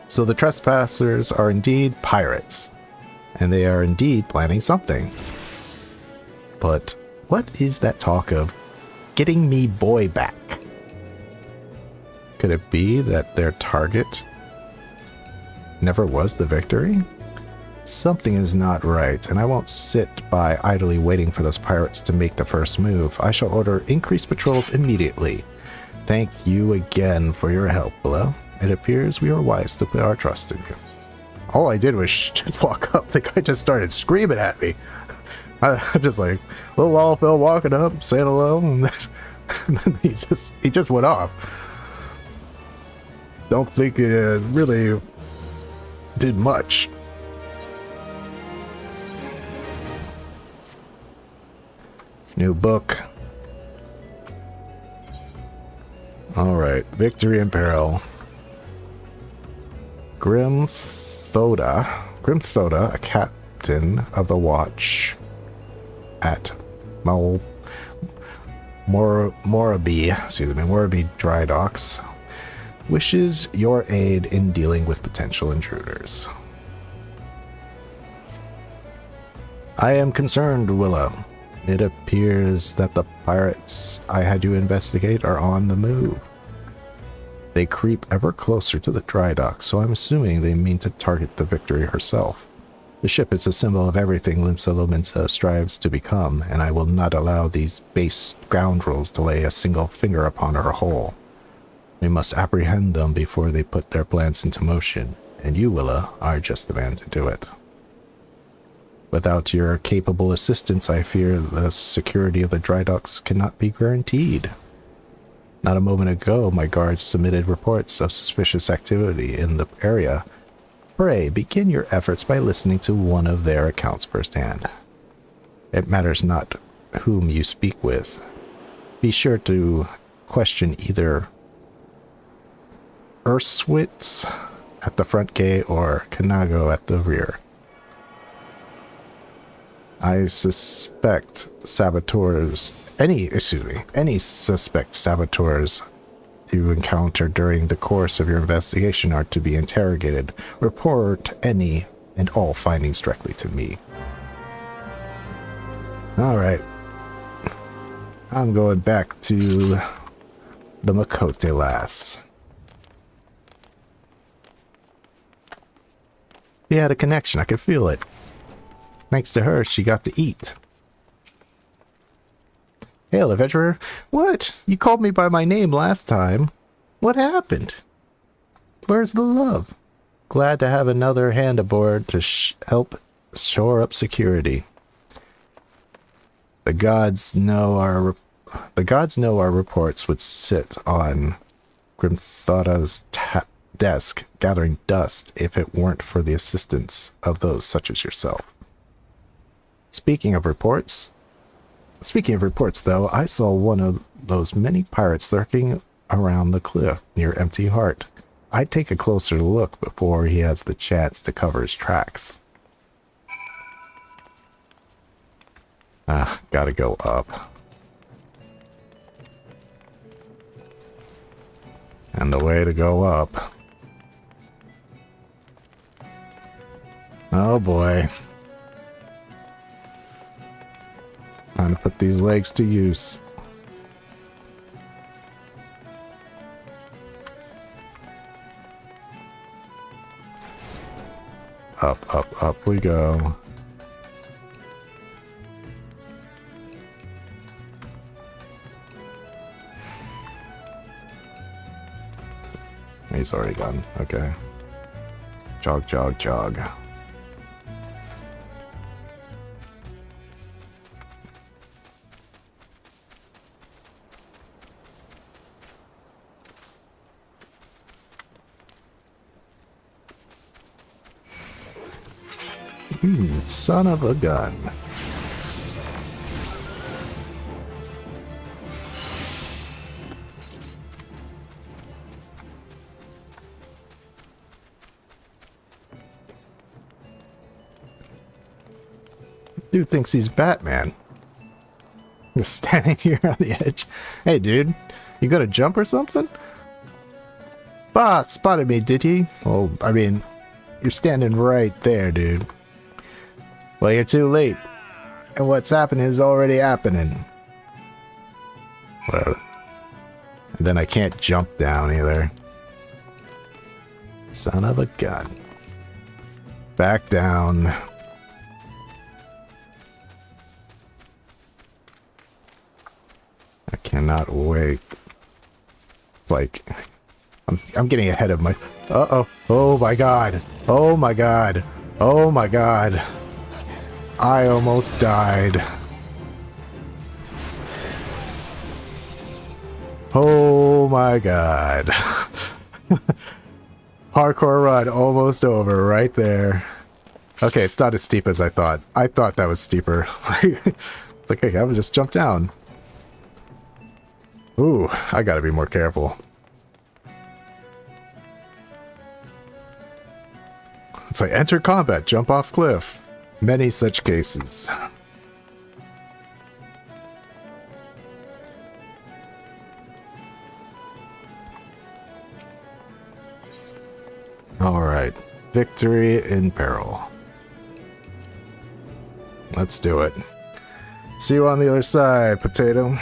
So the trespassers are indeed pirates, and they are indeed planning something. But what is that talk of getting me boy back? Could it be that their target never was the victory? Something is not right, and I won't sit by idly waiting for those pirates to make the first move. I shall order increased patrols immediately. Thank you again for your help, Lala. It appears we are wise to put our trust in you. All I did was just walk up. The guy just started screaming at me. I'm just like, little Lalafell walking up, saying hello, and then he just went off. Don't think it really did much. New book. Alright, Victory in Peril. Grimthoda, a captain of the watch at Moraby Dry Docks, wishes your aid in dealing with potential intruders. I am concerned, Willa. It appears that the pirates I had you investigate are on the move. They creep ever closer to the dry dock, so I'm assuming they mean to target the Victory herself. The ship is a symbol of everything Limsa strives to become, and I will not allow these base scoundrels to lay a single finger upon her hull. We must apprehend them before they put their plans into motion, and you, Willa, are just the man to do it. Without your capable assistance, I fear the security of the dry docks cannot be guaranteed. Not a moment ago, my guards submitted reports of suspicious activity in the area. Pray, begin your efforts by listening to one of their accounts firsthand. It matters not whom you speak with. Be sure to question either Urswitz at the front gate or Kanago at the rear. I suspect any suspect saboteurs you encounter during the course of your investigation are to be interrogated. Report any and all findings directly to me. Alright. I'm going back to the Miqo'te lass. We had a connection, I could feel it. Thanks to her, she got to eat. Hail, adventurer. What? You called me by my name last time. What happened? Where's the love? Glad to have another hand aboard to help shore up security. The gods know our reports would sit on Grimthoda's desk, gathering dust if it weren't for the assistance of those such as yourself. Speaking of reports, though, I saw one of those many pirates lurking around the cliff near Empty Heart. I'd take a closer look before he has the chance to cover his tracks. Gotta go up. And the way to go up. Oh boy. Time to put these legs to use. Up, up, up we go. He's already gone. Okay. Jog, jog, jog. Son of a gun. Dude thinks he's Batman. Just standing here on the edge. Hey, dude, you gonna jump or something? Boss spotted me, did he? Well, I mean, you're standing right there, dude. Well, you're too late. And what's happening is already happening. Whatever. And then I can't jump down either. Son of a gun. Back down. I cannot wait. It's like I'm getting ahead of my. Uh-oh. Oh my god. Oh my god. Oh my god. I almost died. Oh my god. Hardcore run almost over right there. Okay, it's not as steep as I thought. I thought that was steeper. It's like, okay, I would just jump down. Ooh, I gotta be more careful. It's like, enter combat, jump off cliff. Many such cases. Alright, victory in peril. Let's do it. See you on the other side, potato.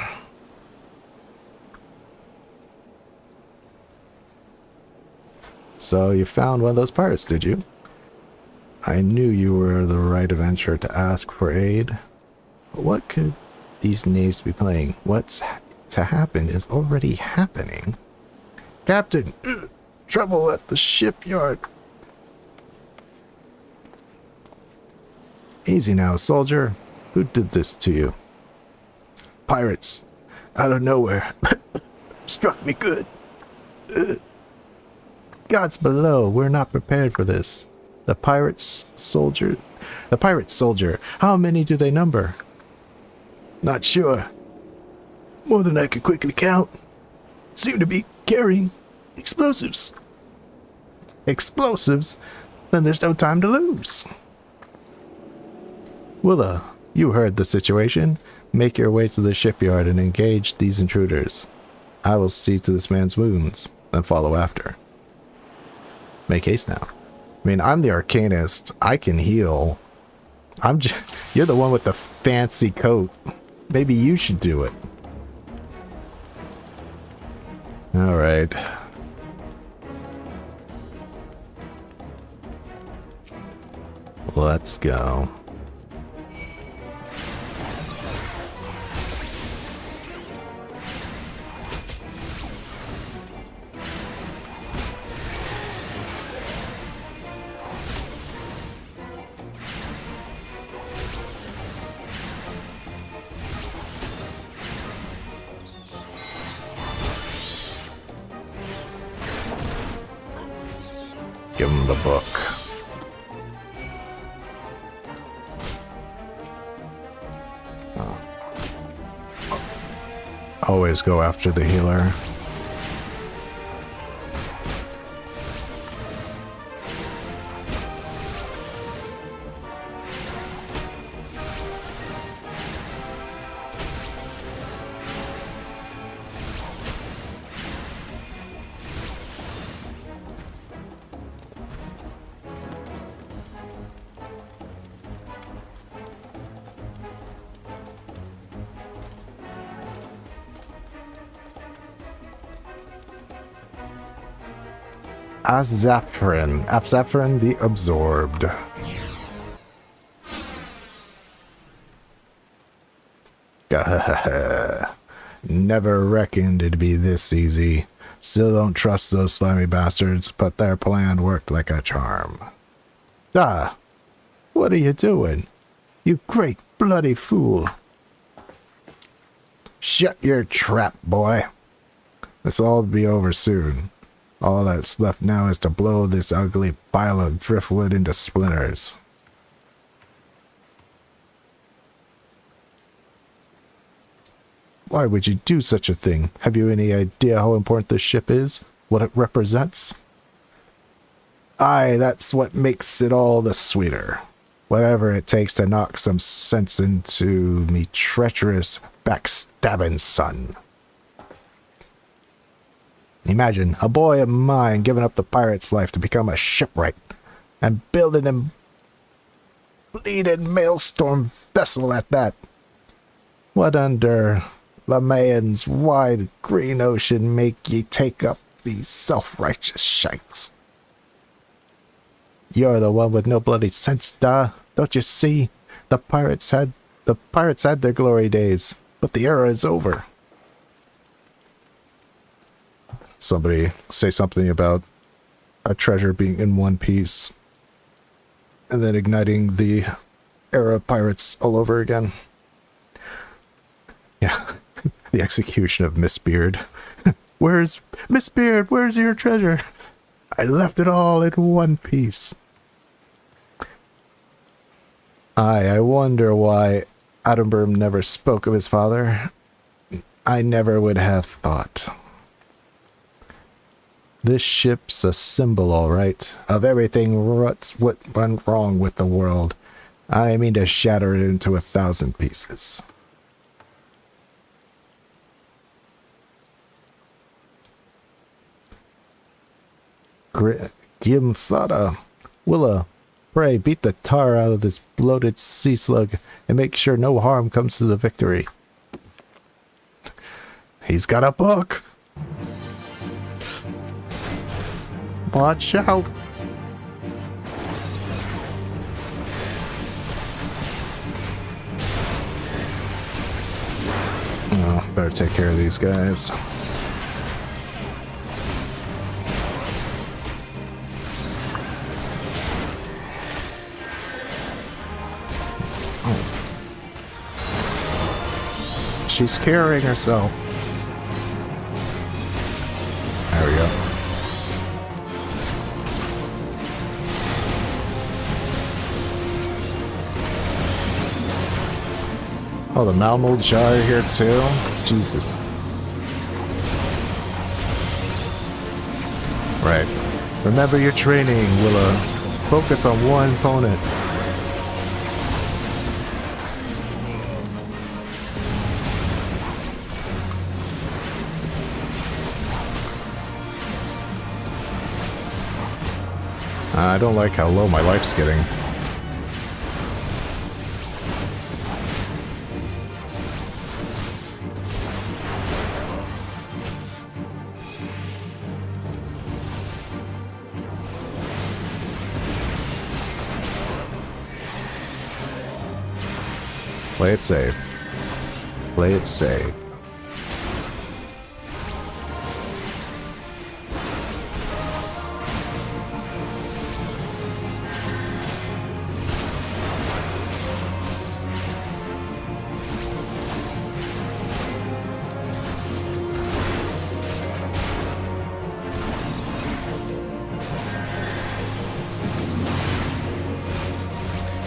So you found one of those pirates, did you? I knew you were the right adventurer to ask for aid. But what could these knaves be playing? What's to happen is already happening. Captain, trouble at the shipyard. Easy now, soldier. Who did this to you? Pirates. Out of nowhere. Struck me good. Gods below, we're not prepared for this. The pirate soldier, how many do they number? Not sure. More than I could quickly count. Seem to be carrying explosives. Explosives? Then there's no time to lose. Willa, you heard the situation. Make your way to the shipyard and engage these intruders. I will see to this man's wounds, then follow after. Make haste now. I mean, I'm the arcanist. I can heal. You're the one with the fancy coat. Maybe you should do it. Alright. Let's go. Give him the book. Always go after the healer. Azafran the Absorbed. Never reckoned it'd be this easy. Still don't trust those slimy bastards, but their plan worked like a charm. Ah, what are you doing? You great bloody fool. Shut your trap, boy. This'll all be over soon. All that's left now is to blow this ugly pile of driftwood into splinters. Why would you do such a thing? Have you any idea how important this ship is? What it represents? Aye, that's what makes it all the sweeter. Whatever it takes to knock some sense into me treacherous, backstabbing son. Imagine a boy of mine giving up the pirate's life to become a shipwright and building a bleeding maelstrom vessel at that. What under the man's wide green ocean make ye take up these self-righteous shites? You're the one with no bloody sense, da. Don't you see? The pirates had their glory days, but the era is over. Somebody say something about a treasure being in one piece and then igniting the era of pirates all over again. Yeah, the execution of Miss Beard. Where's Miss Beard? Where's your treasure? I left it all in one piece. I wonder why Attenborough never spoke of his father. I never would have thought. This ship's a symbol, all right, of everything what went wrong with the world. I mean to shatter it into 1,000 pieces. Gimthada, Willa, pray beat the tar out of this bloated sea slug and make sure no harm comes to the Victory. He's got a book. Watch out. Oh, better take care of these guys. She's carrying herself. There we go. Oh, the Malmold are here too? Jesus. Right. Remember your training, Willa. Focus on one opponent. I don't like how low my life's getting. Play it safe. Play it safe.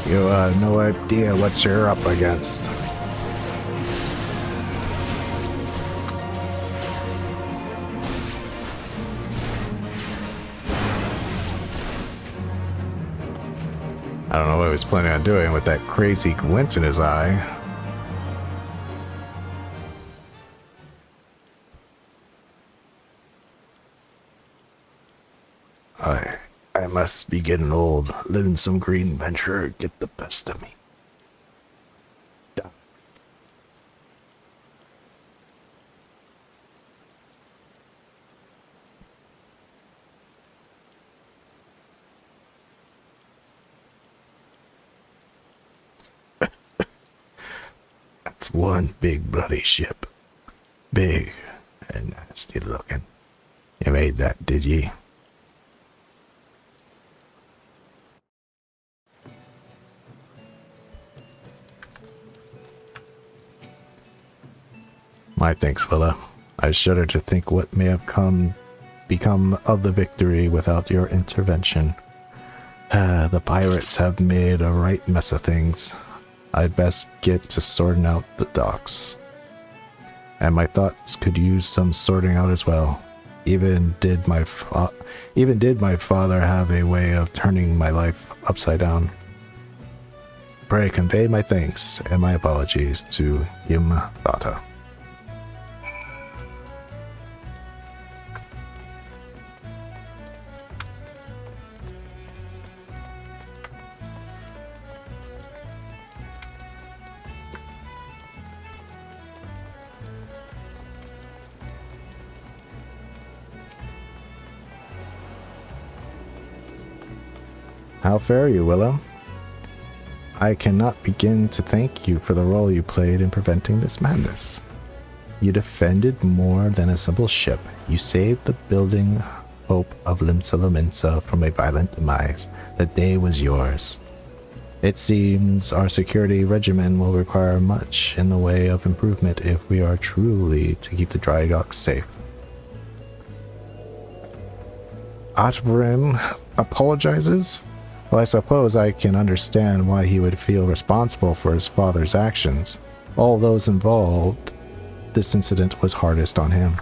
You have no idea what you're up against. I don't know what he was planning on doing with that crazy glint in his eye. I must be getting old. Letting some green venture get the best of me. That's one big bloody ship. Big and nasty looking. made that, did ye? My thanks, Willa. I shudder to think what may have become of the victory without your intervention. The pirates have made a right mess of things. I'd best get to sorting out the docks. And my thoughts could use some sorting out as well. Even did my father have a way of turning my life upside down. Pray convey my thanks and my apologies to Miqo'te. How fare you, Willow? I cannot begin to thank you for the role you played in preventing this madness. You defended more than a simple ship. You saved the building hope of Limsa from a violent demise. The day was yours. It seems our security regimen will require much in the way of improvement if we are truly to keep the dry docks safe. Atbrim apologizes? Well, I suppose I can understand why he would feel responsible for his father's actions. All those involved, this incident was hardest on him.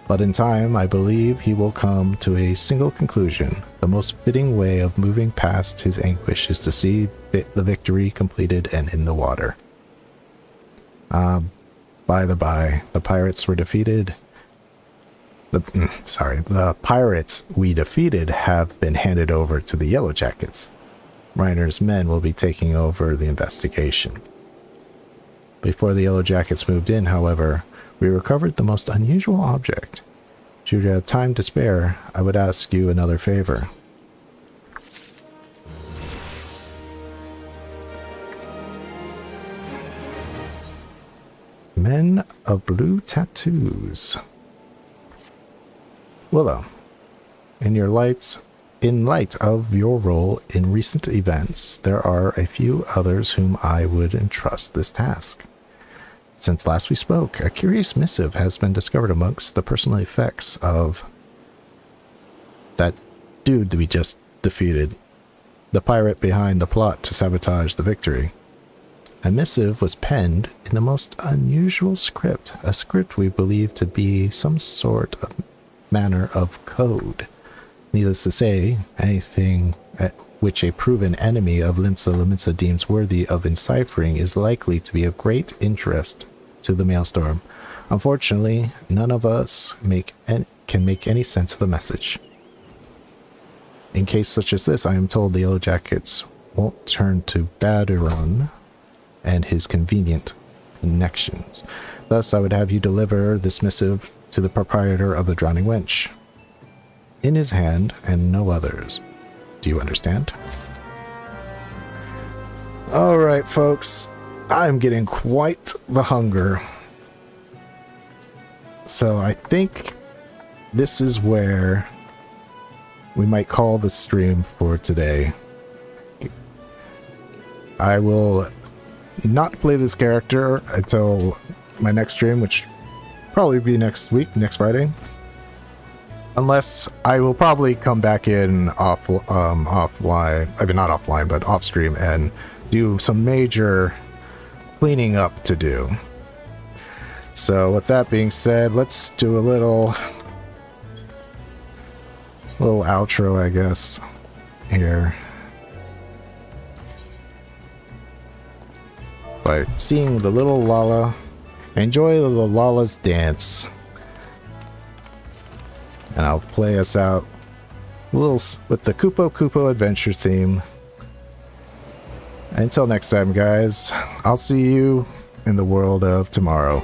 But in time, I believe he will come to a single conclusion. The most fitting way of moving past his anguish is to see the victory completed and in the water. By the by, the pirates were defeated. The pirates we defeated have been handed over to the Yellow Jackets. Reiner's men will be taking over the investigation. Before the Yellow Jackets moved in, however, we recovered the most unusual object. Should you have time to spare, I would ask you another favor. Men of blue tattoos. Willow, in light of your role in recent events, there are a few others whom I would entrust this task. Since last we spoke, a curious missive has been discovered amongst the personal effects of that dude we just defeated, the pirate behind the plot to sabotage the victory. A missive was penned in the most unusual script, a script we believe to be some sort of manner of code. Needless to say, anything which a proven enemy of Limsa deems worthy of enciphering is likely to be of great interest to the Maelstrom. Unfortunately, none of us can make any sense of the message. In case such as this, I am told the Yellow Jackets won't turn to Baduran and his convenient connections. Thus, I would have you deliver this missive to the proprietor of the Drowning Wench. In his hand, and no others. Do you understand? Alright, folks. I'm getting quite the hunger. So I think this is where we might call the stream for today. I will not play this character until my next stream, which probably be next week, next Friday. Unless I will probably come back in offline, I mean not offline, but off stream and do some major cleaning up to do. So with that being said, let's do a little outro, I guess, here. By seeing the little Lala. Enjoy the Lala's dance. And I'll play us out a little with the Kupo adventure theme. Until next time, guys, I'll see you in the world of tomorrow.